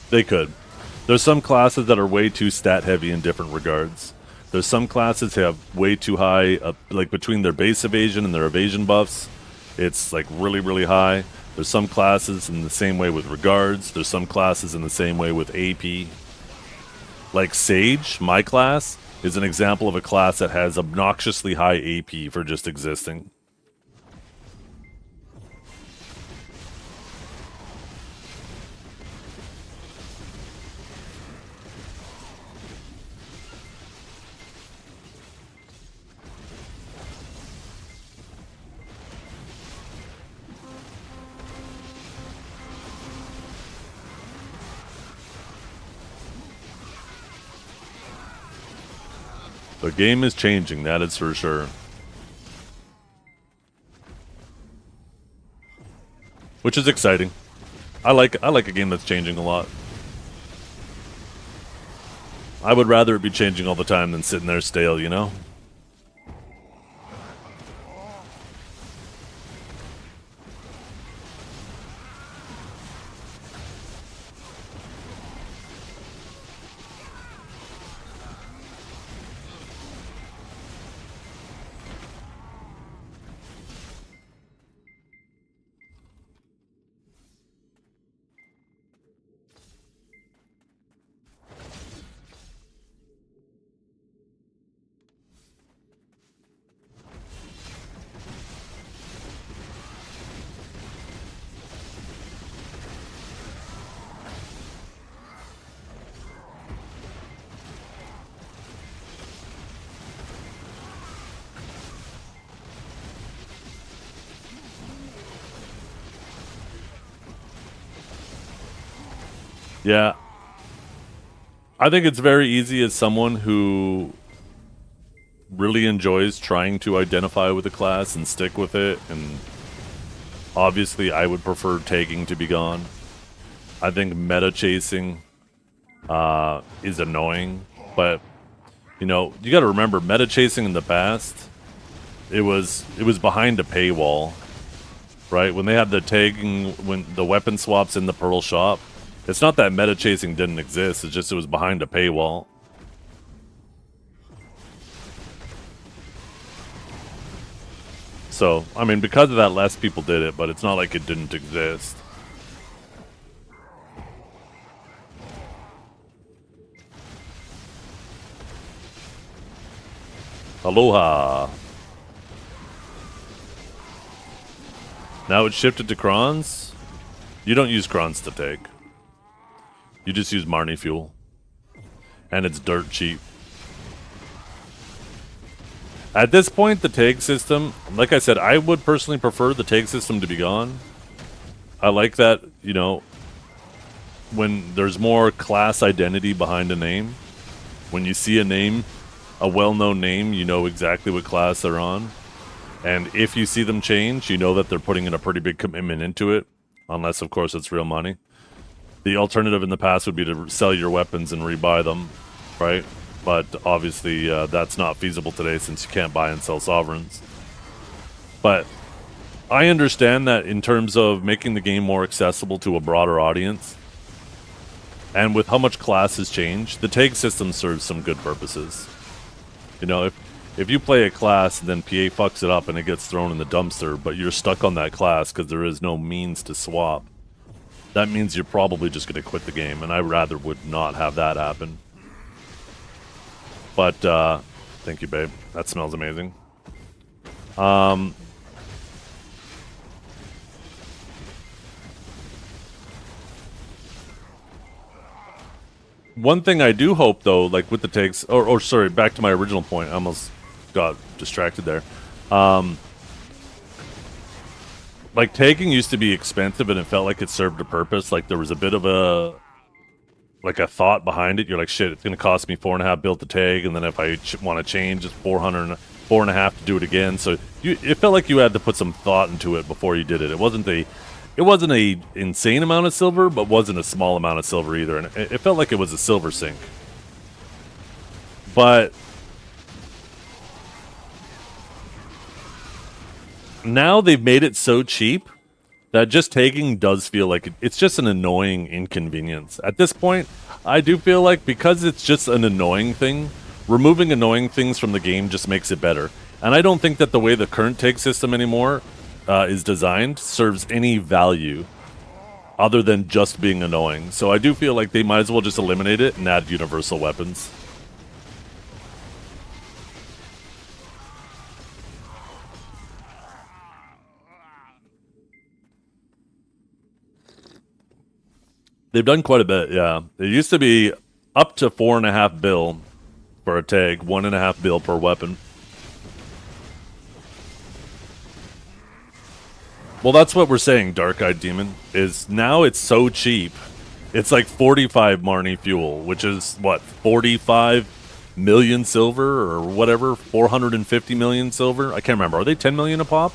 A: They could. There's some classes that are way too stat heavy in different regards. There's some classes that have way too high, like between their base evasion and their evasion buffs, it's like really, really high. There's some classes in the same way with regards. There's some classes in the same way with AP. Like Sage, my class, is an example of a class that has obnoxiously high AP for just existing. The game is changing, that is for sure. Which is exciting. I like a game that's changing a lot. I would rather it be changing all the time than sitting there stale, you know? Yeah. I think it's very easy as someone who really enjoys trying to identify with a class and stick with it, and obviously I would prefer tagging to be gone. I think meta chasing is annoying, but you know, you got to remember meta chasing in the past, it was behind a paywall, right? When they had the tagging, when the weapon swaps in the Pearl shop, it's not that meta chasing didn't exist, it's just it was behind a paywall. So, I mean, because of that, less people did it, but it's not like it didn't exist. Aloha. Now it's shifted to crons. You don't use crons to take. You just use Marnie fuel. And it's dirt cheap. At this point, the tag system, like I said, I would personally prefer the tag system to be gone. I like that, you know, when there's more class identity behind a name. When you see a name, a well-known name, you know exactly what class they're on. And if you see them change, you know that they're putting in a pretty big commitment into it. Unless, of course, it's real money. The alternative in the past would be to sell your weapons and rebuy them, right? But obviously, that's not feasible today since you can't buy and sell sovereigns. But I understand that in terms of making the game more accessible to a broader audience, and with how much class has changed, the tag system serves some good purposes. You know, if you play a class and then PA fucks it up and it gets thrown in the dumpster, but you're stuck on that class because there is no means to swap, that means you're probably just going to quit the game, and I rather would not have that happen. But, thank you, babe. That smells amazing. One thing I do hope, though, like with the tags, or sorry, back to my original point, I almost got distracted there. Like, tagging used to be expensive, and it felt like it served a purpose. Like, there was a bit of a thought behind it. You're like, shit, it's going to cost me $4.5 bill to tag, and then if I want to change, it's $4.5 to do it again. So it felt like you had to put some thought into it before you did it. It wasn't a insane amount of silver, but wasn't a small amount of silver either, and it felt like it was a silver sink. But now they've made it so cheap that just tagging does feel like it's just an annoying inconvenience. At this point, I do feel like because it's just an annoying thing, removing annoying things from the game just makes it better. And I don't think that the way the current tag system anymore is designed serves any value other than just being annoying. So I do feel like they might as well just eliminate it and add universal weapons. They've done quite a bit, yeah. It used to be up to $4.5 bill for a tag, $1.5 bill per weapon. Well, that's what we're saying, Dark-Eyed Demon, is now it's so cheap. It's like 45 Marnie fuel, which is, what, 45 million silver or whatever? 450 million silver? I can't remember. Are they 10 million a pop?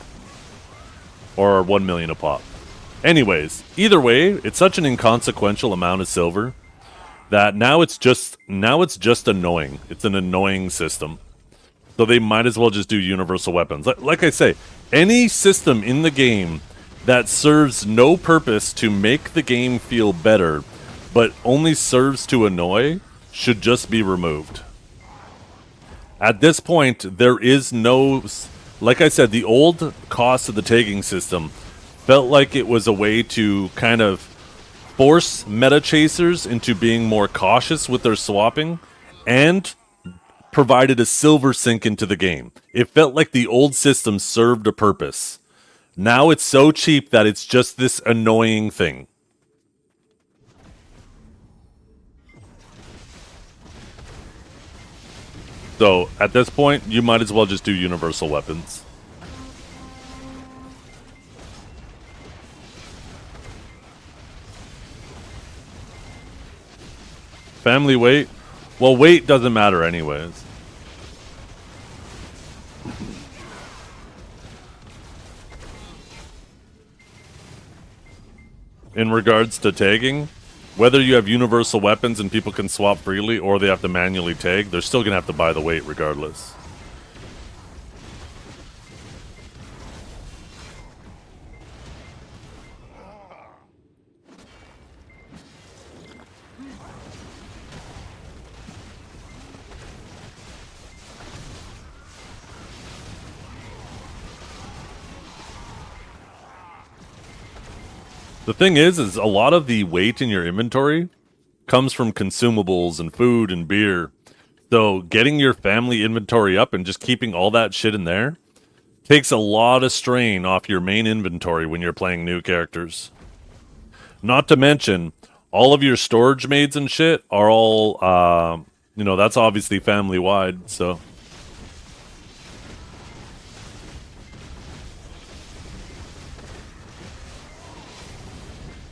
A: Or 1 million a pop? Anyways, either way, it's such an inconsequential amount of silver that now it's just annoying. It's an annoying system. So they might as well just do universal weapons. Like I say, any system in the game that serves no purpose to make the game feel better, but only serves to annoy, should just be removed. At this point, there is no... Like I said, the old cost of the tagging system felt like it was a way to kind of force meta chasers into being more cautious with their swapping and provided a silver sink into the game. It felt like the old system served a purpose. Now it's so cheap that it's just this annoying thing. So, at this point, you might as well just do universal weapons. Family weight? Well, weight doesn't matter anyways. In regards to tagging, whether you have universal weapons and people can swap freely or they have to manually tag, they're still going to have to buy the weight regardless. The thing is a lot of the weight in your inventory comes from consumables and food and beer. So getting your family inventory up and just keeping all that shit in there takes a lot of strain off your main inventory when you're playing new characters. Not to mention, all of your storage maids and shit are all, you know, that's obviously family-wide, so...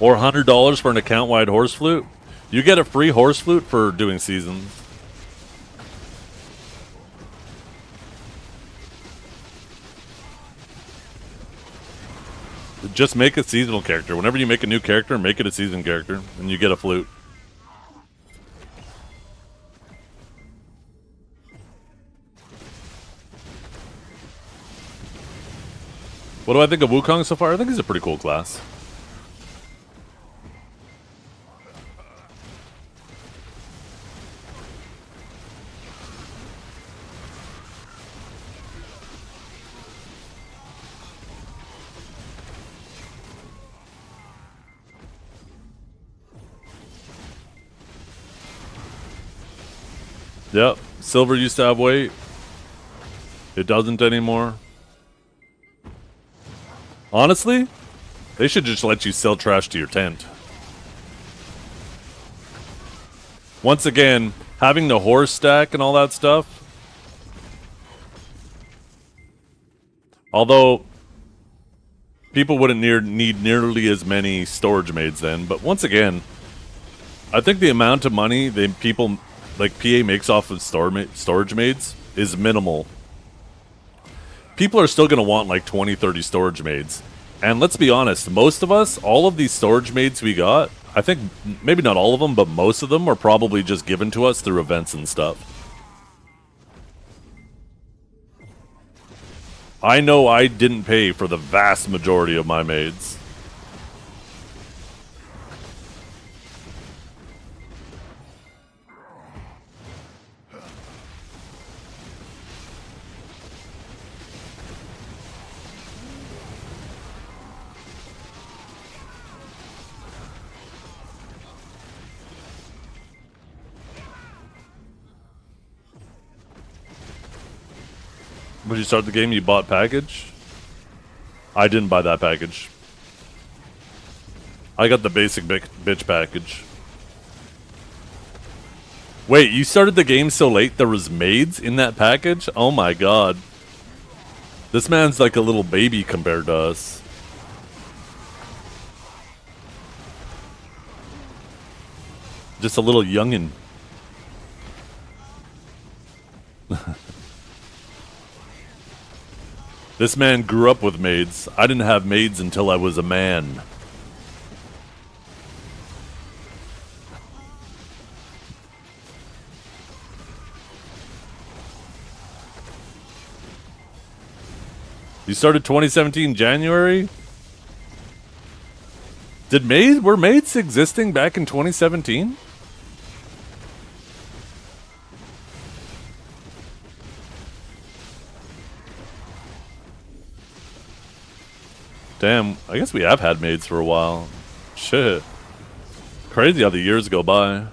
A: Or $100 for an account-wide horse flute. You get a free horse flute for doing seasons. Just make a seasonal character. Whenever you make a new character, make it a season character, and you get a flute. What do I think of Wukong so far? I think he's a pretty cool class. Yep, silver used to have weight. It doesn't anymore. Honestly, they should just let you sell trash to your tent. Once again, having the horse stack and all that stuff. Although, people wouldn't need nearly as many storage maids then. But once again, I think the amount of money people... like PA makes off of storage maids is minimal. People are still going to want like 20, 30 storage maids. And let's be honest, most of us, all of these storage maids we got, I think maybe not all of them, but most of them are probably just given to us through events and stuff. I know I didn't pay for the vast majority of my maids. When you start the game, you bought package? I didn't buy that package. I got the basic bitch package. Wait, you started the game so late there was maids in that package? Oh my god. This man's like a little baby compared to us. Just a little youngin'. This man grew up with maids. I didn't have maids until I was a man. You started 2017 January? Were maids existing back in 2017? Damn, I guess we have had maids for a while. Shit. Crazy how the years go by.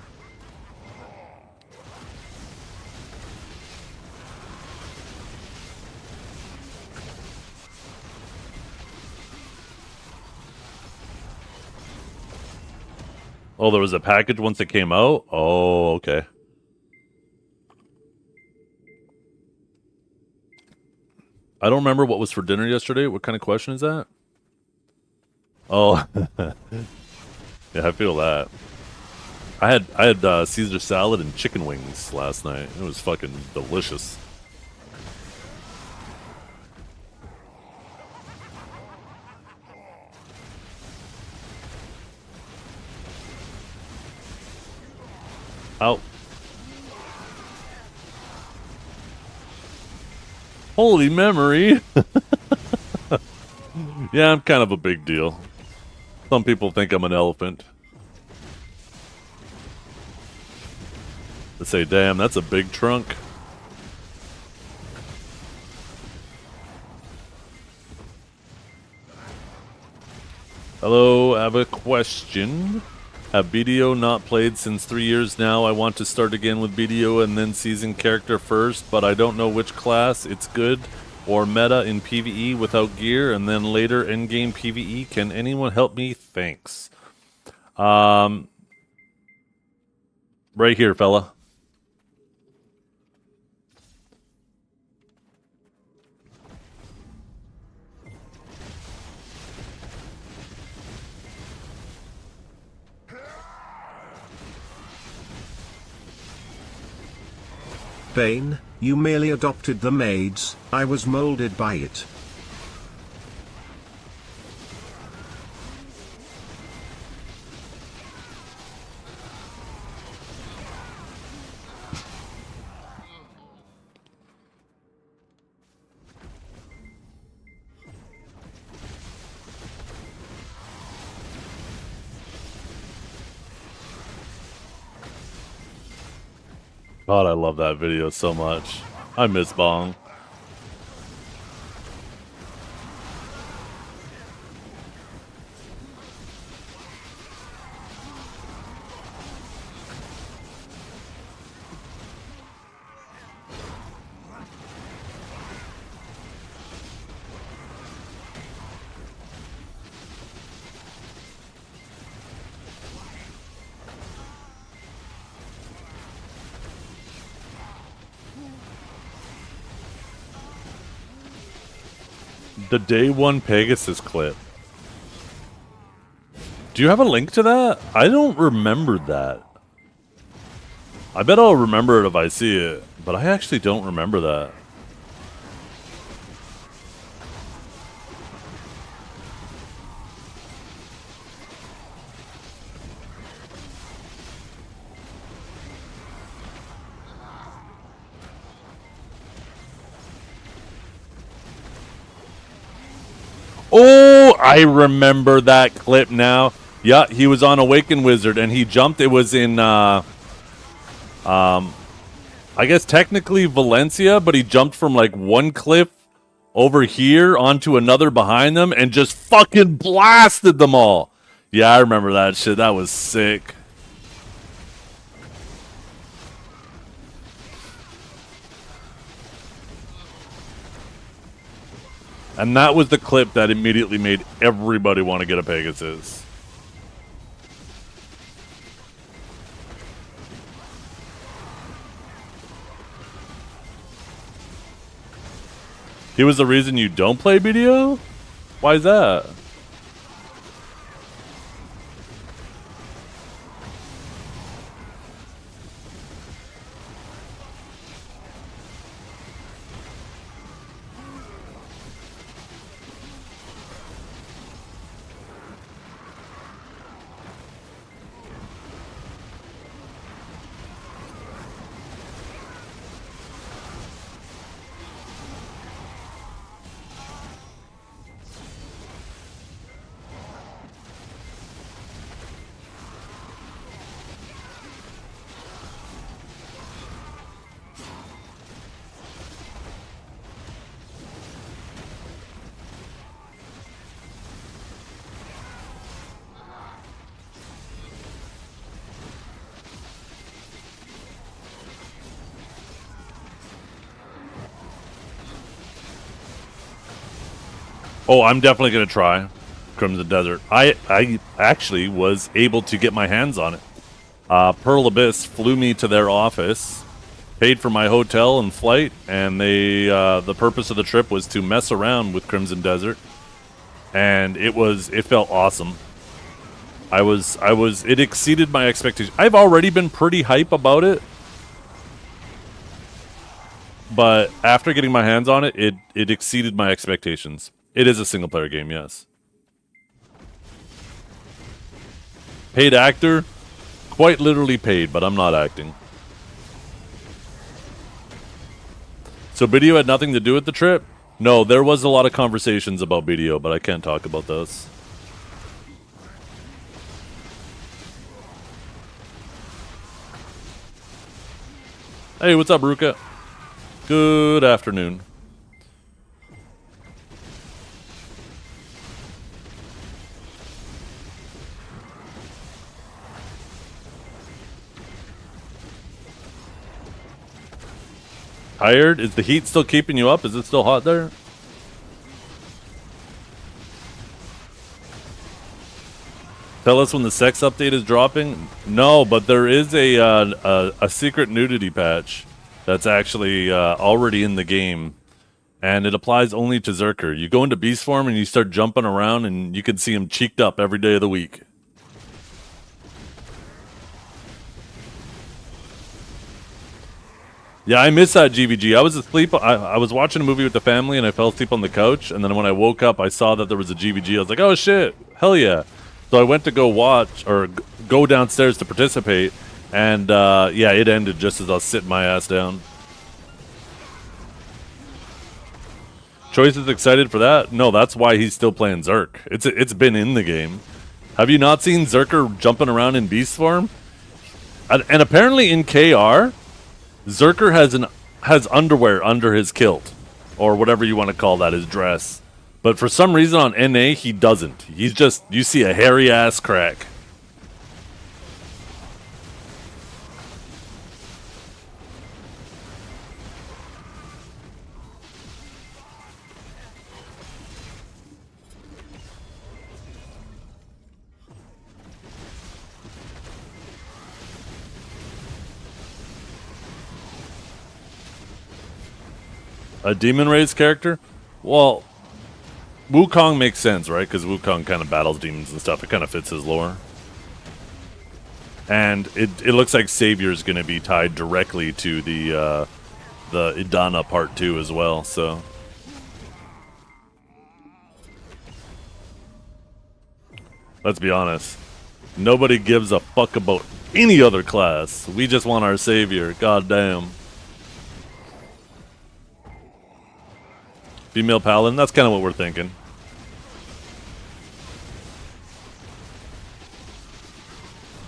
A: Oh, there was a package once it came out? Oh, okay. I don't remember what was for dinner yesterday. What kind of question is that? Oh, yeah, I feel that. I had Caesar salad and chicken wings last night. It was fucking delicious. Out. Holy memory. Yeah, I'm kind of a big deal. Some people think I'm an elephant. They say, damn, that's a big trunk. Hello, I have a question. Have BDO not played since 3 years now. I want to start again with BDO and then season character first, but I don't know which class. It's good or meta in PvE without gear, and then later in-game PvE. Can anyone help me? Thanks. Right here, fella.
F: Bane, you merely adopted the maids, I was molded by it.
A: God, I love that video so much. I miss Bong. The day one Pegasus clip. Do you have a link to that? I don't remember that. I bet I'll remember it if I see it, but I actually don't remember that. Oh, I remember that clip now. Yeah, he was on Awakened Wizard and he jumped. It was in, I guess technically Valencia, but he jumped from like one cliff over here onto another behind them and just fucking blasted them all. Yeah, I remember that shit. That was sick. And that was the clip that immediately made everybody want to get a Pegasus. He was the reason you don't play BDO? Why is that? Oh, I'm definitely going to try Crimson Desert. I actually was able to get my hands on it. Pearl Abyss flew me to their office, paid for my hotel and flight, and they the purpose of the trip was to mess around with Crimson Desert, and it felt awesome. It exceeded my expectations. I've already been pretty hype about it. But after getting my hands on it, it exceeded my expectations. It is a single-player game, yes. Paid actor? Quite literally paid, but I'm not acting. So BDO had nothing to do with the trip? No, there was a lot of conversations about BDO, but I can't talk about those. Hey, what's up, Ruka? Good afternoon. Tired? Is the heat still keeping you up? Is it still hot there? Tell us when the sex update is dropping? No, but there is a secret nudity patch that's actually already in the game, and it applies only to Zerker. You go into beast form and you start jumping around, and you can see him cheeked up every day of the week. Yeah, I miss that GVG. I was asleep. I was watching a movie with the family, and I fell asleep on the couch, and then when I woke up, I saw that there was a GVG. I was like, oh shit, hell yeah. So I went to go watch, or go downstairs to participate, and yeah, it ended just as I was sitting my ass down. Choice is excited for that? No, that's why he's still playing Zerk. It's been in the game. Have you not seen Zerker jumping around in beast form? And apparently in KR, Zerker has underwear under his kilt, or whatever you want to call that, his dress. But for some reason on NA, he doesn't. He's just, you see a hairy ass crack. A Demon Race character? Well, Wukong makes sense, right? Because Wukong kind of battles demons and stuff. It kind of fits his lore. And it looks like Savior's going to be tied directly to the Idana Part 2 as well, so... Let's be honest. Nobody gives a fuck about any other class. We just want our Savior. God damn. Female Paladin? That's kind of what we're thinking.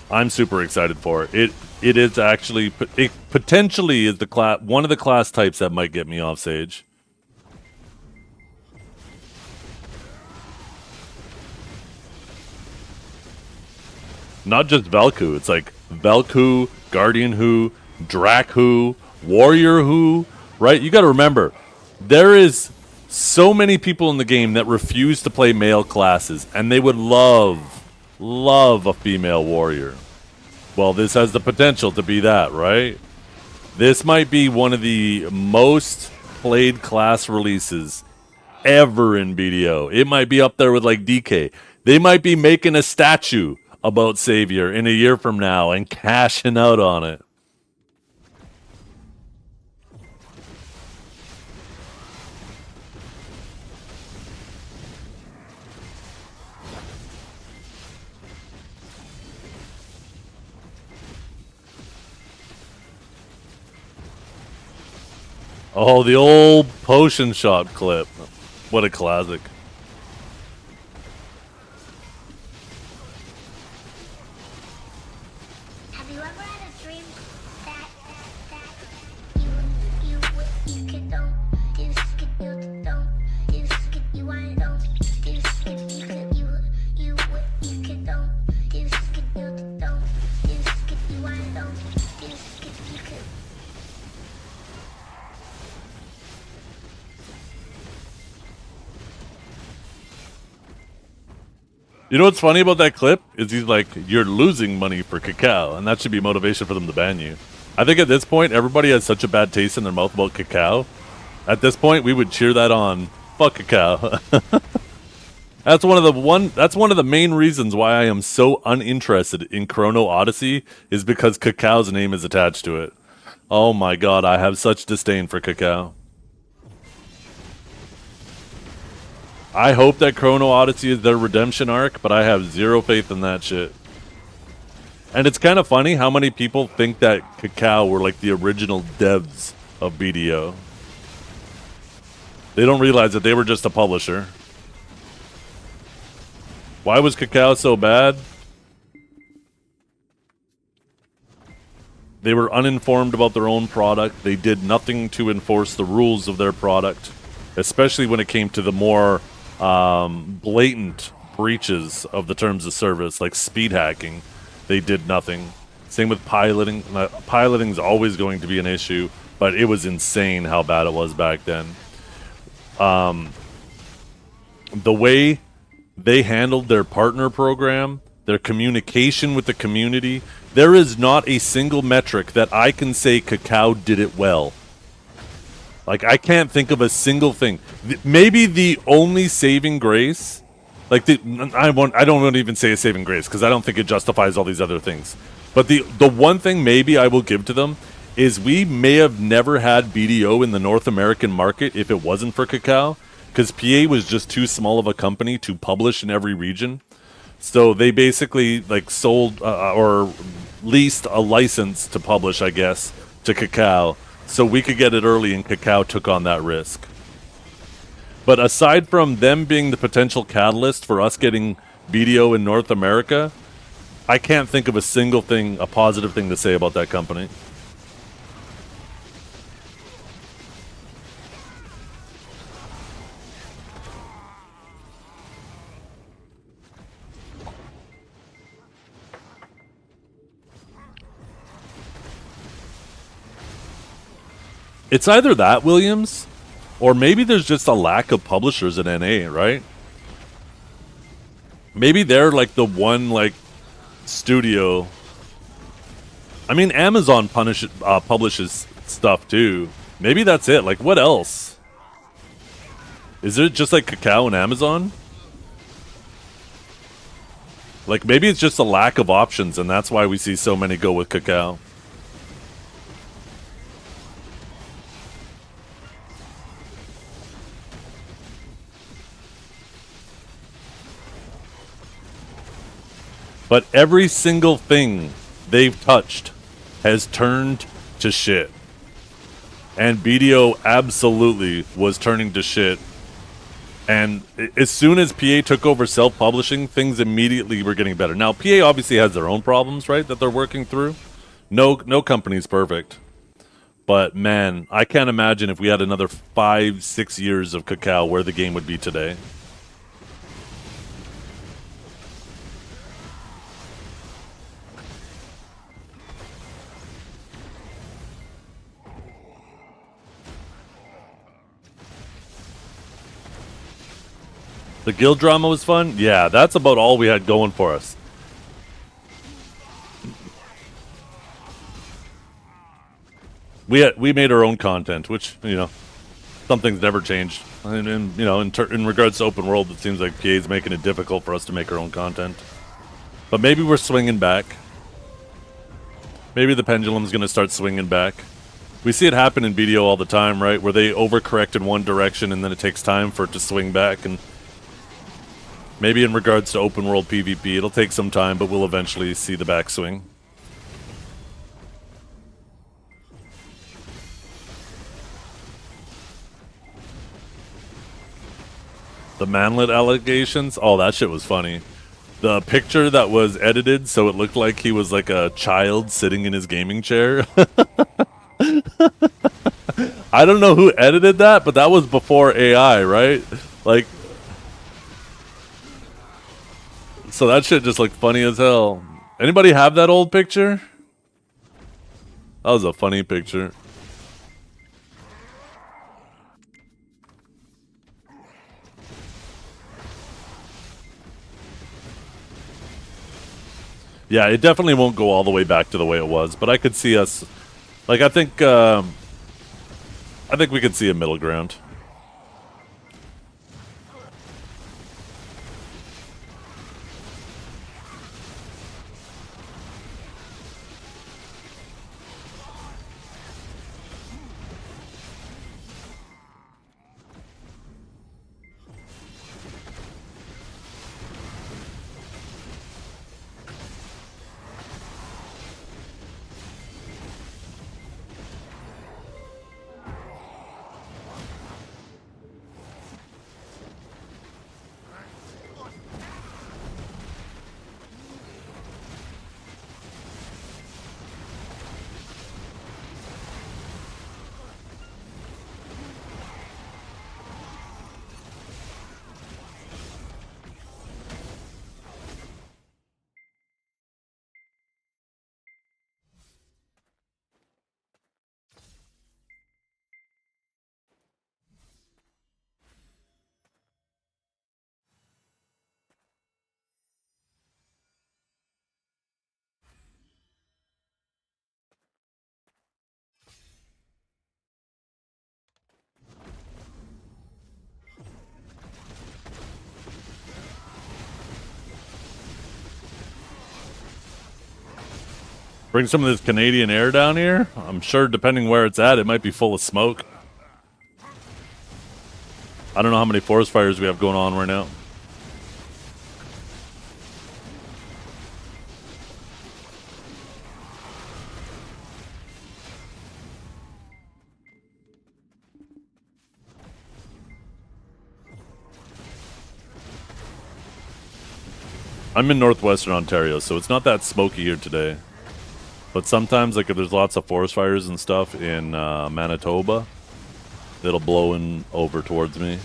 A: I'm super excited for it. It is actually... It potentially is the class, one of the class types that might get me off Sage. Not just Velku. It's like Velku, Guardian Who, Drac Who, Warrior Who, right? You gotta remember, there is so many people in the game that refuse to play male classes, and they would love a female warrior. Well, this has the potential to be that, right? This might be one of the most played class releases ever in BDO. It might be up there with like DK. They might be making a statue about Savior in a year from now and cashing out on it. Oh, the old potion shop clip. What a classic.
J: Have you ever had a dream that you could don't you want don't you could
A: You know what's funny about that clip? Is he's like, you're losing money for cacao, and that should be motivation for them to ban you. I think at this point, everybody has such a bad taste in their mouth about cacao. At this point, we would cheer that on. Fuck cacao. That's one of the main reasons why I am so uninterested in Chrono Odyssey is because Cacao's name is attached to it. Oh my god, I have such disdain for Cacao. I hope that Chrono Odyssey is their redemption arc, but I have zero faith in that shit. And it's kind of funny how many people think that Cacao were like the original devs of BDO. They don't realize that they were just a publisher. Why was Cacao so bad? They were uninformed about their own product. They did nothing to enforce the rules of their product, especially when it came to the more blatant breaches of the terms of service, like speed hacking. They did nothing. Same with piloting. Piloting is always going to be an issue, but it was insane how bad it was back then. The way they handled their partner program, their communication with the community, there is not a single metric that I can say Cacao did it well. Like, I can't think of a single thing. Maybe the only saving grace, like I don't want to even say a saving grace because I don't think it justifies all these other things. But the one thing maybe I will give to them is we may have never had BDO in the North American market if it wasn't for Cacao, because PA was just too small of a company to publish in every region. So they basically like sold or leased a license to publish, I guess, to Cacao, so we could get it early, and Cacao took on that risk. But aside from them being the potential catalyst for us getting BDO in North America, I can't think of a single thing, a positive thing to say about that company. It's either that, Williams, or maybe there's just a lack of publishers in NA, right? Maybe they're like the one like studio. I mean, Amazon publishes stuff too. Maybe that's it. Like, what else? Is it just like Cacao and Amazon? Like, maybe it's just a lack of options, and that's why we see so many go with Cacao. But every single thing they've touched has turned to shit. And BDO absolutely was turning to shit. And as soon as PA took over self-publishing, things immediately were getting better. Now, PA obviously has their own problems, right, that they're working through. No company's perfect. But, man, I can't imagine if we had another 5-6 years of Cacao where the game would be today. The guild drama was fun? Yeah, that's about all we had going for us. We made our own content, which, you know, something's never changed. And you know, in regards to open world, it seems like PA's making it difficult for us to make our own content. But maybe we're swinging back. Maybe the pendulum's going to start swinging back. We see it happen in BDO all the time, right? Where they overcorrect in one direction and then it takes time for it to swing back. And maybe in regards to open world PvP, it'll take some time, but we'll eventually see the backswing. The manlet allegations? Oh, that shit was funny. The picture that was edited so it looked like he was like a child sitting in his gaming chair. I don't know who edited that, but that was before AI, right? Like, so that shit just looked funny as hell. Anybody have that old picture? That was a funny picture. Yeah, it definitely won't go all the way back to the way it was, but I could see us, like, I think we could see a middle ground. Bring some of this Canadian air down here. I'm sure depending where it's at, it might be full of smoke. I don't know how many forest fires we have going on right now. I'm in northwestern Ontario, so it's not that smoky here today. But sometimes, like if there's lots of forest fires and stuff in Manitoba, it'll blow in over towards me.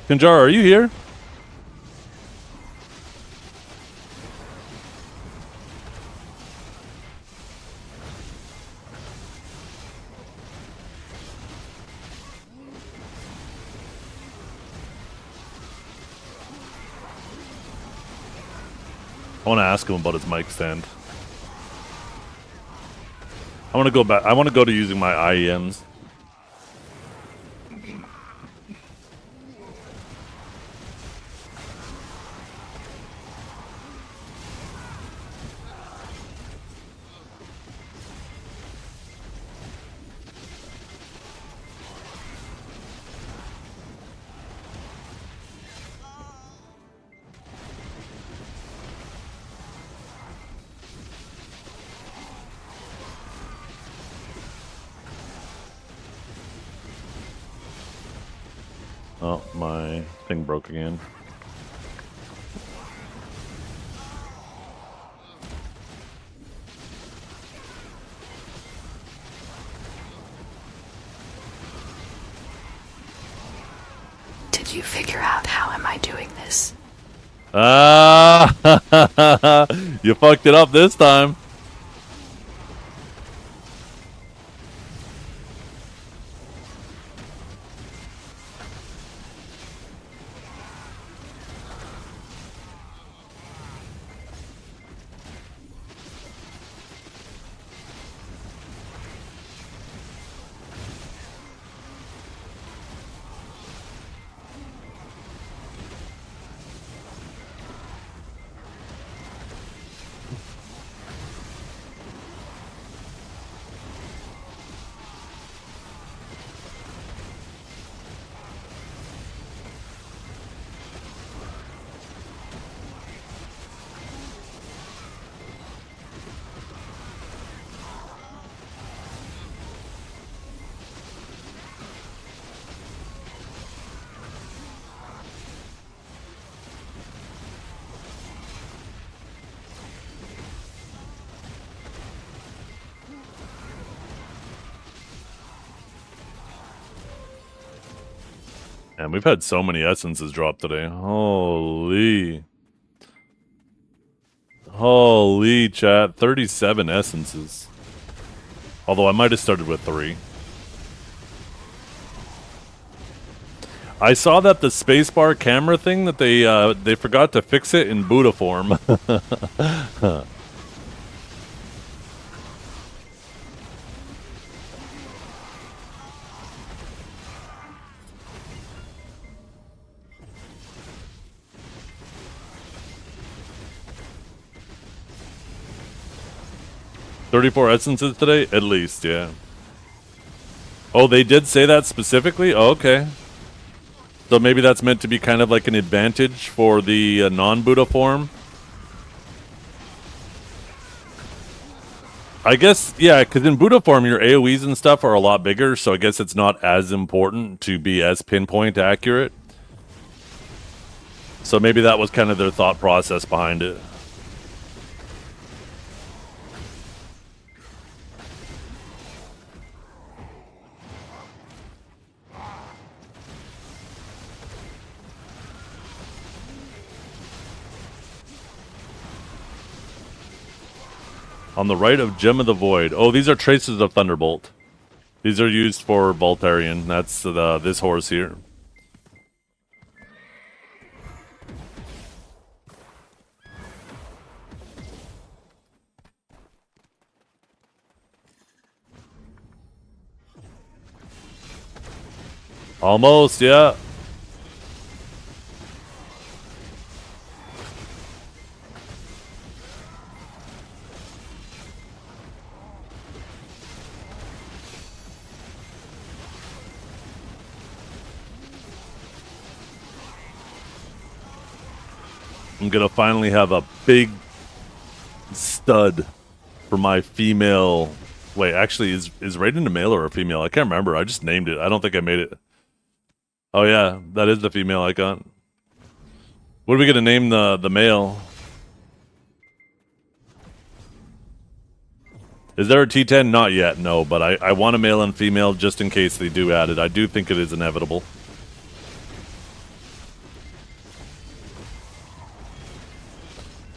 A: Kinjar, are you here? I want to ask him about his mic stand. I want to go back. I want to go to using my IEMs. Oh, my thing broke again.
I: Did you figure out how am I doing this?
A: Ah, you fucked it up this time. And we've had so many essences drop today. Holy. Holy chat. 37 essences. Although I might have started with 3. I saw that the spacebar camera thing that they forgot to fix it in Buddha form. "34 essences today? At least, yeah." Oh, they did say that specifically? Oh, okay. So maybe that's meant to be kind of like an advantage for the non-Buddha form. I guess, yeah, because in Buddha form, your AoEs and stuff are a lot bigger, so I guess it's not as important to be as pinpoint accurate. So maybe that was kind of their thought process behind it. On the right of Gem of the Void. Oh, these are traces of Thunderbolt. These are used for Voltarian. That's this horse here. Almost, yeah. I'm gonna finally have a big stud for my female. Wait, actually, is Raiden a male or a female? I can't remember. I just named it. I don't think I made it. Oh yeah, that is the female icon. What are we gonna name the male? Is there a T10? Not yet, no. But I want a male and female just in case they do add it. I do think it is inevitable.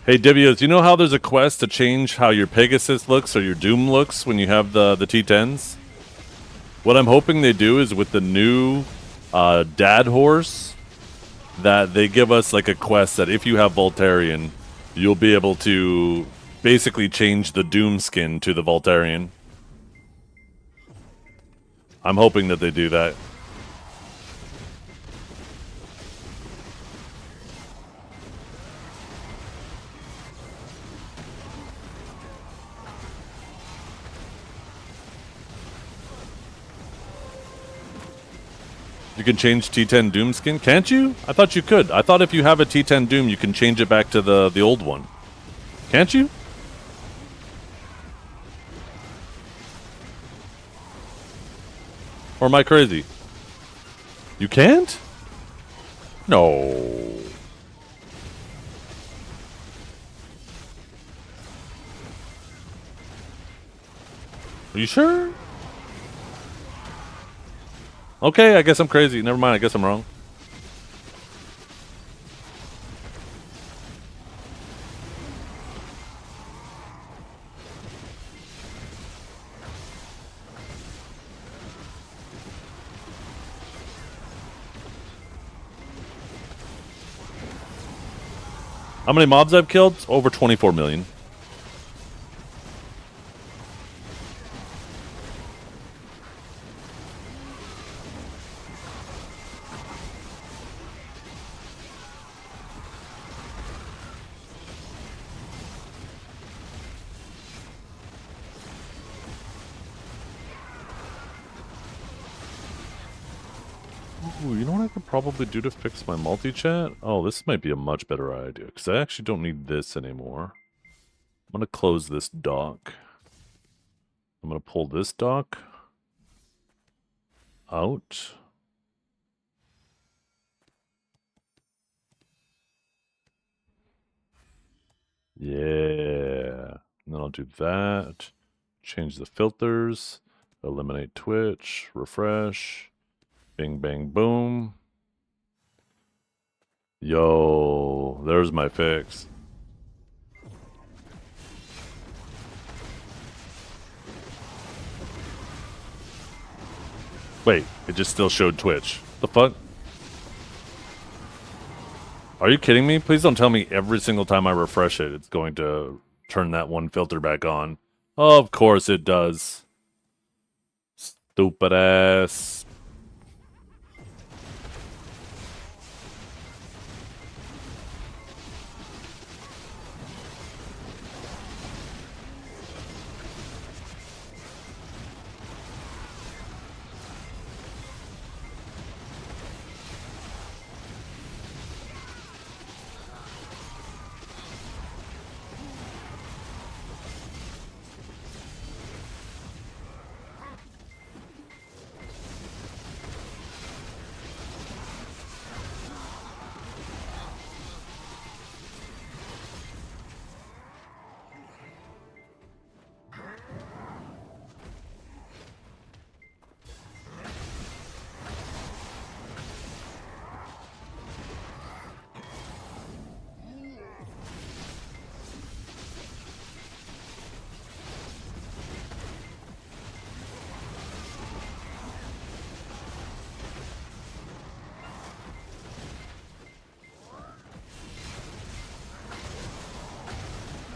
A: Hey, Divios, you know how there's a quest to change how your Pegasus looks or your Doom looks when you have the T10s? What I'm hoping they do is with the new dad horse, that they give us like a quest that if you have Voltarian, you'll be able to basically change the Doom skin to the Voltarian. I'm hoping that they do that. You can change T10 Doom skin? Can't you? I thought you could. I thought if you have a T10 Doom, you can change it back to the old one. Can't you? Or am I crazy? You can't? No. Are you sure? Okay, I guess I'm crazy. Never mind, I guess I'm wrong. How many mobs I've killed? Over 24 million. Ooh, you know what I could probably do to fix my multi-chat? Oh, this might be a much better idea, because I actually don't need this anymore. I'm going to close this dock. I'm going to pull this dock out. Yeah. And then I'll do that. Change the filters. Eliminate Twitch. Refresh. Bing, bang, boom. Yo, there's my fix. Wait, it just still showed Twitch. The fuck? Are you kidding me? Please don't tell me every single time I refresh it, it's going to turn that one filter back on. Oh, of course it does. Stupid ass.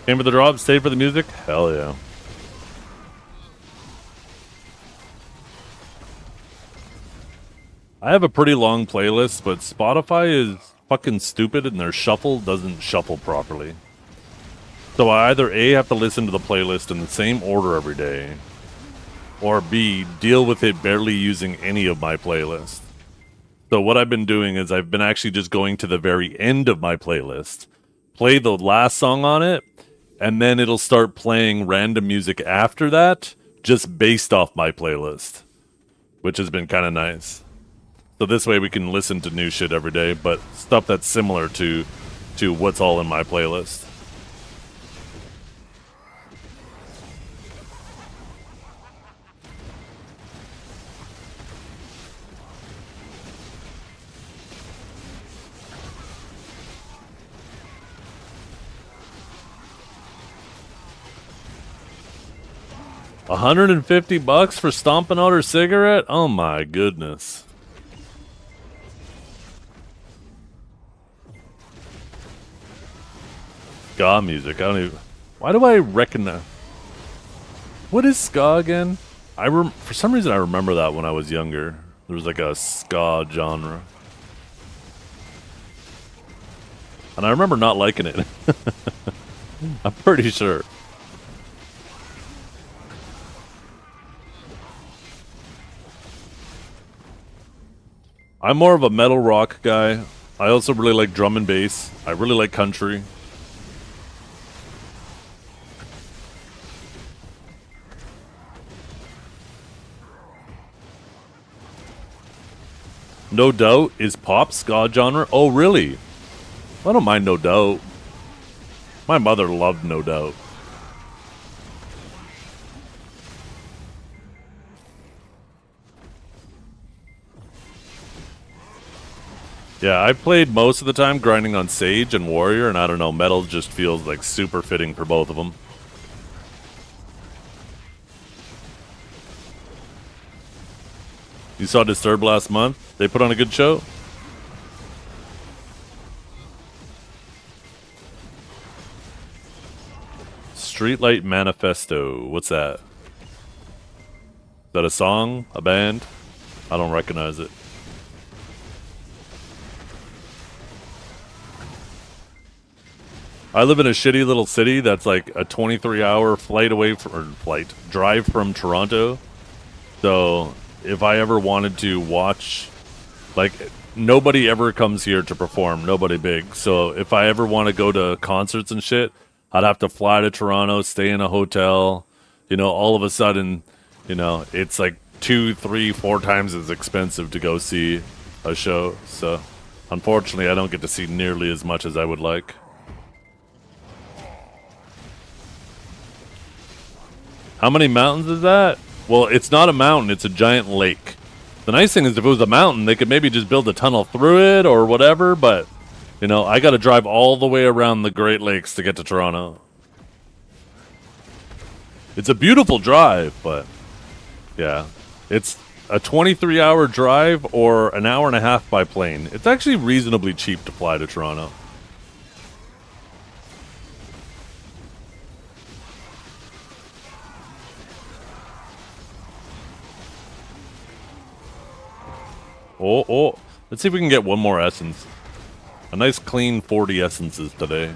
A: Came for the drop, stayed for the music? Hell yeah. I have a pretty long playlist, but Spotify is fucking stupid and their shuffle doesn't shuffle properly. So I either A, have to listen to the playlist in the same order every day, or B, deal with it barely using any of my playlists. So what I've been doing is I've been actually just going to the very end of my playlist, play the last song on it, and then it'll start playing random music after that, just based off my playlist, which has been kind of nice. So this way we can listen to new shit every day, but stuff that's similar to what's all in my playlist. $150 for stomping out her cigarette? Oh my goodness. Ska music. I don't even. Why do I recognize? What is ska again? For some reason I remember that when I was younger. There was like a ska genre, and I remember not liking it. I'm pretty sure. I'm more of a metal rock guy. I also really like drum and bass. I really like country. No Doubt is pop ska genre. Oh, really? I don't mind No Doubt. My mother loved No Doubt. Yeah, I played most of the time grinding on Sage and Warrior, and I don't know, metal just feels like super fitting for both of them. You saw Disturbed last month? They put on a good show? Streetlight Manifesto. What's that? Is that a song? A band? I don't recognize it. I live in a shitty little city that's like a 23-hour drive from Toronto. So if I ever wanted to watch, like, nobody ever comes here to perform, nobody big. So if I ever want to go to concerts and shit, I'd have to fly to Toronto, stay in a hotel. You know, all of a sudden, you know, it's like 2, 3, 4 times as expensive to go see a show. So unfortunately, I don't get to see nearly as much as I would like. How many mountains is that? Well, it's not a mountain, it's a giant lake. The nice thing is if it was a mountain, they could maybe just build a tunnel through it or whatever, but, you know, I gotta drive all the way around the Great Lakes to get to Toronto. It's a beautiful drive, but, yeah. It's a 23-hour drive or an hour and a half by plane. It's actually reasonably cheap to fly to Toronto. Oh, let's see if we can get one more essence. A nice clean 40 essences today.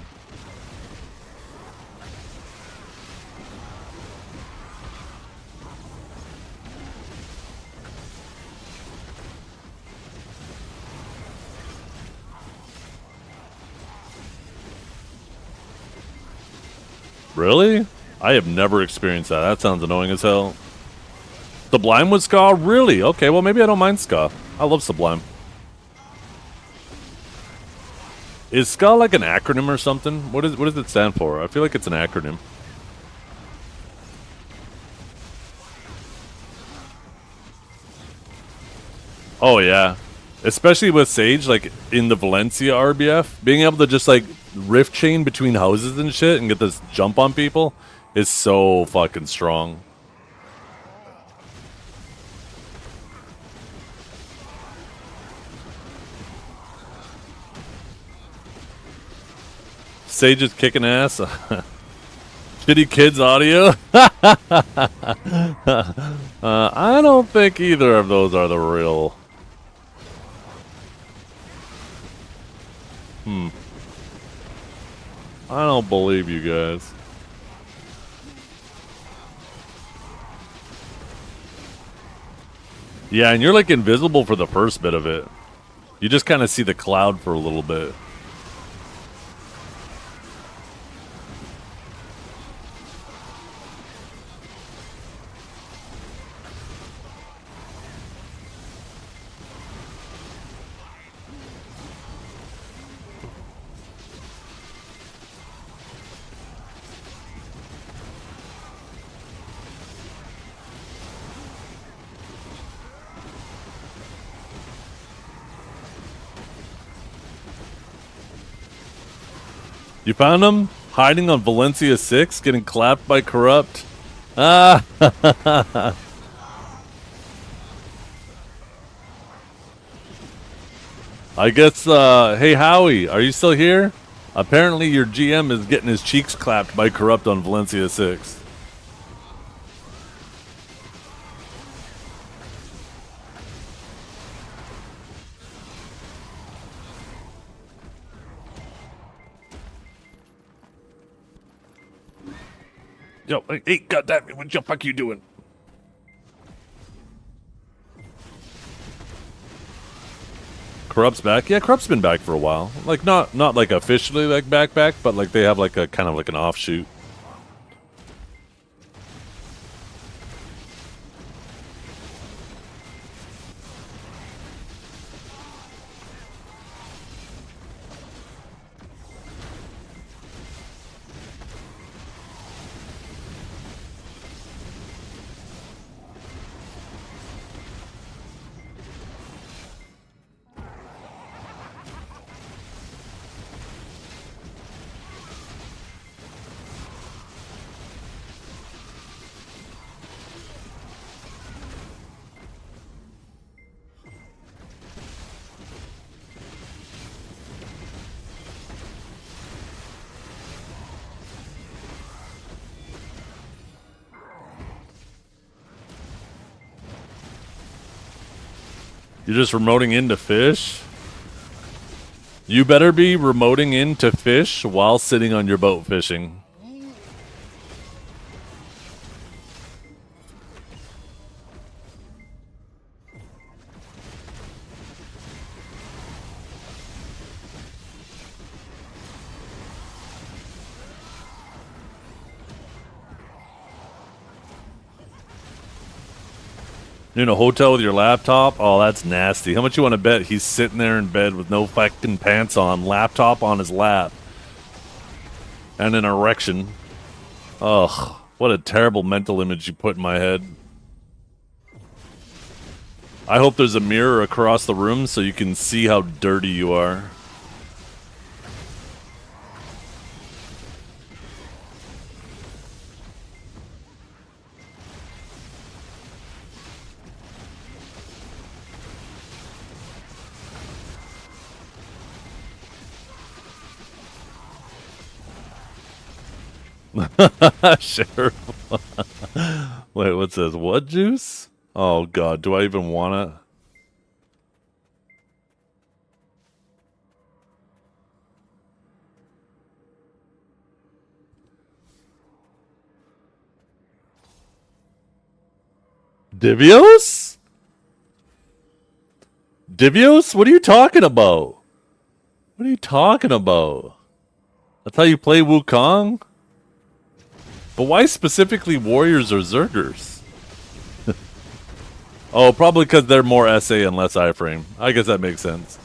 A: Really? I have never experienced that. That sounds annoying as hell. Sublime with ska? Really? Okay, well maybe I don't mind ska. I love Sublime. Is ska like an acronym or something? What does it stand for? I feel like it's an acronym. Oh yeah. Especially with Sage, like in the Valencia RBF, being able to just like rift chain between houses and shit and get this jump on people is so fucking strong. Sage is kicking ass. Shitty Kids audio. I don't think either of those are the real. I don't believe you guys. Yeah, and you're like invisible for the first bit of it. You just kind of see the cloud for a little bit. You found him? Hiding on Valencia 6, getting clapped by Corrupt? Ah! I guess, hey Howie, are you still here? Apparently your GM is getting his cheeks clapped by Corrupt on Valencia 6. Yo, hey, goddammit, what the fuck you doing? Corrupt's back? Yeah, Corrupt's been back for a while. Like, not like officially like back, but like they have like a kind of like an offshoot. You're just remoting in to fish? You better be remoting in to fish while sitting on your boat fishing. You're in a hotel with your laptop? Oh, that's nasty. How much you want to bet he's sitting there in bed with no fucking pants on, laptop on his lap, and an erection? Ugh, what a terrible mental image you put in my head. I hope there's a mirror across the room so you can see how dirty you are. Sheriff. Wait, what's this? What juice? Oh god, do I even wanna? Divios? Divios? What are you talking about? What are you talking about? That's how you play Wukong? But why specifically warriors or zergers? Oh, probably because they're more SA and less iframe. I guess that makes sense.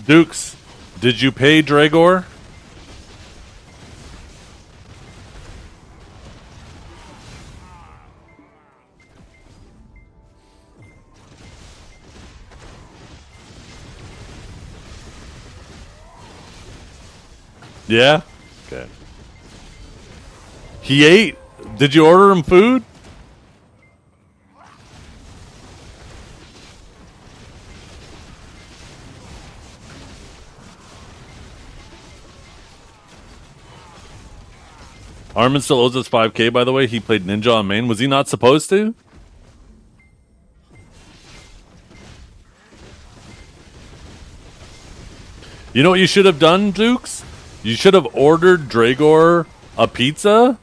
A: Dukes, did you pay Dragor? Yeah? Okay. He ate? Did you order him food? Armin still owes us 5K, by the way. He played Ninja on main. Was he not supposed to? You know what you should have done, Dukes? You should have ordered Dragor a pizza?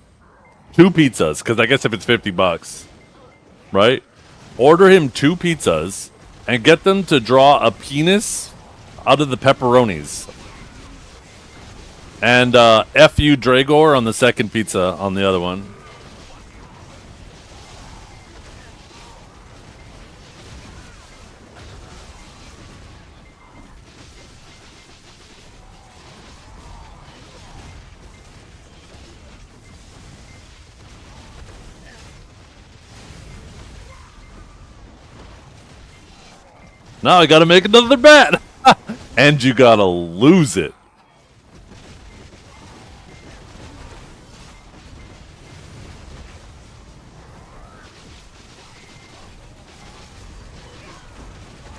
A: 2 pizzas, because I guess if it's $50, right? Order him 2 pizzas and get them to draw a penis out of the pepperonis. And F you Dragor on the second pizza on the other one. Now I gotta make another bet. And you gotta lose it.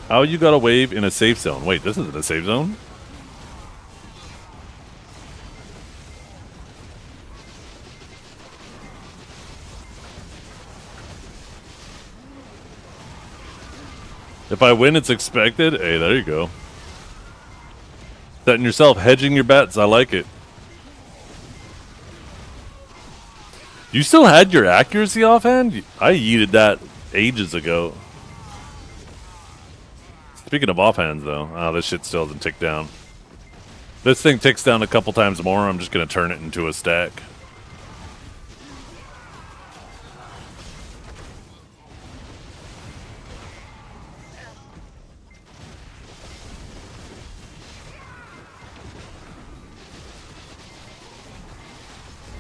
A: How you got a wave in a safe zone? Wait, this isn't a safe zone? If I win, it's expected? Hey, there you go. Setting yourself, hedging your bets. I like it. You still had your accuracy offhand? I yeeted that ages ago. Speaking of offhands, though, oh, this shit still doesn't tick down. This thing ticks down a couple times more. I'm just going to turn it into a stack.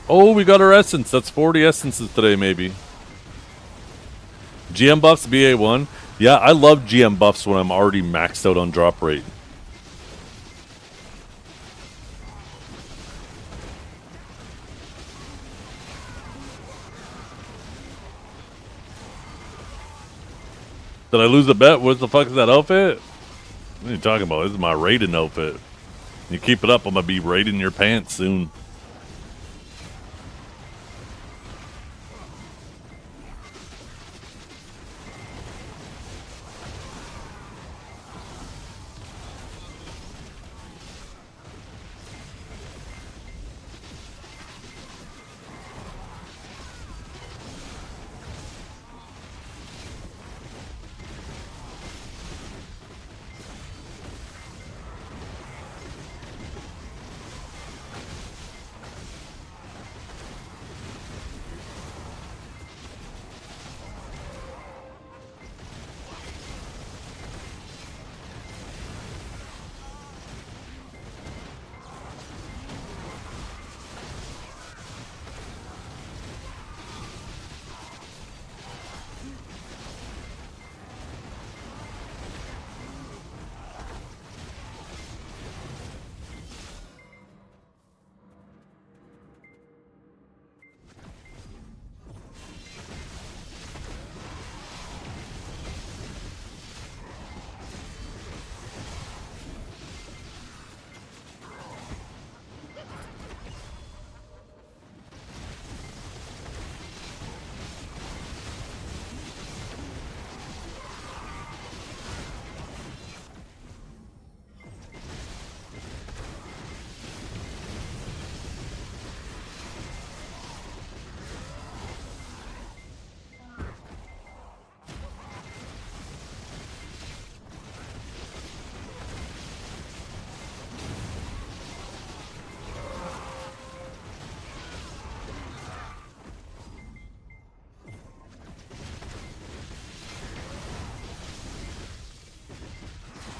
A: Oh, we got our essence. That's 40 essences today, maybe. GM buffs, BA1. Yeah, I love GM buffs when I'm already maxed out on drop rate. Did I lose a bet? What the fuck is that outfit? What are you talking about? This is my raiding outfit. You keep it up, I'm going to be raiding your pants soon.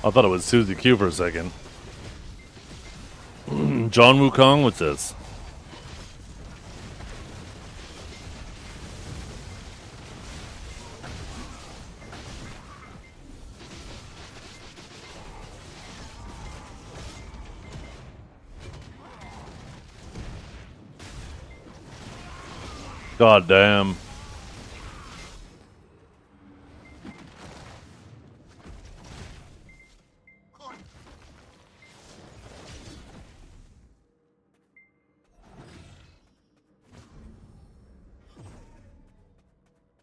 A: I thought it was Susie Q for a second. John Wukong with this. God damn.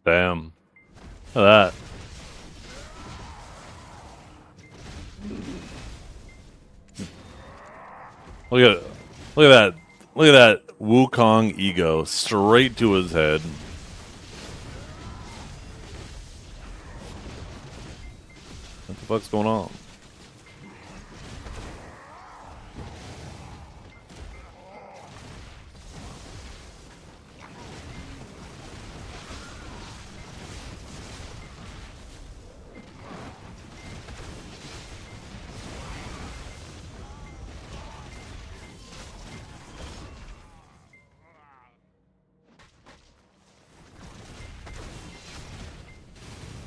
A: Damn. Look at that. Look at that. Look at that Wukong ego straight to his head. What the fuck's going on?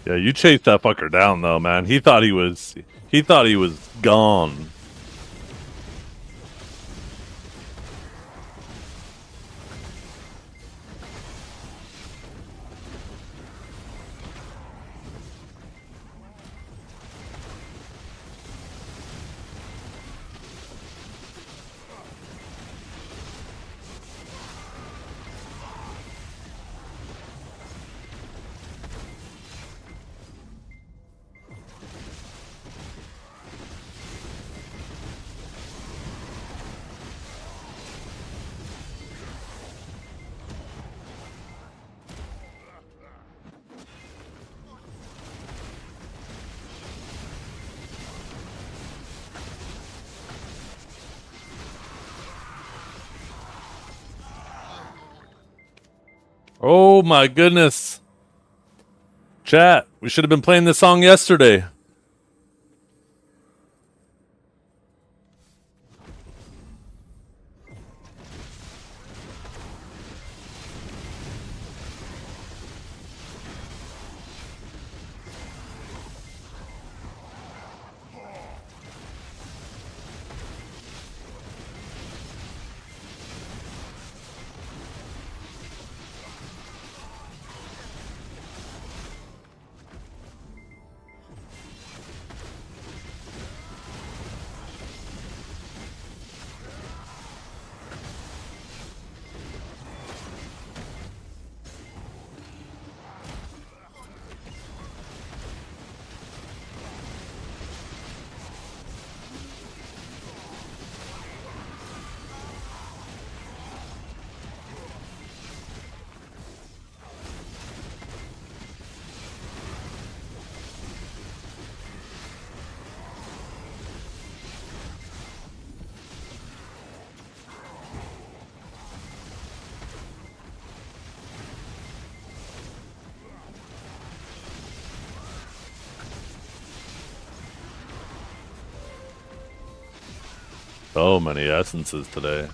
A: Yeah, you chased that fucker down though, man. He thought he was gone. Oh my goodness. Chat, we should have been playing this song yesterday. So many essences today.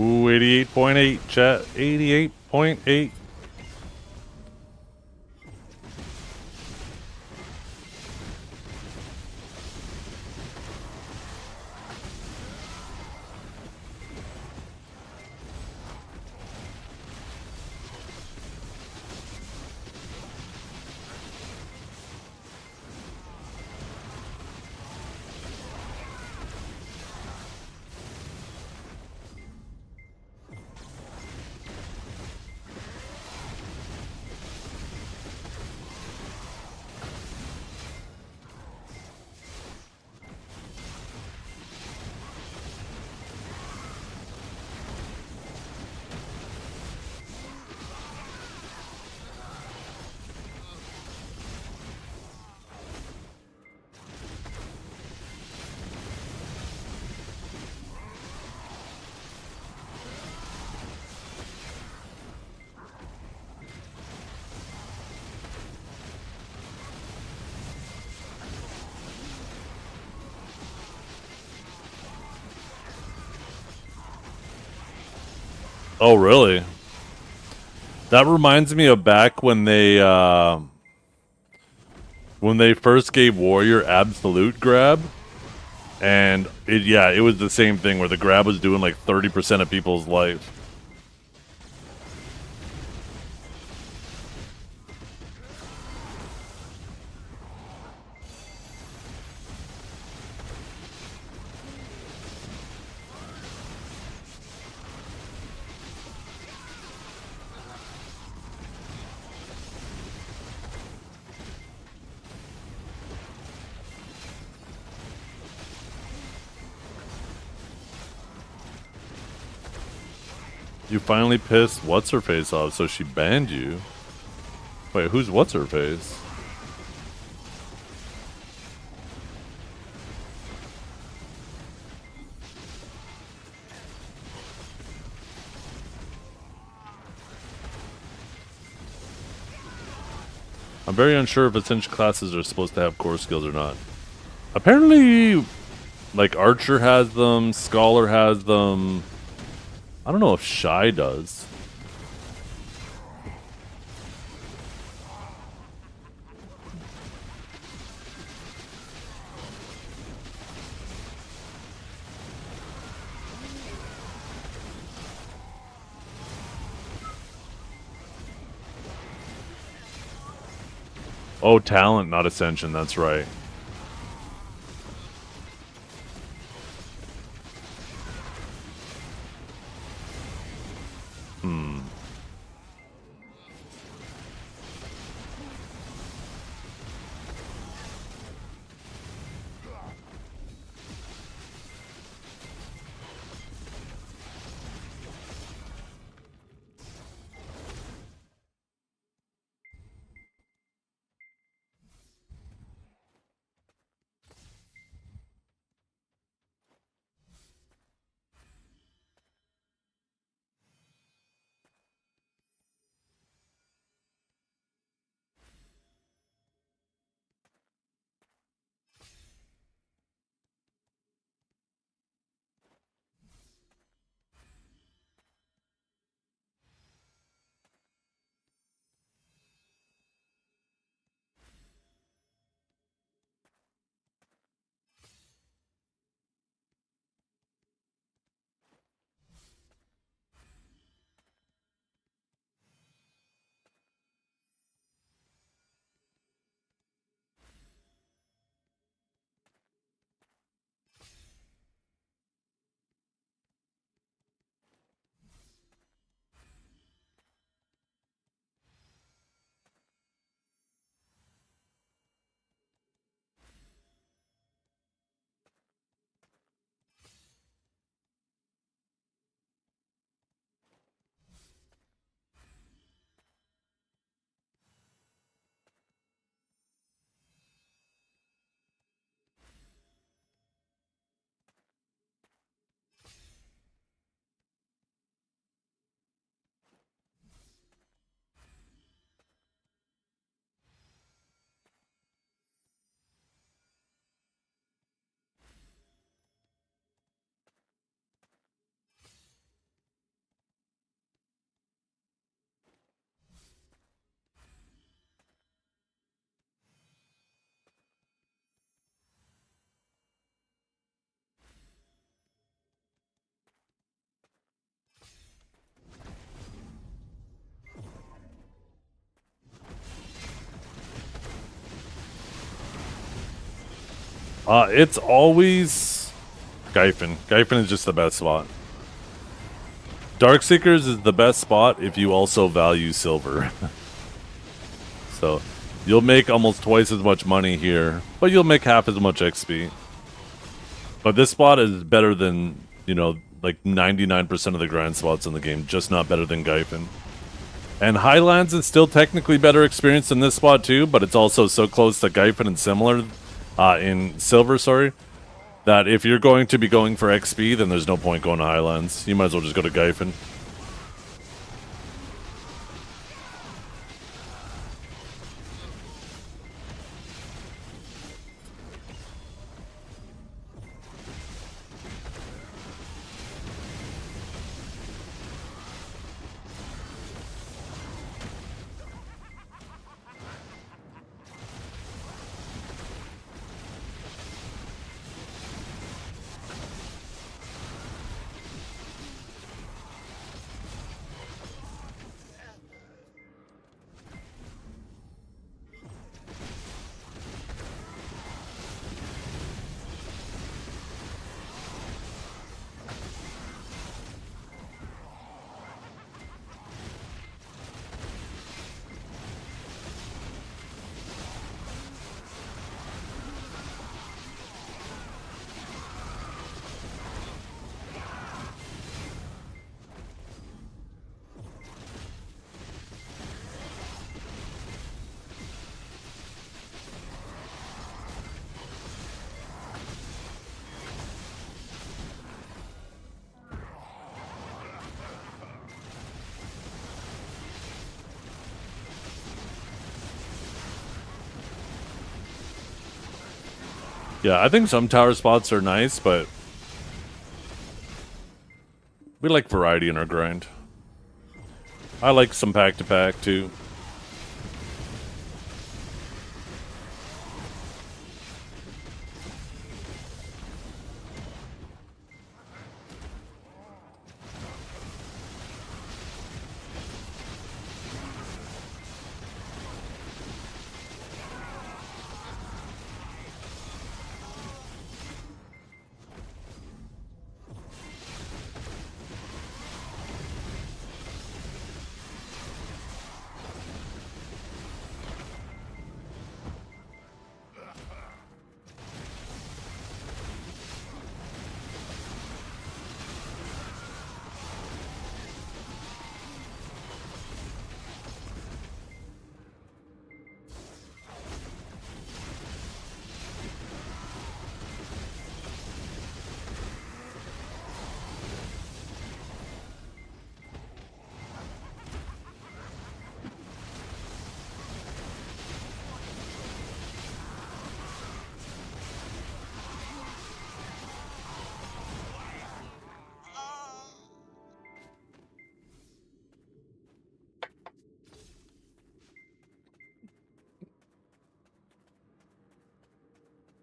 A: Ooh, 88.8, chat. 88.8. Oh, really? That reminds me of back when they first gave Warrior absolute grab, and it was the same thing where the grab was doing like 30% of people's life. You finally pissed what's-her-face off, so she banned you? Wait, who's what's-her-face? I'm very unsure if essential classes are supposed to have core skills or not. Apparently, like, Archer has them, Scholar has them. I don't know if Shy does. Oh, talent, not ascension, that's right. It's always Gyfin. Gyfin is just the best spot. Darkseekers is the best spot if you also value silver. So, you'll make almost twice as much money here, but you'll make half as much XP. But this spot is better than, you know, like 99% of the grind spots in the game, just not better than Gyfin. And Highlands is still technically better experience than this spot too, but it's also so close to Gyfin and similar in silver, sorry, that if you're going to be going for XP, then there's no point going to Highlands. You might as well just go to Gyfin. Yeah, I think some tower spots are nice, but we like variety in our grind. I like some pack-to-pack, too.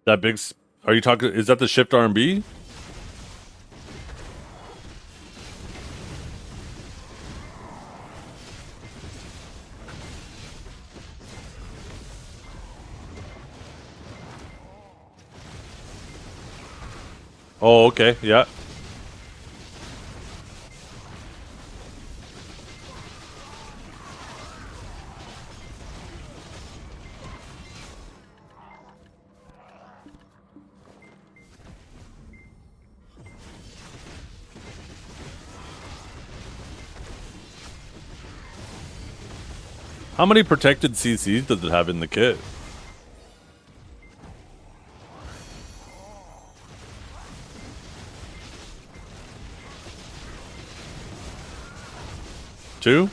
A: That big... Are you talking... Is that the shift R&B? Oh, okay. Yeah. How many protected CCs does it have in the kit? Two?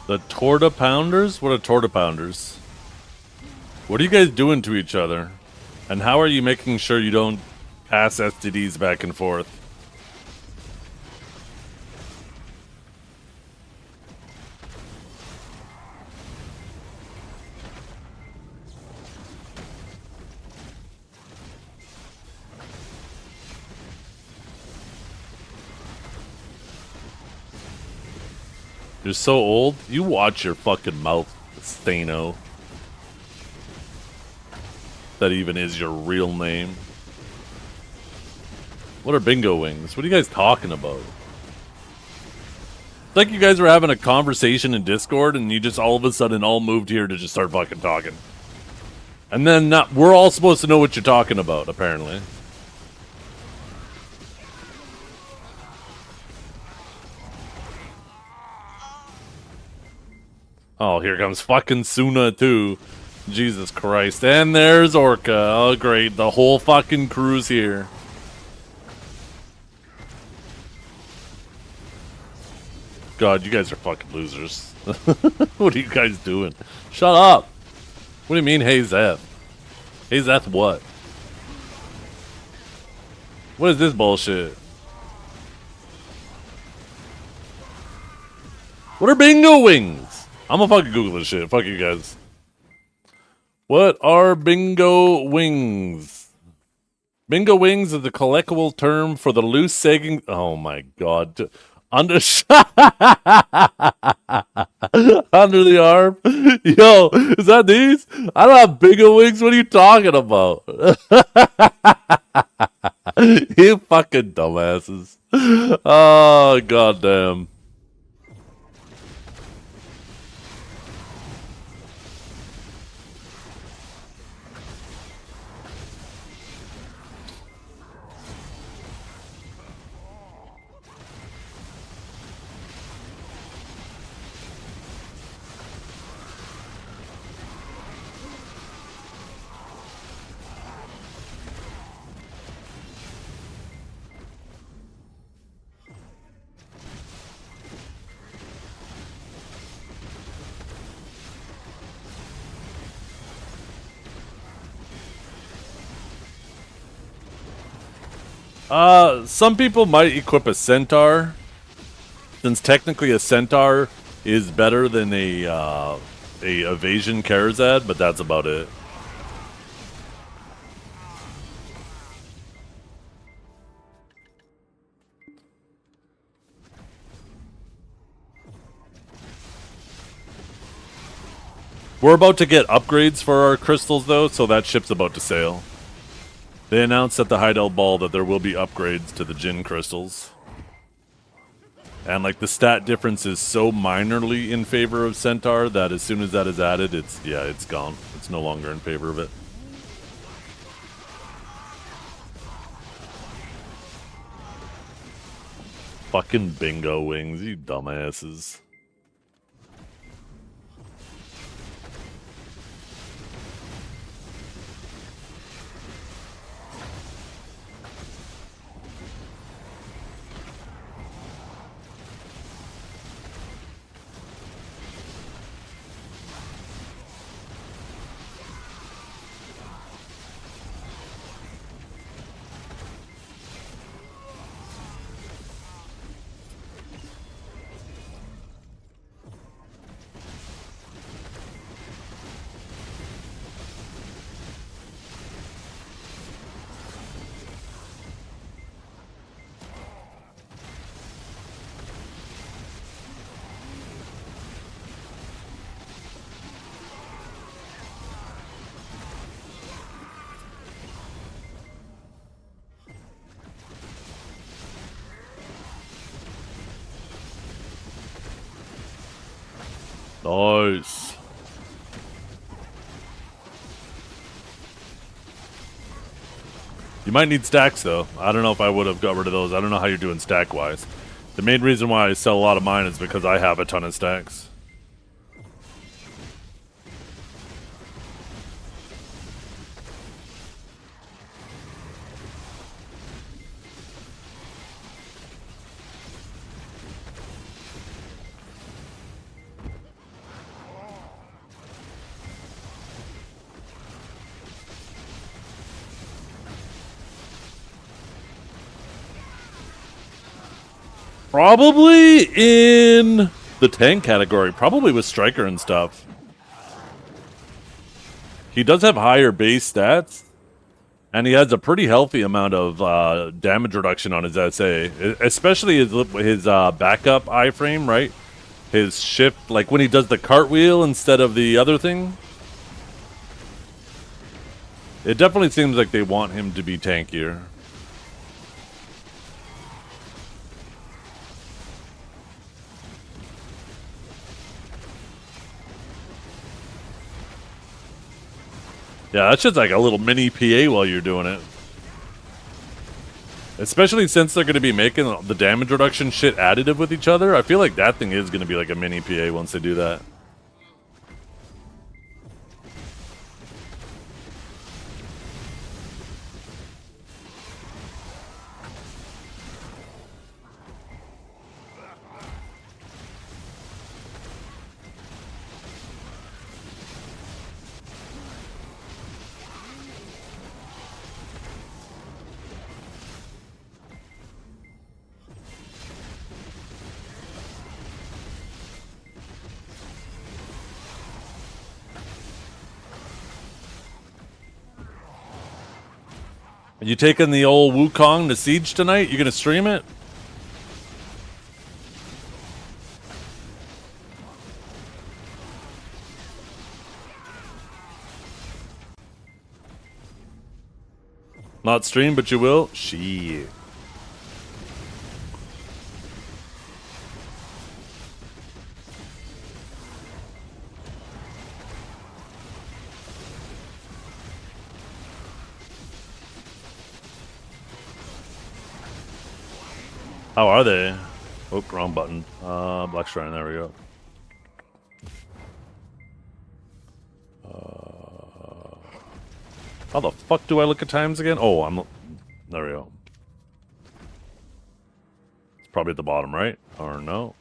A: The Torta Pounders? What are Torta Pounders? What are you guys doing to each other? And how are you making sure you don't pass STDs back and forth? You're so old. You watch your fucking mouth, Stano. That even is your real name. What are bingo wings? What are you guys talking about? It's like you guys were having a conversation in Discord and you just all of a sudden all moved here to just start fucking talking. And then we're all supposed to know what you're talking about, apparently. Oh, here comes fucking Suna, too. Jesus Christ. And there's Orca. Oh, great. The whole fucking crew's here. God, you guys are fucking losers. What are you guys doing? Shut up. What do you mean, hey, Zeth? Hey, Zeth what? What is this bullshit? What are bingo wings? I'm gonna fucking Google this shit. Fuck you guys. What are bingo wings? Bingo wings is the colloquial term for the loose sagging. Oh my god. Under under the arm. Yo, is that these? I don't have bingo wings. What are you talking about? You fucking dumbasses. Oh, goddamn. Some people might equip a centaur, since technically a centaur is better than a evasion Karazad, but that's about it. We're about to get upgrades for our crystals, though, so that ship's about to sail. They announced at the Heidel Ball that there will be upgrades to the Jinn crystals. And, like, the stat difference is so minorly in favor of Centaur that as soon as that is added, it's gone. It's no longer in favor of it. Fucking bingo wings, you dumbasses. Nice. You might need stacks, though. I don't know if I would have got rid of those. I don't know how you're doing stack-wise. The main reason why I sell a lot of mine is because I have a ton of stacks. Probably in the tank category. Probably with Striker and stuff. He does have higher base stats. And he has a pretty healthy amount of damage reduction on his SA. Especially his backup iframe, right? his shift, like when he does the cartwheel instead of the other thing. It definitely seems like they want him to be tankier. Yeah, that's just like a little mini PA while you're doing it. Especially since they're going to be making the damage reduction shit additive with each other. I feel like that thing is going to be like a mini PA once they do that. Are you taking the old Wukong to Siege tonight? You gonna stream it? Not stream, but you will? Shit. How are they? Oh, wrong button. Black Shrine, there we go. How the fuck do I look at times again? Oh, there we go. It's probably at the bottom, right? Or no?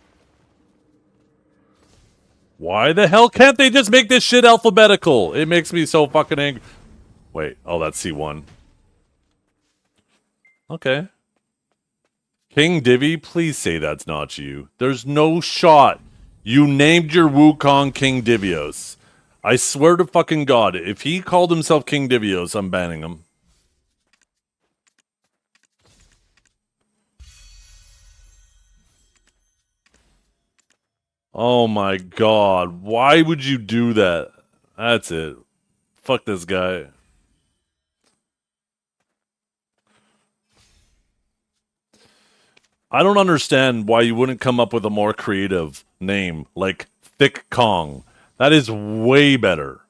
A: Why the hell can't they just make this shit alphabetical? It makes me so fucking angry. Wait, oh, that's C1. Okay. King Divvy, please say that's not you. There's no shot. You named your Wukong King Divios. I swear to fucking God, if he called himself King Divios, I'm banning him. Oh my God, why would you do that? That's it. Fuck this guy. I don't understand why you wouldn't come up with a more creative name, like Thick Kong. That is way better.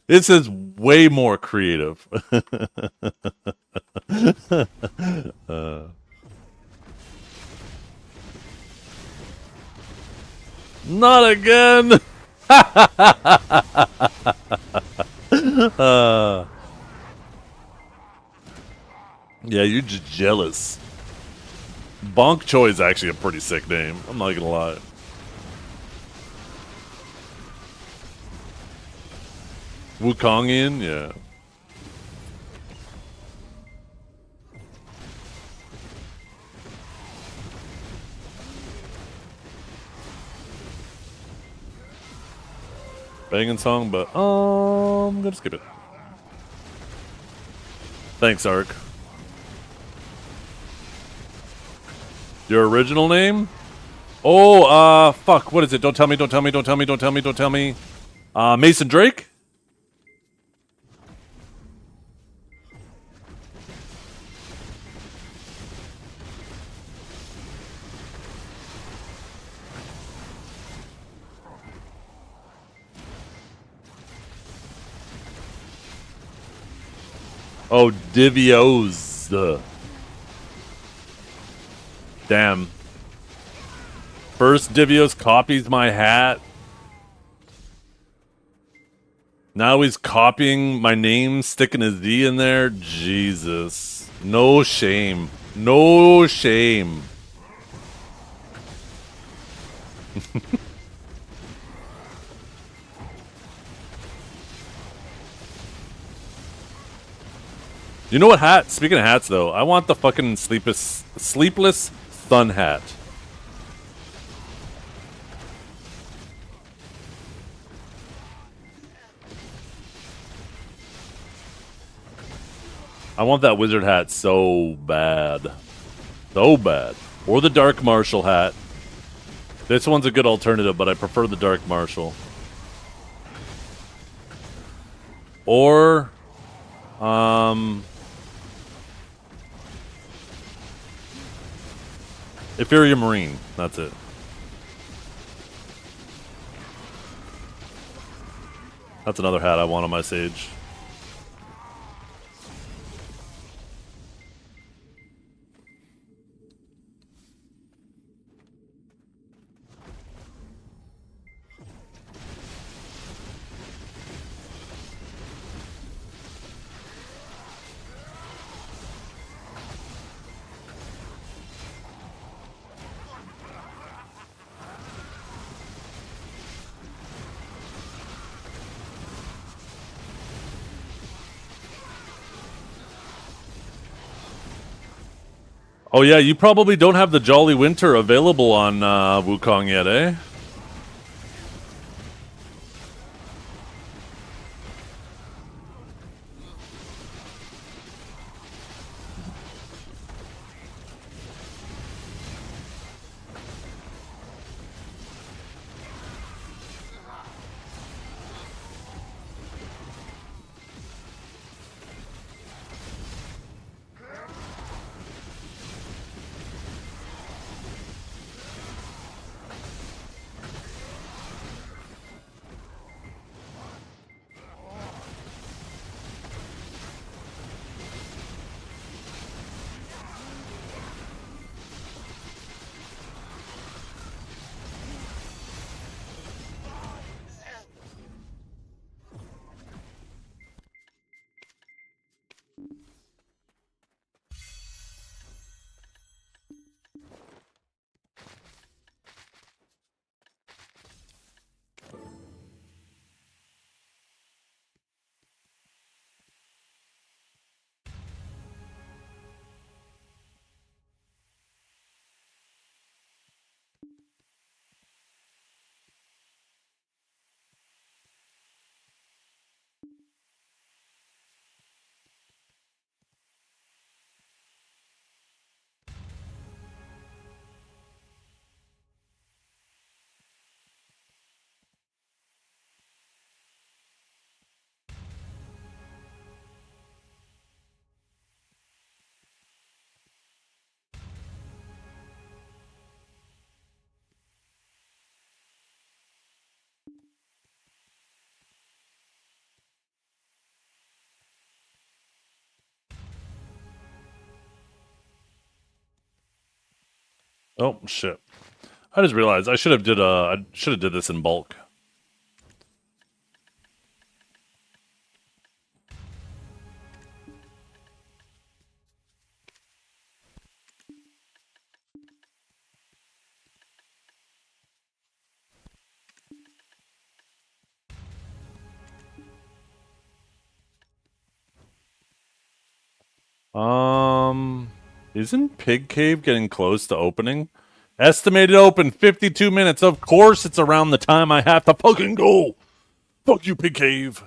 A: This is way more creative. Not again! Yeah, you're just jealous. Bonk Choi is actually a pretty sick name. I'm not gonna lie. Wukongian, yeah. Banging song, but I'm gonna skip it. Thanks, Ark. Your original name? Oh, fuck, what is it? Don't tell me, don't tell me, don't tell me, don't tell me, don't tell me. Mason Drake? Oh, Divios. Damn. First Divios copies my hat. Now he's copying my name, sticking a Z in there. Jesus. No shame. No shame. You know what hat? Speaking of hats, though, I want the fucking sleepless sun hat. I want that wizard hat so bad. So bad. Or the dark martial hat. This one's a good alternative, but I prefer the Dark Marshal. Or, Inferior Marine. That's it. That's another hat I want on my Sage. Oh yeah, you probably don't have the Jolly Winter available on Wukong yet, eh? Oh shit! I just realized I should have did this in bulk. Isn't Pig Cave getting close to opening? Estimated open 52 minutes. Of course, it's around the time I have to fucking go. Fuck you, Pig Cave.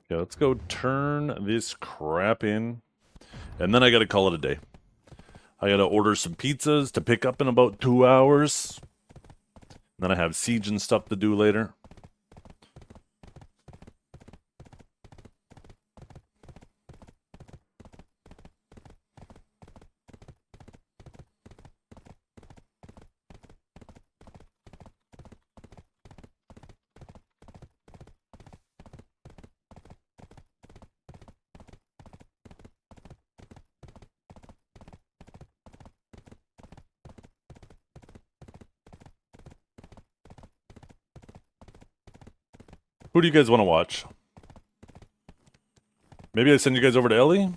A: Yeah, let's go turn this crap in. And then I gotta call it a day. I gotta order some pizzas to pick up in about 2 hours. Then I have siege and stuff to do later. Who do you guys want to watch? Maybe I send you guys over to Ellie?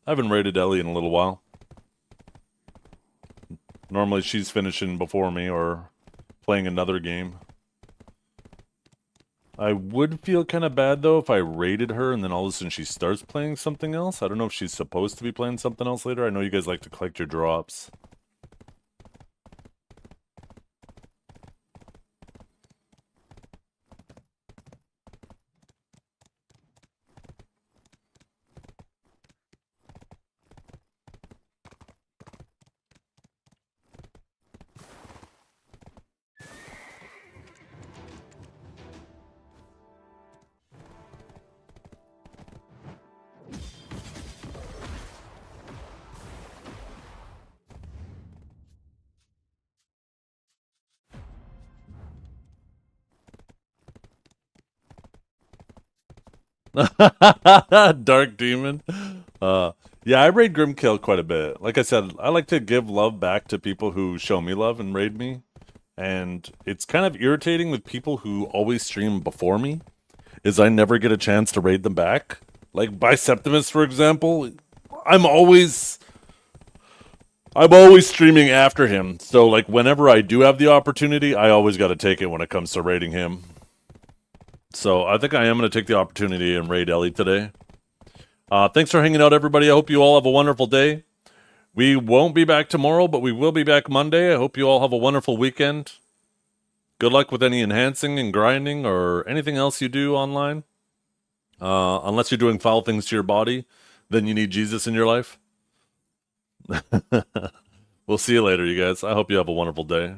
A: I haven't rated Ellie in a little while. Normally she's finishing before me or playing another game. I would feel kind of bad, though, if I raided her and then all of a sudden she starts playing something else. I don't know if she's supposed to be playing something else later. I know you guys like to collect your drops. Dark Demon. Yeah, I raid Grimkill quite a bit. Like I said, I like to give love back to people who show me love and raid me. And it's kind of irritating with people who always stream before me, is I never get a chance to raid them back. Like Biseptimus, for example, I'm always streaming after him. So like whenever I do have the opportunity, I always got to take it when it comes to raiding him. So I think I am going to take the opportunity and raid Ellie today. Thanks for hanging out, everybody. I hope you all have a wonderful day. We won't be back tomorrow, but we will be back Monday. I hope you all have a wonderful weekend. Good luck with any enhancing and grinding or anything else you do online. Unless you're doing foul things to your body, then you need Jesus in your life. We'll see you later, you guys. I hope you have a wonderful day.